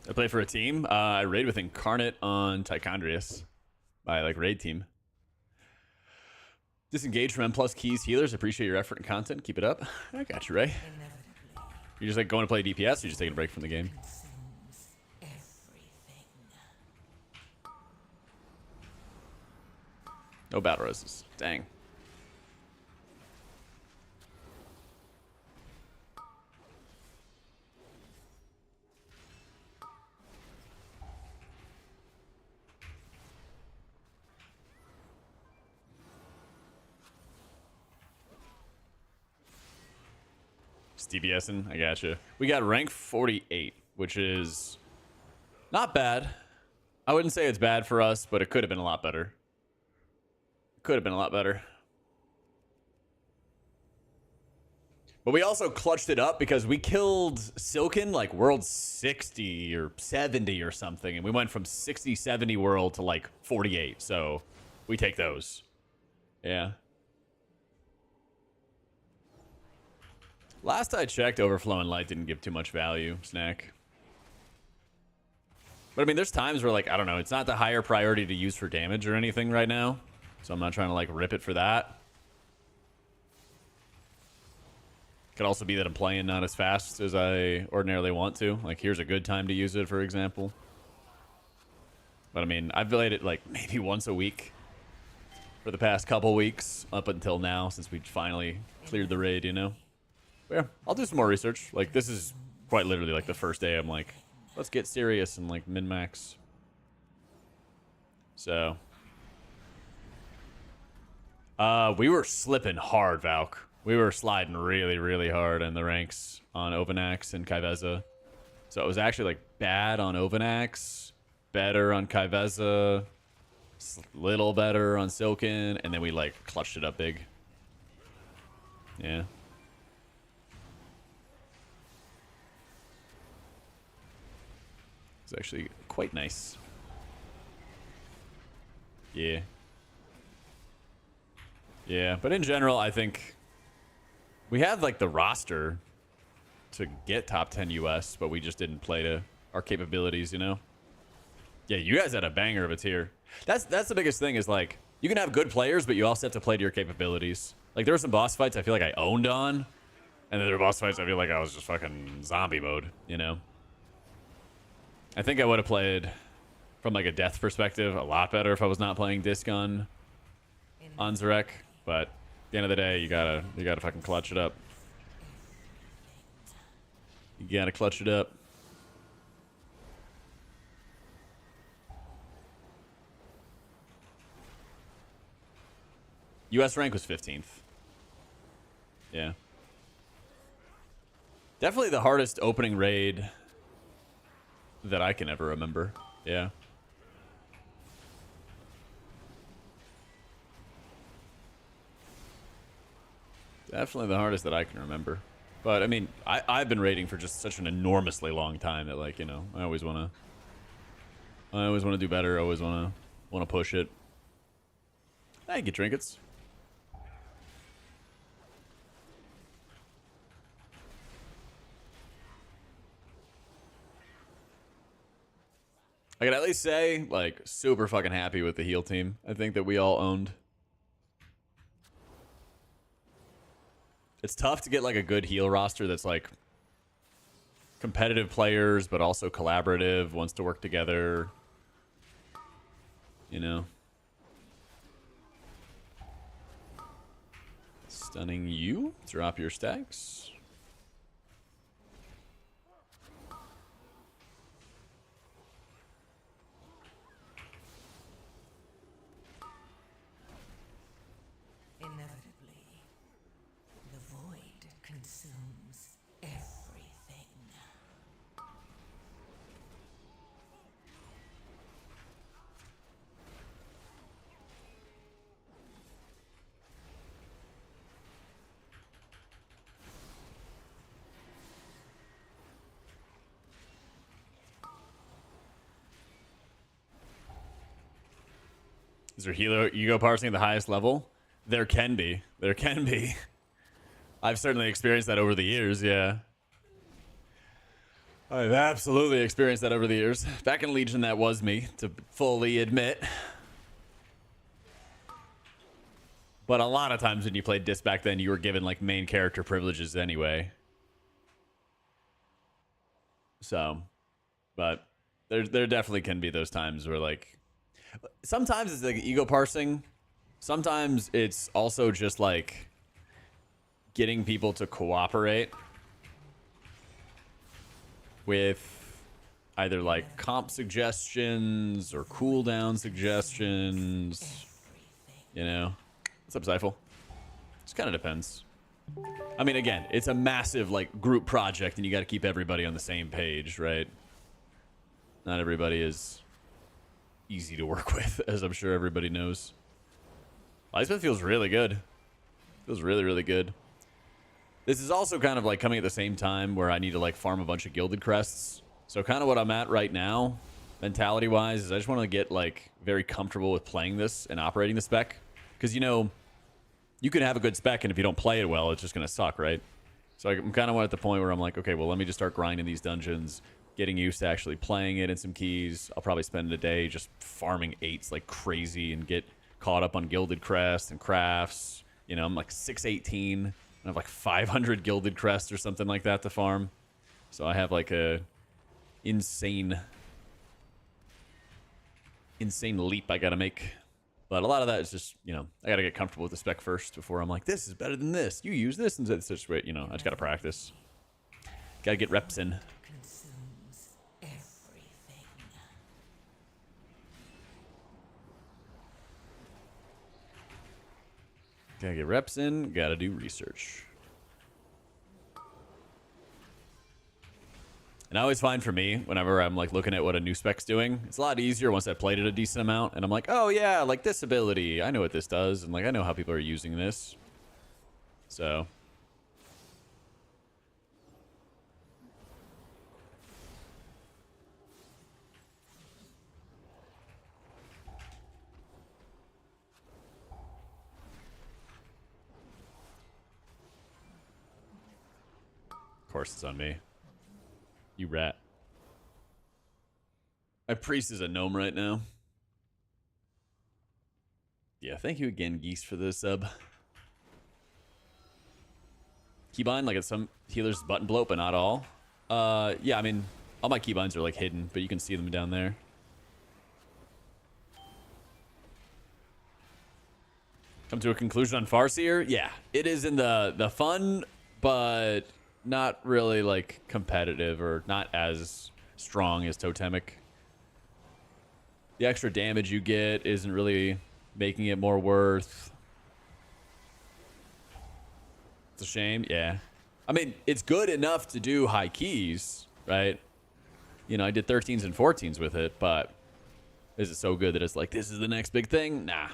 I play for a team. I raid with Incarnate on Tichondrius. My like raid team. Disengage from M+ keys healers. Appreciate your effort and content. Keep it up. I got you, Ray. You're just like going to play DPS, or you're just taking a break from the game? No battle roses. Dang. DPSing, I gotcha. We got rank 48, which is not bad. I wouldn't say it's bad for us, but it could have been a lot better. Could have been a lot better. But we also clutched it up because we killed Silken like world 60 or 70 or something, and we went from 60, 70 world to like 48. So we take those. Yeah. Last I checked, Overflow and Light didn't give too much value, Snack. But I mean, there's times where, like, I don't know, it's not the higher priority to use for damage or anything right now. So I'm not trying to, like, rip it for that. Could also be that I'm playing not as fast as I ordinarily want to. Like, here's a good time to use it, for example. But I mean, I've played it, like, maybe once a week for the past couple weeks up until now, since we finally cleared the raid, you know? Yeah, I'll do some more research. Like, this is quite literally like the first day I'm like, let's get serious and like min-max. So. We were slipping hard, Valk. We were sliding really, really hard in the ranks on Ovanax and Kaiveza. So it was actually like bad on Ovanax, better on Kaiveza, little better on Silken, and then we like clutched it up big. Yeah. It's actually quite nice. Yeah. Yeah, but in general, I think we had like the roster to get top 10 US, but we just didn't play to our capabilities, you know? Yeah, you guys had a banger of a tier. That's the biggest thing is like, you can have good players, but you also have to play to your capabilities. Like there were some boss fights I feel like I owned on, and then there were boss fights I feel like I was just fucking zombie mode, you know? I think I would have played from like a death perspective a lot better if I was not playing Disc on Zarek, but the end of the day, you gotta fucking clutch it up. You gotta clutch it up. US rank was 15th. Yeah. Definitely the hardest opening raid that I can ever remember. Yeah. Definitely the hardest that I can remember. But I mean, I've been raiding for just such an enormously long time that, like, you know, I always wanna do better. I always wanna push it. Thank you, trinkets. I can at least say, like, super fucking happy with the heal team. I think that we all owned. It's tough to get, like, a good heal roster that's, like, competitive players, but also collaborative, wants to work together. You know? Stunning you. Drop your stacks. Inevitably, the void consumes everything. Is there healer ego parsing at the highest level? There can be. There can be. I've certainly experienced that over the years, yeah. I've absolutely experienced that over the years. Back in Legion, that was me, to fully admit. But a lot of times when you played Dis back then, you were given, like, main character privileges anyway. So, but there definitely can be those times where, like, sometimes it's like ego parsing. Sometimes it's also just like getting people to cooperate with either like comp suggestions or cooldown suggestions. You know? What's up, Zyphal? Just kind of depends. I mean, again, it's a massive like group project and you got to keep everybody on the same page, right? Not everybody is easy to work with, as I'm sure everybody knows. Lightsmith feels really good. Feels really, really good. This is also kind of like coming at the same time where I need to like farm a bunch of gilded crests. So kind of what I'm at right now, mentality-wise, is I just want to get like very comfortable with playing this and operating the spec. Because, you know, you can have a good spec and if you don't play it well, it's just going to suck, right? So I'm kind of at the point where I'm like, okay, well, let me just start grinding these dungeons, getting used to actually playing it in some keys. I'll probably spend a day just farming 8s like crazy and get caught up on gilded crests and crafts. You know, I'm like 618. I have like 500 gilded crests or something like that to farm. So I have like a insane leap I gotta make. But a lot of that is just, you know, I gotta get comfortable with the spec first before I'm like, this is better than this. You use this and such way. You know, I just gotta practice. Gotta get reps in. Consumes everything. Gotta get reps in, gotta do research. And I always find for me, whenever I'm like looking at what a new spec's doing, it's a lot easier once I've played it a decent amount and I'm like, oh yeah, like this ability, I know what this does, and like I know how people are using this. So of course it's on me. You rat. My priest is a gnome right now. Yeah, thank you again, Geese, for the sub. Keybind, like at some healers button bloat, but not all. Yeah, I mean, all my keybinds are like hidden, but you can see them down there. Come to a conclusion on Farseer? Yeah, it is in the fun, but not really like competitive or not as strong as Totemic. The extra damage you get isn't really making it more worth. It's a shame, yeah. I mean, it's good enough to do high keys, right? You know, I did 13s and 14s with it, but is it so good that it's like, this is the next big thing? Nah.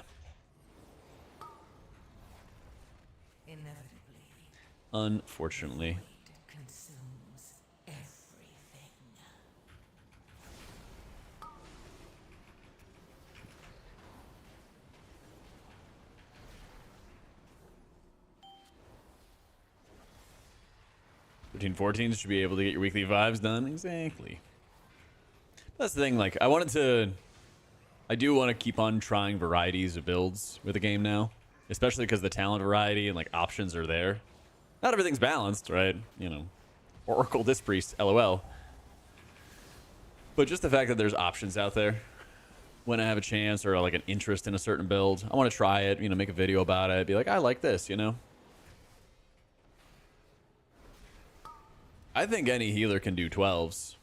Inevitably, Unfortunately. void consumes everything. Between 14s should be able to get your weekly vibes done. Exactly. That's the thing, like, I do want to keep on trying varieties of builds with the game now. Especially because the talent variety and, like, options are there. Not everything's balanced, right? You know, Oracle Disc Priest, LOL. But just the fact that there's options out there when I have a chance or, like, an interest in a certain build. I want to try it, you know, make a video about it. Be like, I like this, you know? I think any healer can do 12s.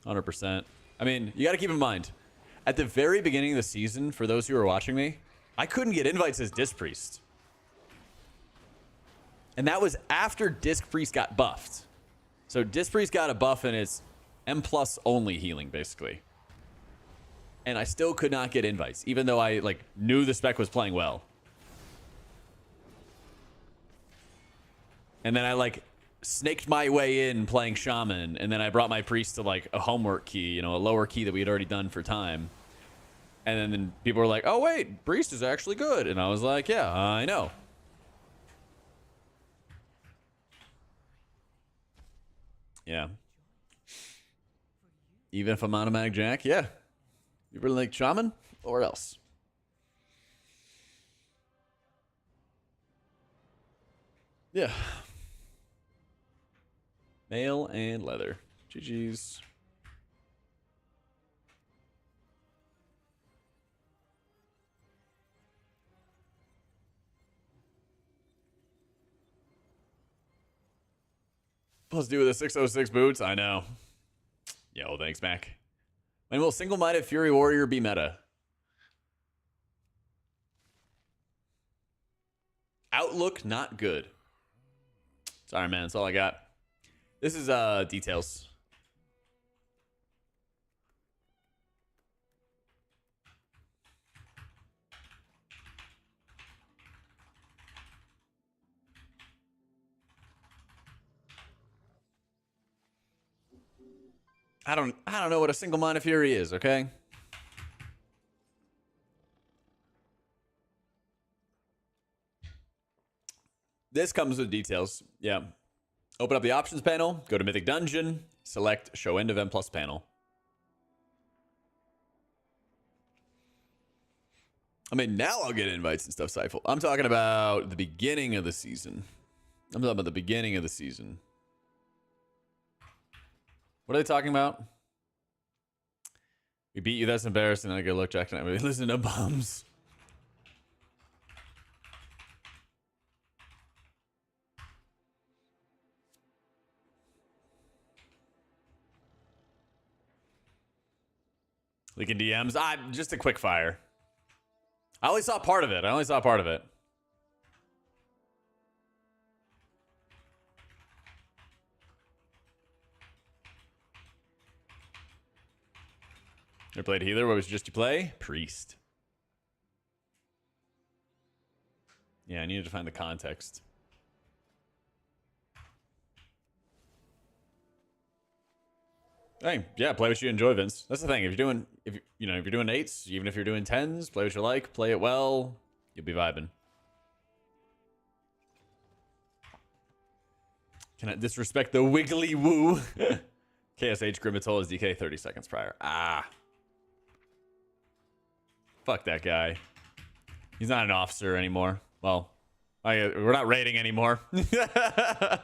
100%. I mean, you got to keep in mind, at the very beginning of the season, for those who are watching me, I couldn't get invites as Disc Priest. And that was after Disc Priest got buffed. So Disc Priest got a buff and it's M+ only healing, basically. And I still could not get invites, even though I, like, knew the spec was playing well. And then I, like, snaked my way in playing Shaman, and then I brought my priest to, like, a homework key, you know, a lower key that we had already done for time. And then people were like, oh, wait, priest is actually good. And I was like, yeah, I know. Yeah. Even if I'm AutomaticJak, yeah. You really like Shaman or else? Yeah. Mail and leather. GG's. Plus do with the 606 boots. I know. Yo, thanks, Mac. When will single-minded Fury Warrior be meta? Outlook not good. Sorry, man. That's all I got. This is details. I don't know what a single-minded Fury is, okay? This comes with details. Yeah. Open up the options panel, go to Mythic Dungeon, select Show End of M+ panel. I mean, now I'll get invites and stuff, Seifel. I'm talking about the beginning of the season. I'm talking about the beginning of the season. What are they talking about? We beat you, that's embarrassing. I go look, Jack, and I really listen to bums. Leaking DMs. Just a quick fire. I only saw part of it. Never played healer. What was just you play? Priest. Yeah, I needed to find the context. Hey, yeah, play what you enjoy, Vince. That's the thing. If you're doing 8s, even if you're doing 10s, play what you like, play it well, you'll be vibing. Can I disrespect the wiggly woo? KSH Grimatol is DK 30 seconds prior. Fuck that guy. He's not an officer anymore. Well, we're not raiding anymore. I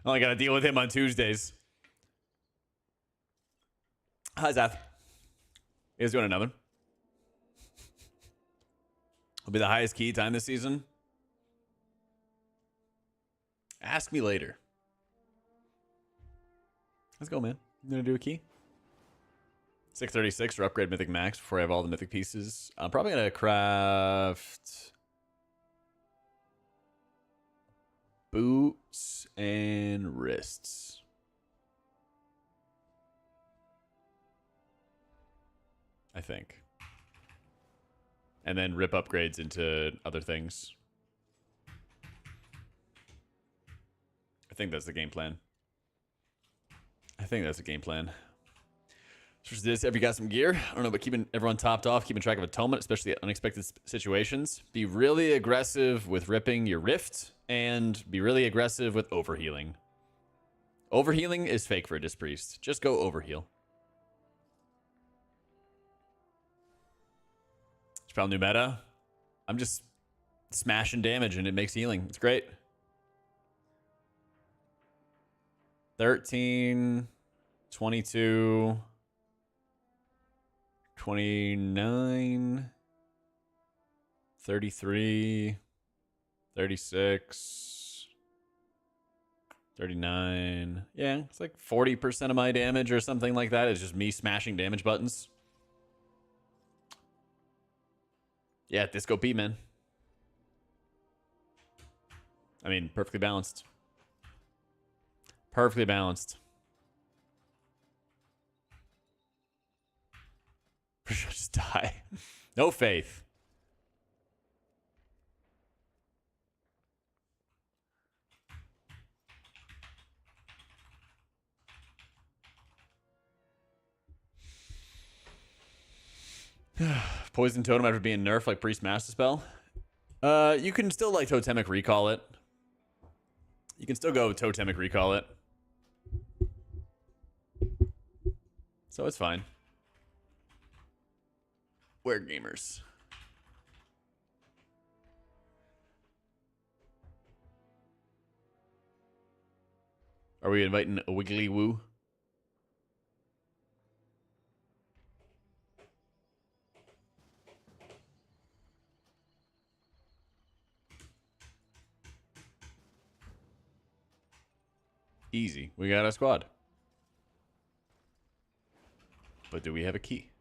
only got to deal with him on Tuesdays. Hi, Zath. You guys doing another? Will be the highest key time this season. Ask me later. Let's go, man. I'm gonna do a key. 636 for upgrade Mythic Max before I have all the Mythic pieces. I'm probably gonna craft boots and wrists. I think. And then rip upgrades into other things. I think that's the game plan. So this, have you got some gear? I don't know, but keeping everyone topped off, keeping track of atonement, especially at unexpected situations. Be really aggressive with ripping your rift, and be really aggressive with overhealing. Overhealing is fake for a Disc Priest. Just go overheal. Spell new meta. I'm just smashing damage and it makes healing. It's great. 13, 22, 29, 33, 36, 39. Yeah, it's like 40% of my damage or something like that is just me smashing damage buttons. Yeah, Disco P, man. I mean, perfectly balanced. Perfectly balanced. Just die. No faith. Poison Totem after being nerfed like Priest Master Spell. You can still like Totemic Recall it. You can still go Totemic Recall it. So it's fine. We're gamers. Are we inviting a Wiggly Woo? Easy. We got a squad. But do we have a key?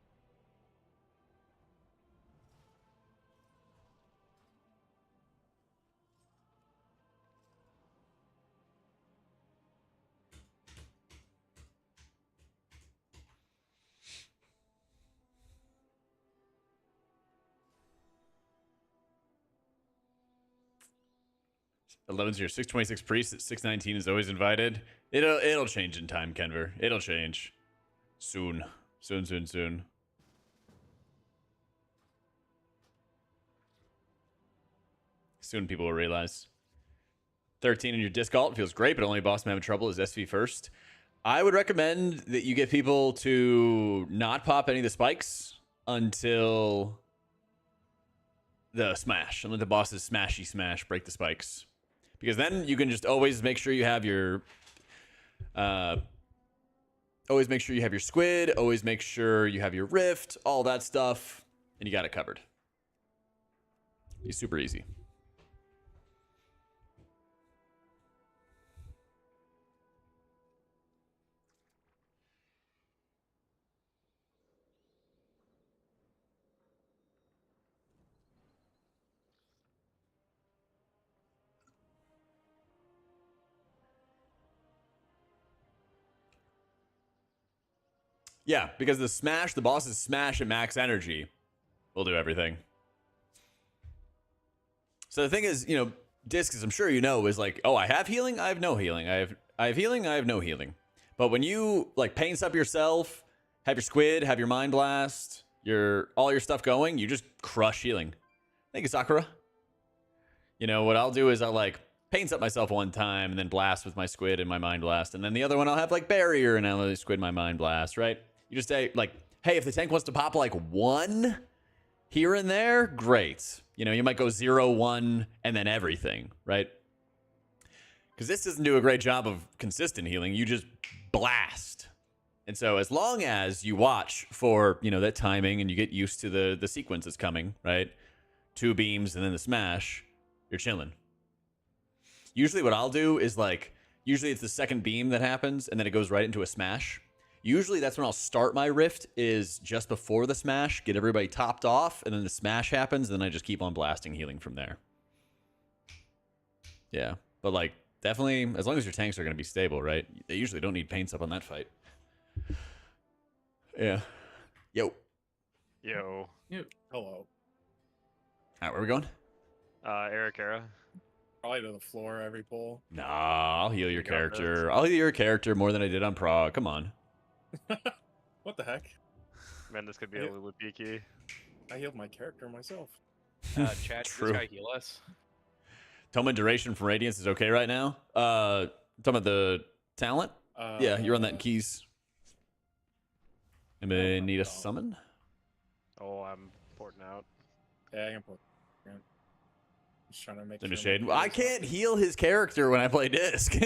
Eleven's your 626 priest at 619 is always invited. It'll change in time, Kenver. It'll change. Soon. Soon. Soon people will realize. 13 in your disc alt feels great, but only boss I'm having trouble is SV first. I would recommend that you get people to not pop any of the spikes until the smash. And let the bosses smashy smash, break the spikes. Because then you can just always make sure you have your squid, always make sure you have your rift, all that stuff, and you got it covered. It's super easy. Yeah, because the bosses smash at max energy will do everything. So the thing is, discs, as I'm sure you know, is like, oh, I have healing, I have no healing. I have healing, I have no healing. But when you like paints up yourself, have your squid, have your mind blast, all your stuff going, you just crush healing. Thank you, Sakura. What I'll do is I'll like paints up myself one time and then blast with my squid and my mind blast, and then the other one I'll have like barrier and I'll squid my mind blast, right? You just say like, hey, if the tank wants to pop like one here and there, great. You might go 0, 1, and then everything, right? Because this doesn't do a great job of consistent healing. You just blast. And so as long as you watch for, that timing and you get used to the sequence that's coming, right? 2 beams and then the smash, you're chilling. Usually what I'll do is like, usually it's the second beam that happens and then it goes right into a smash. Usually that's when I'll start my rift, is just before the smash, get everybody topped off, and then the smash happens, and then I just keep on blasting healing from there. Yeah, but like, definitely, as long as your tanks are going to be stable, right? They usually don't need paints up on that fight. Yeah. Yo. Yo. Hello. All right, where are we going? Eric Era. Probably to the floor every pull. Nah, I'll heal your got character. this. I'll heal your character more than I did on Prague. Come on. What the heck? Man, this could be a Yeah. little peaky. I healed my character myself. Chat, True. this guy heal us. Toma duration from Radiance is okay right now. Talking about the talent? Yeah, you're on that keys. Anybody need a summon? Oh, I'm porting out. Yeah, I can put. Yeah. Just trying to make Into sure shade. my I can't heal his character when I play disc.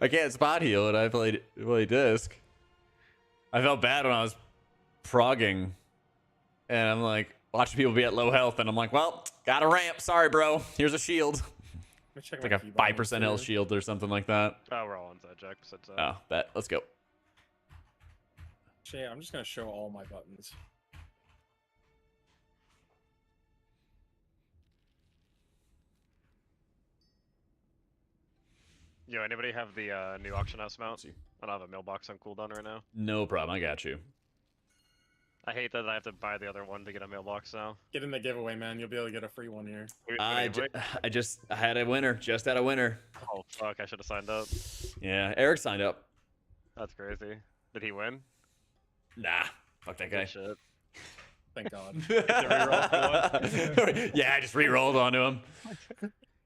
I can't spot heal when I play disc. I felt bad when I was progging, and I'm like watching people be at low health, and I'm like, well, got a ramp. Sorry, bro. Here's a shield. Let me check It's my like a key 5% bindings health too. shield or something like that. Oh, we're all inside Jack. Besides that. Oh, bet. Let's go. Shay, I'm just gonna show all my buttons. Yo, anybody have the new auction house mount? See. I don't have a mailbox on cooldown right now. No problem. I got you. I hate that I have to buy the other one to get a mailbox now. Get in the giveaway, man. You'll be able to get a free one here. I had a winner. Just had a winner. Oh fuck! I should have signed up. Yeah, Eric signed up. That's crazy. Did he win? Nah, fuck that guy. Good shit. Thank God. Yeah, I just re-rolled onto him.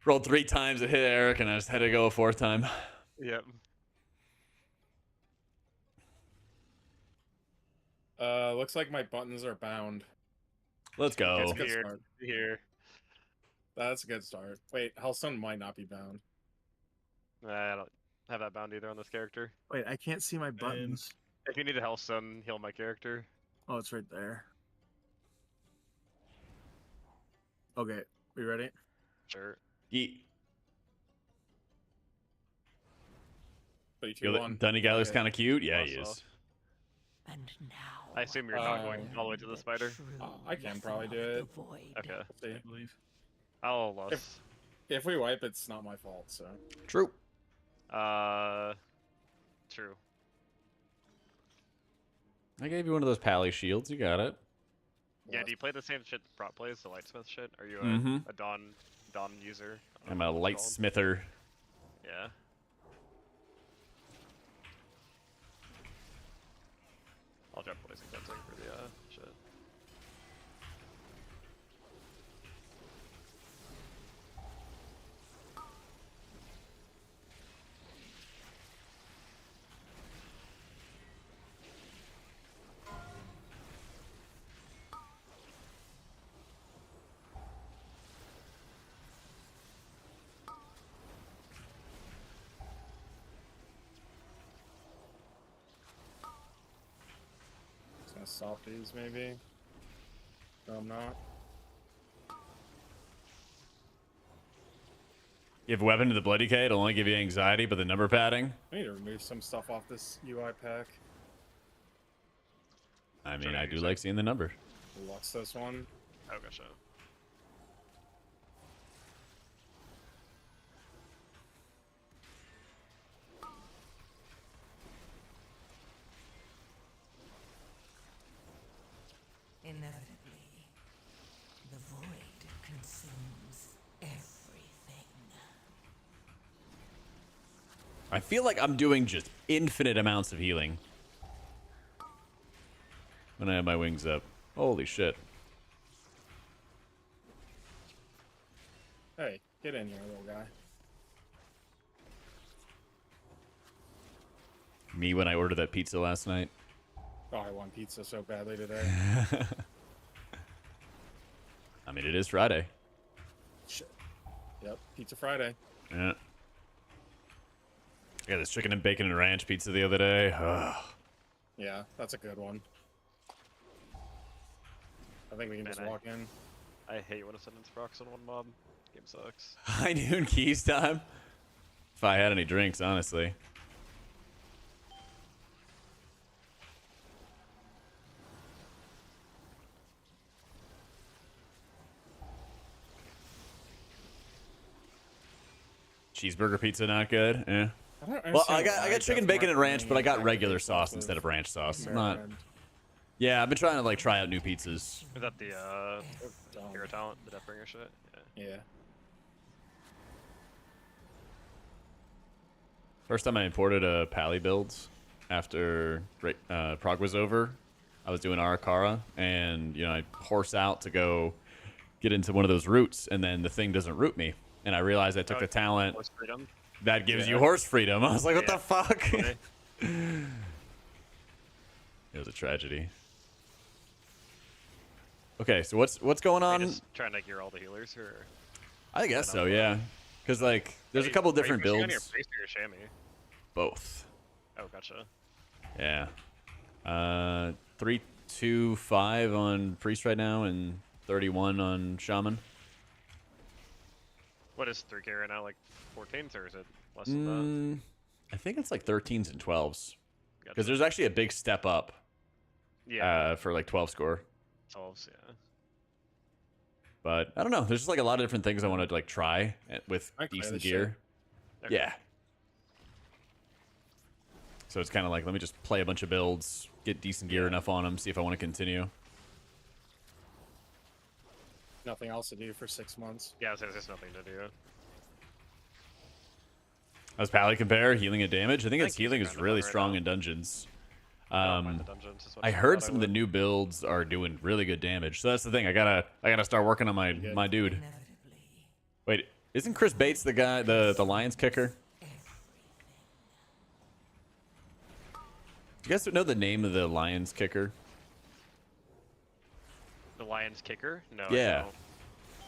Rolled 3 times, it hit Eric, and I just had to go a 4th time. Yep. Looks like my buttons are bound. Let's go. That's a good Here. start. Here. That's a good start. Wait, Hellstone might not be bound. I don't have that bound either on this character. Wait, I can't see my buttons. If you need a Hellstone, heal my character. Oh, it's right there. Okay, we ready? Sure. Yeet. 3, 2, 1. Dunny Galler's Okay. kind of cute. Yeah, he Also. is. And now. I assume you're not going all the way to the spider. I can probably do it. Okay. See, I believe. I'll loss. if we wipe, it's not my fault. So True. True. I gave you one of those Pally shields. You got it. Yeah, do you play the same shit that Prop plays, the Lightsmith shit? Are you Mhm. a Dawn user? I I'm don't know a what light it's called. smither. Yeah. I'll drop poison cleansing for the shit. just gonna stop these maybe. No, I'm not. You have a weapon to the Bloody K. It'll only give you anxiety, but the number padding. I need to remove some stuff off this UI pack. I mean, I do like seeing the number. Lux this one. Oh, gotcha. Inevitably, the void consumes everything. I feel like I'm doing just infinite amounts of healing when I have my wings up. Holy shit. Hey, get in here, little guy. Me when I ordered that pizza last night. Oh, I want pizza so badly today. I mean, it is Friday. Shit. Yep, Pizza Friday. Yeah. I got this chicken and bacon and ranch pizza the other day. Ugh. Yeah, that's a good one. I think we can Man, just walk in. I hate when ascendance procs on one mob. Game sucks. High noon keys time. If I had any drinks, honestly. Cheeseburger pizza not good. Yeah. Well, I got chicken bacon and ranch, but I got regular sauce instead of ranch sauce. I'm not. Yeah, I've been trying to like try out new pizzas. Is that the hero talent, the Deathbringer shit? Yeah. First time I imported a Pally build after prog was over, I was doing Arakara, and you know I horse out to go get into one of those routes, and then the thing doesn't root me, and I realized I took the talent Horse freedom. that gives you horse freedom. I was like, what the fuck? Funny. It was a tragedy. Okay, so what's going on? Just trying to gear all the healers, or I guess so, yeah. Because like, there's a couple different are you builds. on your priest or your chamois? Both. Oh, gotcha. Yeah. 3, 2, 5 on priest right now, and 31 on shaman. What is 3K right now? Like 14s, or is it less than I think it's like 13s and 12s. that? Because there's actually a big step up. Yeah. For like 12 score. 12s, yeah. But I don't know. There's just like a lot of different things I want to like try with decent gear. Okay. Yeah. So it's kind of like, let me just play a bunch of builds, get decent gear enough on them, see if I want to continue. Nothing else to do for 6 months. Yeah, there's just nothing to do. How's Pally compare? Healing and damage? I think its healing is kind of really right strong now. in dungeons. Don't mind the dungeons as much I as heard thought some of the would. new builds are doing really good damage. So that's the thing. I gotta start working on my dude. Wait, isn't Chris Bates the guy, the Lions kicker? Do you guys know the name of the Lions kicker? The Lions kicker? No. Yeah.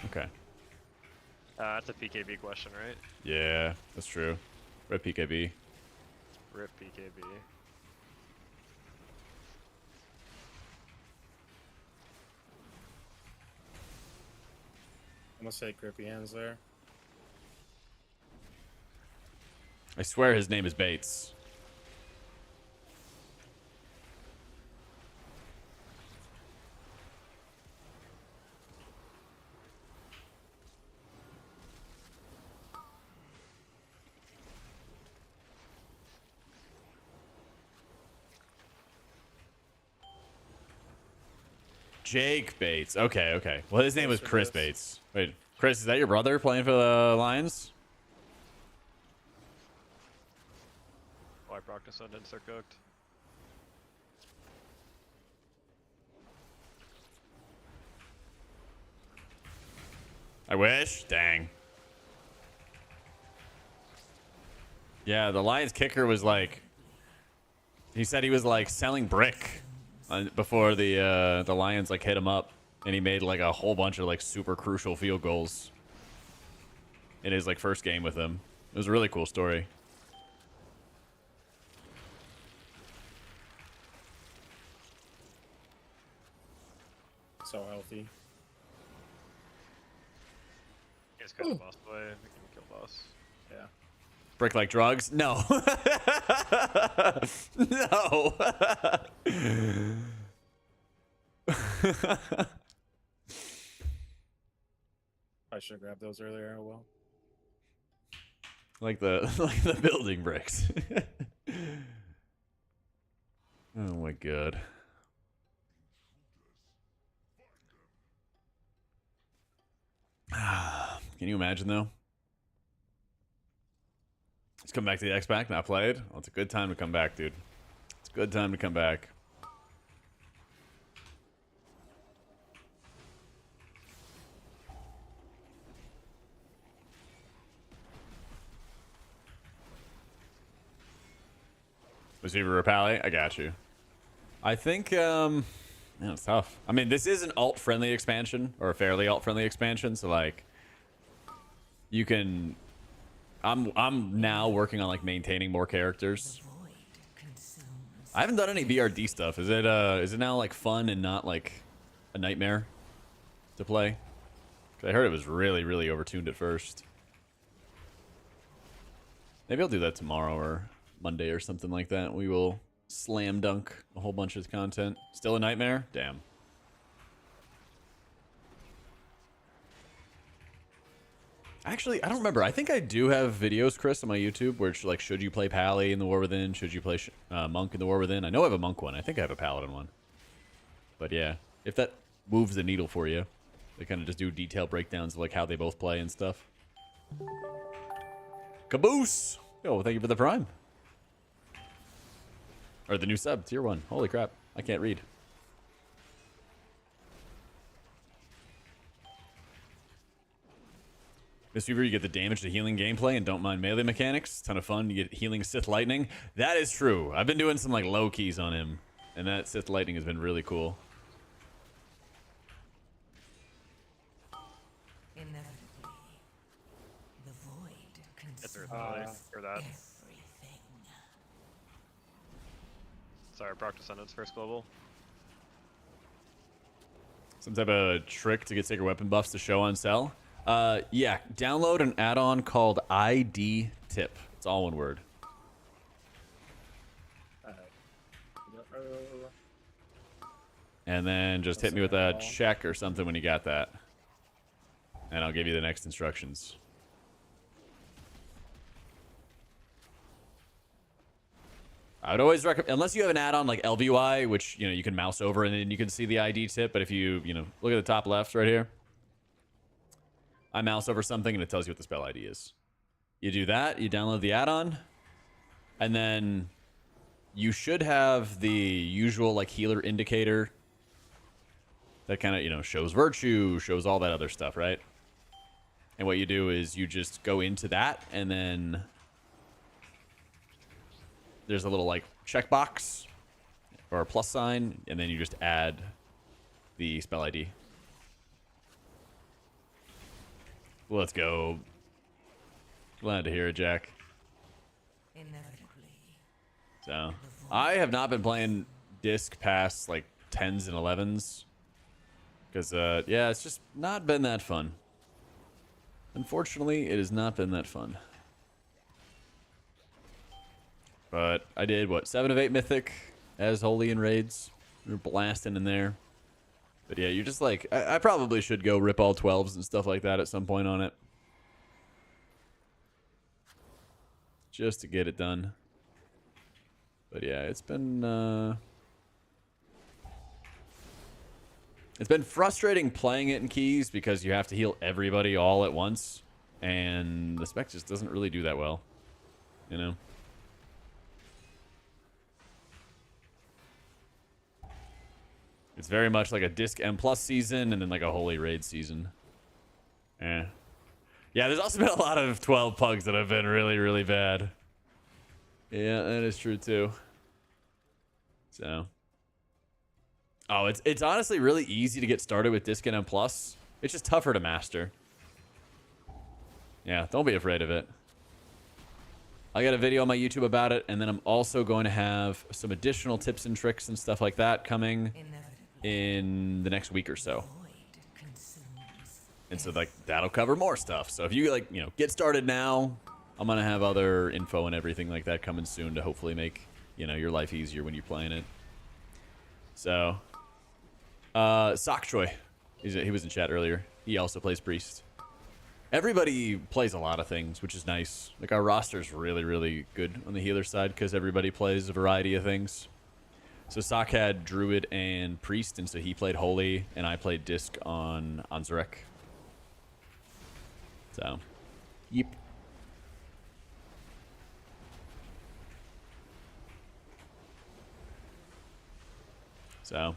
I Okay. don't. That's a PKB question, right? Yeah, that's true. Rip PKB. Rip PKB. I'm gonna say grippy hands there. I swear his name is Bates. Jake Bates. Okay, okay. Well, his name was Chris Bates. Wait, Chris, is that your brother playing for the Lions? Oh, I practice Descendants are cooked. I wish. Dang. Yeah, the Lions kicker was like, he said he was like selling brick before the Lions like hit him up, and he made like a whole bunch of like super crucial field goals in his like first game with them. It was a really cool story. So healthy. It's kind of boss play. We can kill boss. Yeah. Brick like drugs? No. No. I should have grabbed those earlier. Oh well. like the building bricks. Oh my god. Can you imagine though? Let's come back to the X-Pack, not played. Well, it's a good time to come back, dude. It's a good time to come back. Receiver Pally, I got you. I think, man, it's tough. I mean, this is an alt-friendly expansion, or a fairly alt-friendly expansion, so like, you can. I'm now working on like maintaining more characters. I haven't done any BRD stuff. Is it now like fun and not like a nightmare to play? 'Cause I heard it was really, really overtuned at first. Maybe I'll do that tomorrow or Monday or something like that. We will slam dunk a whole bunch of content. Still a nightmare? Damn. Actually, I don't remember. I think I do have videos, Chris, on my YouTube where it's like, should you play Pally in the War Within? Should you play Monk in the War Within? I know I have a Monk one. I think I have a Paladin one. But yeah, if that moves the needle for you, they kind of just do detailed breakdowns of like how they both play and stuff. Caboose! Oh, thank you for the Prime. Or the new sub, tier 1. Holy crap, I can't read. Mistweaver, you get the damage to healing gameplay and don't mind melee mechanics. Ton of fun. You get healing Sith Lightning. That is true. I've been doing some like low keys on him, and that Sith Lightning has been really cool. Inevitably, the void Get through consumes for that. everything. Sorry, proc descendants first global. Some type of trick to get sacred weapon buffs to show on sell. Yeah, download an add-on called ID Tip. It's all one word. And then just hit me with a check or something when you got that. And I'll give you the next instructions. I would always recommend, unless you have an add-on like LVUI, which, you know, you can mouse over and then you can see the ID tip. But if you look at the top left right here, I mouse over something and it tells you what the spell ID is. You do that, you download the add-on, and then you should have the usual like healer indicator that kind of, you know, shows virtue, shows all that other stuff, right? And what you do is you just go into that, and then there's a little like checkbox or a plus sign, and then you just add the spell ID. Let's go. Glad to hear it, Jack. So, I have not been playing disc past like 10s and 11s. Because, yeah, it's just not been that fun. Unfortunately, it has not been that fun. But I did, what, 7 of 8 Mythic as Holy in raids. We were blasting in there. But yeah, you're just like, I probably should go rip all 12s and stuff like that at some point on it. Just to get it done. But yeah, it's been frustrating playing it in keys because you have to heal everybody all at once. And the spec just doesn't really do that well. You know? It's very much like a disc M+ season and then like a holy raid season. Yeah. Yeah, there's also been a lot of 12 pugs that have been really, really bad. Yeah, that is true too. So. Oh, it's honestly really easy to get started with disc and M+. It's just tougher to master. Yeah, don't be afraid of it. I got a video on my YouTube about it, and then I'm also going to have some additional tips and tricks and stuff like that coming in the next week or so. And so like that'll cover more stuff. So if you like, you know, get started now, I'm gonna have other info and everything like that coming soon to hopefully make, you know, your life easier when you're playing it. So Sock Choi, he was in chat earlier. He also plays Priest. Everybody plays a lot of things, which is nice. Like our roster's really, really good on the healer side because everybody plays a variety of things. So Sock had Druid and Priest, and so he played Holy, and I played Disc on Zarek. So, yep. So.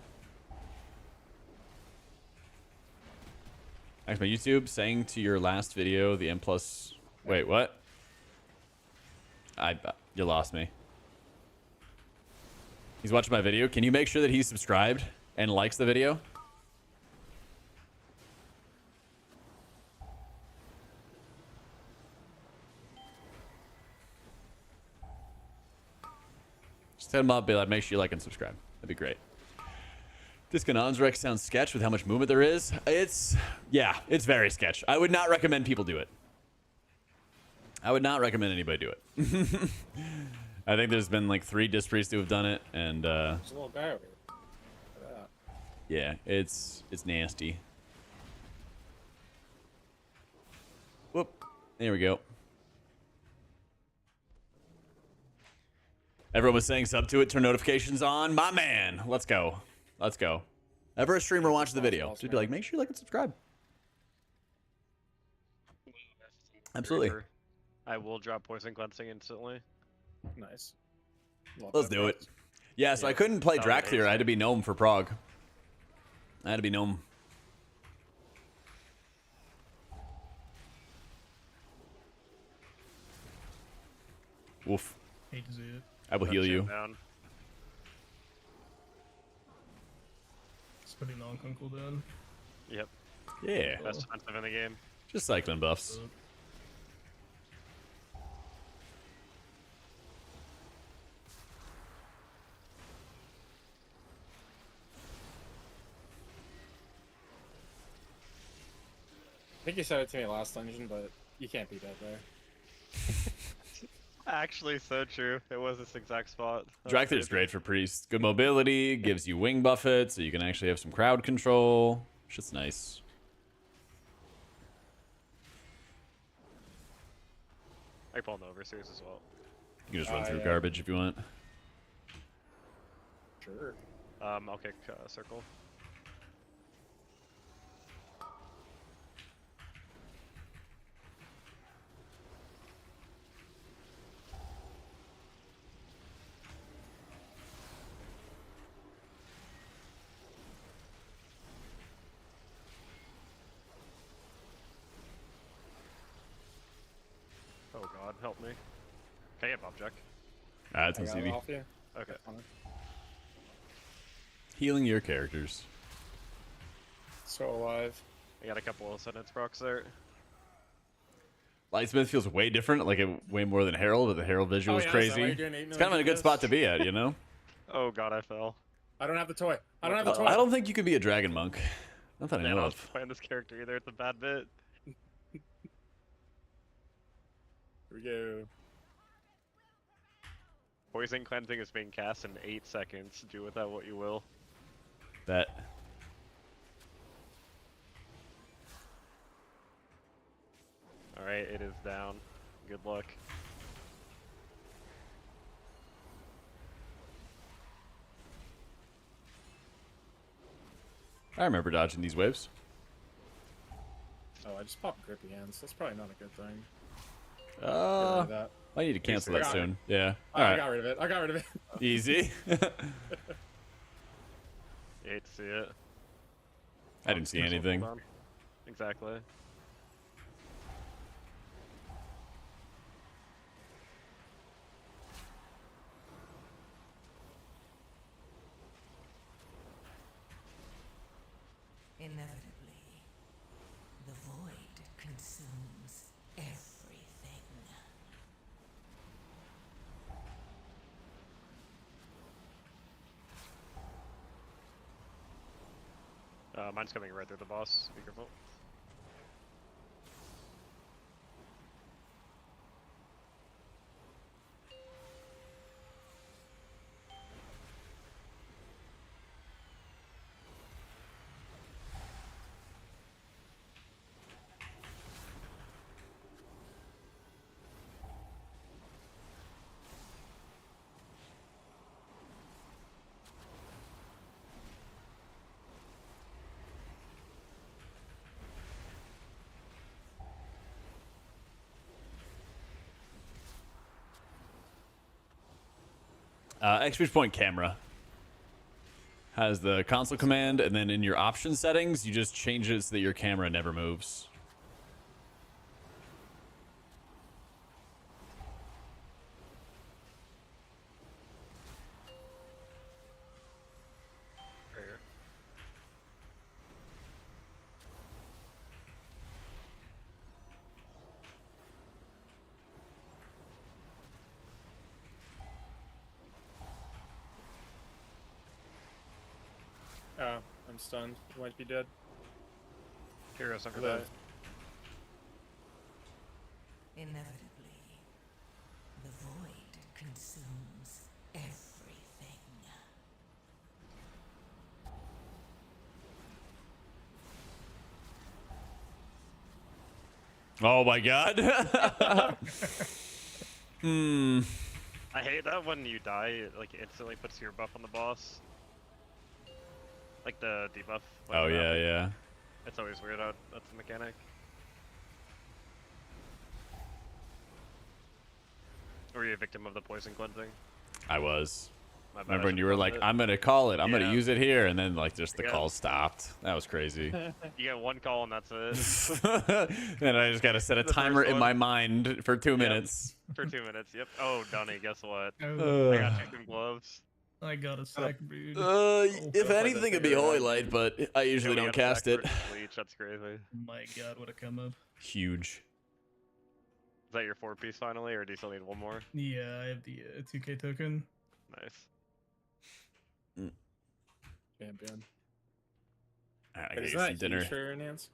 Thanks, my YouTube. Saying to your last video, the M+... Wait, what? You lost me. He's watching my video. Can you make sure that he's subscribed and likes the video? Just hit him up, be like, make sure you like and subscribe. That'd be great. Discanon's sounds sketch with how much movement there is. It's very sketch. I would not recommend people do it. I would not recommend anybody do it. I think there's been like 3 disc priests who have done it, and There's a little guy over here. Look at that. yeah, it's nasty. Whoop. There we go. Everyone was saying sub to it, turn notifications on. My man. Let's go. Let's go. Ever a streamer watch the video, just be like, make sure you like and subscribe. Absolutely. I will drop poison cleansing instantly. Nice. Love Let's that do it. practice. Yeah, so I couldn't play Drak Clear. I had to be Gnome for Prague. I had to be Gnome. Woof. Hate to see it. I will heal you. Down. It's putting on Kunkel down. Yep. Yeah. Best defensive in the game. Just cycling buffs. I think you said it to me last dungeon, but you can't beat that there. Actually, so true. It was this exact spot. Drak Clear is great for priests. Good mobility, gives you wing buffet, so you can actually have some crowd control. Shit's nice. I pull the overseers as well. You can just run through yeah. garbage if you want. Sure. I'll kick circle. Oh god, help me. Can I get Bobjack? That's I got it easy. off you. Okay. Healing your characters. So alive. I got a couple of sentence procs there. Lightsmith feels way different, like way more than Herald, but the Herald visual Oh, is yeah, is that why crazy. you're doing 8 It's kind of in a good million spot to be at, you know? Oh god, I fell. I don't have the toy. I don't have the toy. I don't think you can be a dragon monk. Not that I Man, know I was of. playing this character either. It's a bad bit. Here we go. Poison cleansing is being cast in 8 seconds. Do with that what you will. Bet. Alright, it is down. Good luck. I remember dodging these waves. Oh, I just popped grippy hands. That's probably not a good thing. Get rid of that. I need to cancel that got it. soon. Yeah. I Alright. got rid of it. I got rid of it. Easy. You hate to see it. I didn't see anything. Hold on. Exactly. Inevitably, the void consumes everything. Mine's coming right through the boss. Be careful. Experience point camera has the console command, and then in your option settings, you just change it so that your camera never moves. Right here. Oh, I'm stunned. You might be dead. Heroes under Live. that. Inevitably, the void consumes everything. Oh my god. I hate that when you die, it like instantly puts your buff on the boss. Like the debuff. Oh whenever that yeah, happens. yeah. It's always weird how that's the mechanic. Were you a victim of the poison cleansing? I was. My bad, I Remember when should've you were called like, it. I'm gonna call it, I'm gonna Yeah. use it here, and then like just the Yeah. call stopped. That was crazy. You get one call and that's it. And I just gotta set a The first timer in one. my mind for 2 Yep. minutes. For 2 minutes, yep. Oh, Dunny, guess what? Oh, I got you some gloves. I got a sack brood. If anything, it'd be Holy Light, but I usually Yeah, we don't got a cast it. Sackford Bleach, that's crazy. My god, what a come up. Huge. Is that your 4-piece finally, or do you still need one more? Yeah, I have the 2K token. Nice. Champion. Alright, I Wait, gotta is get that some dinner. huge for Nance?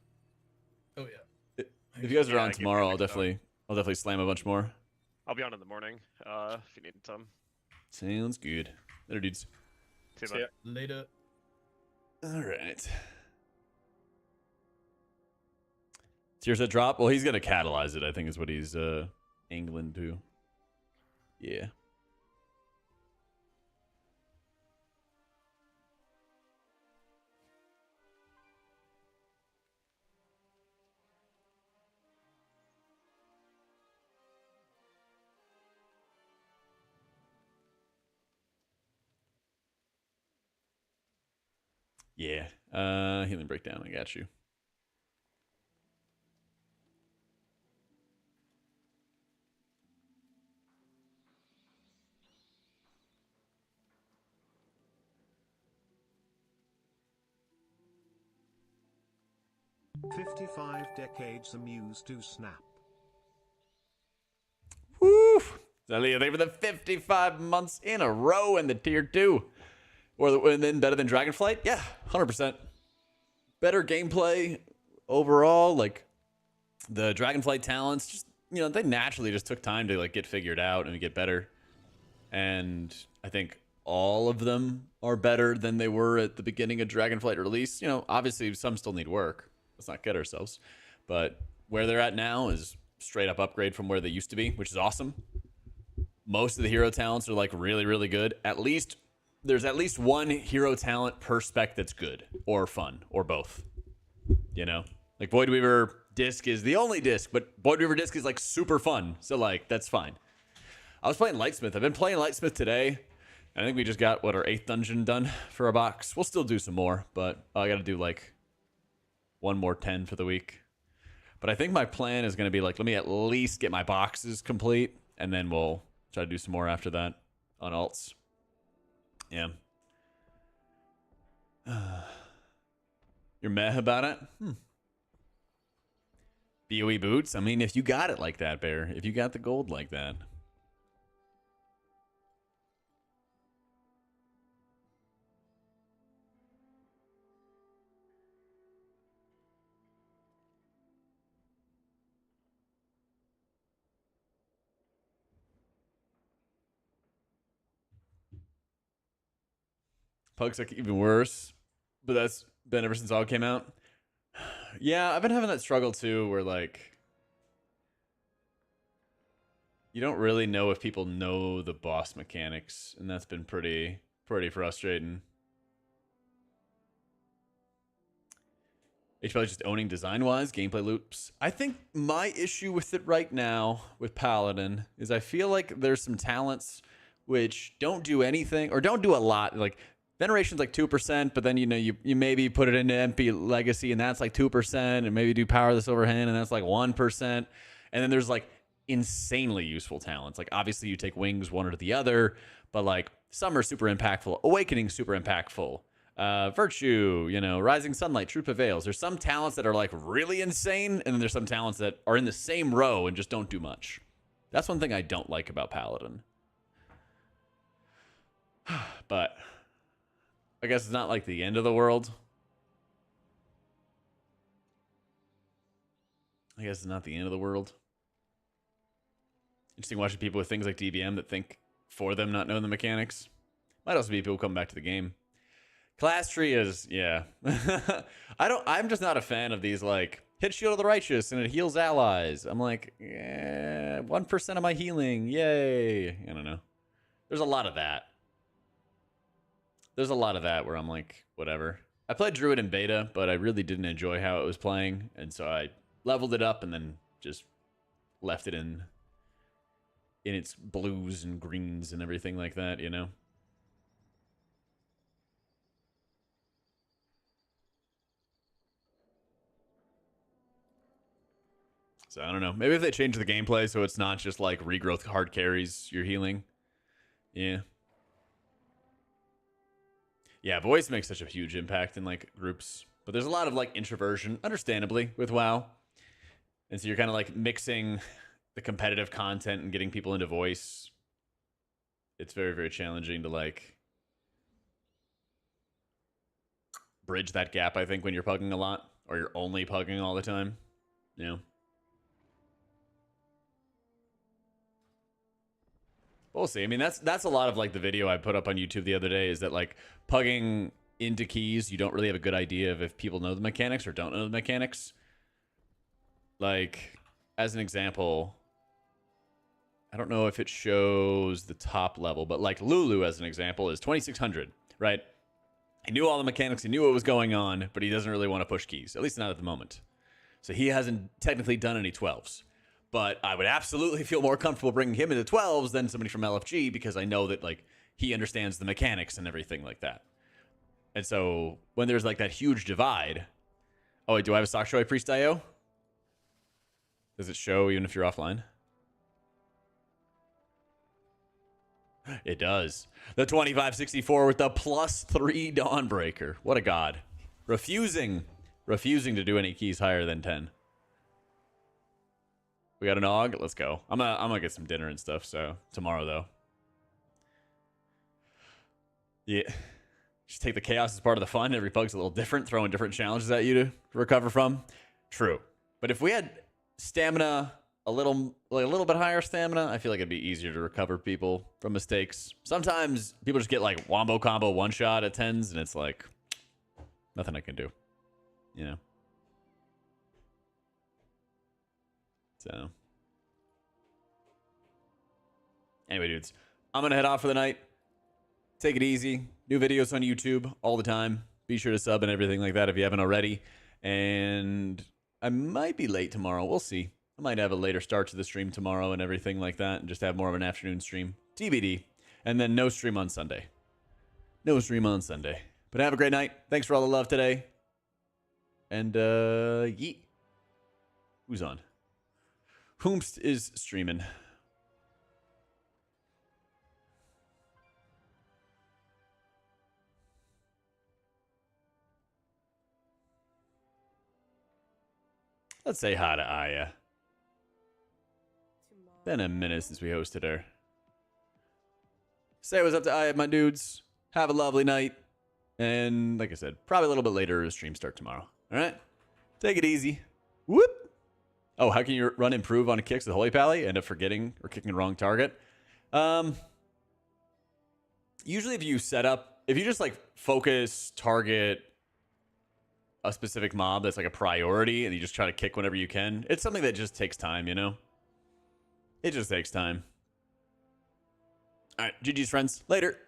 Oh yeah. If you guys are Yeah, on give me tomorrow, a I'll mix up. definitely slam a bunch more. I'll be on in the morning, if you need some. Sounds good. Later, dudes. See you, See bud. ya. Later. All right. Tears that drop. Well, he's gonna catalyze it. I think is what he's angling to. Yeah. Yeah. Healing breakdown. I got you. "55 decades amuse to snap." Woo! Zelly, they were the 55 months in a row in the tier 2. And then better than Dragonflight? Yeah, 100%. Better gameplay overall. Like, the Dragonflight talents, just, you know, they naturally just took time to, like, get figured out and get better. And I think all of them are better than they were at the beginning of Dragonflight release. You know, obviously, some still need work. Let's not kid ourselves. But where they're at now is straight up upgrade from where they used to be, which is awesome. Most of the hero talents are like really, really good. There's at least one hero talent per spec that's good or fun or both. You know, like Voidweaver disc is the only disc, but Voidweaver disc is like super fun. So like, that's fine. I was playing Lightsmith. I've been playing Lightsmith today. I think we just got our 8th dungeon done for our box. We'll still do some more, but I got to do like one more 10 for the week. But I think my plan is going to be like, let me at least get my boxes complete, and then we'll try to do some more after that on alts. Yeah. You're meh about it? BOE boots? I mean, if you got it like that, Bear. If you got the gold like that. Pugs like even worse, but that's been ever since all came out. Yeah, I've been having that struggle too, where like you don't really know if people know the boss mechanics, and that's been pretty frustrating. It's probably just owning design-wise, gameplay loops. I think my issue with it right now with Paladin is I feel like there's some talents which don't do anything or don't do a lot. Like Veneration's like 2%, but then you know you maybe put it into MP Legacy and that's like 2%, and maybe do Powerless Overhand and that's like 1%. And then there's like insanely useful talents. Like obviously you take Wings one or the other, but like some are super impactful. Awakening super impactful. Virtue, you know, Rising Sunlight, Truth Prevails. There's some talents that are like really insane, and then there's some talents that are in the same row and just don't do much. That's one thing I don't like about Paladin. But I guess it's not like the end of the world. I guess it's not the end of the world. Interesting watching people with things like DBM that think for them, not knowing the mechanics. Might also be people coming back to the game. Class tree is, yeah. I'm just not a fan of these, like, hit Shield of the Righteous and it heals allies. I'm like, yeah, 1% of my healing, yay. I don't know. There's a lot of that. There's a lot of that where I'm like, whatever. I played Druid in beta, but I really didn't enjoy how it was playing, and so I leveled it up and then just left it in its blues and greens and everything like that, you know? So I don't know. Maybe if they change the gameplay so it's not just like regrowth hard carries you're healing. Yeah. Yeah, voice makes such a huge impact in like groups. But there's a lot of like introversion, understandably, with WoW. And so you're kind of like mixing the competitive content and getting people into voice. It's very, very challenging to like bridge that gap, I think, when you're pugging a lot or you're only pugging all the time. You know? We'll see. I mean, that's a lot of like the video I put up on YouTube the other day is that like pugging into keys, you don't really have a good idea of if people know the mechanics or don't know the mechanics. Like, as an example, I don't know if it shows the top level, but like Lulu, as an example, is 2600, right? He knew all the mechanics, he knew what was going on, but he doesn't really want to push keys, at least not at the moment. So he hasn't technically done any 12s. But I would absolutely feel more comfortable bringing him into 12s than somebody from LFG because I know that like he understands the mechanics and everything like that. And so when there's like that huge divide, oh wait, do I have a stock show I priest IO? Does it show even if you're offline? It does. The 2564 with the +3 Dawnbreaker. What a god. Refusing to do any keys higher than 10. We got an AUG? Let's go. I'm gonna get some dinner and stuff, so tomorrow though. Yeah. Just take the chaos as part of the fun. Every pug's a little different, throwing different challenges at you to recover from. True. But if we had stamina a little bit higher stamina, I feel like it'd be easier to recover people from mistakes. Sometimes people just get like wombo combo one shot at 10s and it's like nothing I can do. You know. So, anyway, dudes, I'm going to head off for the night. Take it easy. New videos on YouTube all the time. Be sure to sub and everything like that if you haven't already. And I might be late tomorrow. We'll see. I might have a later start to the stream tomorrow and everything like that and just have more of an afternoon stream. TBD. And then no stream on Sunday. No stream on Sunday. But have a great night. Thanks for all the love today. And, yeet. Who's on? Whomst is streaming. Let's say hi to Aya. Been a minute since we hosted her. Say what's up to Aya, my dudes. Have a lovely night. And like I said, probably a little bit later, stream start tomorrow. All right? Take it easy. Whoop! Oh, how can you run improve on kicks with Holy Pally? End up forgetting or kicking the wrong target? Usually if you just like focus, target a specific mob that's like a priority and you just try to kick whenever you can, it's something that just takes time, you know? It just takes time. All right, GG's friends. Later.